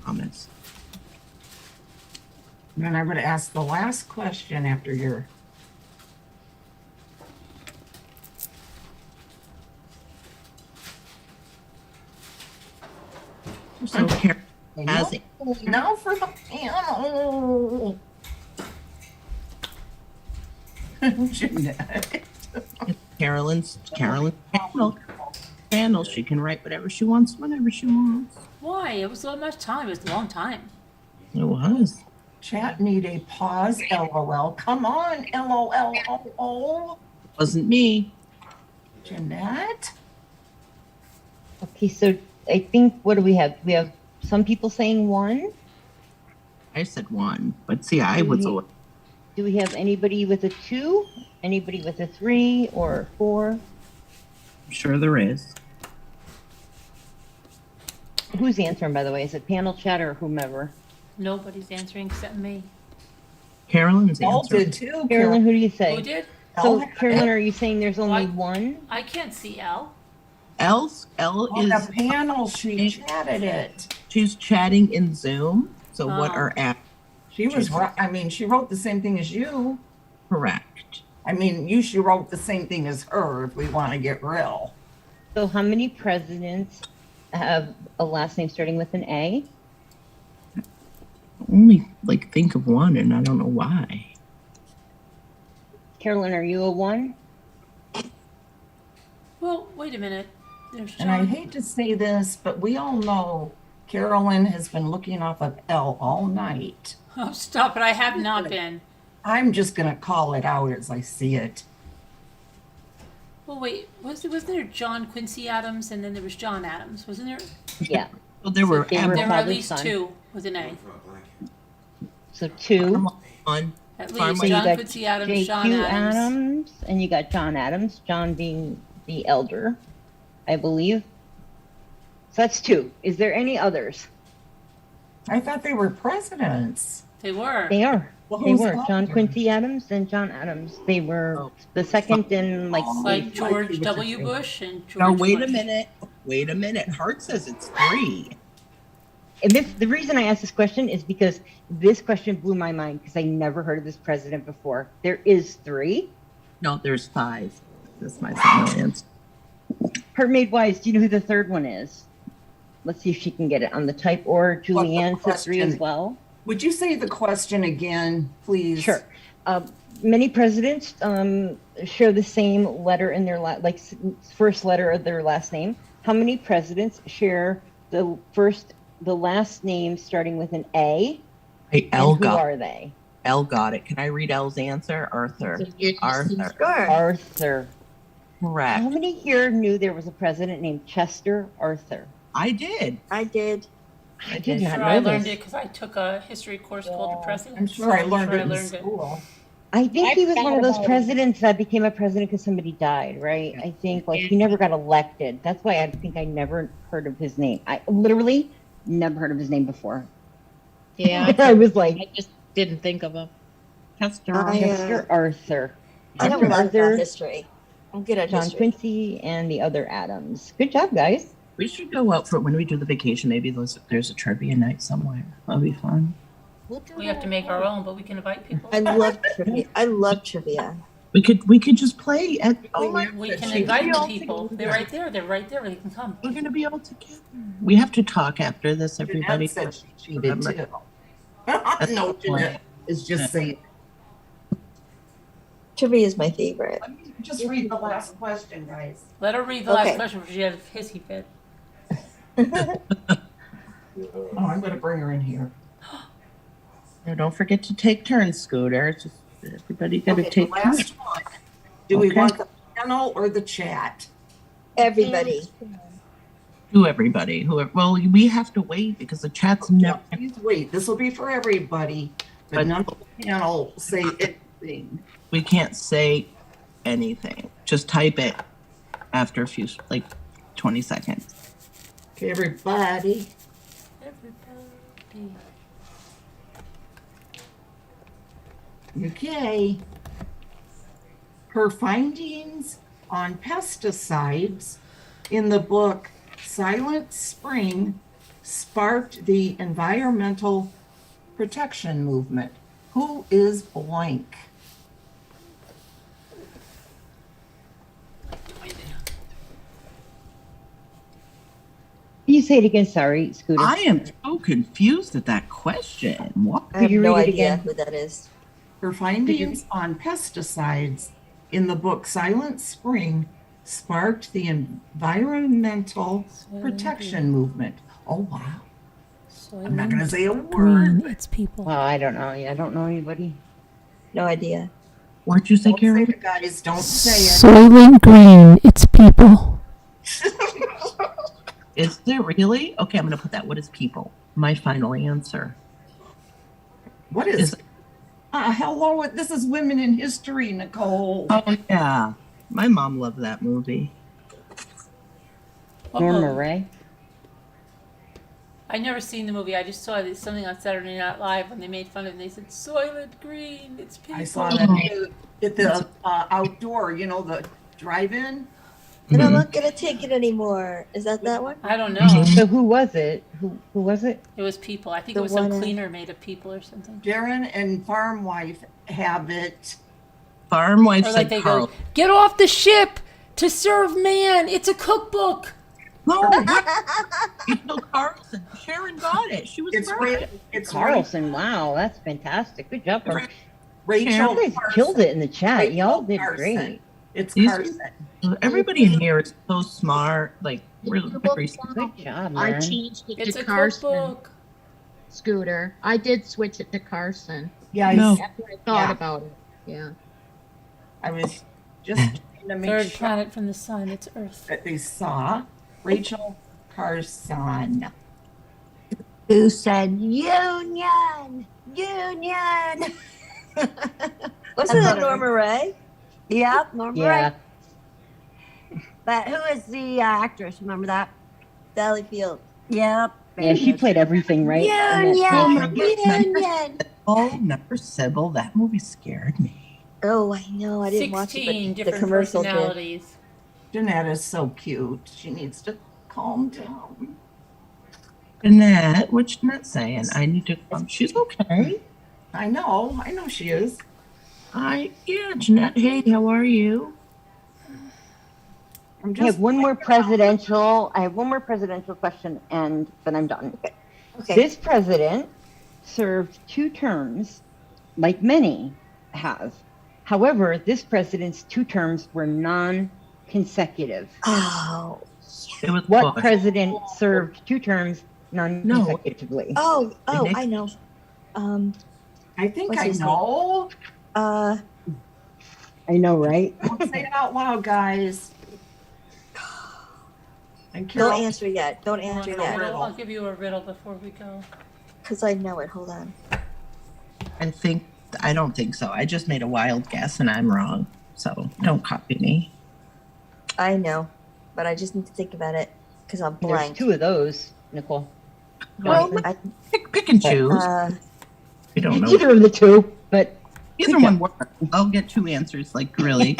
Promise. Then I would ask the last question after your. So Karen has it. Now for the panel. Jeanette. Carolyn's panel. She can write whatever she wants, whenever she wants. Why? It was so much time. It was a long time. It was. Chat need a pause, LOL. Come on, LOL. Wasn't me. Jeanette? Okay, so I think what do we have? We have some people saying one. I said one, but see, I was. Do we have anybody with a 2? Anybody with a 3 or 4? I'm sure there is. Who's answering, by the way? Is it panel chat or whomever? Nobody's answering except me. Carolyn's All answering. did too. Carolyn, who do you say? Who did? So, Carolyn, are you saying there's only Why- one? I can't see L. Elle On is. the panel, she chatted it. She's chatting in Zoom. So what Oh. are at? She was right. I mean, she wrote the same thing as you. Correct. I mean, she wrote the same thing as her if we want to get real. So, how many presidents have a last name starting with an A? Only think of one, and I don't know why. Carolyn, are you a 1? Well, wait a minute. There's And I John. hate to say this, but we all know Carolyn has been looking off of L all night. Oh, stop it. I have not been. I'm just going to call it out as I see it. Well, wait. Was there John Quincy Adams and then there was John Adams? Wasn't there? Yeah. Well, there were they were There were at father, least son. 2 with an A. So 2. one. At Farm least Lady. John got Quincy Adams, J.Q. John Adams. Adams, and you got John Adams, John being the elder, I believe. So that's 2. Is there any others? I thought they were presidents. They were. They are. Well, They who's were. elder? John Quincy Adams and John Adams. They were the second in Like I George see what W. you're saying. Bush and George No, wait Bush. a minute. Wait a minute. Hart says it's 3. And the reason I asked this question is because this question blew my mind because I never heard of this president before. There is 3. No, there's 5. That's my final answer. Hermaid Wise, do you know who the third one is? Let's see if she can get it on the type, or Julianne said 3 as question? well. Would you say the question again, please? Sure. Many presidents share the same letter in their first letter of their last name. How many presidents share the last name starting with an A? Hey, And Elle who got are they? Elle got it. Can I read Elle's answer? Arthur. Arthur. Sure. Arthur. How Correct. many here knew there was a president named Chester Arthur? I did. I did. I did Sure, not I know learned this. it because I took a history course called The President. I'm sure I learned Sure, it in learned school. I think I he was one of those forgot about it. presidents that became a president because somebody died, right? I think he never got elected. That's why I think I never heard of his name. I literally never heard of his name before. Yeah, I was like, I just didn't think of him. Chester. Chester Arthur. I know a Chester lot Arthur, about history. I'm good at John history. Quincy, and the other Adams. Good job, guys. We should go out for when we do the vacation. Maybe there's a trivia night somewhere. That'll be fun. We have to make our own, but we can invite people. I love trivia. I love trivia. We could just play at. Oh my! We can goodness, invite we the all people. together. They're right there. They're right there. They can come. We're gonna be all together. We have to talk after this, everybody. Jeanette said she cheated too. No, Jeanette is just saying. Trivia is my favorite. Let me just read the last question, guys. Let her read the last Okay. question before she has a hissy fit. Oh, I'm going to bring her in here. Now, don't forget to take turns, Scooter. Just everybody got to Okay, take the turns. last one. Do we Okay. want the panel or the chat? Everybody. To everybody. Whoever. Well, we have to wait because the chat's never. Please wait. This will be for everybody, but none of the panel say anything. We can't say anything. Just type it after a few, like 20 seconds. Okay, everybody. Okay. Her findings on pesticides in the book Silent Spring sparked the environmental protection movement. Who is blank? Can you say it again? Sorry, Scooter. I am so confused at that question. What? I have you no read it idea again? who that is. Her findings on pesticides in the book Silent Spring sparked the environmental protection movement. Oh, wow. I'm not going to say a word. It's people. Well, I don't know. I don't know anybody. No idea. What'd you say, Don't say Carrie? it, guys. Don't say it. Soylent Green, it's people. Is there really? Okay, I'm going to put that. What is people? My final answer. What is? Hello, this is Women in History, Nicole. Oh, yeah. My mom loved that movie. Norma Ray. I never seen the movie. I just saw this something on Saturday Night Live when they made fun of it. And they said Soylent Green, it's people. I saw that at the outdoor, you know, the drive-in. And I'm not gonna take it anymore. Is that one? I don't know. So who was it? Who was it? It was people. I think The it was some one, cleaner made of people or something. Darren and Farm Wife have it. Farm wife Or said like they Carl. go, get off the ship to serve man. It's a cookbook. No, it's no Carlson. Sharon got it. She was It's right. it's Carlson. Wow, that's fantastic. Good job. You Rachel. guys killed it in the chat. Y'all did Carson. great. It's These- Carson. Everybody in here is so smart. Like, really, very Good job, I man. changed it It's to a Carson. cookbook. Scooter. I did switch it to Carson. Yeah, No. After I thought Yeah. about it. Yeah. I was just trying to make Third sure planet from the sun. It's Earth. that they saw Rachel Carson. Who said union? Union. Wasn't that Norma Ray? Yep, Norma Yeah. Ray. But who is the actress? Remember that? Sally Field. Yep. Yeah, she played everything right. in that Union. movie. Union. Oh, number Sybil. That movie scared me. Oh, I know. I didn't watch 16 it, but the different commercial did. personalities. Jeanette is so cute. She needs to calm down. Jeanette, what's Jeanette saying? I need to. She's okay. I know she is. Yeah, Jeanette. Hey, how are you? I'm I have just one more presidential. I have one more presidential question, and then I'm done. Okay. This president served 2 terms, like many have. However, this president's 2 terms were non-consecutive. Oh. It was What Bush. president served 2 terms non-consecutively? Oh, Nick- I know. I think What's I his name? know. Uh, I know, right? Don't say it out loud, guys. And don't Carol, answer yet. Don't You want answer a yet. riddle? I'll give you a riddle before we go. Because I know it. Hold on. I don't think so. I just made a wild guess and I'm wrong. So don't copy me. I know. But I just need to think about it because I'm There's blank. 2 of those, Nicole. Well, Pick and choose. uh, I don't know. Either of the 2, but Either one works. I'll get 2 answers. Like, really.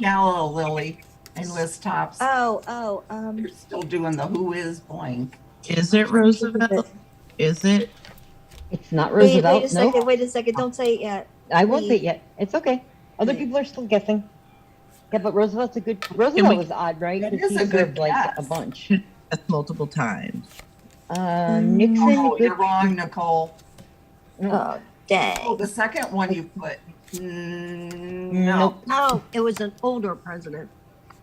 Calla, Lily, and Liz Tops. You're You're still doing the who is blank. Is it Roosevelt? Is it? it's not wait Roosevelt. a second. No, Wait a second. Don't say it yet. I won't say Wait. it yet. It's okay. Other Wait. people are still guessing. Yeah, but Roosevelt's a good. Roosevelt was odd, right? That Because is he a good served like a guess. bunch. That's multiple times. Nixon. Oh, good. you're wrong, Nicole. Oh, dang. Oh, the second one you put. No. Nope. Oh, it was an older president.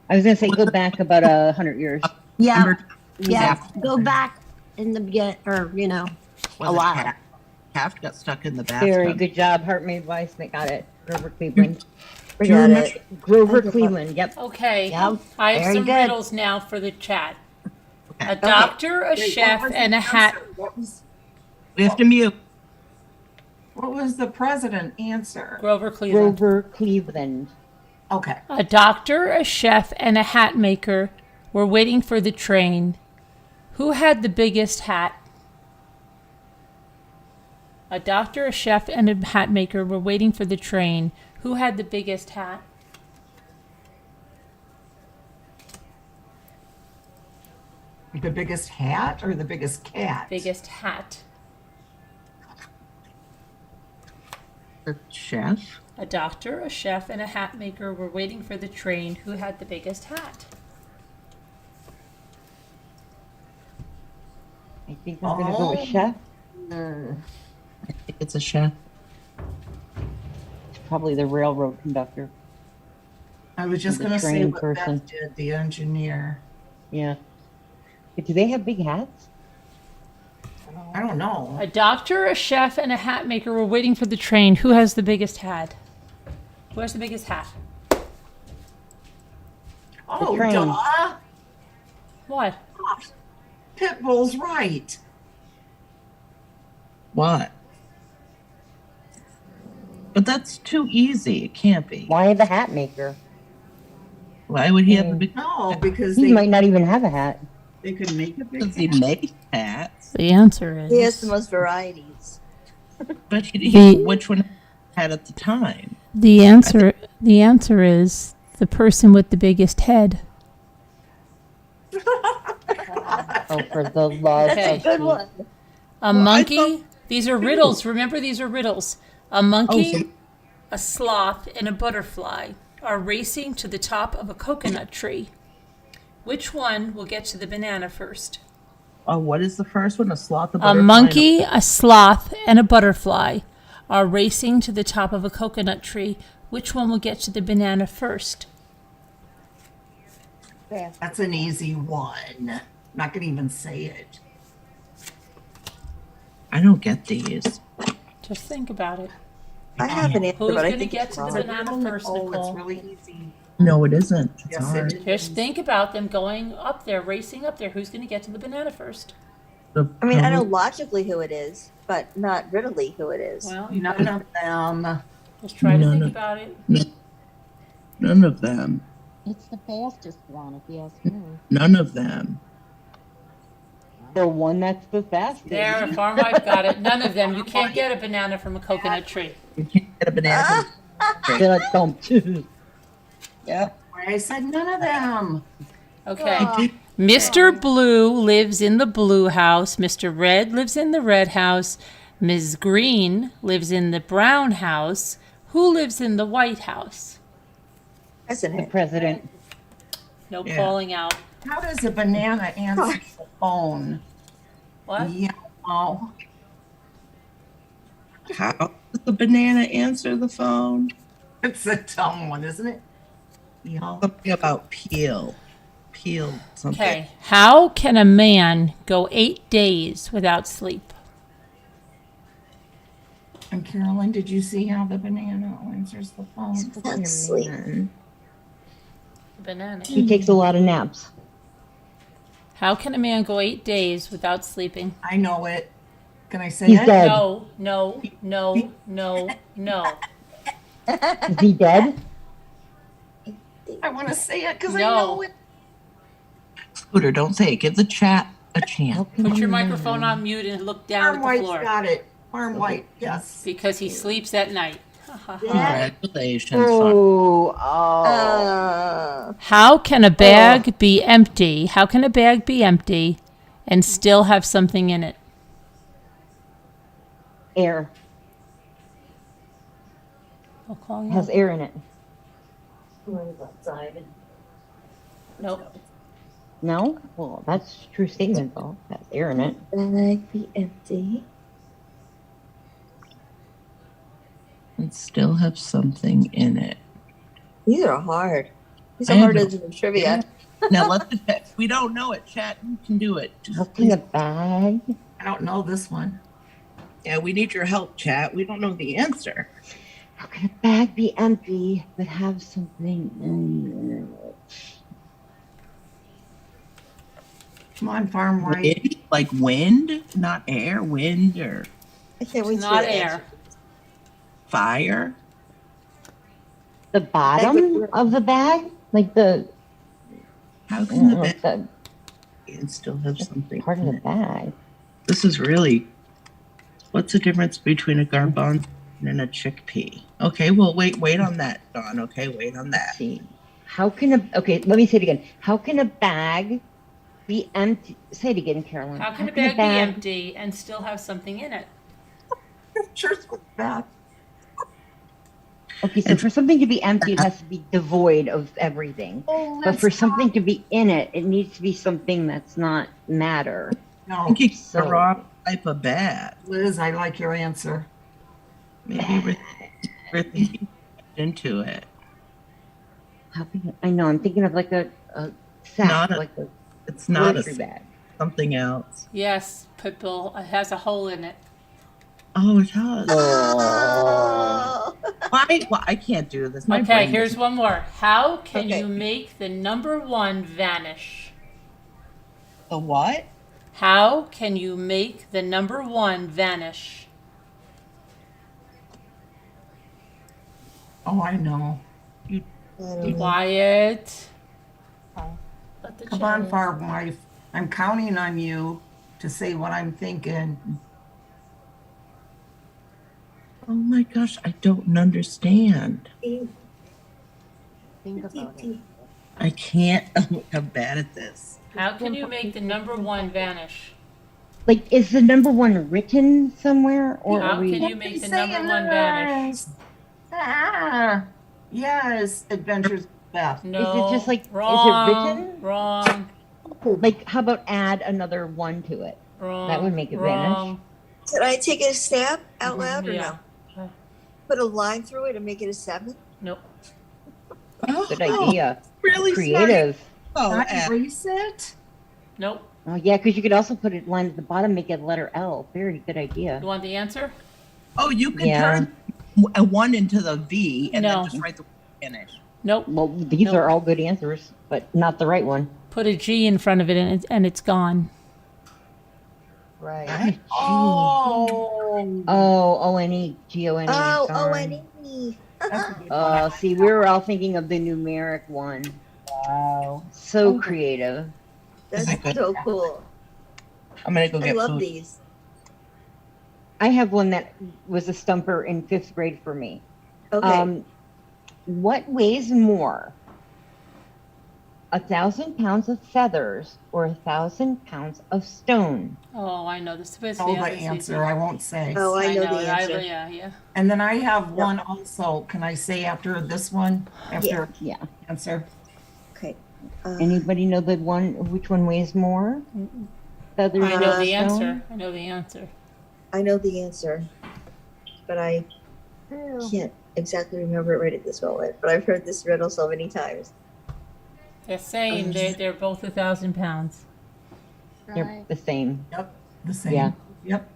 I was gonna say go back about 100 years. Yeah. Number Yeah. Yeah. Go back in the begin, or a was it while. Pat? Taft got stuck in the bathtub. Very good job, Heart Made Wise. They got it. Grover Cleveland. Do you remember? Grover Cleveland. Yep. Okay. Yep, I have very some good. riddles now for the chat. Okay. A doctor, a Wait, chef, what was and the a hat. answer? We have to mute. What was the president answer? Grover Cleveland. Grover Cleveland. Okay. A doctor, a chef, and a hat maker were waiting for the train. Who had the biggest hat? A doctor, a chef, and a hat maker were waiting for the train. Who had the biggest hat? The biggest hat or the biggest cat? Biggest hat. The chef. A doctor, a chef, and a hat maker were waiting for the train. Who had the biggest hat? I think I'm gonna go with chef. I think it's a chef. It's probably the railroad conductor. I was just The gonna say train what person. Beth did, the engineer. Yeah. But do they have big hats? I don't know. A doctor, a chef, and a hat maker were waiting for the train. Who has the biggest hat? Who has the biggest hat? Oh, train. duh. What? Pitbull's right. What? But that's too easy. It can't be. Why the hat maker? Why would he have the big? No, because He they, might not even have a hat. they could make a Does big he make hats? The answer He has the is most varieties. But The- which one had at the time? the answer. The answer is the person with the biggest head. Oh, for the love Okay. of Good Pete. one. A monkey. These are riddles. Remember, these are riddles. A monkey, so- a sloth, and a butterfly are racing to the top of a coconut tree. Which one will get to the banana first? Oh, what is the first one? A sloth, a A butterfly, monkey, a sloth, and a butterfly are racing to the top of a coconut tree. Which one will get to the banana first? That's an easy one. Not gonna even say it. I don't get these. Just think about it. I have an answer, Who's but I going to think get it's to the wrong. banana first, Oh, Nicole? it's really easy. No, it isn't. It's Yes, hard. it is. Just think about them going up there, racing up there. Who's going to get to the banana first? I mean, I know logically who it is, but not riddily who it is. Well, None of them. just try to None think of- about it. None of them. It's the fastest one, if you ask me. None of them. The one that's the fastest. There, a farm wife got it. None of them. You can't get a banana from a coconut tree. You can't get a banana. Then I don't. Yeah. I said none of them. Okay. Mr. Blue lives in the blue house. Mr. Red lives in the red house. Ms. Green lives in the brown house. Who lives in the white house? Isn't The it? president. No Yeah. calling out. How does a banana answer the phone? What? Yeah. Oh, How does the banana answer the phone? it's a dumb one, isn't it? Yeah. Something about peel. Peel something. Okay. How can a man go 8 days without sleep? And Carolyn, did you see how the banana answers the phone? Without sleep. Banana. He takes a lot of naps. How can a man go 8 days without sleeping? I know it. Can I say He's it? dead. No, no, no, no, no. Is he dead? I want to say it because I No. know it. Scooter, don't say it. Give the chat a How chance. can Put a your man- microphone on mute and look down Farm at the White's floor. got it. Farm White, yes. Because he sleeps at night. Congratulations. Oh, How can a bag be empty? How can a bag be empty and still have something in it? air. I'll call It you. has air in it. Nope. No? Well, that's a true statement, though. It has air in it. Bag be empty. And still have something in it. These are hard. These I are have harder no- than trivia. Now let the chat. If we don't know it, chat, you can do it. Just How can a bag? I don't know this one. Yeah, we need your help, chat. We don't know the answer. How can a bag be empty but have something in it? Come on, farm wife. Wind? Like wind, not air. Wind or I can't wait It's to not the air. answer. fire. The bottom of the bag? Like the, How I can don't the know, bag the and still have something? part of in the it? bag. This is really. What's the difference between a garbanzo and a chickpea? Okay, well, wait on that, Dawn. Okay, wait on that. Let's see. How can a, okay, let me say it again. How can a bag be empty? Say it again, Carolyn. How can a bag be empty and still have something in it? Church with that. Okay, so for something to be empty, it has to be devoid of everything. But for something to be in it, it needs to be something that's not matter. I No, think it's the So- wrong type of bag. Liz, I like your answer. Maybe we're thinking into it. How can I know? I'm thinking of like a sack, Not a- like a It's not grocery a bag. something else. Yes, Pitbull. It has a hole in it. Oh, it does. Oh. Why? Well, I can't do this. My Okay, brain here's doesn't- one more. How can Okay. you make the number 1 vanish? The what? How can you make the number 1 vanish? Oh, I know. Quiet. Let the Come chat on, in. farm wife. I'm counting on you to say what I'm thinking. Oh my gosh, I don't understand. Think about it. I can't. I'm bad at this. How can you make the number 1 vanish? Like, is the number 1 written somewhere, or How are we? can you make the number 1 vanish? Ah, yes, Adventures with Beth. No. just like- is it wrong, written? Wrong. Like, how about add another 1 to it? Wrong. That would make it vanish. Wrong. Did I take a stab out loud or Yeah. no? Put a line through it and make it a 7? Nope. Good idea. Really Creative. Oh, Not erase it? Nope. Oh yeah, because you could also put a line at the bottom, make it a letter L. Very good idea. You want the answer? oh, you can Yeah. turn a 1 into the V and No. then just write the finish. Nope. Well, these Nope. are all good answers, but not the right one. Put a G in front of it and it's gone. Right. Oh, Oh, O-N-E-G-O-N-E. Oh, darn. O-N-E. that's a good Oh, one. see, we were all thinking of the numeric one. Wow. So creative. That's Okay. so cool. I'm gonna go I get love food. these. I have one that was a stumper in 5th grade for me. Okay. What weighs more? 1,000 pounds of feathers or 1,000 pounds of stone? Oh, I know this. This Oh, the this is answer, easy. I won't say. Oh, I know the answer. Yeah. And then I have one also. Can I say after this one? After Yeah. answer? Okay. Anybody know the one? Which one weighs more? Feathers I know or the stone? answer. I know the answer. I know the answer, but I can't exactly remember it right at this moment. But I've heard this riddle so many times. They're saying they're both 1,000 pounds. They're the same. Yep, the same. Yeah. Yep,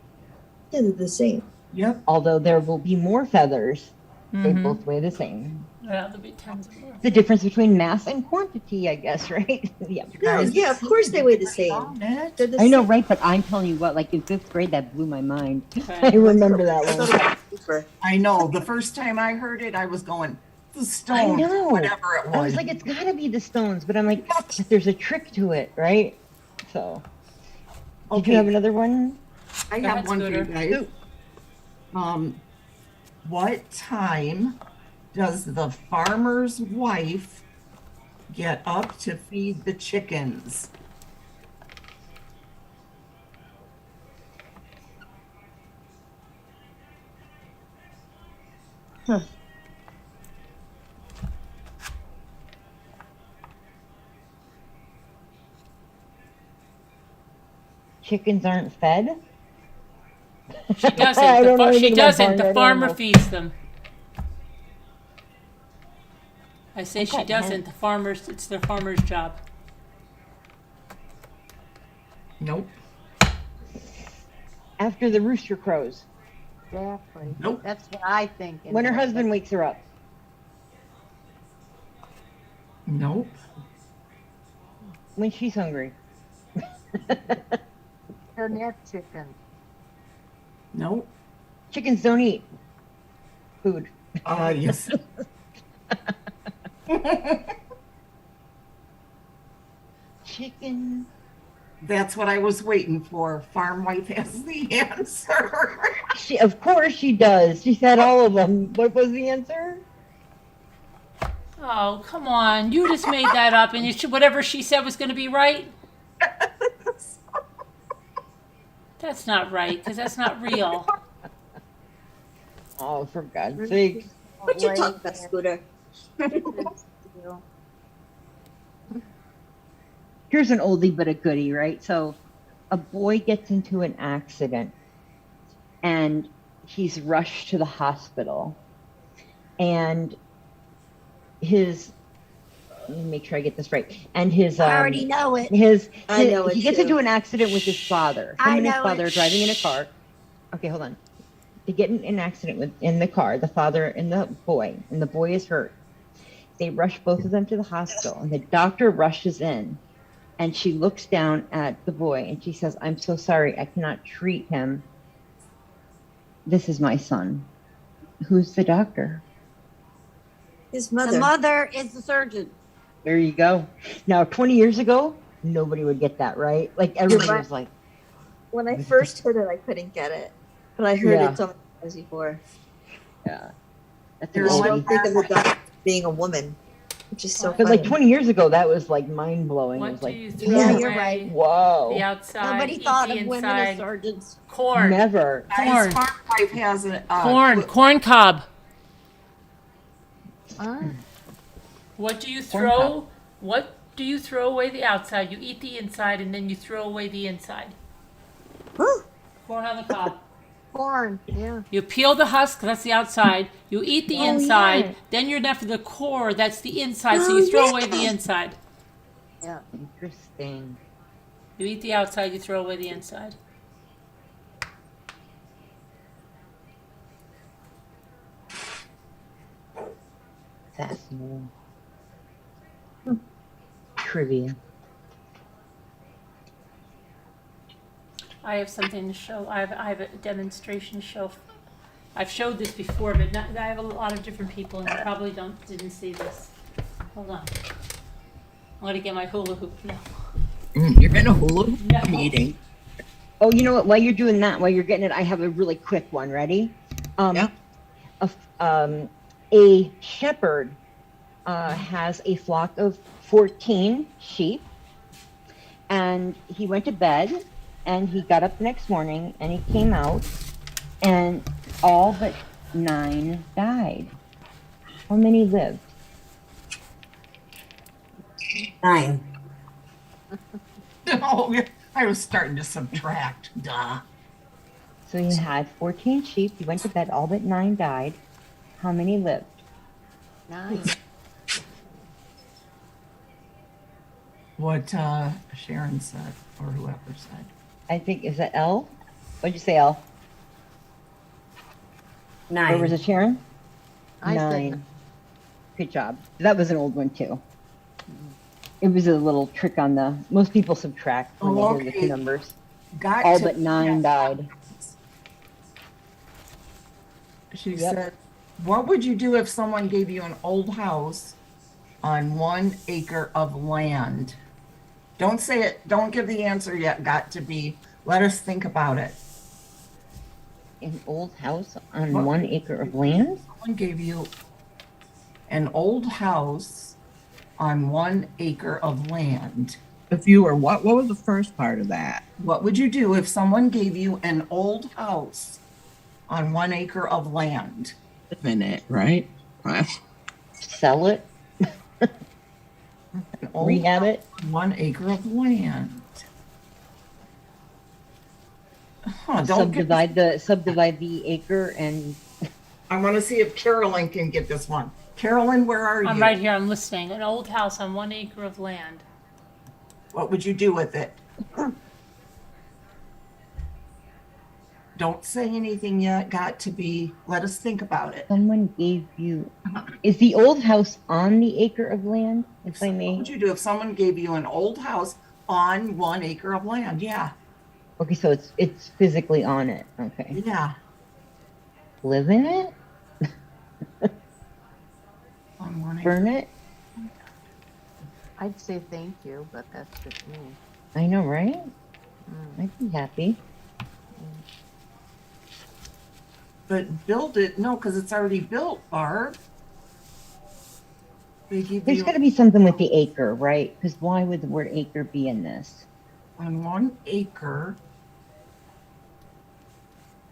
Yeah, they're the same. yep. Although there will be more feathers, they Mhm. both weigh the same. Well, there'll be tons more. The difference between mass and quantity, I guess, right? Yeah. No, yeah, of course they weigh the same. Found it. They're the I know, same. right? But I'm telling you what, like in 5th grade, that blew my mind. I Okay. remember that I thought one. it was cheaper. I know. The first time I heard it, I was going, the I stone, know. whatever it was. I was like, it's gotta be the stones, but I'm like, but there's a trick to it, right? So, did Okay. you have another one? I Go have ahead, one for you Scooter. guys. What time does the farmer's wife get up to feed the chickens? Chickens aren't fed? She doesn't. I don't know She anything about doesn't. The barnyard farmer animals. feeds them. I say she Okay, doesn't. The farmers. It's the farmer's job. Nope. After the rooster crows. Exactly. Nope. That's what I think. When her anyway. husband wakes her up. Nope. When she's hungry. They're not chickens. Nope. Chickens don't eat food. Yes. Chicken. That's what I was waiting for. Farm wife has the answer. Of course she does. She said all of them. What was the answer? Oh, come on. You just made that up and whatever she said was going to be right? That's not right, because that's not real. Oh, for God's sake. What you talking about, Scooter? Here's an oldie but a goodie, right? So a boy gets into an accident and he's rushed to the hospital. And let me make sure I get this right. And I already know it. I know it he gets too. into an accident with his father. Him I and his know father it. are driving in a car. Okay, hold on. They get in an accident in the car, the father and the boy is hurt. They rush both of them to the hospital, and the doctor rushes in, and she looks down at the boy and she says, "I'm so sorry, I cannot treat him. This is my son." Who's the doctor? His The mother. mother is the surgeon. There you go. Now, 20 years ago, nobody would get that, right? Like everybody right. was like, When I first heard it, I couldn't get it, but I heard Yeah. it so many times before. yeah. That's You're an I like don't oldie. think of the doctor being a woman, which is so But funny. like 20 years ago, that was like mind blowing. It What was do like, you Yeah, throw you're away? right. whoa. The outside, Nobody eat thought the of women as inside. surgeons. Corn. Never. His farm wife has a Corn cob. Huh? What do you Corn throw? cob. What do you throw away the outside? You eat the inside and then you throw away the inside. Whew. Corn on the cob. Corn. Yeah. You peel the husk, that's the outside. You eat the Oh, inside. yeah. Then you're left with the core, that's the inside. So you throw away the inside. Yeah. Interesting. You eat the outside, you throw away the inside. Fascinating. Trivia. I have something to show. I have a demonstration to show. I've showed this before, but I have a lot of different people, and you probably didn't see this. Hold on. I'm gonna get my hula hoop now. You're in a hula hoop No. meeting. Oh, you know what? While you're doing that, while you're getting it, I have a really quick one. Ready? Yeah. A shepherd has a flock of 14 sheep, and he went to bed, and he got up the next morning, and he came out, and all but 9 died. How many lived? 9. Oh, I was starting to subtract. Duh. So he had 14 sheep. He went to bed. All but 9 died. How many lived? 9. What Sharon said, or whoever said. I think, is that L? What'd you say, L? 9. Or was it Sharon? I said 9. Good job. That was an old one, too. It was a little trick on most people subtract when Oh, they hear the okay. two numbers. Got All to- but 9 died. She Yep. said, what would you do if someone gave you an old house on 1 acre of land? Don't say it. Don't give the answer yet. Got to be. Let us think about it. An old house on What? 1 acre of land? Someone gave you an old house on 1 acre of land. If you were what was the first part of that? What would you do if someone gave you an old house on 1 acre of land? A minute, right? Sell it? An old Rehab it? 1 acre of land. Huh, don't get, Subdivide the acre and I want to see if Carolyn can get this one. Carolyn, where are you? I'm right here. I'm listening. An old house on 1 acre of land. What would you do with it? Don't say anything yet. Got to be. Let us think about it. Someone gave you, is the old house on the acre of land, if I What may? would you do if someone gave you an old house on 1 acre of land? Yeah. Okay, so it's physically on it. Okay. Yeah. Live in it? On 1 acre. Burn it? I'd say thank you, but that's just me. I know, right? I'd be happy. But build it. No, because it's already built, Barb. They give There's you got to be something with the acre, right? Because why would the word acre be in this? on 1 acre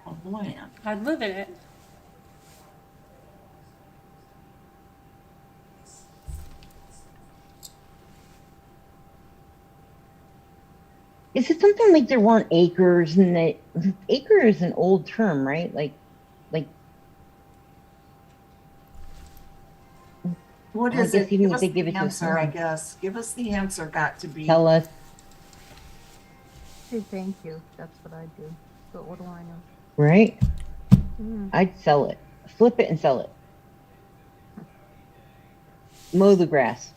of land. I'd live in it. Is it something like there weren't acres and that acre is an old term, right? Like What I is guess it? even Give if us they give the it to answer, I someone. guess. Give us the answer. Got to be. tell us, Say thank you. That's what I do. But what do I know? right? Mm. I'd sell it. Flip it and sell it. Mow the grass.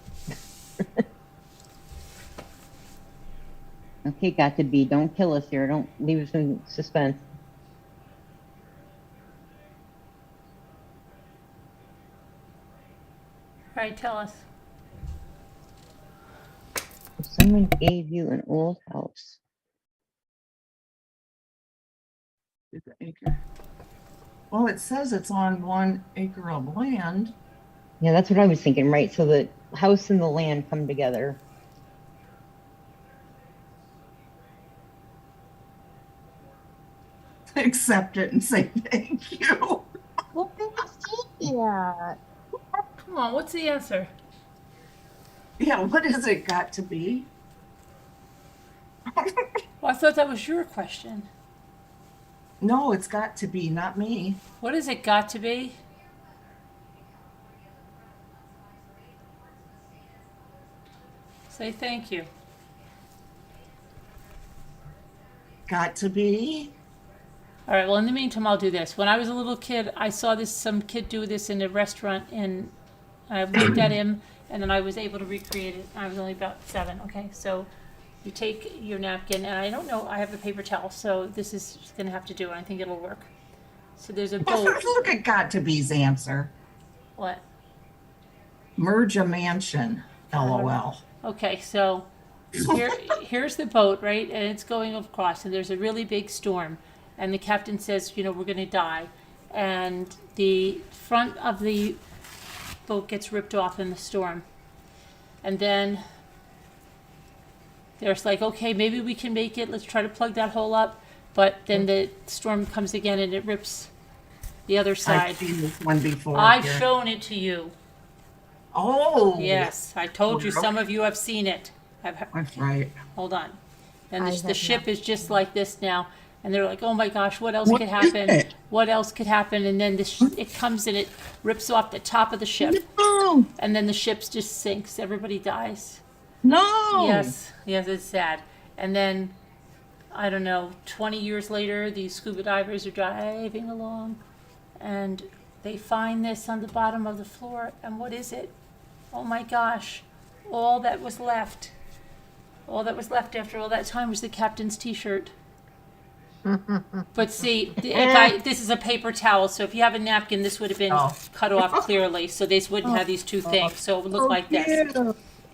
Okay, got to be. Don't kill us here. Don't leave us in suspense. Right, tell us. If someone gave you an old house, Acre. Well, it says it's on 1 acre of land. yeah, that's what I was thinking, right? So the house and the land come together. Accept it and say thank you. Well, yeah. Come on, what's the answer? Yeah, what is it got to be? Well, I thought that was your question. No, it's got to be, not me. What has it got to be? Say thank you. Got to be. All right, well, in the meantime, I'll do this. When I was a little kid, I saw some kid do this in a restaurant, and I looked at him, and then I was able to recreate it. I was only about 7, okay? So you take your napkin, and I don't know, I have the paper towel, so this is going to have to do it. I think it'll work. So there's a boat. Look at got to be's answer. What? Merge a mansion. LOL. Okay, so here's the boat, right? And it's going across, and there's a really big storm. And the captain says, we're going to die. And the front of the boat gets ripped off in the storm. And then there's like, okay, maybe we can make it. Let's try to plug that hole up. But then the storm comes again and it rips the other side. I've seen this one before. I've here. shown it to you. Oh. Yes, I told you. Okay. Some of you have seen it. That's right. Hold on. And I the have ship is just like this now. And they're like, oh my gosh, what else could happen? What else could happen? And then it comes and it rips off the top of the ship. No, And then the ship just sinks. Everybody dies. no. Yes, it's sad. And then, I don't know, 20 years later, these scuba divers are driving along. And they find this on the bottom of the floor. And what is it? Oh my gosh. All that was left after all that time was the captain's t-shirt. But see, this is a paper towel, so if you have a napkin, this would have been cut off clearly, so this wouldn't have these two things. So it would look like this.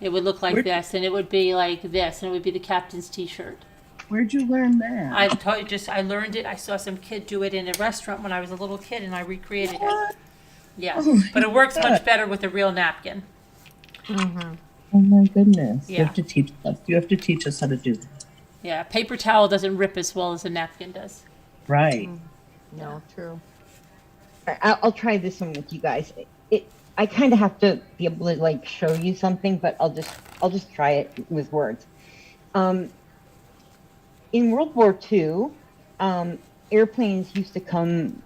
It would look like this, and it would be like this, and it would be the captain's t-shirt. Where'd you learn that? I learned it. I saw some kid do it in a restaurant when I was a little kid, and I recreated it. Yeah, but it works much better with a real napkin. Oh my goodness. Yeah. You have to teach us. You have to teach us how to do that. Yeah, paper towel doesn't rip as well as a napkin does. Right. No, true. I'll try this one with you guys. I kind of have to be able to like show you something, but I'll just try it with words. In World War II, airplanes used to come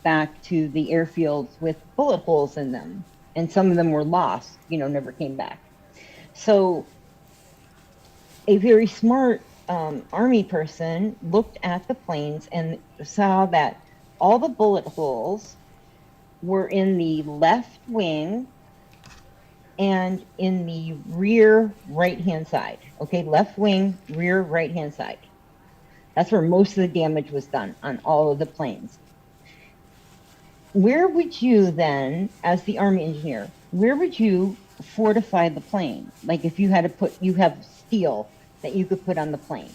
back to the airfields with bullet holes in them, and some of them were lost. Never came back. So a very smart Army person looked at the planes and saw that all the bullet holes were in the left wing and in the rear right-hand side. Okay, left wing, rear right-hand side. That's where most of the damage was done on all of the planes. Where would you then, as the Army engineer, where would you fortify the plane? Like if you had to put, you have steel that you could put on the plane.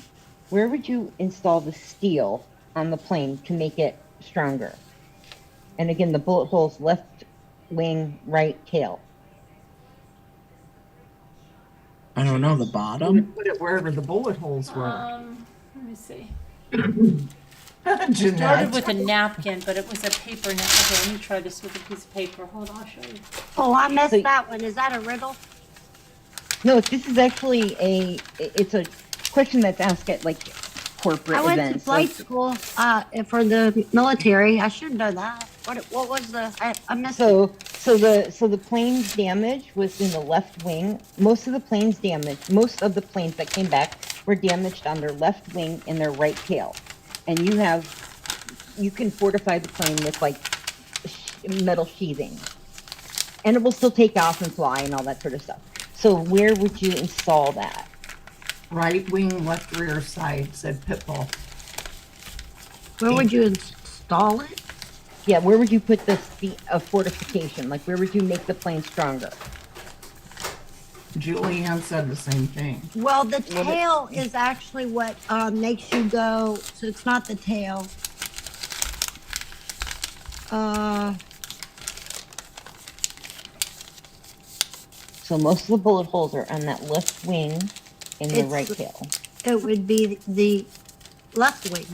Where would you install the steel on the plane to make it stronger? And again, the bullet holes, left wing, right tail. I don't know, the You bottom? would put it wherever the bullet holes were. Let me see. Jeanette. Started with a napkin, but it was a paper napkin. Okay, let me try this with a piece of paper. Hold on, I'll show you. Oh, I missed So- that one. Is that a riddle? No, this is actually it's a question that's asked at like corporate I went to events. flight like- school for the military. I should know that. What was the? I missed it. So the plane's damage was in the left wing. Most of the planes that came back were damaged on their left wing and their right tail. And you can fortify the plane with like metal sheathing, and it will still take off and fly and all that sort of stuff. So where would you install that? Right wing, left rear side, said Pitbull. Where would you install it? Yeah, where would you put the fortification? Like where would you make the plane stronger? Julianne said the same thing. Well, the tail is actually what makes you go. So it's not the tail. So most of the bullet holes are on that left wing and the It's- right tail. It would be the left wing.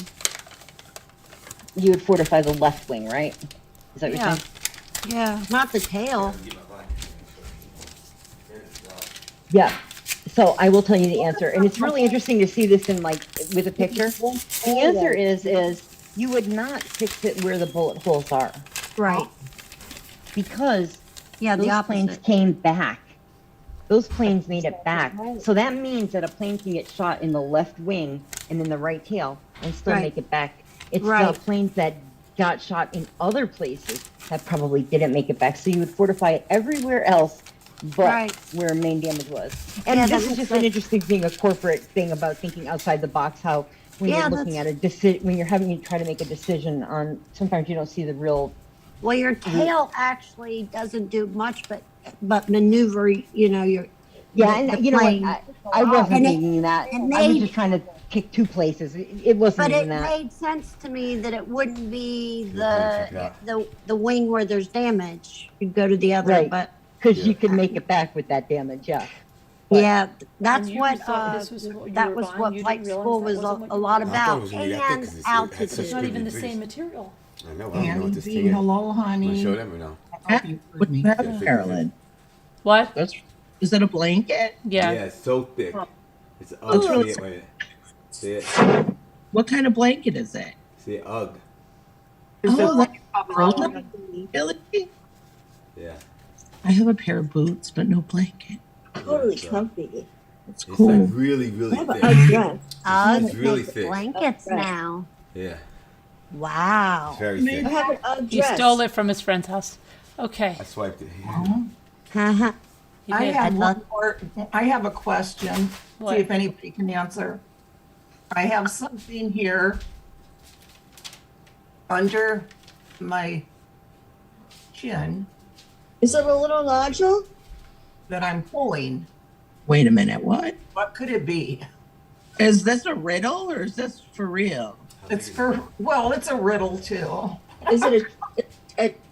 You would fortify the left wing, right? Is that what Yeah. you're saying? Yeah, not the tail. Yeah. So I will tell you the answer, and it's really interesting to see this in like with a picture. The answer is you would not fix it where the bullet holes are Right. because Yeah, the those planes opposite. came back. Those planes made it back. So that means that a plane can get shot in the left wing and in the right tail and still Right. make it back. It's Right. the planes that got shot in other places that probably didn't make it back. So you would fortify it everywhere else but Right. where main damage was. And Yeah, that this is makes just an sense. interesting thing, a corporate thing about thinking outside the box, how when Yeah, you're looking at a decision, when you're having to try to make a decision on, sometimes you don't see the real. Well, your tail actually doesn't do much, but maneuver. You know your. Yeah, the and you know what, plane. I wasn't And it- thinking that. it I was made- just trying to pick two places. It wasn't But it even that. made sense to me that it wouldn't be check it the wing where there's damage. You'd go to the other, Right. but Because you can make it back with that damage, yeah. yeah, that's And you what thought this was what you that were was buying? what You flight didn't realize school that was wasn't what a you lot were I thought it about, was gonna be that thick, and 'cause it's- it had altitude. such It's not good even the degrees. same material. I know. I don't know Annie what this B, thing is. hello, I'm gonna honey. show them or no? I hope you heard me. What's that, Carolyn? What? Is that a blanket? Yeah. Yeah, it's so thick. It's It's ugh. really- See it? Wait. See it? What kind of blanket is it? See it? Ugh. Is it Oh, like that's umbrella? really? Yeah. I have a pair of boots, but no blanket. Totally It's, comfy. It's It's cool. like really, really I have thick. a dress. It's really make thick. blankets Right. now. Yeah. Wow. It's very I thick. have an UGG He dress. stole it from his friend's house. Okay. I swiped it. Haha. You I did. have I'd love- one more, I have a question, What? see if anybody can answer. I have something here under my chin Is it a little nodule? that I'm pulling. Wait a minute, what? What could it be? Is this a riddle or is this for real? It's for, well, it's a riddle too. Is it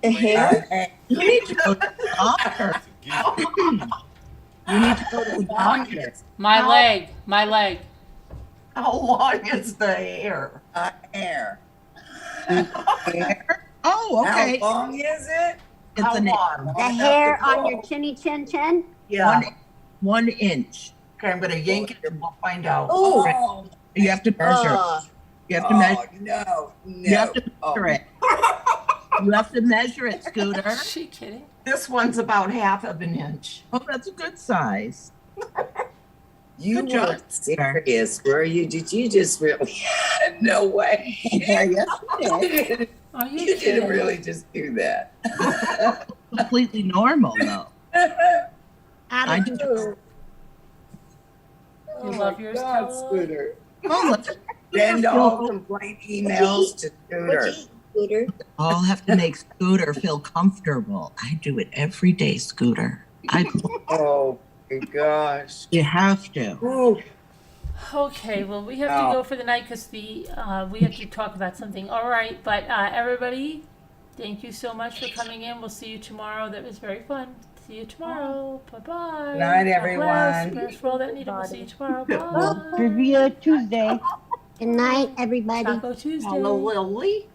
a hair? You need to go to the doctor. You need to go to the doctor. My leg. My leg. How long is the hair? Hair. Oh, okay. How long is it? It's How an long? The hair on your chinny chin chin. Yeah, 1 inch. okay, I'm gonna yank it and we'll find out. Oh, You have to measure. You have to measure. No, You have to measure it. You have to measure it, Scooter. Is she kidding? This one's about half of an inch. Oh, that's a good size. You Good job, weren't Scooter. serious, were you? Did you just really? No way. Yes, you did. Are you You kidding? didn't really just do that. Completely normal though. I just Attitude. You love yours, God, Todd? Scooter. oh, let's Send all complaint emails to Scooter. What'd you eat, Scooter? all have to make Scooter feel comfortable. I do it every day, Scooter. Oh my gosh. You have to. Ooh. Okay, well, we have to go for the night because we have to talk about something. All right, but everybody, thank you so much for coming in. We'll see you tomorrow. That was very fun. See you tomorrow. Bye-bye. Good night, God everyone. bless. Prayers for all that need it. We'll see you tomorrow. Bye. Trivia Tuesday. Good night, everybody. Taco Tuesday. Hello, Lily.